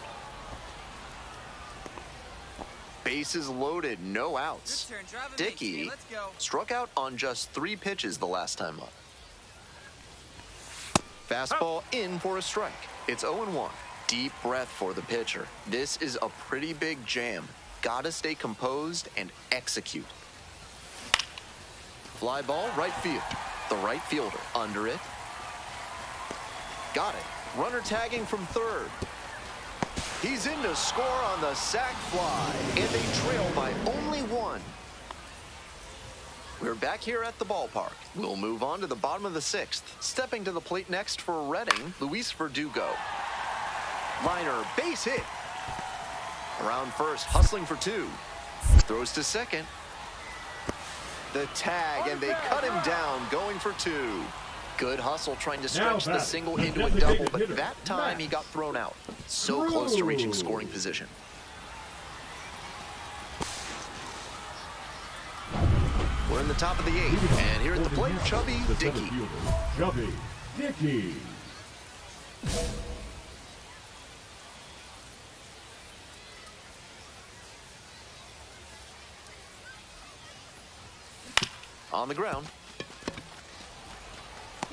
Bases loaded, no outs. Dickey struck out on just 3 pitches the last time up. Fastball in for a strike. It's 0-1. Deep breath for the pitcher. This is a pretty big jam. Gotta stay composed and execute. Fly ball, right field. The right fielder under it. Got it. Runner tagging from 3rd. He's in to score on the sac fly, and they trail by only 1. We're back here at the ballpark. We'll move on to the bottom of the 6th. Stepping to the plate next for Reading, Luis Verdugo. Liner, base hit. Around first, hustling for 2. Throws to second. The tag, and they cut him down, going for 2. Good hustle trying to stretch the single into a double, but that time he got thrown out. So close to reaching scoring position. We're in the top of the 8th, and here at the plate, Chubby Dickey. Chubby Dickey. On the ground.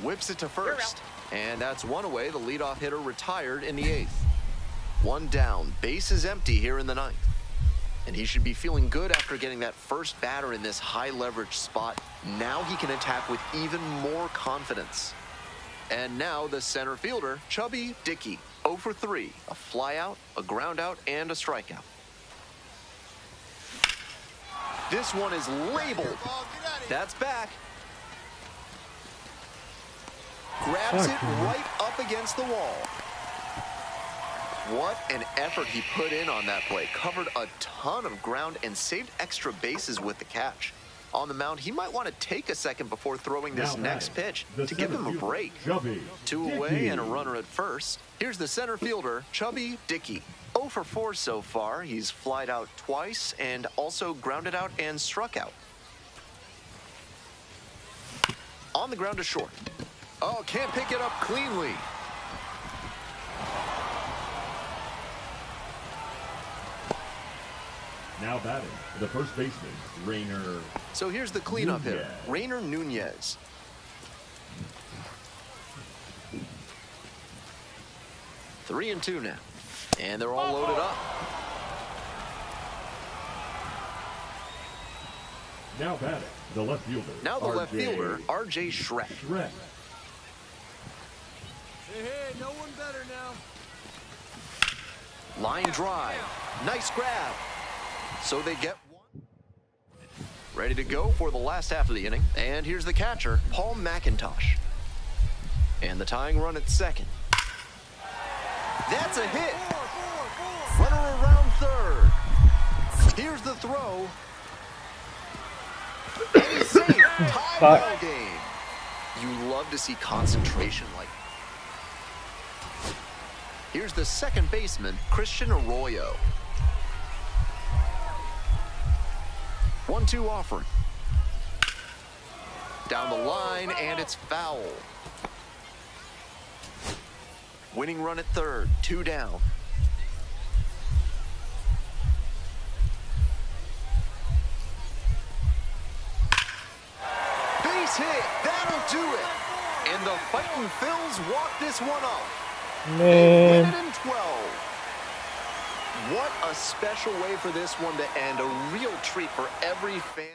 Whips it to first, and that's 1 away. The leadoff hitter retired in the 8th. 1 down, base is empty here in the 9th. And he should be feeling good after getting that first batter in this high leverage spot. Now he can attack with even more confidence. And now the center fielder, Chubby Dickey. 0 for 3, a fly out, a ground out, and a strikeout. This one is labeled. That's back. grabs it right up against the wall. What an effort he put in on that play. Covered a ton of ground and saved extra bases with the catch. On the mound, he might want to take a second before throwing this next pitch to give him a break. 2 away and a runner at first. Here's the center fielder, Chubby Dickey. 0 for 4 so far. He's flied out twice and also grounded out and struck out. On the ground to short. Oh, can't pick it up cleanly. Now batting, the first baseman, Rainer. So here's the cleanup hitter, Rainer Nunez. Three and 2 now. And they're all loaded up. Now batting, the left fielder. Now the left fielder, R.J. Schreck. Hey, no one better now. Line drive. Nice grab. So they get one. Ready to go for the last half of the inning. And here's the catcher, Paul McIntosh. And the tying run at second. That's a hit. Runner around third. Here's the throw. And he's safe. Tie ball game. You love to see concentration like that. Here's the second baseman, Christian Arroyo. 1-2 offering. Down the line, and it's foul. Winning run at third, 2 down. Base hit, that'll do it. And the Fightin' Phils walk this one off. They win it in 12. What a special way for this one to end. A real treat for every fan.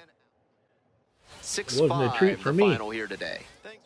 6-5, wasn't a treat for the me. final here today. Thanks.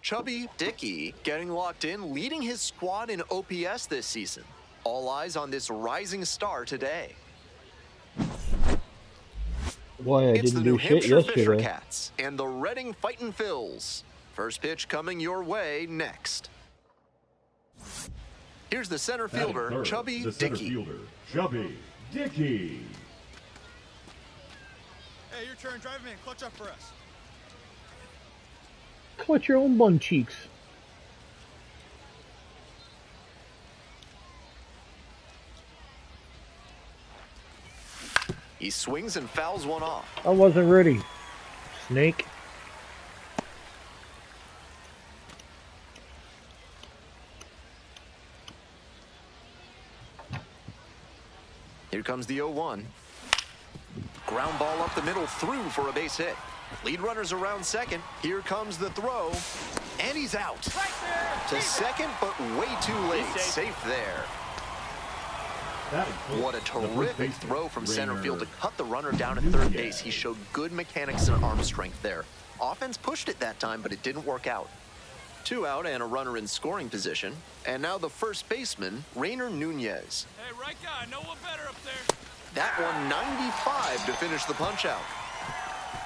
Chubby Dickey getting locked in, leading his squad in OPS this season. All eyes on this rising star today. Boy, I It's the didn't New do shit Hampshire Fisher yesterday. Cats and the Reading Fightin' Phils. First pitch coming your way next. Here's the center fielder, Third, Chubby the center Dickey. fielder, Chubby Dickey. Hey, your turn. Drive him in. Clutch up for us. Clutch your own bun cheeks. He swings and fouls one off. I wasn't ready. Snake. Here comes the 0-1. Ground ball up the middle, through for a base hit. Lead runners around second. Here comes the throw. And he's out. To second, but way too late. Safe there. What a terrific throw from center field to cut the runner down at third base. He showed good mechanics and arm strength there. Offense pushed it that time, but it didn't work out. 2 out and a runner in scoring position. And now the first baseman, Rainer Nunez. Hey, right guy. No one better up there. That one 95 to finish the punch-out.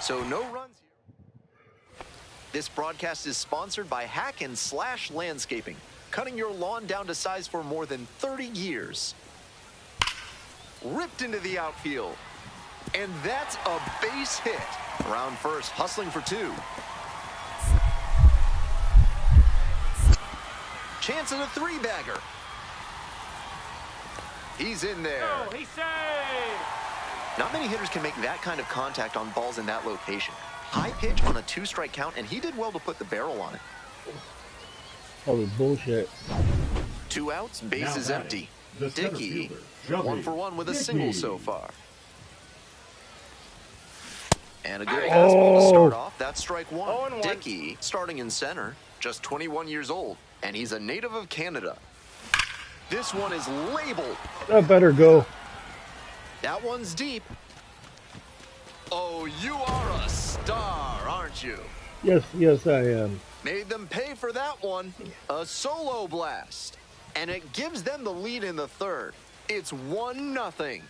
So no runs here. This broadcast is sponsored by Hack and Slash Landscaping, cutting your lawn down to size for more than 30 years. ripped into the outfield. And that's a base hit. Around first, hustling for 2. Chance at a 3-bagger. He's in there. Oh, he's saved. Not many hitters can make that kind of contact on balls in that location. High pitch on a 2-strike count, and he did well to put the barrel on it. Holy bullshit. 2 outs, base is empty. Dickey, 1 for 1 with a single so far. And a good fastball to start off. That's strike 1. Dickey, starting in center, just 21 years old, and he's a native of Canada. This one is labeled. That better go. That one's deep. Oh, you are a star, aren't you? Yes, yes, I am. Made them pay for that one. A solo blast. And it gives them the lead in the 3rd. It's 1-0.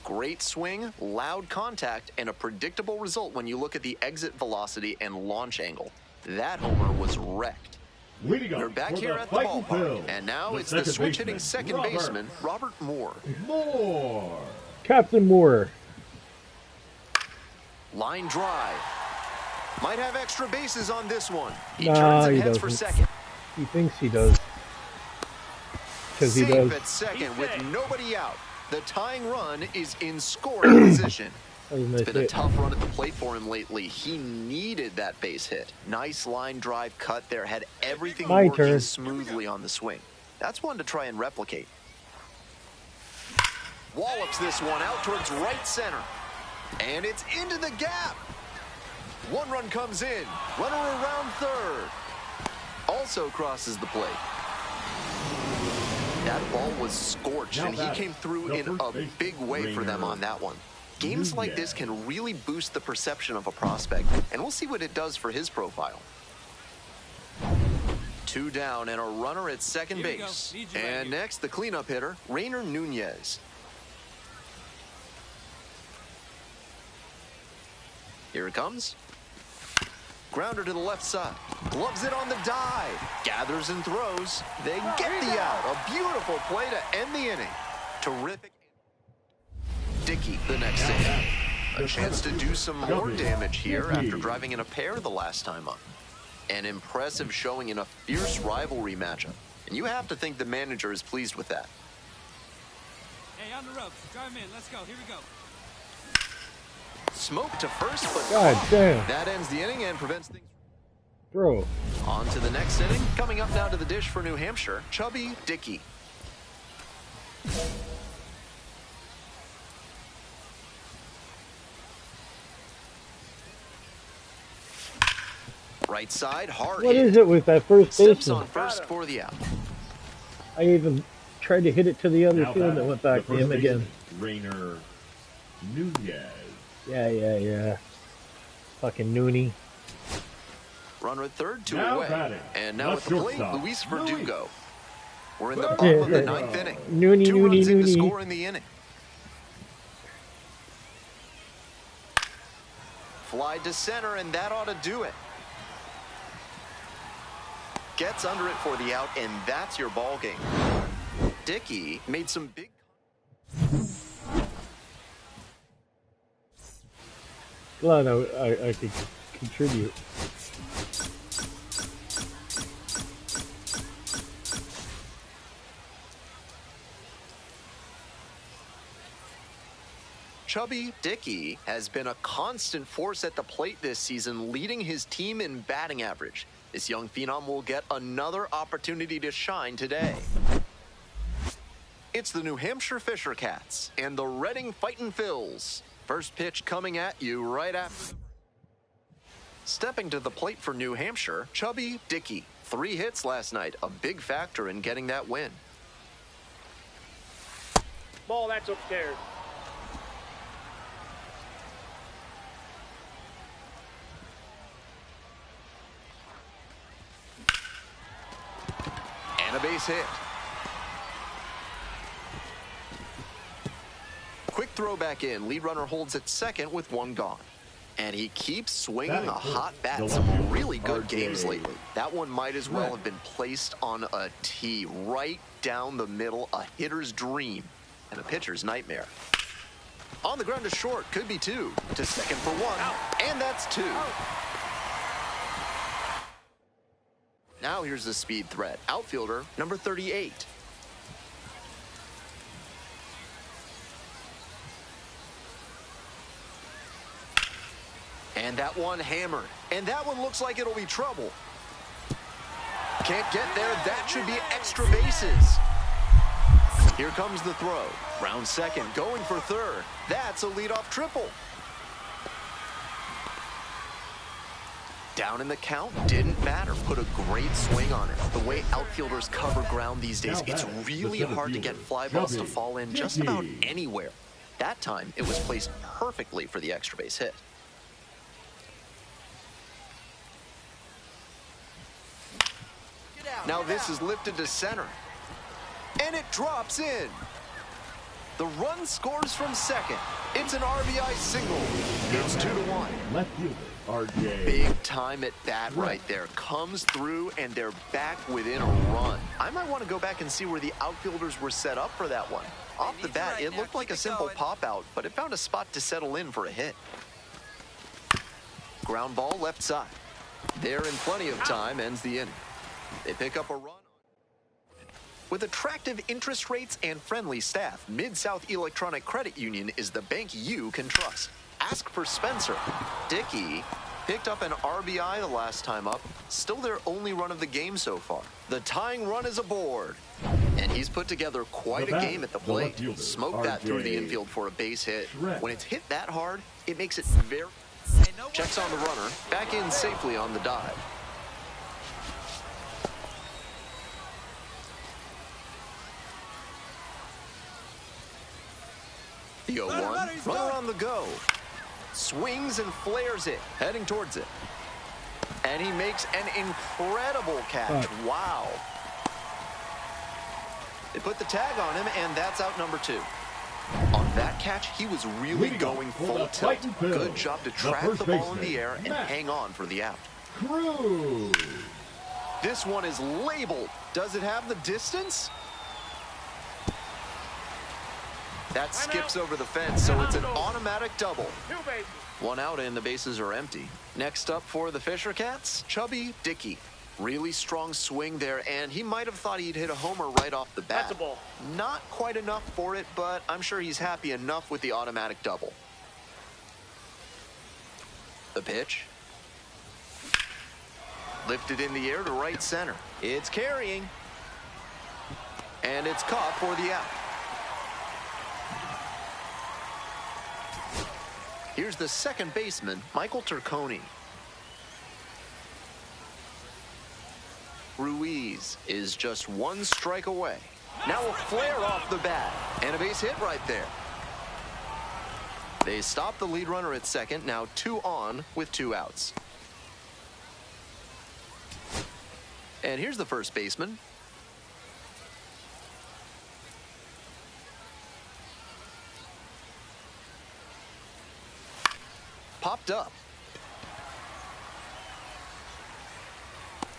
Great swing, loud contact, and a predictable result when you look at the exit velocity and launch angle. That homer was wrecked. We're back here at the ballpark, and now it's the switch-hitting second baseman, Robert Moore. Captain Moore. Line drive. Might have extra bases on this one. He turns and heads for second. He thinks he does. Because he does. Safe at second with nobody out. The tying run is in scoring position. It's been a tough run at the plate for him lately. He needed that base hit. Nice line drive cut there. Had everything working smoothly on the swing. That's one to try and replicate. Wallops this one out towards right center. And it's into the gap. 1 run comes in. Runner around third. Also crosses the plate. That ball was scorched, and he came through in a big way for them on that one. Games like this can really boost the perception of a prospect, and we'll see what it does for his profile. 2 down and a runner at second base. And next, the cleanup hitter, Rainer Nunez. Here it comes. Grounder to the left side. Gloves it on the dive. Gathers and throws. They get the out. A beautiful play to end the inning. Terrific. Dickey the next inning. A chance to do some more damage here after driving in a pair the last time up. An impressive showing in a fierce rivalry matchup. And you have to think the manager is pleased with that. Hey, on the ropes. Drive him in. Let's go. Here we go. Smoke to first, but God damn. That ends the inning and prevents things. Bro. On to the next inning. Coming up now to the dish for New Hampshire, Chubby Dickey. Right side, hard What hit. is it with that first Steps baseman? on first for the out. I even tried to hit it to the other field and it went back to him again. Rainer Nunez. Yeah. Fucking Noonie. Runner at third, 2 Now away. batting. And now The at the plate, shortstop, Luis Verdugo. We're in the Yeah, bottom of the yeah. 9th inning. Noonie, 2 runs in to Noonie. score in the inning. Fly to center, and that ought to do it. Gets under it for the out, and that's your ball game. Dickey made some big... Glad I could contribute. Chubby Dickey has been a constant force at the plate this season, leading his team in batting average. This young phenom will get another opportunity to shine today. It's the New Hampshire Fisher Cats and the Reading Fightin' Phils. First pitch coming at you right after. Stepping to the plate for New Hampshire, Chubby Dickey. 3 hits last night, a big factor in getting that win. Ball, that's upstairs. And a base hit. Quick throw back in. Lead runner holds at second with 1 gone. And he keeps swinging a hot bat. Some really good games lately. That one might as well have been placed on a tee right down the middle. A hitter's dream and a pitcher's nightmare. On the ground to short, could be two. To second for one, and that's two. Now here's the speed threat. Outfielder, number 38. And that one hammered. And that one looks like it'll be trouble. Can't get there. That should be extra bases. Here comes the throw. Round second, going for third. That's a leadoff triple. Down in the count, didn't matter. Put a great swing on it. The way outfielders cover ground these days, it's really hard to get fly balls to fall in just about anywhere. That time, it was placed perfectly for the extra base hit. Now this is lifted to center. And it drops in. The run scores from second. It's an RBI single. It's 2-1. Left fielder, RJ. Big time at bat right there. Comes through and they're back within a run. I might want to go back and see where the outfielders were set up for that one. Off the bat, it looked like a simple pop out, but it found a spot to settle in for a hit. Ground ball left side. There in plenty of time, ends the inning. They pick up a run. With attractive interest rates and friendly staff, Mid-South Electronic Credit Union is the bank you can trust. Ask for Spencer. Dickey picked up an RBI the last time up. Still their only run of the game so far. The tying run is aboard. And he's put together quite a game at the plate. Smoked that through the infield for a base hit. When it's hit that hard, it makes it very... Checks on the runner. Back in safely on the dive. The 0-1, runner on the go. Swings and flares it, heading towards it. And he makes an incredible catch. Wow. They put the tag on him, and that's out number 2. On that catch, he was really going full tilt. Good job to trap the ball in the air and hang on for the out. This one is labeled. Does it have the distance? That skips over the fence, so it's an automatic double. One out and the bases are empty. Next up for the Fisher Cats, Chubby Dickey. Really strong swing there, and he might have thought he'd hit a homer right off the bat. That's a ball. Not quite enough for it, but I'm sure he's happy enough with the automatic double. The pitch. Lifted in the air to right center. It's carrying. And it's caught for the out. Here's the second baseman, Michael Turconi. Ruiz is just one strike away. Now a flare off the bat, and a base hit right there. They stop the lead runner at second, now 2 on with 2 outs. And here's the first baseman. Popped up.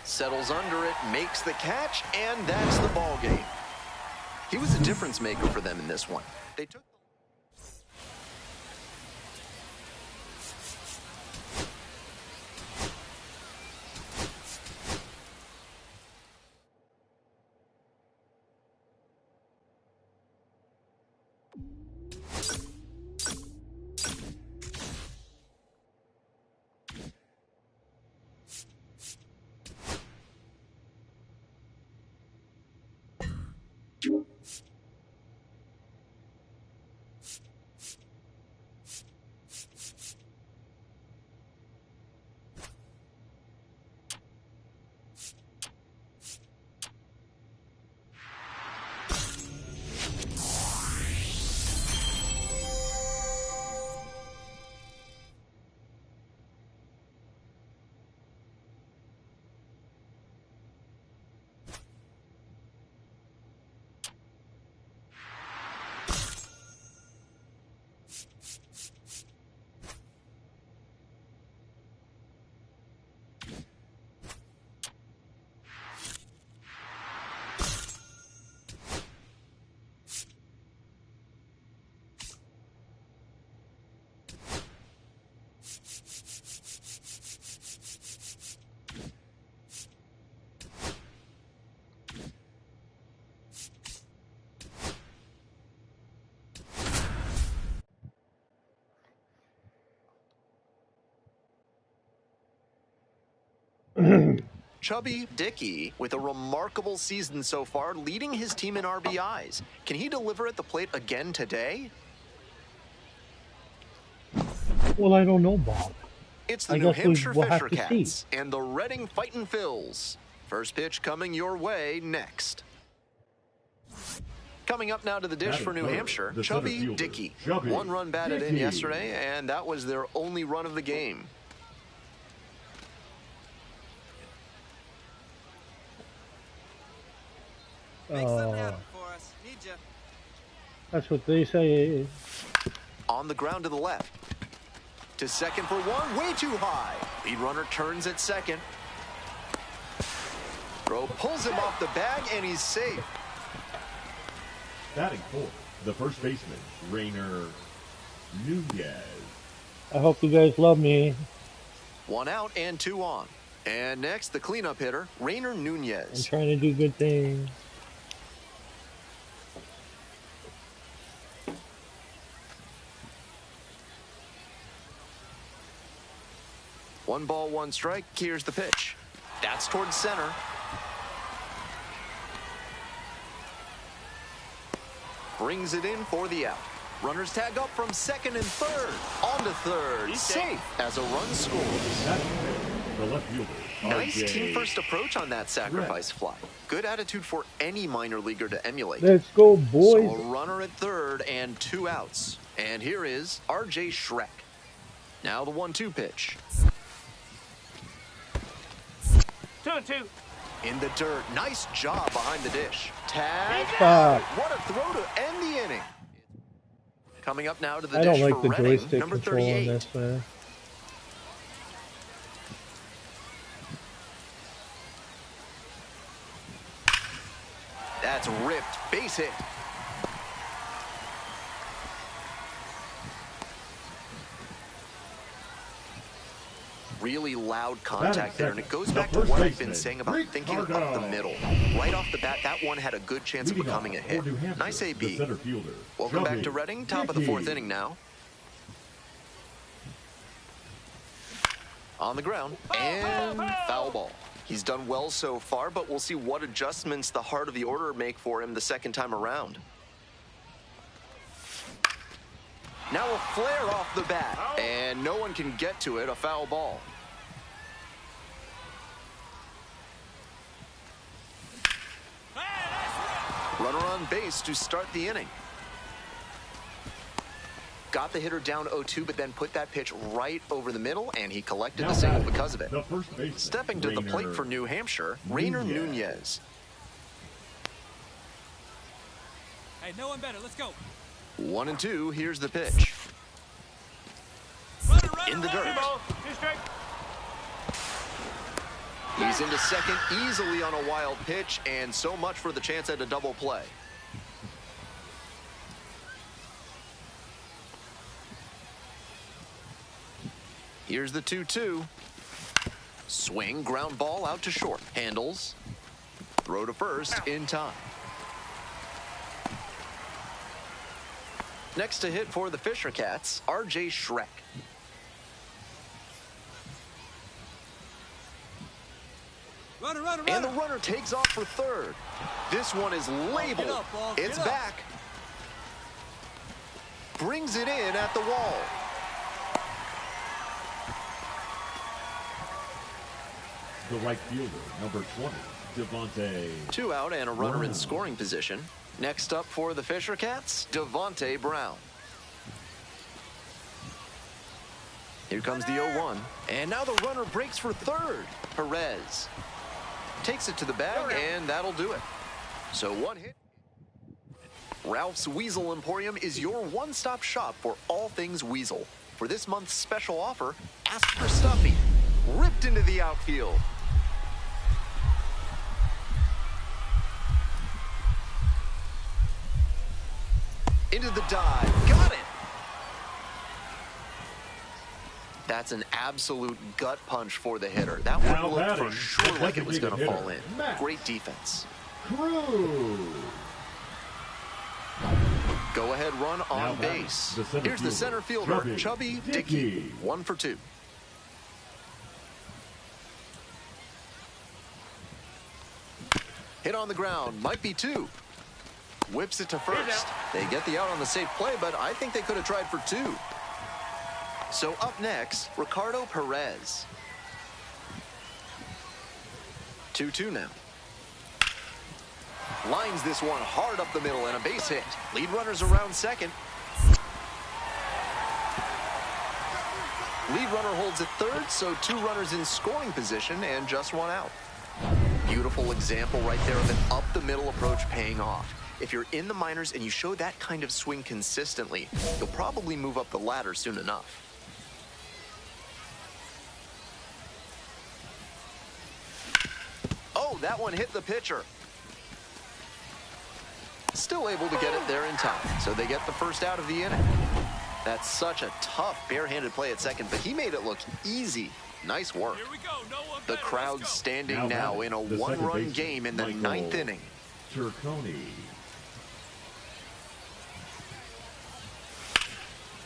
Settles under it, makes the catch, and that's the ball game. He was a difference maker for them in this one. They took Chubby Dickey with a remarkable season so far, leading his team in RBIs. Can he deliver at the plate again today? Well, I don't know, Bob. It's the I New guess Hampshire we'll Fisher have to Cats and the Reading Fightin' Phils. First pitch coming your way next. Coming up now to the dish for New Hampshire, Chubby Dickey. One run batted in yesterday, and that was their only run of the game. Make something happen for us. Need ya. That's what they say. On the ground to the left. To second for one, way too high. Lead runner turns at second. Throw pulls him off the bag, and he's safe. Batting fourth, the first baseman, Rainer Nunez. I hope you guys love me. One out and two on. And next, the cleanup hitter, Rainer I'm Nunez. trying to do good things. One ball, one strike. Here's the pitch. That's towards center. Brings it in for the out. Runners tag up from second and third. On to third. He's safe as a run scores. The left fielder. Nice RJ team first approach on that sacrifice fly. Good attitude for any minor leaguer to emulate. Let's go, boys. So a runner at third and two outs. And here is RJ Shrek. Now the 1-2 pitch. 2-2. In the dirt. Nice job behind the dish. Tag. Fuck. What a throw to end the inning. Coming up now to the I dish don't like for the Reading, joystick number control on 38. this, man. That's ripped. Base hit. Really loud contact there, and it goes back to what I've been saying about thinking up the middle. Right off the bat, that one had a good chance of becoming a hit. Nice AB. Welcome back to Reading, top of the fourth inning now. On the ground, and foul ball. He's done well so far, but we'll see what adjustments the heart of the order make for him the second time around. Now a flare off the bat, and no one can get to it, a foul ball. Runner on base to start the inning. Got the hitter down 0-2, but then put that pitch right over the middle, and he collected the single because of it. Stepping to the plate for New Hampshire, Rainer Nunez. Hey, no one better. Let's go. 1-2, here's the pitch. In the dirt. He's into second easily on a wild pitch, and so much for the chance at a double play. Here's the 2-2. Swing, ground ball out to short. Handles. Throw to first in time. Next to hit for the Fisher Cats, RJ Shrek. Runner. And the runner takes off for third. This one is labeled. It's back. Brings it in at the wall. The right fielder, number 20, Devontae. 2 out and a runner in scoring position. Next up for the Fisher Cats, Devontae Brown. Here comes the 0-1. And now the runner breaks for third. Perez takes it to the bag, and that'll do it. So one hit. Ralph's Weasel Emporium is your one-stop shop for all things Weasel. For this month's special offer, ask for Stuffy. Ripped into the outfield. Into the dive. Got it. That's an absolute gut punch for the hitter. That one looked for sure like it was going to fall in. Great defense. Go ahead run on base. Here's the center fielder, Chubby Dickey. 1 for 2. Hit on the ground, might be 2. Whips it to first. They get the out on the safe play, but I think they could have tried for 2. So up next, Ricardo Perez. 2-2 now. Lines this one hard up the middle and a base hit. Lead runners around second. Lead runner holds at third, so 2 runners in scoring position and just 1 out. Beautiful example right there of an up-the-middle approach paying off. If you're in the minors and you show that kind of swing consistently, you'll probably move up the ladder soon enough. Oh, that one hit the pitcher. Still able to get it there in time, so they get the first out of the inning. That's such a tough barehanded play at second, but he made it look easy. Nice work. The crowd's standing now in a 1-run game in the 9th inning.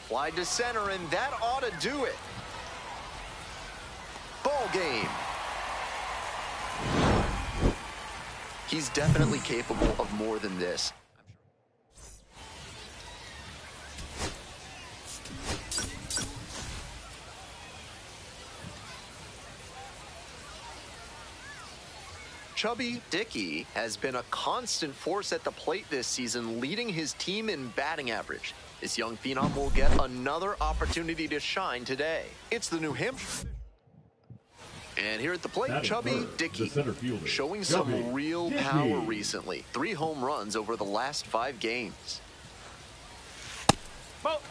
Fly to center, and that ought to do it. Ball game. He's definitely capable of more than this. Chubby Dickey has been a constant force at the plate this season, leading his team in batting average. This young phenom will get another opportunity to shine today. It's the New Hampshire. And here at the plate, Chubby Dickey, showing some real power recently. 3 home runs over the last 5 games. Ball.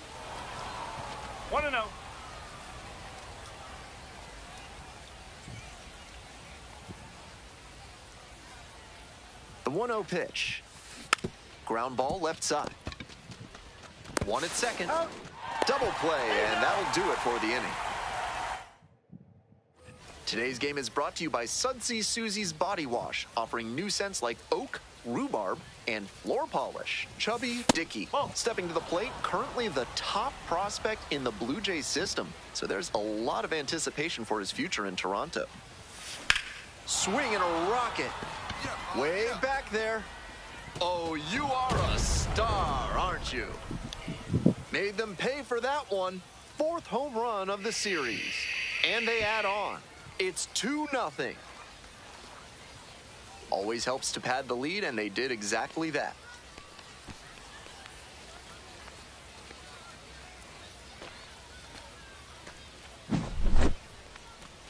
1-0. The 1-0 pitch. Ground ball left side. 1 at second. Double play, and that'll do it for the inning. Today's game is brought to you by Sudsy Susie's Body Wash, offering new scents like oak, rhubarb, and floor polish. Chubby Dickey, stepping to the plate, currently the top prospect in the Blue Jays system, so there's a lot of anticipation for his future in Toronto. Swing and a rocket. Way back there. Oh, you are a star, aren't you? Made them pay for that one. 4th home run of the series. And they add on. It's 2-0. Always helps to pad the lead, and they did exactly that.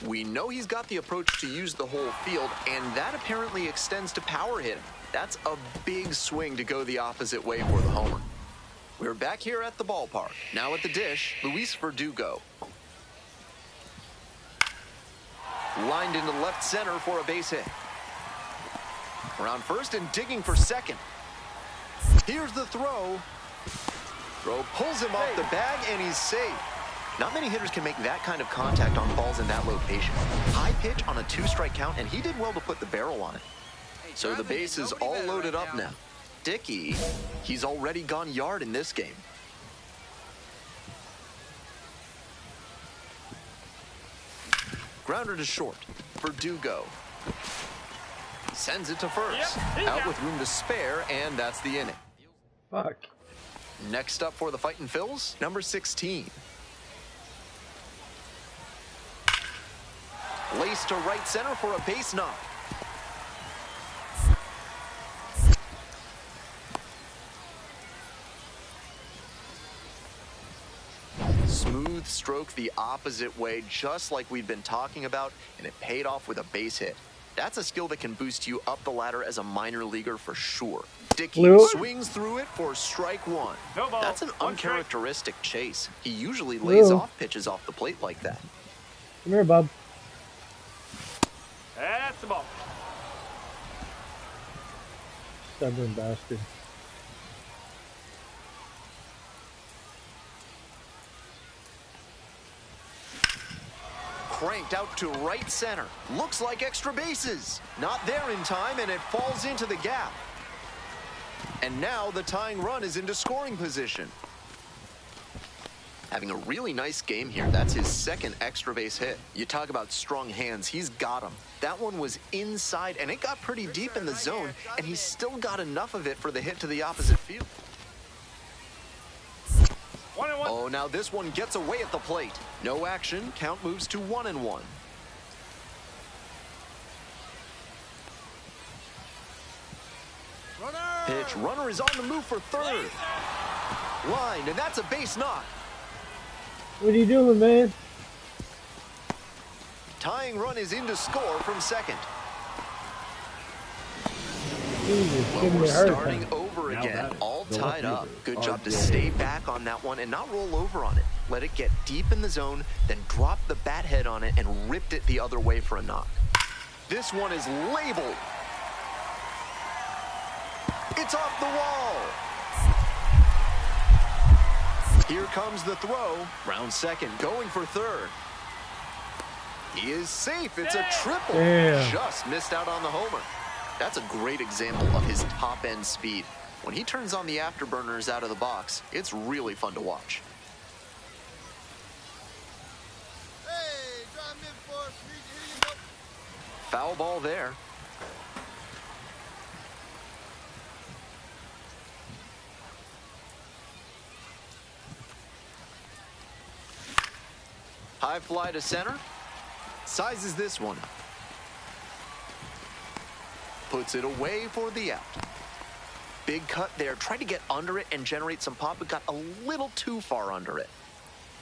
We know he's got the approach to use the whole field, and that apparently extends to power hitting. That's a big swing to go the opposite way for the homer. We're back here at the ballpark. Now at the dish, Luis Verdugo. Lined into left center for a base hit. Around first and digging for second. Here's the throw. Throw pulls him off the bag, and he's safe. Not many hitters can make that kind of contact on balls in that location. High pitch on a 2-strike count, and he did well to put the barrel on it. So the base is all loaded up now. Dickey, he's already gone yard in this game. Grounder to short. Verdugo sends it to first. Out with room to spare, and that's the inning. Fuck. Next up for the Fightin' Phils, number 16. Laced to right center for a base knock. Smooth stroke the opposite way, just like we've been talking about, and it paid off with a base hit. That's a skill that can boost you up the ladder as a minor leaguer for sure. Dickey swings through it for strike 1. That's an uncharacteristic chase. He usually lays off pitches off the plate like that. Come here, Bob. That's the ball. Stubborn bastard. Cranked out to right center. Looks like extra bases. Not there in time, and it falls into the gap. And now the tying run is into scoring position. Having a really nice game here. That's his second extra base hit. You talk about strong hands, he's got them. That one was inside, and it got pretty deep in the zone, and he still got enough of it for the hit to the opposite field. 1-1. Oh, now this one gets away at the plate. No action. Count moves to 1-1. Pitch. Runner is on the move for third. Line, and that's a base knock. What are you doing, man? Tying run is in to score from second. Jesus, Well, give me we're a hard starting time. over Now again, batting, all the tied left up. fielder, Good job to RJ. stay back on that one and not roll over on it. Let it get deep in the zone, then drop the bat head on it and ripped it the other way for a knock. This one is labeled. It's off the wall. Here comes the throw. Round second, going for third. He is safe. It's a triple. Damn. Just missed out on the homer. That's a great example of his top-end speed. When he turns on the afterburners out of the box, it's really fun to watch. Hey, drive mid for us. Here you go. Foul ball there. High fly to center. Sizes this one. Puts it away for the out. Big cut there. Tried to get under it and generate some pop, but got a little too far under it.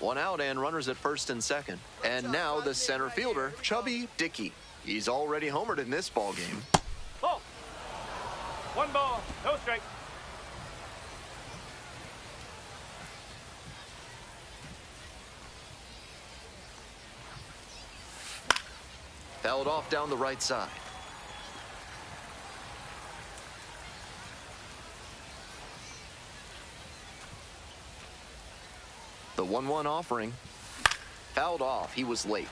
One out and runners at first and second. And now the center fielder, Chubby Dickey. He's already homered in this ball game. Ball. 1 ball, no strike. Fouled off down the right side. The 1-1 offering. Fouled off. He was late.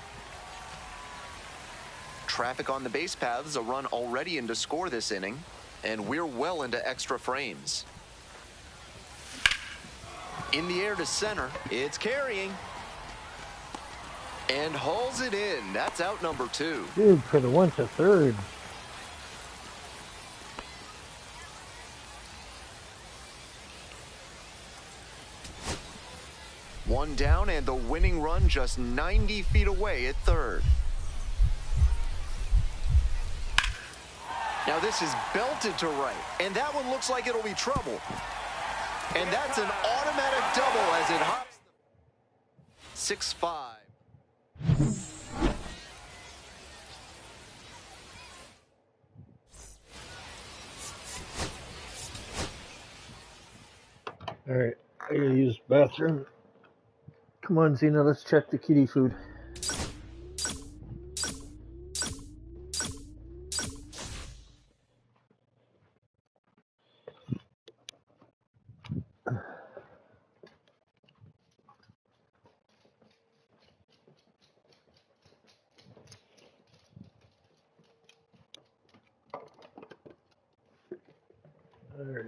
Traffic on the base paths. A run already in to score this inning. And we're well into extra frames. In the air to center. It's carrying. And hauls it in. That's out number 2. Dude, could have went to third. One down and the winning run just 90 feet away at third. Now this is belted to right, and that one looks like it'll be trouble. And that's an automatic double as it hops. 6-5. Alright, I gotta use the bathroom. Come on, Zena, let's check the kitty food. Alright.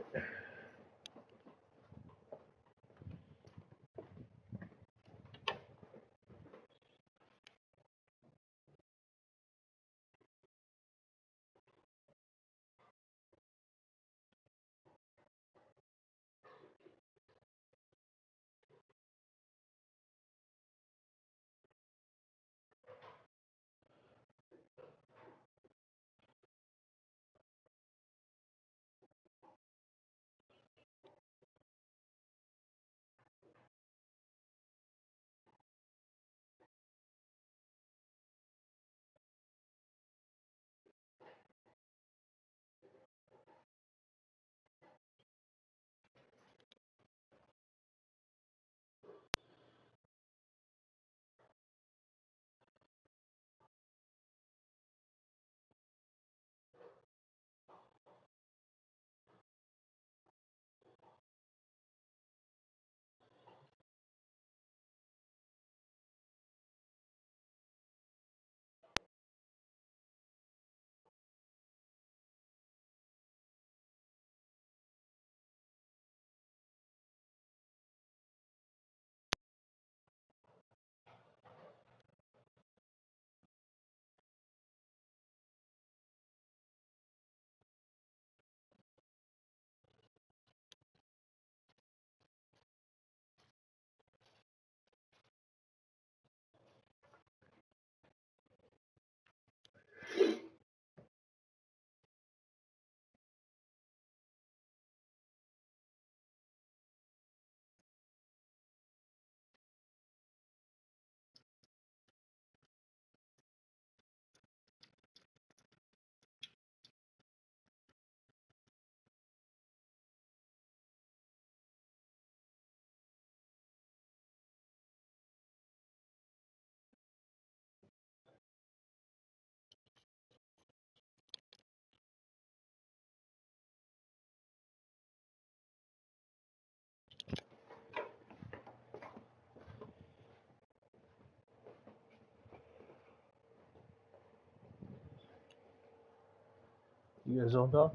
You guys all done?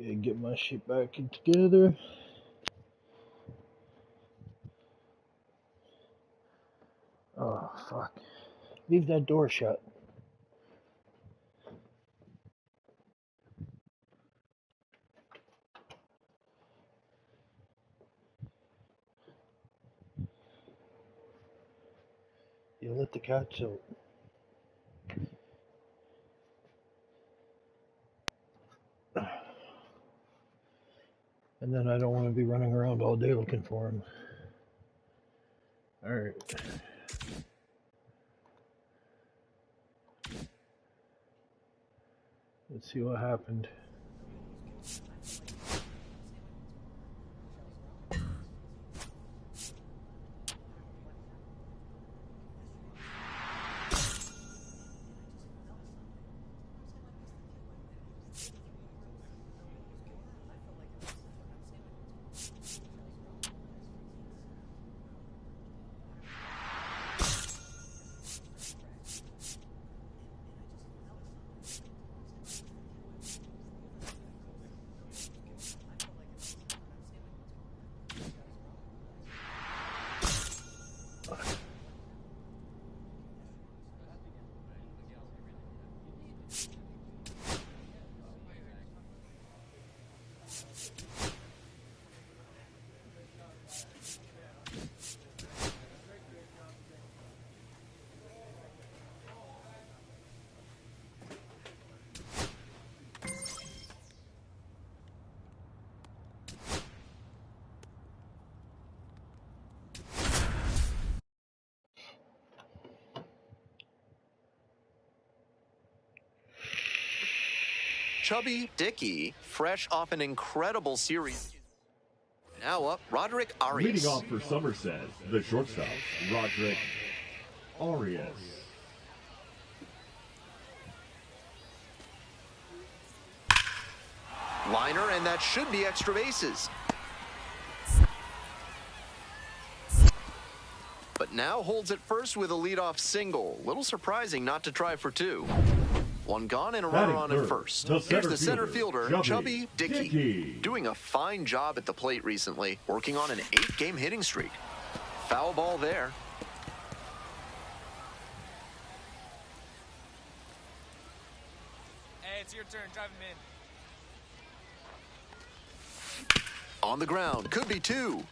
Okay, get my shit back together. Oh, fuck. Leave that door shut. You let the cats out. And then I don't want to be running around all day looking for him. Alright. Let's see what happened. Chubby Dickey, fresh off an incredible series. Now up, Roderick Arias. Leading off for Somerset, the shortstop, Roderick Arias. Liner, and that should be extra bases. But now holds it first with a leadoff single. Little surprising not to try for two. One gone and a runner on at first. Here's the center fielder, Chubby Dickey. Doing a fine job at the plate recently, working on an 8-game hitting streak. Foul ball there. Hey, it's your turn. Drive him in. On the ground, could be two.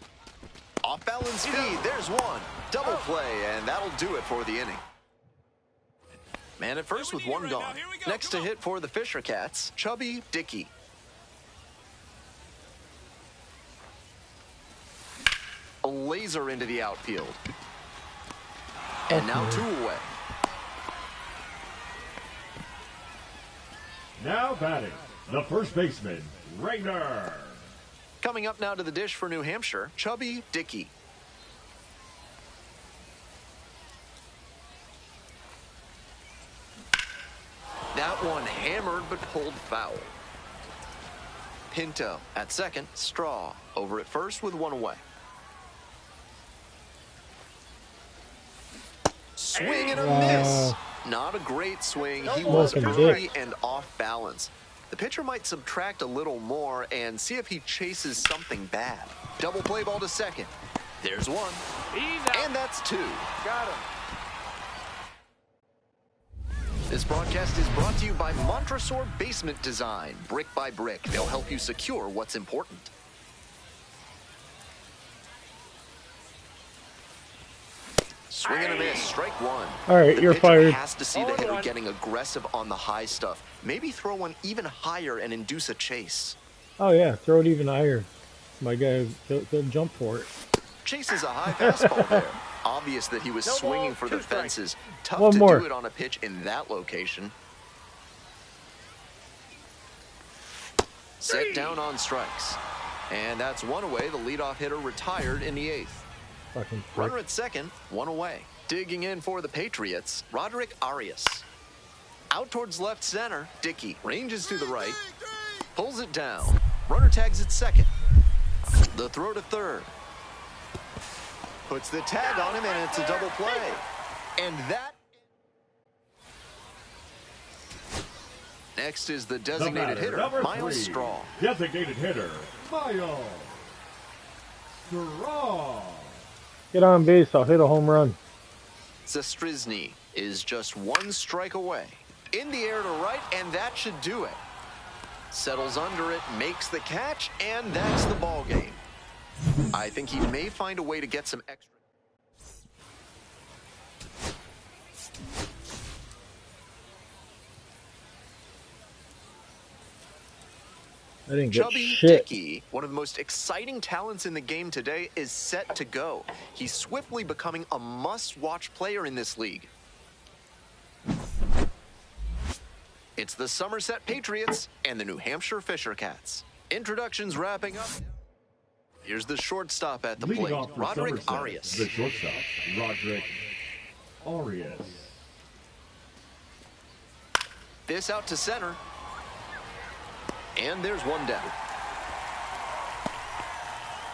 Off balance speed, there's one. Double play, and that'll do it for the inning. Man at first with one gone. Next to hit for the Fisher Cats, Chubby Dickey. A laser into the outfield. And now two away. Now batting, the first baseman, Rayner. Coming up now to the dish for New Hampshire, Chubby Dickey. That one hammered but pulled foul. Pinto at second, Straw over at first with one away. Swing and a miss. Not a great swing. He was early and off balance. The pitcher might subtract a little more and see if he chases something bad. Double play ball to second. There's one. And that's two. Got him. This broadcast is brought to you by Montresor Basement Design. Brick by brick, they'll help you secure what's important. Swing and a miss, strike one. All right, The you're pitcher fired. has to see the hitter getting aggressive on the high stuff. Maybe throw one even higher and induce a chase. Oh yeah, throw it even higher. My guy, he'll jump for it. Chases a high fastball there. Obvious that he was swinging for the fences. Tough One to more. do it on a pitch in that location. Set down on strikes. And that's one away. The leadoff hitter retired in the 8th. Fucking prick. Runner at second, one away. Digging in for the Patriots, Roderick Arias. Out towards left center, Dickey ranges to the right, pulls it down. Runner tags at second. The throw to third. Puts the tag on him, and it's a double play. And that... Next is the designated hitter, Miles Straw. Designated hitter, Miles Straw. Get on base, I'll hit a home run. Zastrizny is just one strike away. In the air to right, and that should do it. Settles under it, makes the catch, and that's the ball game. I think he may find a way to get some extra. I didn't get Chubby shit. Dickey, one of the most exciting talents in the game today, is set to go. He's swiftly becoming a must-watch player in this league. It's the Somerset Patriots and the New Hampshire Fisher Cats. Introductions wrapping up. Here's the shortstop at the Leading plate, off for Roderick Somerset, Arias. The shortstop, Roderick Arias. This out to center. And there's one down.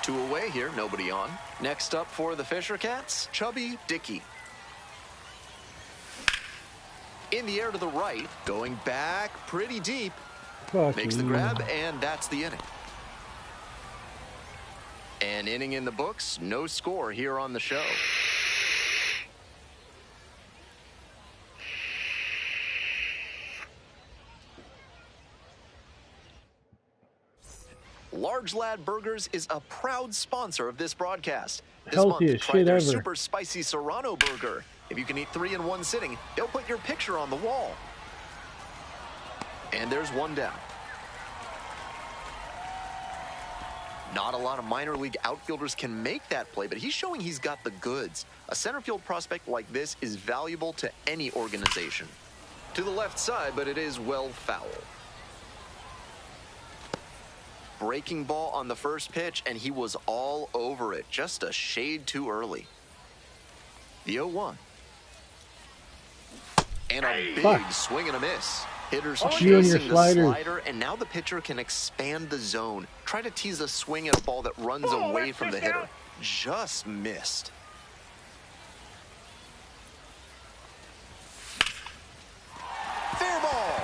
2 away here, nobody on. Next up for the Fisher Cats, Chubby Dickey. In the air to the right, going back pretty deep. Makes the grab, and that's the inning. An inning in the books, no score here on the show. Large Lad Burgers is a proud sponsor of this broadcast. This Healthiest month, try shit their ever. super spicy Serrano burger. If you can eat 3 in one sitting, they'll put your picture on the wall. And there's one down. Not a lot of minor league outfielders can make that play, but he's showing he's got the goods. A center field prospect like this is valuable to any organization. To the left side, but it is well foul. Breaking ball on the first pitch, and he was all over it. Just a shade too early. The 0-1. And a big swing and a miss. Hitters chasing the slider, and now the pitcher can expand the zone. Try to tease a swing at a ball that runs away from the hitter. Just missed. Fair ball.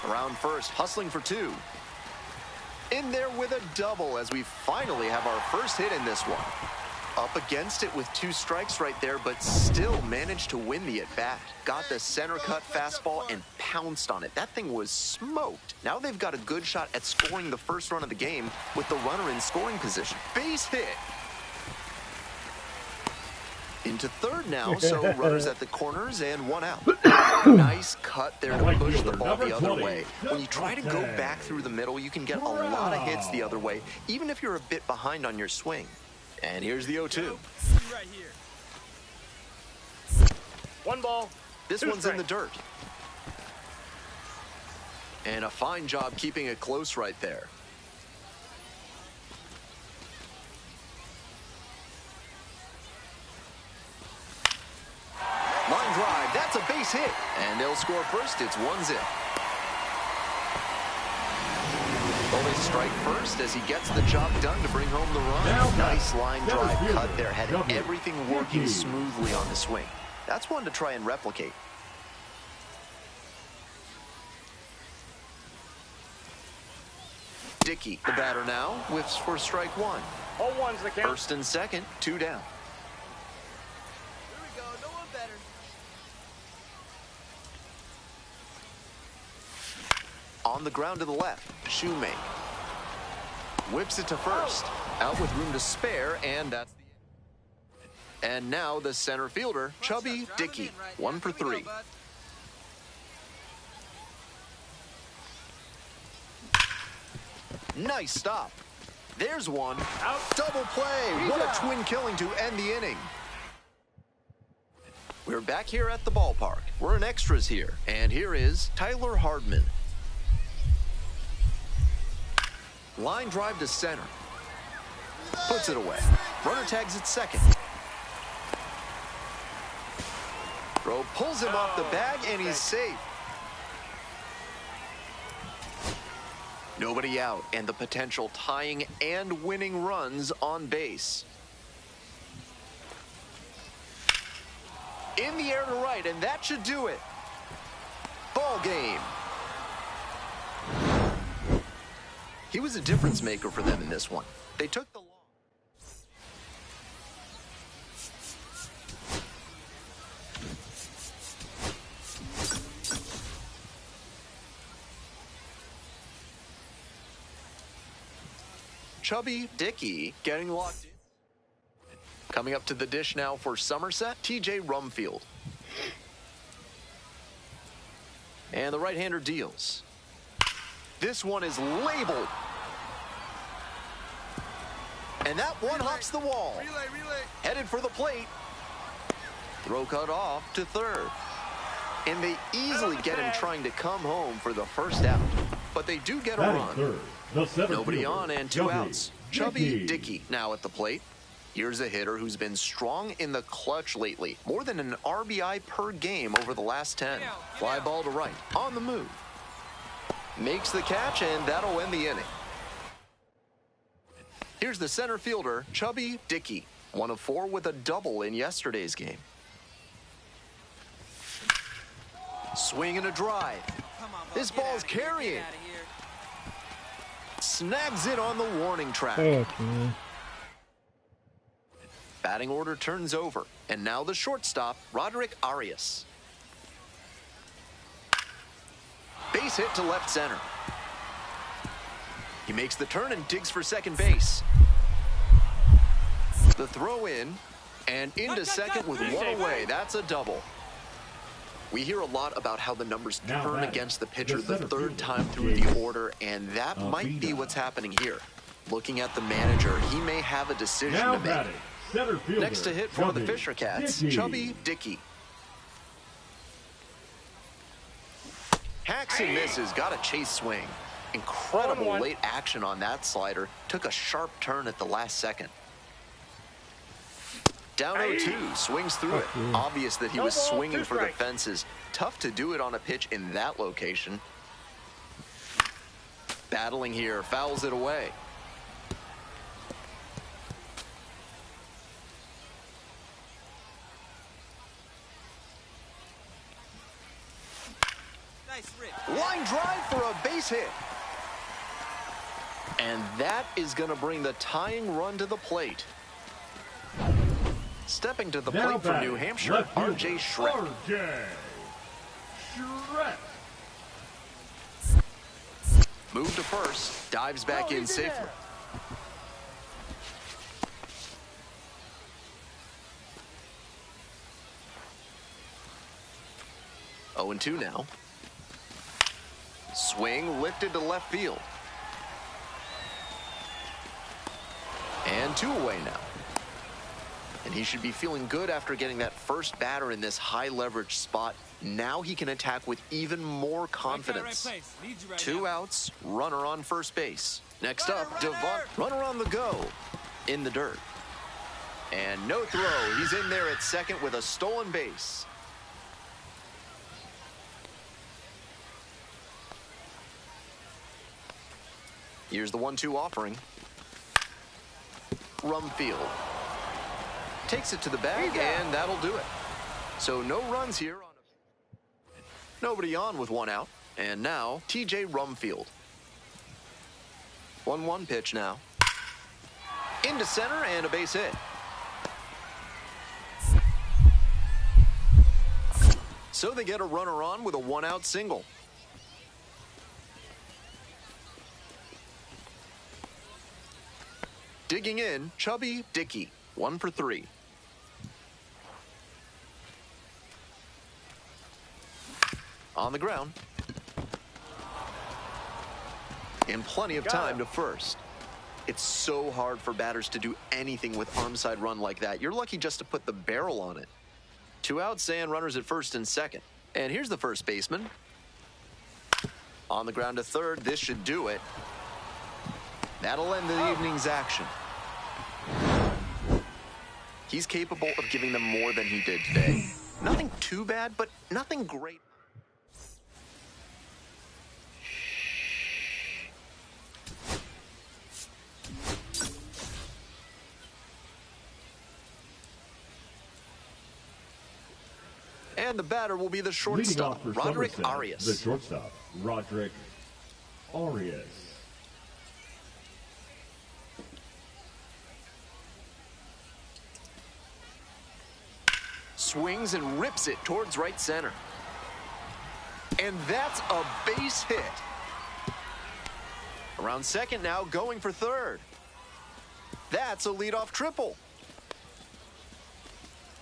Around first, hustling for 2. In there with a double as we finally have our first hit in this one. Up against it with 2 strikes right there, but still managed to win the at-bat. Got the center cut fastball and pounced on it. That thing was smoked. Now they've got a good shot at scoring the first run of the game with the runner in scoring position. Base hit. Into third now, so runners at the corners and 1 out. Nice cut there to push the ball the other way. When you try to go back through the middle, you can get a lot of hits the other way, even if you're a bit behind on your swing. And here's the 0-2. Right here. 1 ball. This one's in the dirt. And a fine job keeping it close right there. Line drive, that's a base hit. And they'll score first, it's 1-0. Only strike first as he gets the job done to bring home the run. Nice line drive cut there, had everything working smoothly on the swing. That's one to try and replicate. Dickey, the batter now, whiffs for strike 1. 0-1's the count. First and second, 2 down. Here we go, no one better. On the ground to the left, Shoemake. Whips it to first. Out with room to spare, and that's the end. And now the center fielder, Chubby Dickey, 1 for 3. Nice stop. There's one. Out. Double play. What a twin killing to end the inning. We're back here at the ballpark. We're in extras here. And here is Tyler Hardman. Line drive to center. Puts it away. Runner tags at second. Throw pulls him off the bag, and he's safe. Nobody out, and the potential tying and winning runs on base. In the air to right, and that should do it. Ball game. He was a difference maker for them in this one. They took the Chubby Dickey getting locked in. Coming up to the dish now for Somerset, TJ Rumfield. And the right-hander deals. This one is labeled. And that one hops the wall. Headed for the plate. Throw cut off to third. And they easily get him trying to come home for the first out. But they do get a run. Nobody on and 2 outs. Chubby Dickey now at the plate. Here's a hitter who's been strong in the clutch lately. More than an RBI per game over the last 10. Fly ball to right. On the move. Makes the catch, and that'll end the inning. Here's the center fielder, Chubby Dickey. 1 of 4 with a double in yesterday's game. Swing and a drive. This ball's carrying. Snags it on the warning track. Batting order turns over. And now the shortstop, Roderick Arias. Base hit to left center. He makes the turn and digs for second base. The throw in and into second with one away. That's a double. We hear a lot about how the numbers turn against the pitcher the third time through the order, and that might be what's happening here. Looking at the manager, he may have a decision to make. Next to hit for the Fisher Cats, Chubby Dickey. Hacks and misses, got a chase swing. Incredible late action on that slider. Took a sharp turn at the last second. Down 0-2, swings through it. Obvious that he was swinging for the fences. Tough to do it on a pitch in that location. Battling here, fouls it away. Line drive for a base hit. And that is going to bring the tying run to the plate. Stepping to the plate for New Hampshire, R.J. Schreck. Move to first, dives back in safely. Oh, 0-2 now. Swing lifted to left field. And 2 away now. And he should be feeling good after getting that first batter in this high leverage spot. Now he can attack with even more confidence. 2 outs, runner on first base. Next up, Devon, runner on the go, in the dirt. And no throw, he's in there at second with a stolen base. Here's the 1-2 offering. Rumfield. Takes it to the bag, and that'll do it. So no runs here. Nobody on with 1 out. And now, TJ Rumfield. 1-1 pitch now. Into center and a base hit. So they get a runner on with a 1-out single. Digging in, Chubby Dickey, 1 for 3. On the ground. And plenty of time to first. It's so hard for batters to do anything with arm side run like that. You're lucky just to put the barrel on it. 2 outs and runners at first and second. And here's the first baseman. On the ground to third. This should do it. That'll end the evening's action. He's capable of giving them more than he did today. Nothing too bad, but nothing great. And the batter will be the shortstop, Roderick Arias. The shortstop, Roderick Arias. Swings and rips it towards right center. And that's a base hit. Around second now, going for third. That's a leadoff triple.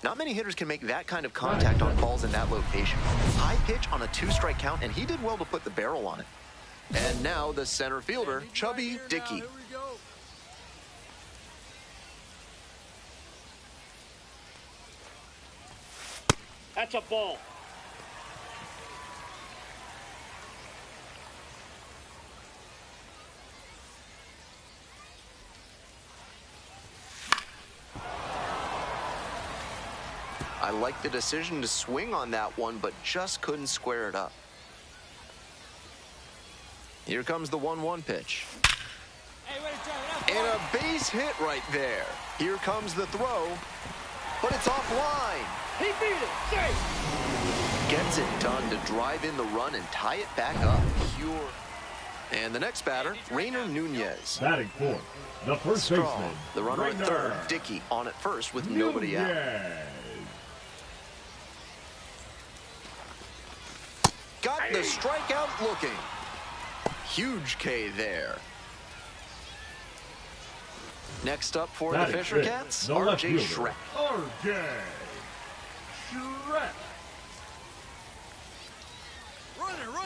Not many hitters can make that kind of contact on balls in that location. High pitch on a 2-strike count, and he did well to put the barrel on it. And now the center fielder, Chubby Dickey. That's a ball. I like the decision to swing on that one, but just couldn't square it up. Here comes the 1-1 pitch. And a base hit right there. Here comes the throw, but it's offline. He beat it. Safe. Gets it done to drive in the run and tie it back up. Pure. And the next batter, Rainer Nunez. Batting fourth, the first baseman, the runner at third, Dickey, on at first with nobody out. Got the strikeout looking. Huge K there. Next up for the Fisher Cats, R.J. Schreck. R.J. Schreck.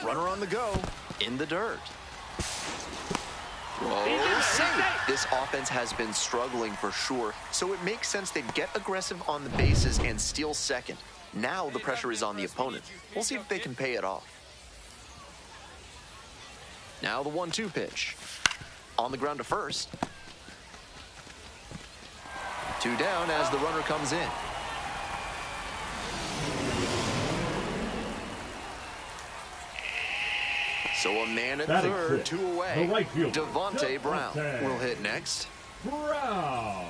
Runner on the go, in the dirt. Throw, safe. This offense has been struggling for sure, so it makes sense they'd get aggressive on the bases and steal second. Now the pressure is on the opponent. We'll see if they can pay it off. Now the 1-2 pitch. On the ground to first. 2 down as the runner comes in. So a man at third, 2 away. Right Devontae Brown will hit next. Brown.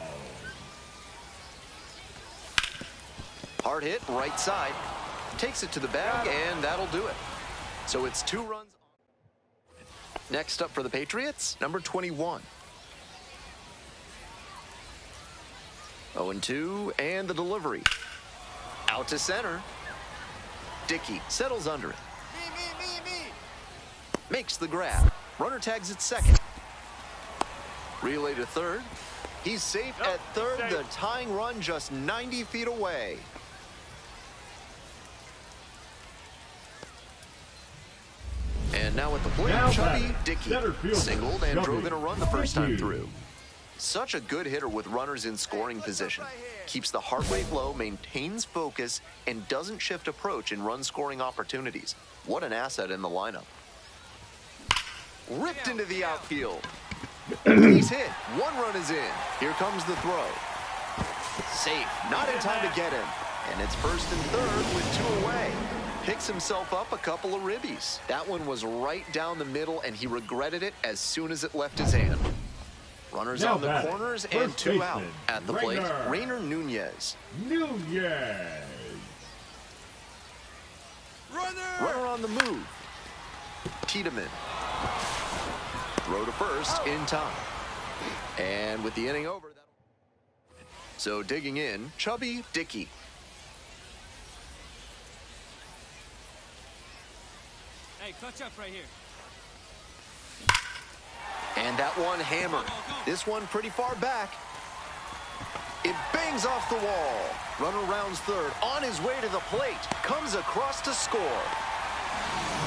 Hard hit, right side. Takes it to the bag, and that'll do it. So it's 2 runs. Next up for the Patriots, number 21. 0-2, and the delivery. Out to center. Dickey settles under it. Makes the grab. Runner tags at second. Relay to third. He's safe at third. The tying run just 90 feet away. And now at the plate, Chubby Dickey singled and drove in a run the first time through. Such a good hitter with runners in scoring position. Keeps the heart rate low, maintains focus, and doesn't shift approach in run-scoring opportunities. What an asset in the lineup. Ripped into the outfield. He's hit. 1 run is in. Here comes the throw. Safe. Not in time to get him. And it's first and third with 2 away. Picks himself up a couple of ribbies. That one was right down the middle, and he regretted it as soon as it left his hand. Runners on the corners and 2 out. At the plate, Rainer Nunez. Runner on the move. Tiedemann. Throw to first in time. And with the inning over. So digging in, Chubby Dickey. Hey, clutch up right here. And that one hammered. This one pretty far back. It bangs off the wall. Runner rounds third. On his way to the plate. Comes across to score.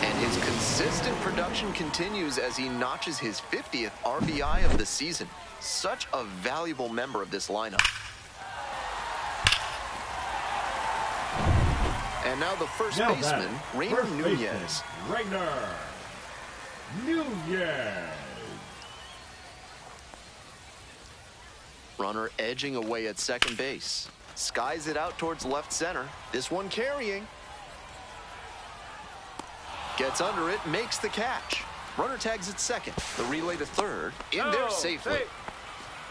And his consistent production continues as he notches his 50th RBI of the season. Such a valuable member of this lineup. And now the first baseman, Rainer Nunez. Rainer Nunez. Runner edging away at second base. Skies it out towards left center. This one carrying. Gets under it, makes the catch. Runner tags at second. The relay to third. In there safely.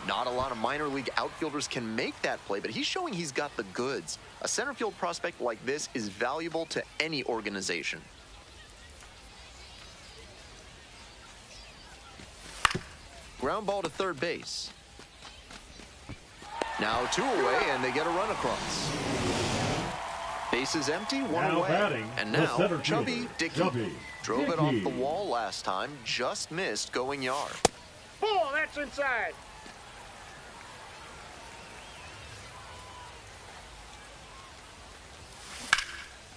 Not a lot of minor league outfielders can make that play, but he's showing he's got the goods. A center field prospect like this is valuable to any organization. Ground ball to third base. Now 2 away, and they get a run across. Base is empty, 1 Now away. batting, And the now center Chubby fielder, Dickey. Chubby Drove it off Dickey. the wall last time, just missed going yard. Ball, that's inside.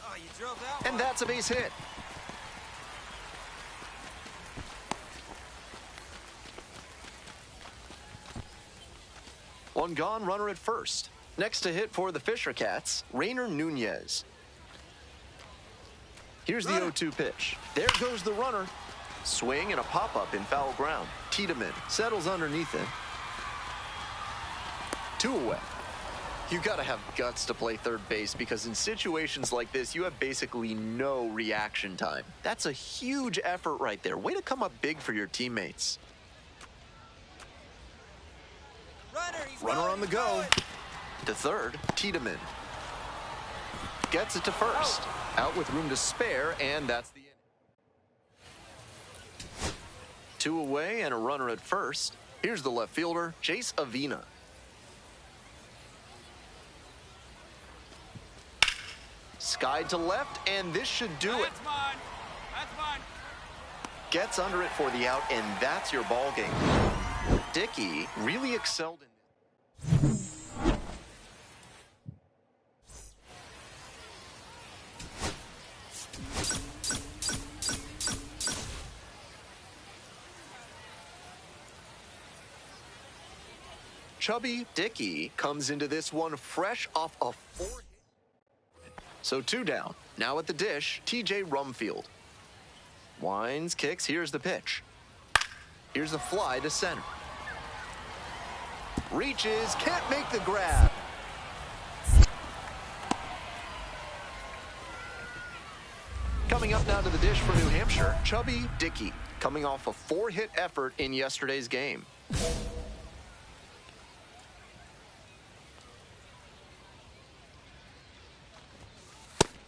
Oh, you drove that And that's a base hit. One gone, runner at first. Next to hit for the Fisher Cats, Rainer Nunez. Here's the 0-2 pitch. There goes the runner. Swing and a pop-up in foul ground. Tiedemann settles underneath it. 2 away. You gotta have guts to play third base because in situations like this, you have basically no reaction time. That's a huge effort right there. Way to come up big for your teammates. Runner on the go. To third, Tiedemann. Gets it to first. Out with room to spare, and that's the inning. 2 away and a runner at first. Here's the left fielder, Chase Avina. Skied to left, and this should do it. That's mine. That's mine. Gets under it for the out, and that's your ball game. Dickey really excelled in Chubby Dickey comes into this one fresh off a 4 hit. So 2 down. Now at the dish, TJ Rumfield. Winds, kicks, here's the pitch. Here's the fly to center. Reaches, can't make the grab. Coming up now to the dish for New Hampshire, Chubby Dickey, coming off a 4-hit effort in yesterday's game.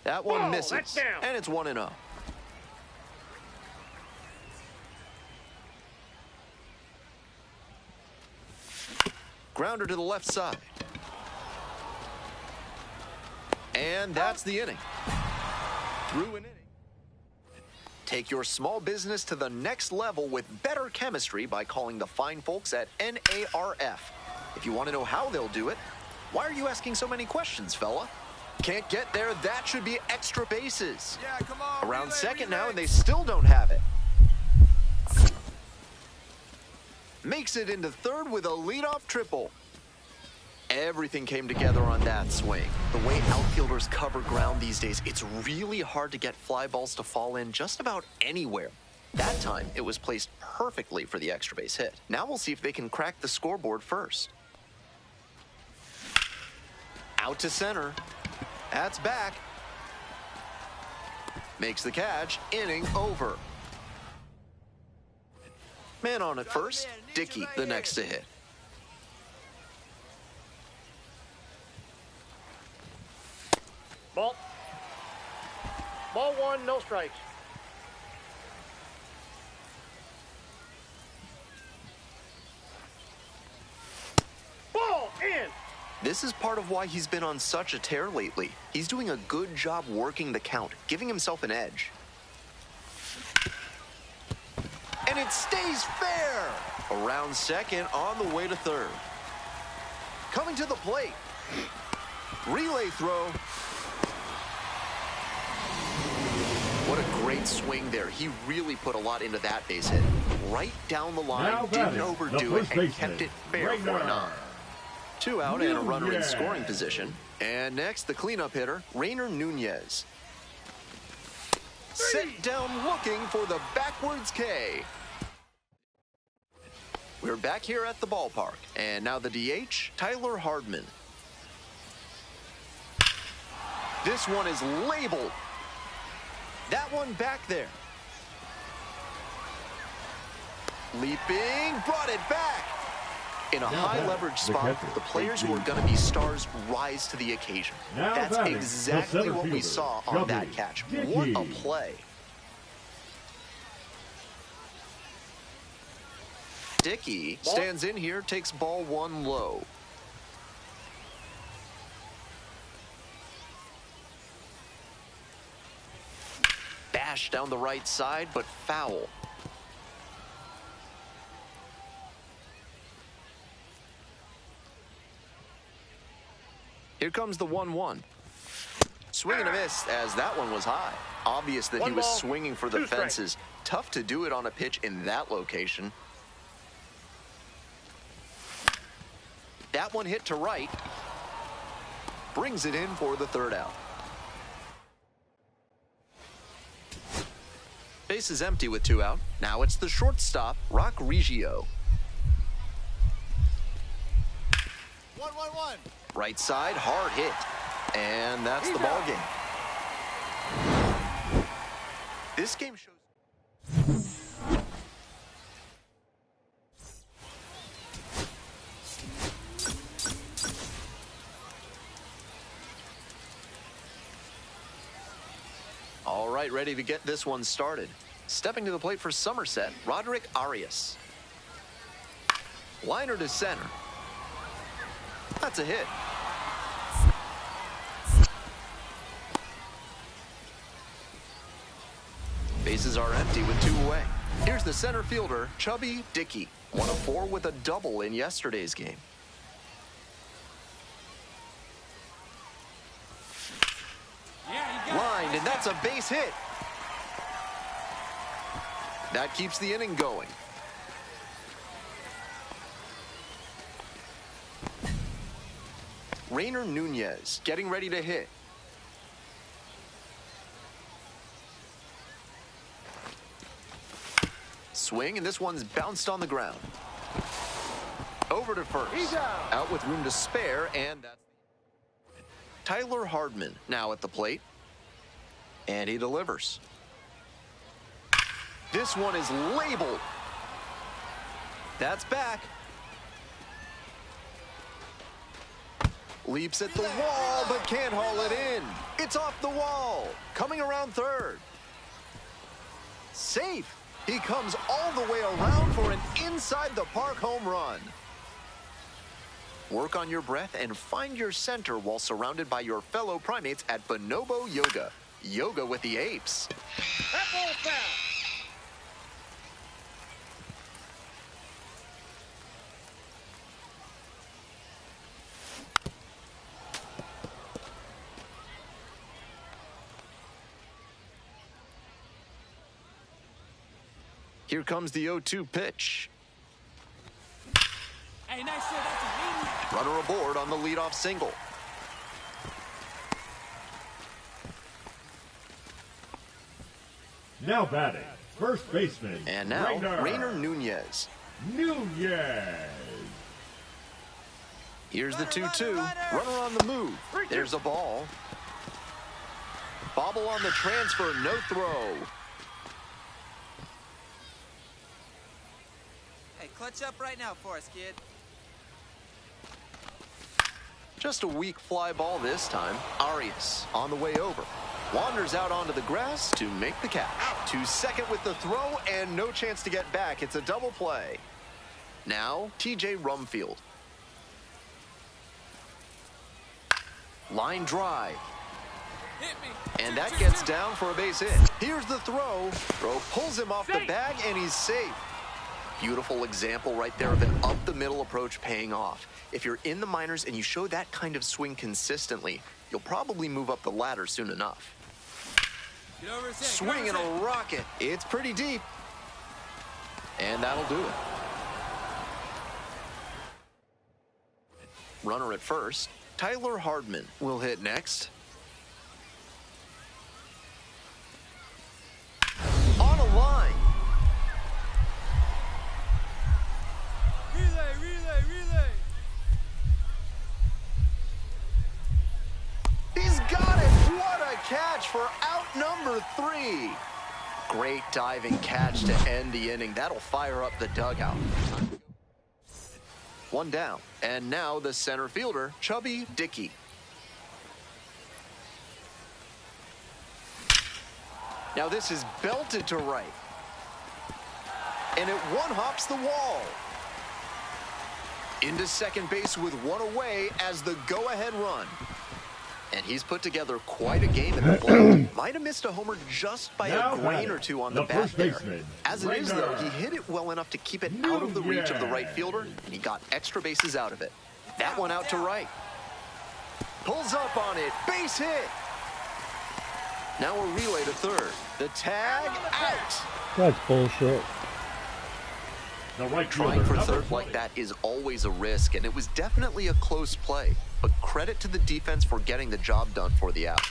That one misses, and it's 1-0. Grounder to the left side. And that's the inning. Through an inning. Take your small business to the next level with better chemistry by calling the fine folks at NARF. If you want to know how they'll do it, why are you asking so many questions, fella? Can't get there, that should be extra bases. Yeah, come on. Around relay, second relay. now, and they still don't have it. Makes it into third with a leadoff triple. Everything came together on that swing. The way outfielders cover ground these days, it's really hard to get fly balls to fall in just about anywhere. That time, it was placed perfectly for the extra base hit. Now we'll see if they can crack the scoreboard first. Out to center. That's back. Makes the catch. Inning over. Man on at first. Dickey, the next to hit. Ball. Ball 1, no strikes. Ball in. This is part of why he's been on such a tear lately. He's doing a good job working the count, giving himself an edge. And it stays fair. Around second, on the way to third. Coming to the plate. Relay throw. What a great Great swing there. He really put a lot into that base hit. Right down the line, didn't overdo it, and kept it fair for a nod. 2 out and a runner in scoring position. And next, the cleanup hitter, Rainer Nunez. Set down looking for the backwards K. We're back here at the ballpark. And now the DH, Tyler Hardman. This one is labeled. That one back there. Leaping, brought it back. In a high-leverage spot, the players who are going to be stars rise to the occasion. That's exactly what we saw on that catch. What a play. Dickey stands in here, takes ball 1 low. Bash down the right side, but foul. Here comes the 1-1. Swing and a miss, as that one was high. Obvious that he was swinging for the fences. Tough to do it on a pitch in that location. That one hit to right. Brings it in for the 3rd out. Base is empty with 2 out. Now it's the shortstop, Rock Reggio. 1-1-1. Right side, hard hit. And that's the ball game. This game shows... All right, ready to get this one started. Stepping to the plate for Somerset, Roderick Arias. Liner to center. That's a hit. Bases are empty with 2 away. Here's the center fielder, Chubby Dickey. 1 of 4 with a double in yesterday's game. Lined, and that's a base hit. That keeps the inning going. Rainer Nunez getting ready to hit. Swing, and this one's bounced on the ground. Over to first. He's out with room to spare, and that's Tyler Hardman now at the plate. And he delivers. This one is labeled. That's back. Leaps at the wall, but can't haul it in. It's off the wall. Coming around 3rd. Safe. He comes all the way around for an inside-the-park home run. Work on your breath and find your center while surrounded by your fellow primates at Bonobo Yoga. Yoga with the apes. That ball foul. Here comes the 0-2 pitch. Hey, nice shot. That's a Runner aboard on the leadoff single. Now batting, first baseman. And now, Rainer Nunez. Here's the 2-2. Runner on the move. There's a ball. Bobble on the transfer, no throw. Hey, clutch up right now for us, kid. Just a weak fly ball this time. Arias on the way over. Wanders out onto the grass to make the catch. To second with the throw and no chance to get back. It's a double play. Now, TJ Rumfield. Line drive. And that gets down for a base hit. Here's the throw. Throw pulls him off the bag and he's safe. Beautiful example right there of an up-the-middle approach paying off. If you're in the minors and you show that kind of swing consistently, you'll probably move up the ladder soon enough. Get over his head. Swinging a rocket. It's pretty deep. And that'll do it. Runner at first. Tyler Hardman will hit next. On a line. Relay. He's got it. What a catch for out number 3. Great diving catch to end the inning. That'll fire up the dugout. 1 down. And now the center fielder, Chubby Dickey. Now this is belted to right. And it one-hops the wall. Into second base with 1 away as the go-ahead run. And he's put together quite a game in the plate. Might have missed a homer just by a grain or 2 on the bat there. As it is, though, he hit it well enough to keep it out of the reach of the right fielder, and he got extra bases out of it. That one out to right. Pulls up on it. Base hit. Now a relay to third. The tag out. That's bullshit. Trying for third like that is always a risk, and it was definitely a close play. But credit to the defense for getting the job done for the out.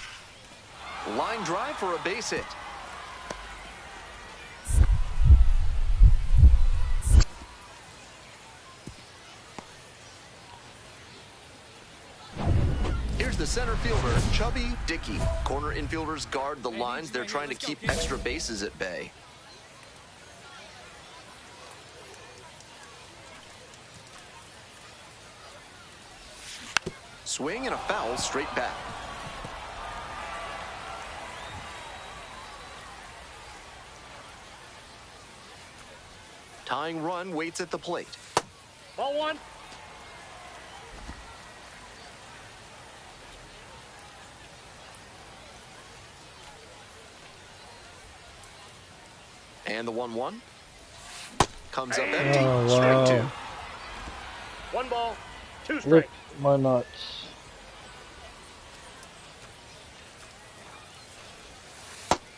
Line drive for a base hit. Here's the center fielder, Chubby Dickey. Corner infielders guard the lines. They're trying to keep extra bases at bay. Swing and a foul straight back. Tying run waits at the plate. Ball 1. And the 1-1 comes up empty. Oh, Strike wow. 2. 1 ball, 2 strikes. Rip my nuts.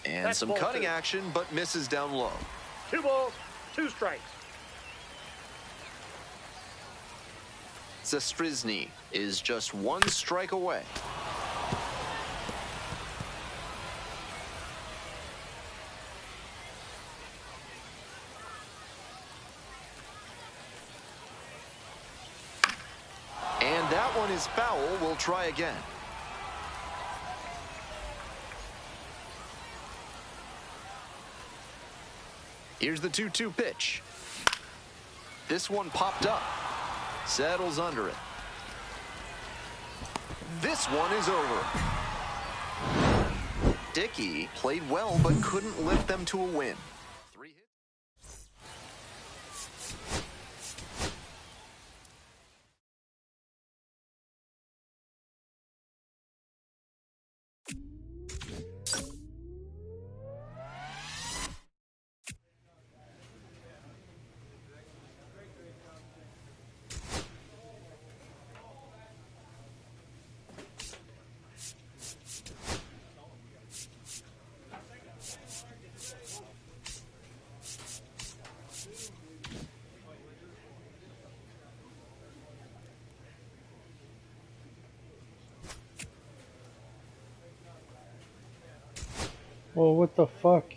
And That's some ball cutting 2. action, but misses down low. 2 balls, 2 strikes. Zastrizny is just 1 strike away. And that one is foul. We'll try again. Here's the 2-2 pitch. This one popped up. Settles under it. This one is over. Dickey played well but couldn't lift them to a win. 3 hits. Well, what the fuck?